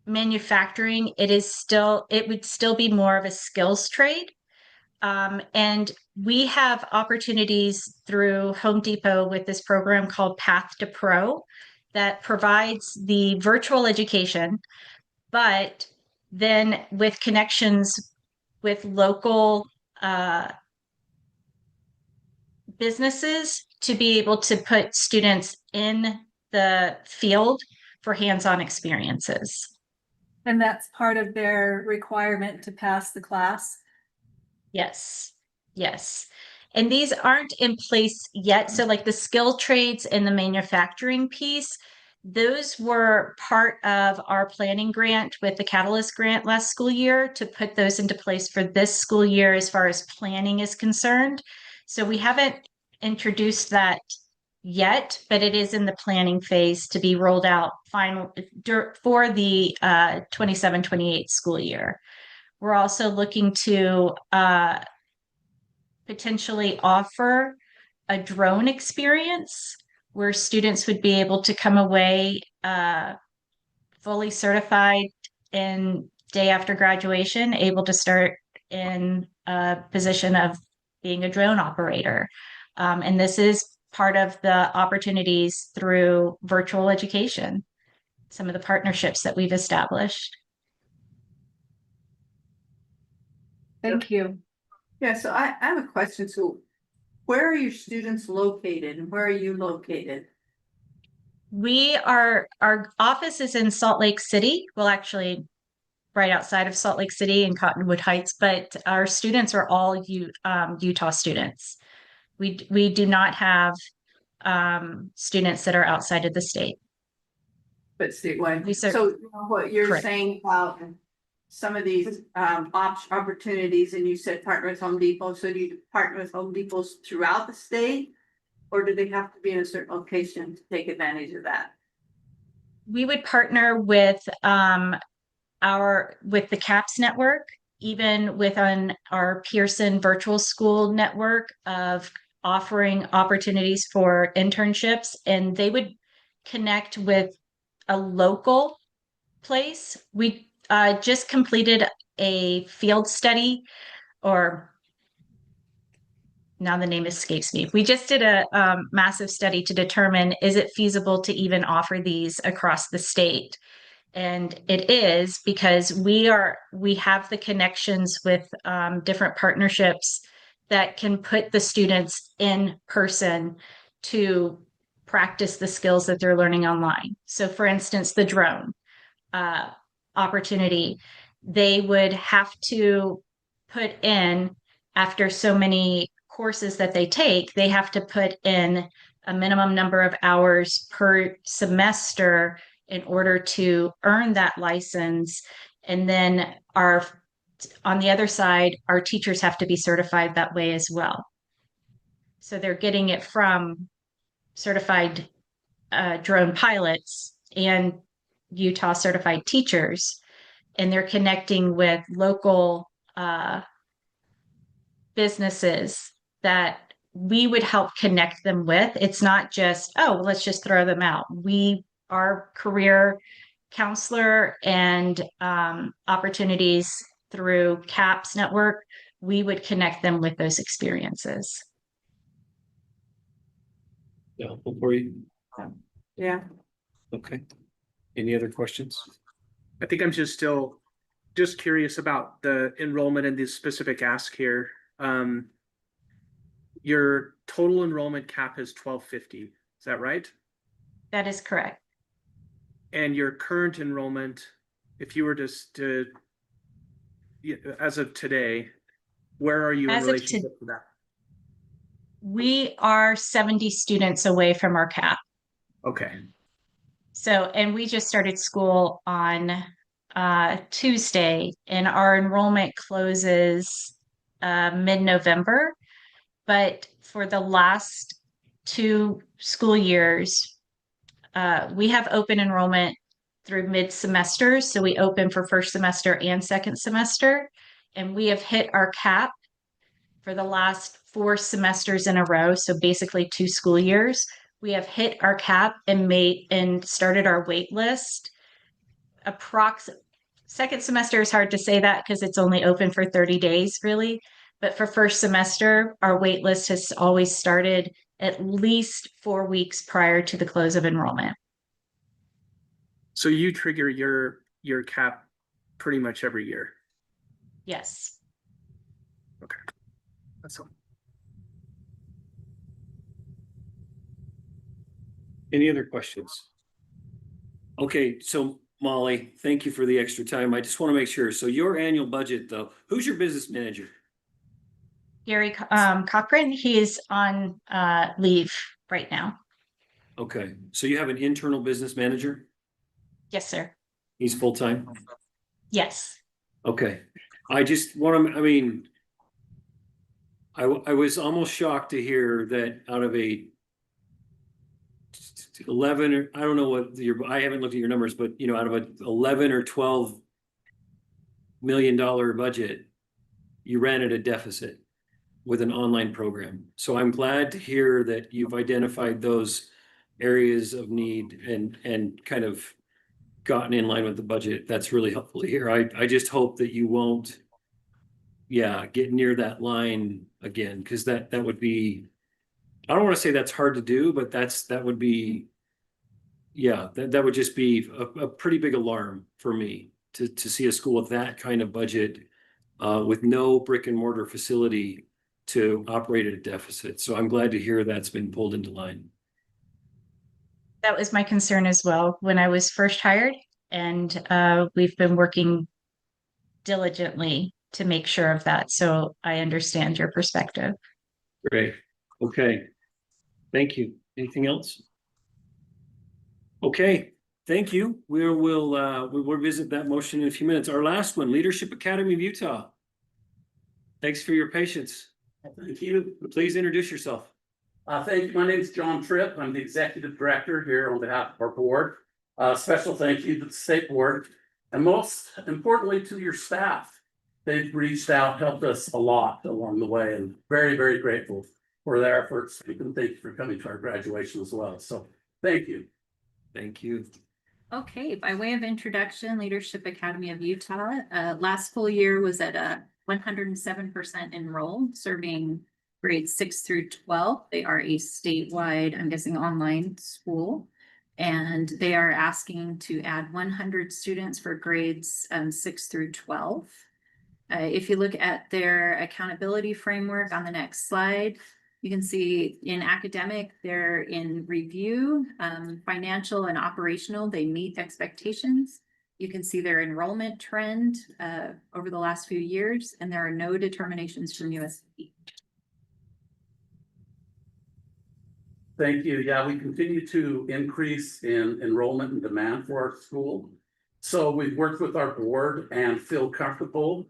manufacturing, it would still be more of a skills trade. And we have opportunities through Home Depot with this program called Path to Pro that provides the virtual education, but then with connections with local businesses to be able to put students in the field for hands-on experiences. And that's part of their requirement to pass the class? Yes, yes. And these aren't in place yet. So like the skill trades and the manufacturing piece, those were part of our planning grant with the Catalyst grant last school year to put those into place for this school year as far as planning is concerned. So we haven't introduced that yet, but it is in the planning phase to be rolled out for the 27-28 school year. We're also looking to potentially offer a drone experience where students would be able to come away fully certified in day after graduation, able to start in a position of being a drone operator. And this is part of the opportunities through virtual education, some of the partnerships that we've established. Thank you. Yeah, so I have a question. So where are your students located and where are you located? Our office is in Salt Lake City. Well, actually, right outside of Salt Lake City in Cottonwood Heights, but our students are all Utah students. We do not have students that are outside of the state. But statewide. So You know, what you're correct. saying about some of these opportunities, and you said partner with Home Depot. So do you partner with Home Depots throughout the state? Or do they have to be in a certain location to take advantage of that? we would partner with with the CAPS network, even with our Pearson virtual school network of offering opportunities for internships, and they would connect with a local place. We just completed a field study, or now the name escapes me. We just did a massive study to determine, is it feasible to even offer these across the state? And it is, because we have the connections with different partnerships that can put the students in person to practice the skills that they're learning online. So for instance, the drone opportunity, they would have to put in, after so many courses that they take, they have to put in a minimum number of hours per semester in order to earn that license. And then on the other side, our teachers have to be certified that way as well. So they're getting it from certified drone pilots and Utah certified teachers, and they're connecting with local businesses that we would help connect them with. It's not just, oh, let's just throw them out. Our career counselor and opportunities through CAPS network, we would connect them with those experiences. Yeah, before you, Yeah. okay. Any other questions? I think I'm just curious about the enrollment and the specific ask here. Your total enrollment cap is 1250. Is that right? That is correct. And your current enrollment, if you were to as of today, where are you in relationship to that? We are 70 students away from our cap. Okay. So, and we just started school on Tuesday, and our enrollment closes mid-November. But for the last 2 school years, we have open enrollment through mid-semester. So we open for first semester and second semester, and we have hit our cap for the last 4 semesters in a row. So basically 2 school years. We have hit our cap and started our wait list. Second semester is hard to say that because it's only open for 30 days, really. But for first semester, our wait list has always started at least 4 weeks prior to the close of enrollment. So you trigger your cap pretty much every year? Yes. Okay. That's all. Any other questions? Okay, so Molly, thank you for the extra time. I just want to make sure. So your annual budget though, who's your business manager? Gary Cochran, he is on leave right now. Okay, so you have an internal business manager? Yes, sir. He's full-time? Yes. Okay, I just want to, I mean, I was almost shocked to hear that out of a 11, or I don't know what I haven't looked at your numbers, but you know, out of a 11 or 12 million dollar budget, you ran at a deficit with an online program. So I'm glad to hear that you've identified those areas of need and kind of gotten in line with the budget. That's really helpful to hear. I just hope that you won't, get near that line again, because that would be, I don't want to say that's hard to do, but that would be, that would just be a pretty big alarm for me to see a school with that kind of budget with no brick and mortar facility to operate at a deficit. So I'm glad to hear that's been pulled into line. That was my concern as well when I was first hired, and we've been working diligently to make sure of that. So I understand your perspective. Great. Okay. Thank you. Anything else? Okay. Thank you. We'll revisit that motion in a few minutes. Our last one, Leadership Academy of Utah. Thanks for your patience. Thank you. Please introduce yourself. Thank you. My name is John Tripp. I'm the executive director here on behalf of our board. Special thank you to the state board and most importantly to your staff. They've reached out, helped us a lot along the way and very, very grateful for their efforts. And thank you for coming to our graduation as well. So thank you. Thank you. Okay, by way of introduction, Leadership Academy of Utah, last full year was at a 107% enrolled, serving grades 6 through 12. They are a statewide, I'm guessing, online school. And they are asking to add 100 students for grades 6 through 12. If you look at their accountability framework on the next slide, you can see in academic, they're in review, financial and operational, they meet expectations. You can see their enrollment trend over the last few years, and there are no determinations from USC. Thank you. Yeah, we continue to increase in enrollment and demand for our school. So we've worked with our board and feel comfortable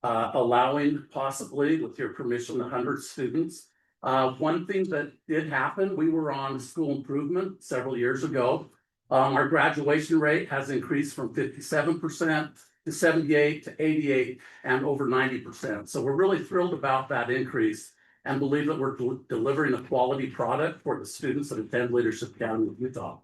allowing possibly, with your permission, 100 students. One thing that did happen, we were on school improvement several years ago. Our graduation rate has increased from 57% to 78 to 88 and over 90%. So we're really thrilled about that increase and believe that we're delivering a quality product for the students that attend Leadership Academy of Utah.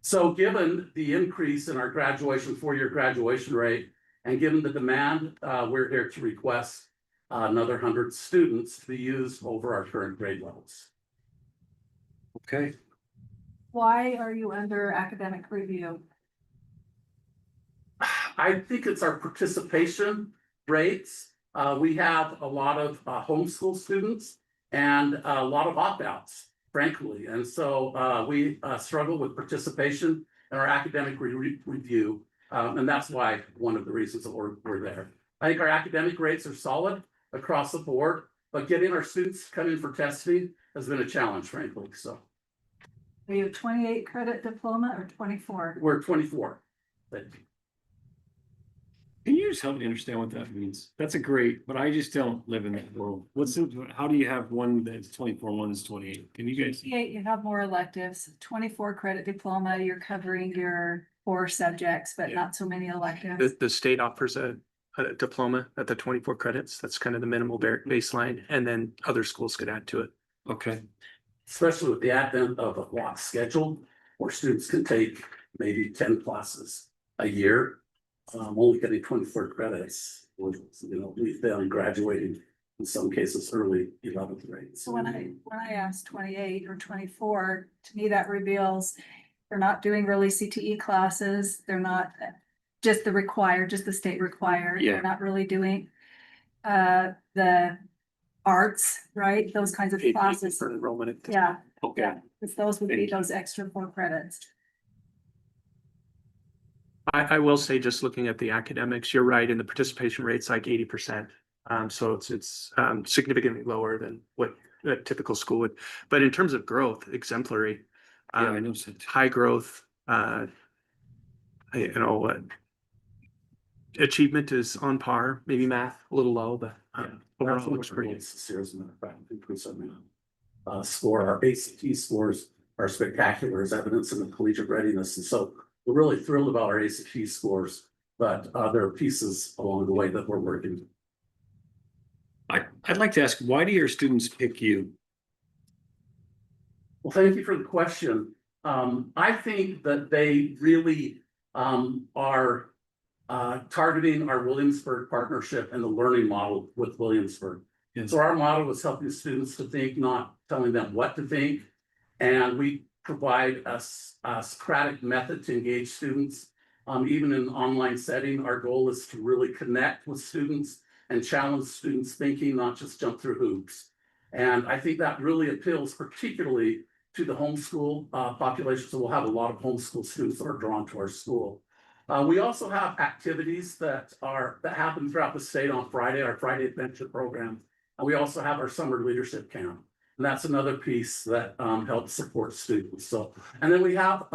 So given the increase in our graduation, 4-year graduation rate, and given the demand, we're here to request another 100 students to be used over our current grade levels. Okay. Why are you under academic review? I think it's our participation rates. We have a lot of homeschool students and a lot of opt-outs, frankly. And so we struggle with participation in our academic review. And that's why one of the reasons that we're there. I think our academic rates are solid across the board, but getting our students coming for testing has been a challenge, frankly. So Are you a 28 credit diploma or 24? we're 24. Thank you. Can you just help me understand what that means? That's a great, but I just don't live in that world. How do you have one that's 24, one that's 28? Can you guys? 28, you have more electives. 24 credit diploma, you're covering your core subjects, but not so many electives. The state offers a diploma at the 24 credits. That's kind of the minimal baseline, and then other schools could add to it. Okay. Especially with the advent of a block schedule where students can take maybe 10 classes a year. Only getting 24 credits, we fail in graduating in some cases early 11th grade. So when I asked 28 or 24, to me that reveals they're not doing really CTE classes. They're not just the state required. Yeah. They're not really doing the arts, right? Those kinds of classes. For enrollment. Yeah. Okay. Yeah, because those would be those extra 4 credits. I will say, just looking at the academics, you're right, and the participation rate's like 80%. So it's significantly lower than what a typical school would. But in terms of growth, exemplary. Yeah, I know. High growth. Achievement is on par. Maybe math a little low, but overall it looks pretty good. Score, our ACT scores are spectacular as evidence in the collegiate readiness, and so we're really thrilled about our ACT scores, but there are pieces along the way that we're working. I'd like to ask, why do your students pick you? Well, thank you for the question. I think that they really are targeting our Williamsburg partnership and the learning model with Williamsburg. Yes. So our model is helping students to think, not telling them what to think. And we provide a Socratic method to engage students. Even in an online setting, our goal is to really connect with students and challenge students' thinking, not just jump through hoops. And I think that really appeals particularly to the homeschool population. So we'll have a lot of homeschool students that are drawn to our school. We also have activities that happen throughout the state on Friday, our Friday Adventure program. And we also have our summer leadership camp. And that's another piece that helps support students. So, and then we have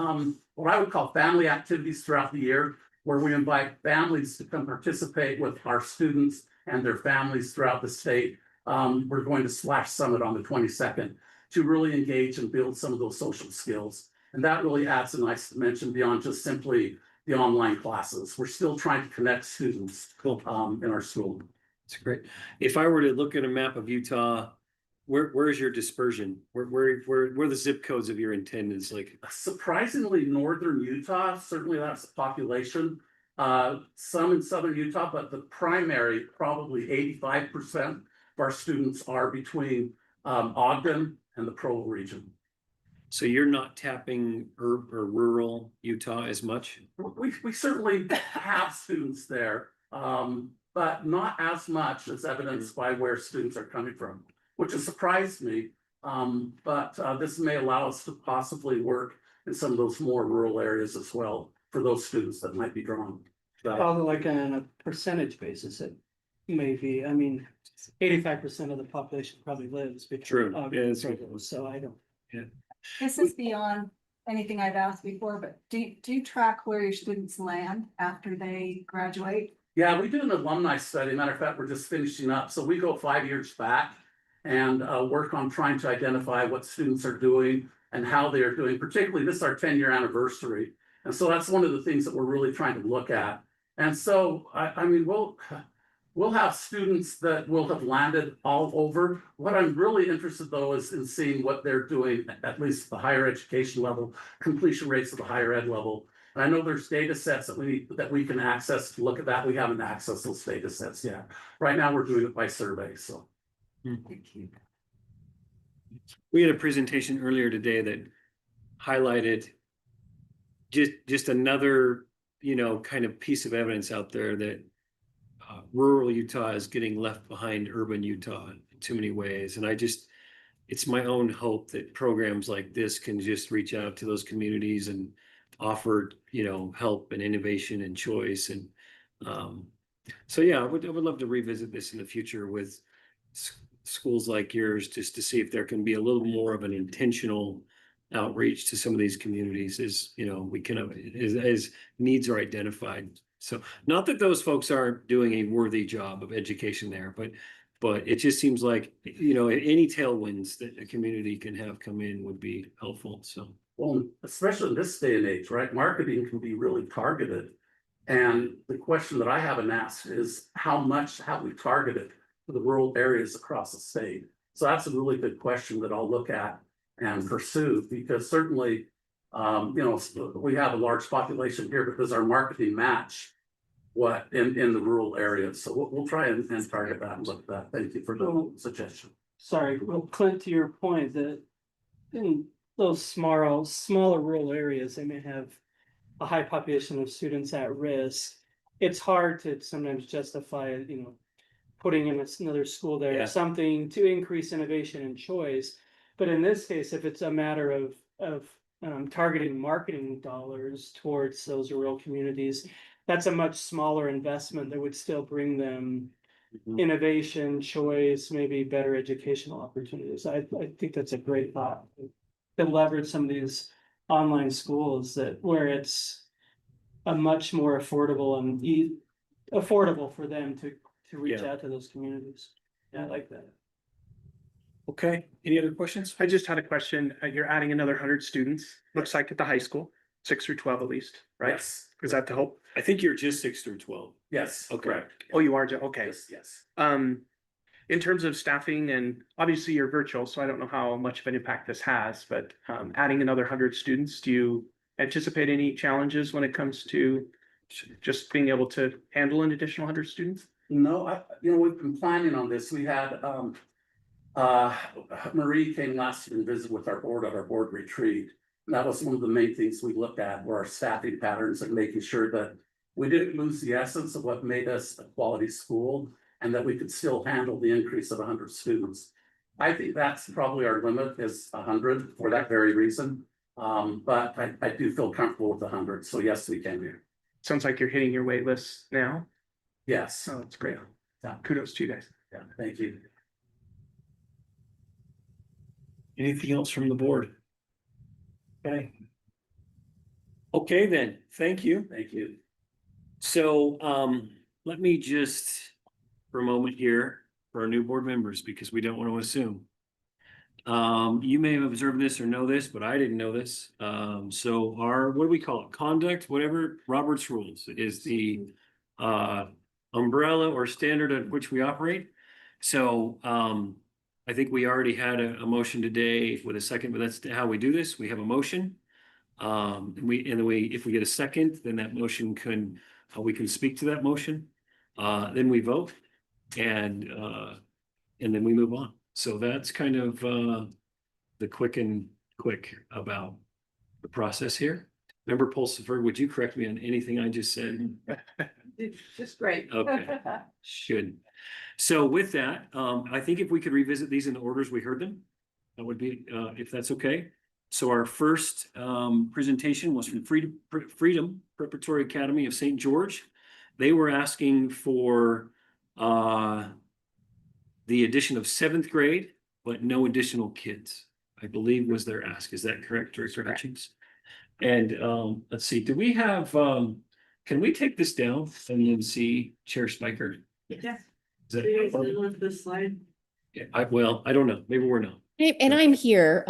what I would call family activities throughout the year, where we invite families to come participate with our students and their families throughout the state. We're going to Splash Summit on the 22nd to really engage and build some of those social skills. And that really adds a nice dimension beyond just simply the online classes. We're still trying to connect students in our school. That's great. If I were to look at a map of Utah, where's your dispersion? Where are the zip codes of your attendance? Like, Surprisingly, northern Utah, certainly that's the population. Some in southern Utah, but the primary, probably 85% of our students are between Ogden and the Provo region. so you're not tapping urban or rural Utah as much? We certainly have students there, but not as much as evidenced by where students are coming from, which has surprised me. But this may allow us to possibly work in some of those more rural areas as well for those students that might be drawn. Probably like on a percentage basis, it may be, I mean, 85% of the population probably lives. True. between Ogden Yeah, and that's right. Provo, So I don't. This is beyond anything I've asked before, but do you track where your students land after they graduate? Yeah, we do an alumni study. Matter of fact, we're just finishing up. So we go 5 years back and work on trying to identify what students are doing and how they are doing. Particularly, this is our 10-year anniversary. And so that's one of the things that we're really trying to look at. And so, I mean, we'll have students that will have landed all over. What I'm really interested though is in seeing what they're doing, at least at the higher education level, completion rates at the higher ed level. And I know there's data sets that we can access to look at that. We haven't accessed those data sets yet. Right now, we're doing it by survey, so. Thank you. We had a presentation earlier today that highlighted just another, kind of piece of evidence out there that rural Utah is getting left behind urban Utah in too many ways. And it's my own hope that programs like this can just reach out to those communities and offer, help and innovation and choice. And so, yeah, I would love to revisit this in the future with schools like yours, just to see if there can be a little more of an intentional outreach to some of these communities as, we can, as needs are identified. So not that those folks aren't doing a worthy job of education there, but it just seems like, any tailwinds that a community can have come in would be helpful. So. Well, especially in this day and age, right? Marketing can be really targeted. And the question that I haven't asked is how much have we targeted for the rural areas across the state? So that's a really good question that I'll look at and pursue, because certainly, we have a large population here, but does our marketing match what in the rural areas? So we'll try and target that and look at that. Thank you for the suggestion. Sorry, well, Clint, to your point that in those smaller rural areas, they may have a high population of students at risk. It's hard to sometimes justify, putting in another school there, Yeah. something to increase innovation and choice. But in this case, if it's a matter of targeting marketing dollars towards those rural communities, that's a much smaller investment that would still bring them innovation, choice, maybe better educational opportunities. I think that's a great thought. To leverage some of these online schools where it's a much more affordable and affordable for them to reach out to those communities. Yeah, I like that. Okay, any other questions? I just had a question. You're adding another 100 students, looks like at the high school, 6 through 12 at least, right? Yes. Is that the hope? I think you're just 6 through 12. Yes. Okay. Correct. Oh, you are, okay. Yes. In terms of staffing, and obviously you're virtual, so I don't know how much of an impact this has, but adding another 100 students, do you anticipate any challenges when it comes to just being able to handle an additional 100 students? No, we've been planning on this. We had Marie came last year and visited with our board at our board retreat. And that was one of the main things we looked at were our staffing patterns and making sure that we didn't lose the essence of what made us a quality school and that we could still handle the increase of 100 students. I think that's probably our limit is 100 for that very reason. But I do feel comfortable with 100. So yes, we can do. Sounds like you're hitting your wait list now. Yes. Oh, that's great. Yeah. Kudos to you guys. Yeah, thank you. Anything else from the board? Okay, then, thank you. Thank you. So, let me just, for a moment here, for our new board members, because we don't want to assume. You may have observed this or know this, but I didn't know this. So our, what do we call it? Conduct, whatever, Robert's rules is the umbrella or standard at which we operate. So I think we already had a motion today with a second, but that's how we do this. We have a motion. And then if we get a second, then that motion can, we can speak to that motion. Then we vote and then we move on. So that's kind of the quick about the process here. Member Pulsifer, would you correct me on anything I just said? It's just great. Okay. Should. So with that, I think if we could revisit these in the orders we heard them, that would be, if that's okay. So our first presentation was from Freedom Preparatory Academy of St. George. They were asking for the addition of 7th grade, but no additional kids, I believe was their ask. Is that correct, Director Hutchings? And let's see, do we have, can we take this down and then see Chair Spiker? Yes. Is that, with this slide? yeah, I don't know, maybe we're not. And I'm here,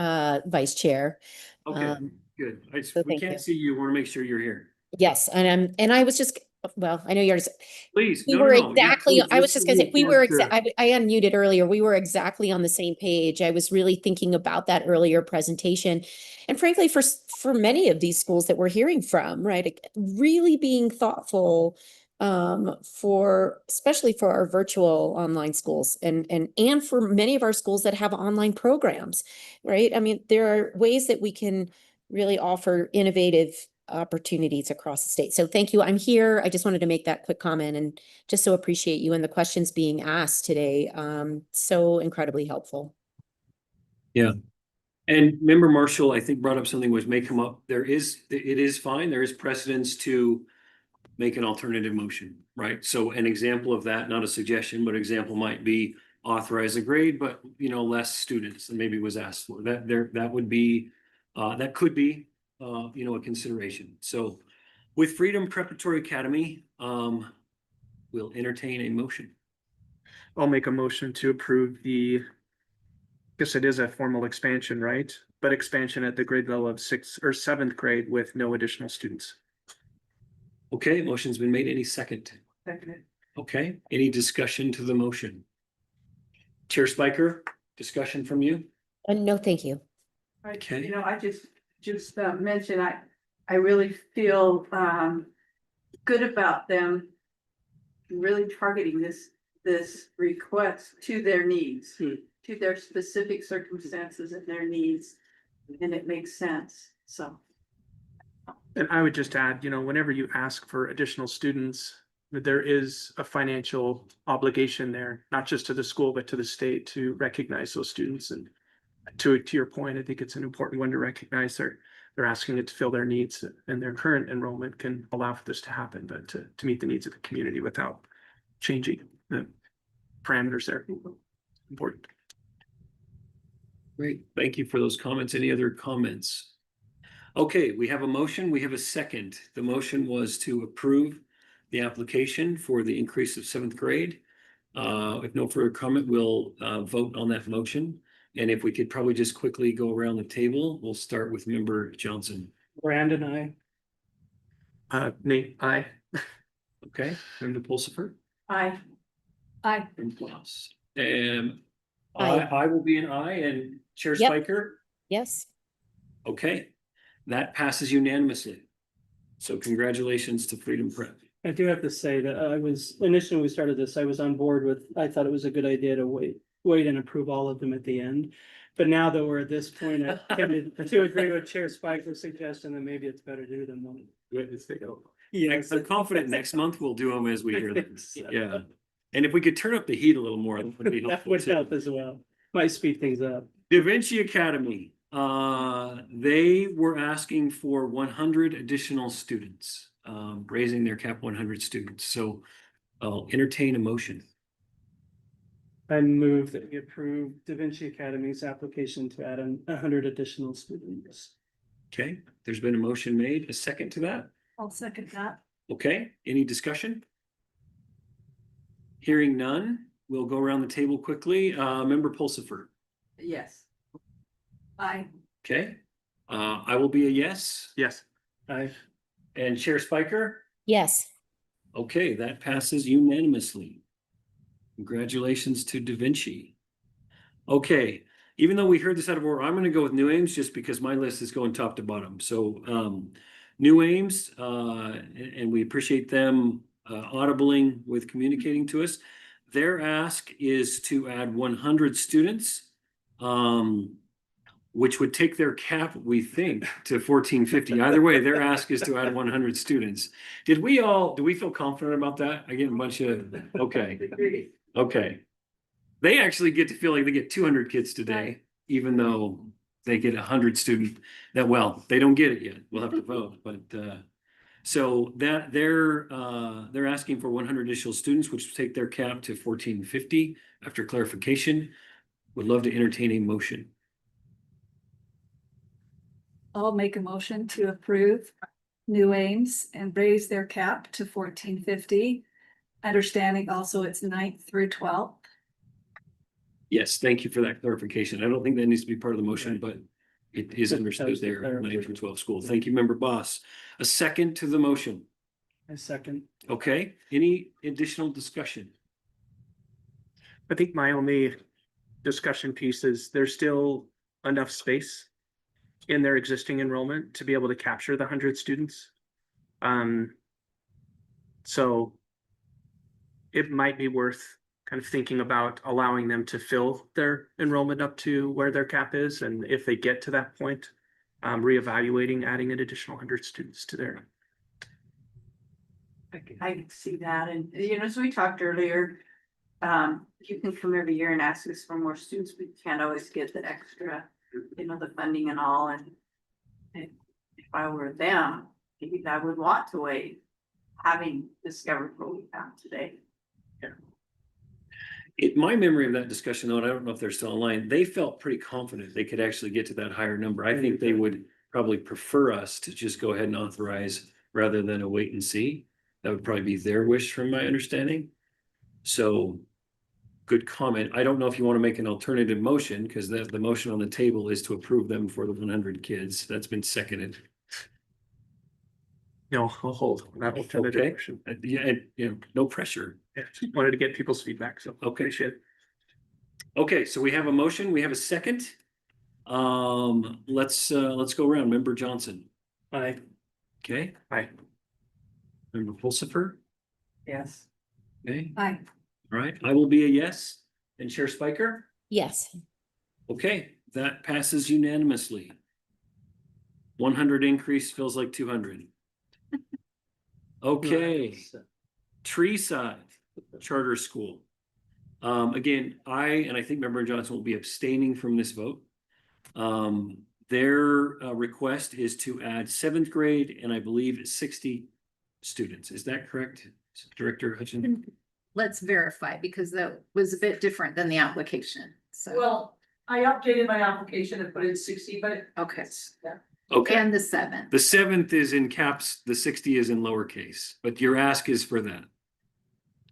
Vice Chair. Okay, good. so We thank can't you. see you, want to make sure you're here. Yes, and I was just, well, I know yours. Please. We no, were no, no. Yeah, exactly, please, I was let's just give gonna you say, a we were, chance to- I unmuted earlier. We were exactly on the same page. I was really thinking about that earlier presentation. And frankly, for many of these schools that we're hearing from, right, really being thoughtful especially for our virtual online schools and for many of our schools that have online programs, right? I mean, there are ways that we can really offer innovative opportunities across the state. So thank you. I'm here. I just wanted to make that quick comment and just so appreciate you and the questions being asked today. So incredibly helpful. Yeah. And Member Marshall, I think brought up something which may come up. It is fine. There is precedence to make an alternative motion, right? So an example of that, not a suggestion, but example might be authorize a grade, but less students than maybe was asked for. That would be, that could be, a consideration. So with Freedom Preparatory Academy, we'll entertain a motion. I'll make a motion to approve I guess it is a formal expansion, right? But expansion at the grade level of 6th or 7th grade with no additional students. Okay, motion's been made. Any second? Second. Okay, any discussion to the motion? Chair Spiker, discussion from you? No, thank you. Okay. I just mentioned, I really feel good about them really targeting this request to their needs, to their specific circumstances and their needs, and it makes sense, so. And I would just add, whenever you ask for additional students, there is a financial obligation there, not just to the school, but to the state to recognize those students. And to your point, I think it's an important one to recognize they're asking it to fill their needs, and their current enrollment can allow for this to happen, but to meet the needs of the community without changing the parameters there. Important. Great, thank you for those comments. Any other comments? Okay, we have a motion, we have a second. The motion was to approve the application for the increase of 7th grade. If no further comment, we'll vote on that motion. And if we could probably just quickly go around the table, we'll start with Member Johnson. Brandon, Nate, aye. Okay, Member Pulsifer. Aye. Aye. And Klaus. And Aye. I will be an aye, and Chair Yep. Spiker. Yes. Okay, that passes unanimously. So congratulations to Freedom Prep. I do have to say that initially when we started this, I was on board with, I thought it was a good idea to wait and approve all of them at the end. But now that we're at this point, I tend to agree with Chair Spiker's suggestion that maybe it's better to do them one. Yes, I'm confident next month we'll do them as we hear them. So. Yeah. And if we could turn up the heat a little more, that would be That helpful would too. help as well. Might speed things up. Da Vinci Academy, they were asking for 100 additional students, raising their cap 100 students. So I'll entertain a motion. I move that we approve Da Vinci Academy's application to add 100 additional students. Okay, there's been a motion made. A second to that? I'll second that. Okay, any discussion? Hearing none, we'll go around the table quickly. Member Pulsifer. Yes. Aye. Okay, I will be a yes. Yes. Aye. And Chair Spiker? Yes. Okay, that passes unanimously. Congratulations to Da Vinci. Okay, even though we heard this out of order, I'm gonna go with New Ames just because my list is going top to bottom. So, New Ames, and we appreciate them audibling with communicating to us. Their ask is to add 100 students, which would take their cap, we think, to 1450. Either way, their ask is to add 100 students. Do we feel confident about that? I get a bunch of, okay, okay. They actually get to feel like they get 200 kids today, even though they get 100 students. That, well, they don't get it yet. We'll have to vote, but so that they're asking for 100 additional students, which would take their cap to 1450. After clarification, would love to entertain a motion. I'll make a motion to approve New Ames and raise their cap to 1450. Understanding also it's 9th through 12th. Yes, thank you for that clarification. I don't think that needs to be part of the motion, but it is That understood was the there, 9 clarification. through 12 school. Thank you, Member Boss. A second to the motion. A second. Okay, any additional discussion? I think my only discussion piece is there's still enough space in their existing enrollment to be able to capture the 100 students. So it might be worth kind of thinking about allowing them to fill their enrollment up to where their cap is. And if they get to that point, reevaluating adding an additional 100 students to their. I can see that, and you know, as we talked earlier, you can come every year and ask us for more students, but you can't always get the extra, you know, the funding and all, and if I were them, maybe I would want to wait, having discovered what we found today. My memory of that discussion, though, and I don't know if they're still online, they felt pretty confident they could actually get to that higher number. I think they would probably prefer us to just go ahead and authorize rather than a wait and see. That would probably be their wish from my understanding. So good comment. I don't know if you want to make an alternative motion because the motion on the table is to approve them for the 100 kids. That's been seconded. No, I'll hold that alternative Okay. motion. Yeah, no pressure. Yeah, just wanted to get people's feedback, so Okay. appreciate it. Okay, so we have a motion, we have a second. Let's go around. Member Johnson. Aye. Okay, Aye. Member Pulsifer. Yes. Okay, Aye. all right, I will be a yes. And Chair Spiker? Yes. Okay, that passes unanimously. 100 increase feels like 200. Okay, Treeside Charter School. Again, I think Member Johnson will be abstaining from this vote. Their request is to add 7th grade and I believe 60 students. Is that correct, Director Hutchin? Let's verify because that was a bit different than the application. So, Well, I updated my application and put in 60, but okay. yeah. Okay. And the 7th. The 7th is in caps, the 60 is in lowercase, but your ask is for that.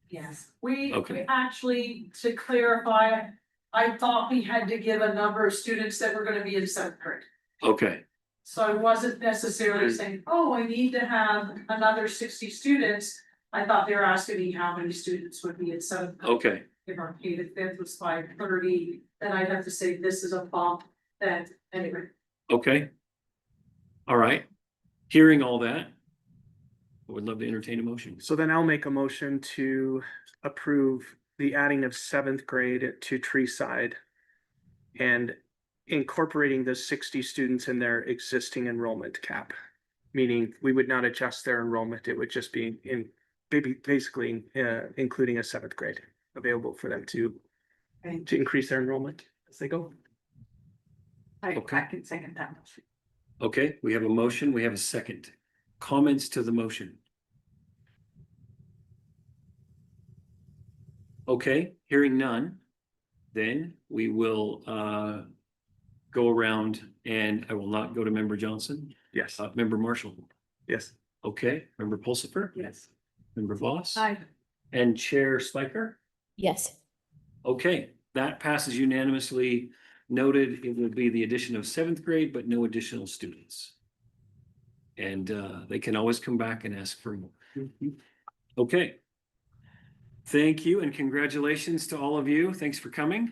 Yes. We Okay. actually, to clarify, I thought we had to give a number of students that were gonna be in 7th grade. Okay, So I wasn't necessarily saying, oh, I need to have another 60 students. I thought they were asking me how many students would be in 7th. grade. okay, If our K to 5th was 530, then I'd have to say this is a bump, then anyway. okay. All right, hearing all that, I would love to entertain a motion. So then I'll make a motion to approve the adding of 7th grade to Treeside and incorporating the 60 students in their existing enrollment cap. Meaning we would not adjust their enrollment, it would just be basically including a 7th grade available for them to increase their enrollment as they go. I Okay. can second that motion. Okay, we have a motion, we have a second. Comments to the motion? Okay, hearing none, then we will go around and I will not go to Member Johnson. Yes. Member Marshall. Yes. Okay, Member Pulsifer. Yes. Member Voss. Aye. And Chair Spiker. Yes. Okay, that passes unanimously noted it will be the addition of seventh grade, but no additional students. And they can always come back and ask for more. Okay. Thank you and congratulations to all of you. Thanks for coming.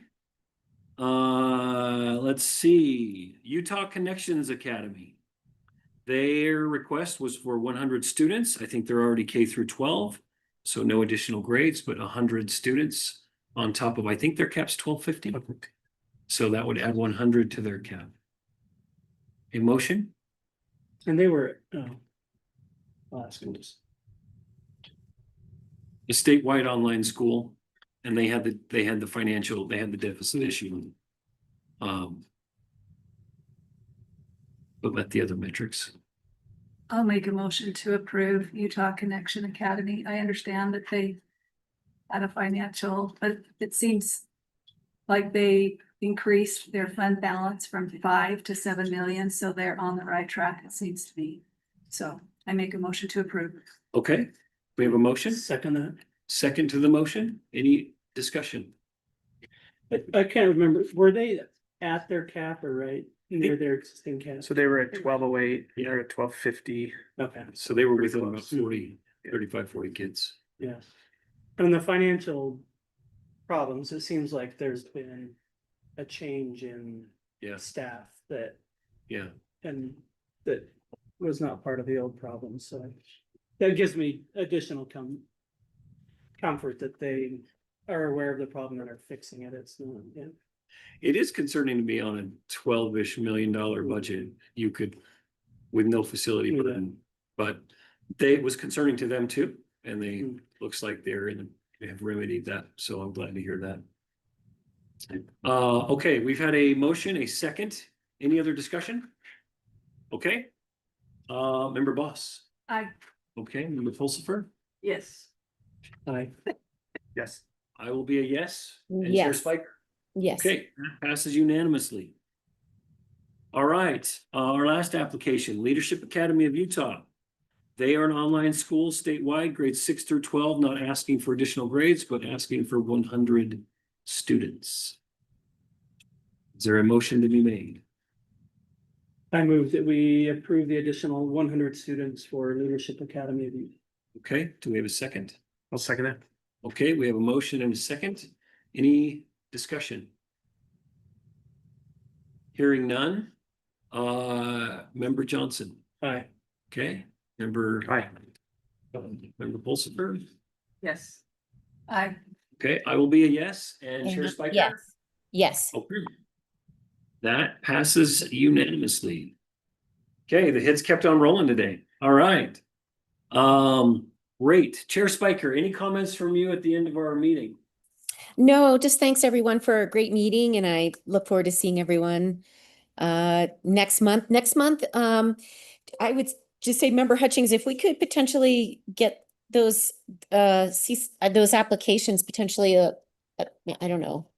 Let's see, Utah Connections Academy. Their request was for 100 students. I think they're already K through 12, so no additional grades, but 100 students on top of, I think their cap's 1250. So that would add 100 to their cap. A motion? And they were, I'll ask them just. A statewide online school, and they had the financial, they had the deficit issue. But let the other metrics. I'll make a motion to approve Utah Connection Academy. I understand that they had a financial, but it seems like they increased their fund balance from 5 to 7 million, so they're on the right track, it seems to be. So I make a motion to approve. Okay, we have a motion. Second that. Second to the motion. Any discussion? I can't remember, were they at their cap or right near their existing cap? So they were at 1208, they're at 1250. Okay, So they were within about 35, 40 kids. yes. And the financial problems, it seems like there's been a change in Yeah, staff that, yeah. and that was not part of the old problem, so that gives me additional comfort that they are aware of the problem and are fixing it. It's not, yeah. It is concerning to me on a $12-ish million budget, you could, with no facility Yeah. burden, but it was concerning to them too. And they, looks like they have remedied that, so I'm glad to hear that. Okay, we've had a motion, a second. Any other discussion? Okay. Member Boss. Aye. Okay, Member Pulsifer. Yes. Aye. Yes. I will be a yes. And Chair Yes. Spiker. Yes. Okay, that passes unanimously. All right, our last application, Leadership Academy of Utah. They are an online school statewide, grades 6 through 12, not asking for additional grades, but asking for 100 students. Is there a motion to be made? I move that we approve the additional 100 students for Leadership Academy of Youth. Okay, do we have a second? I'll second that. Okay, we have a motion and a second. Any discussion? Hearing none. Member Johnson. Aye. Okay, member. Aye. Member Pulsifer. Yes. Aye. Okay, I will be a yes, and Chair Spiker. Yes. Yes. Okay. That passes unanimously. Okay, the hits kept on rolling today. All right. Great. Chair Spiker, any comments from you at the end of our meeting? No, just thanks everyone for a great meeting and I look forward to seeing everyone next month. Next month, I would just say, Member Hutchings, if we could potentially get those applications potentially I don't know,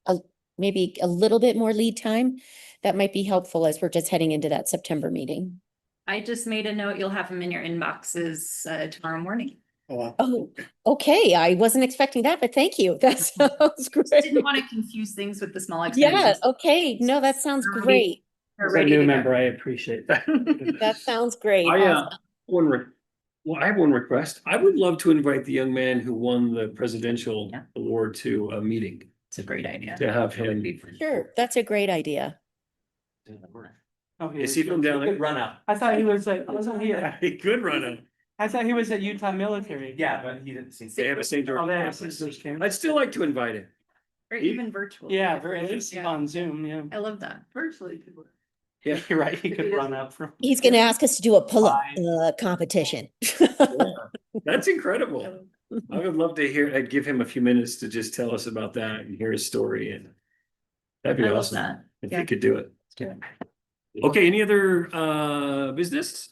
maybe a little bit more lead time, that might be helpful as we're just heading into that September meeting. I just made a note, you'll have them in your inboxes tomorrow morning. Oh, okay. I wasn't expecting that, but thank you. That sounds great. Didn't want to confuse things with the small Yeah, extensions. okay. No, that sounds They're great. They're As a ready new to go. member, I appreciate that. That sounds great. I Awesome. I have one request. I would love to invite the young man who won the presidential Yeah. award to a meeting, It's a great idea. to have him. Sure, that's a great idea. Is he from down there? Run out. I thought he was like, wasn't he? He could run him. I thought he was at Utah Military. Yeah, but he didn't see. They have a St. George Oh, they have campus. St. George campus. I'd still like to invite him. Or even virtual. Yeah, very Yeah. on Zoom, yeah. I love that. Virtually. could work. Yeah. You're right, he could run up from. He's gonna ask us to do a pull-up competition. That's incredible. I would love to hear, I'd give him a few minutes to just tell us about that and hear his story, and that'd be I love awesome that. if Yeah. he could do it. Okay, any other business?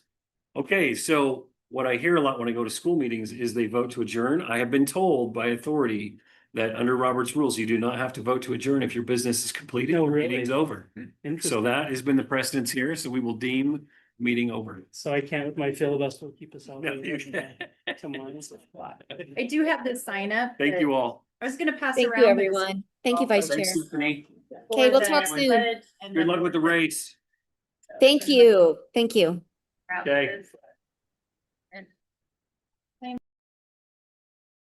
Okay, so what I hear a lot when I go to school meetings is they vote to adjourn. I have been told by authority that under Robert's rules, you do not have to vote to adjourn if your business is completed. No, or really? Meeting's over. Interesting. So that has been the precedence here, so we will deem meeting over. So I can't with my filibuster keep us all. No, you Tomorrow. I do have this sign up. Thank that you all. I was gonna pass Thank around. you, but everyone. Thank you, Vice Chair. Thanks, Tiffany. Okay, we'll talk soon. Good luck with the race. Thank you. Thank you. Okay. And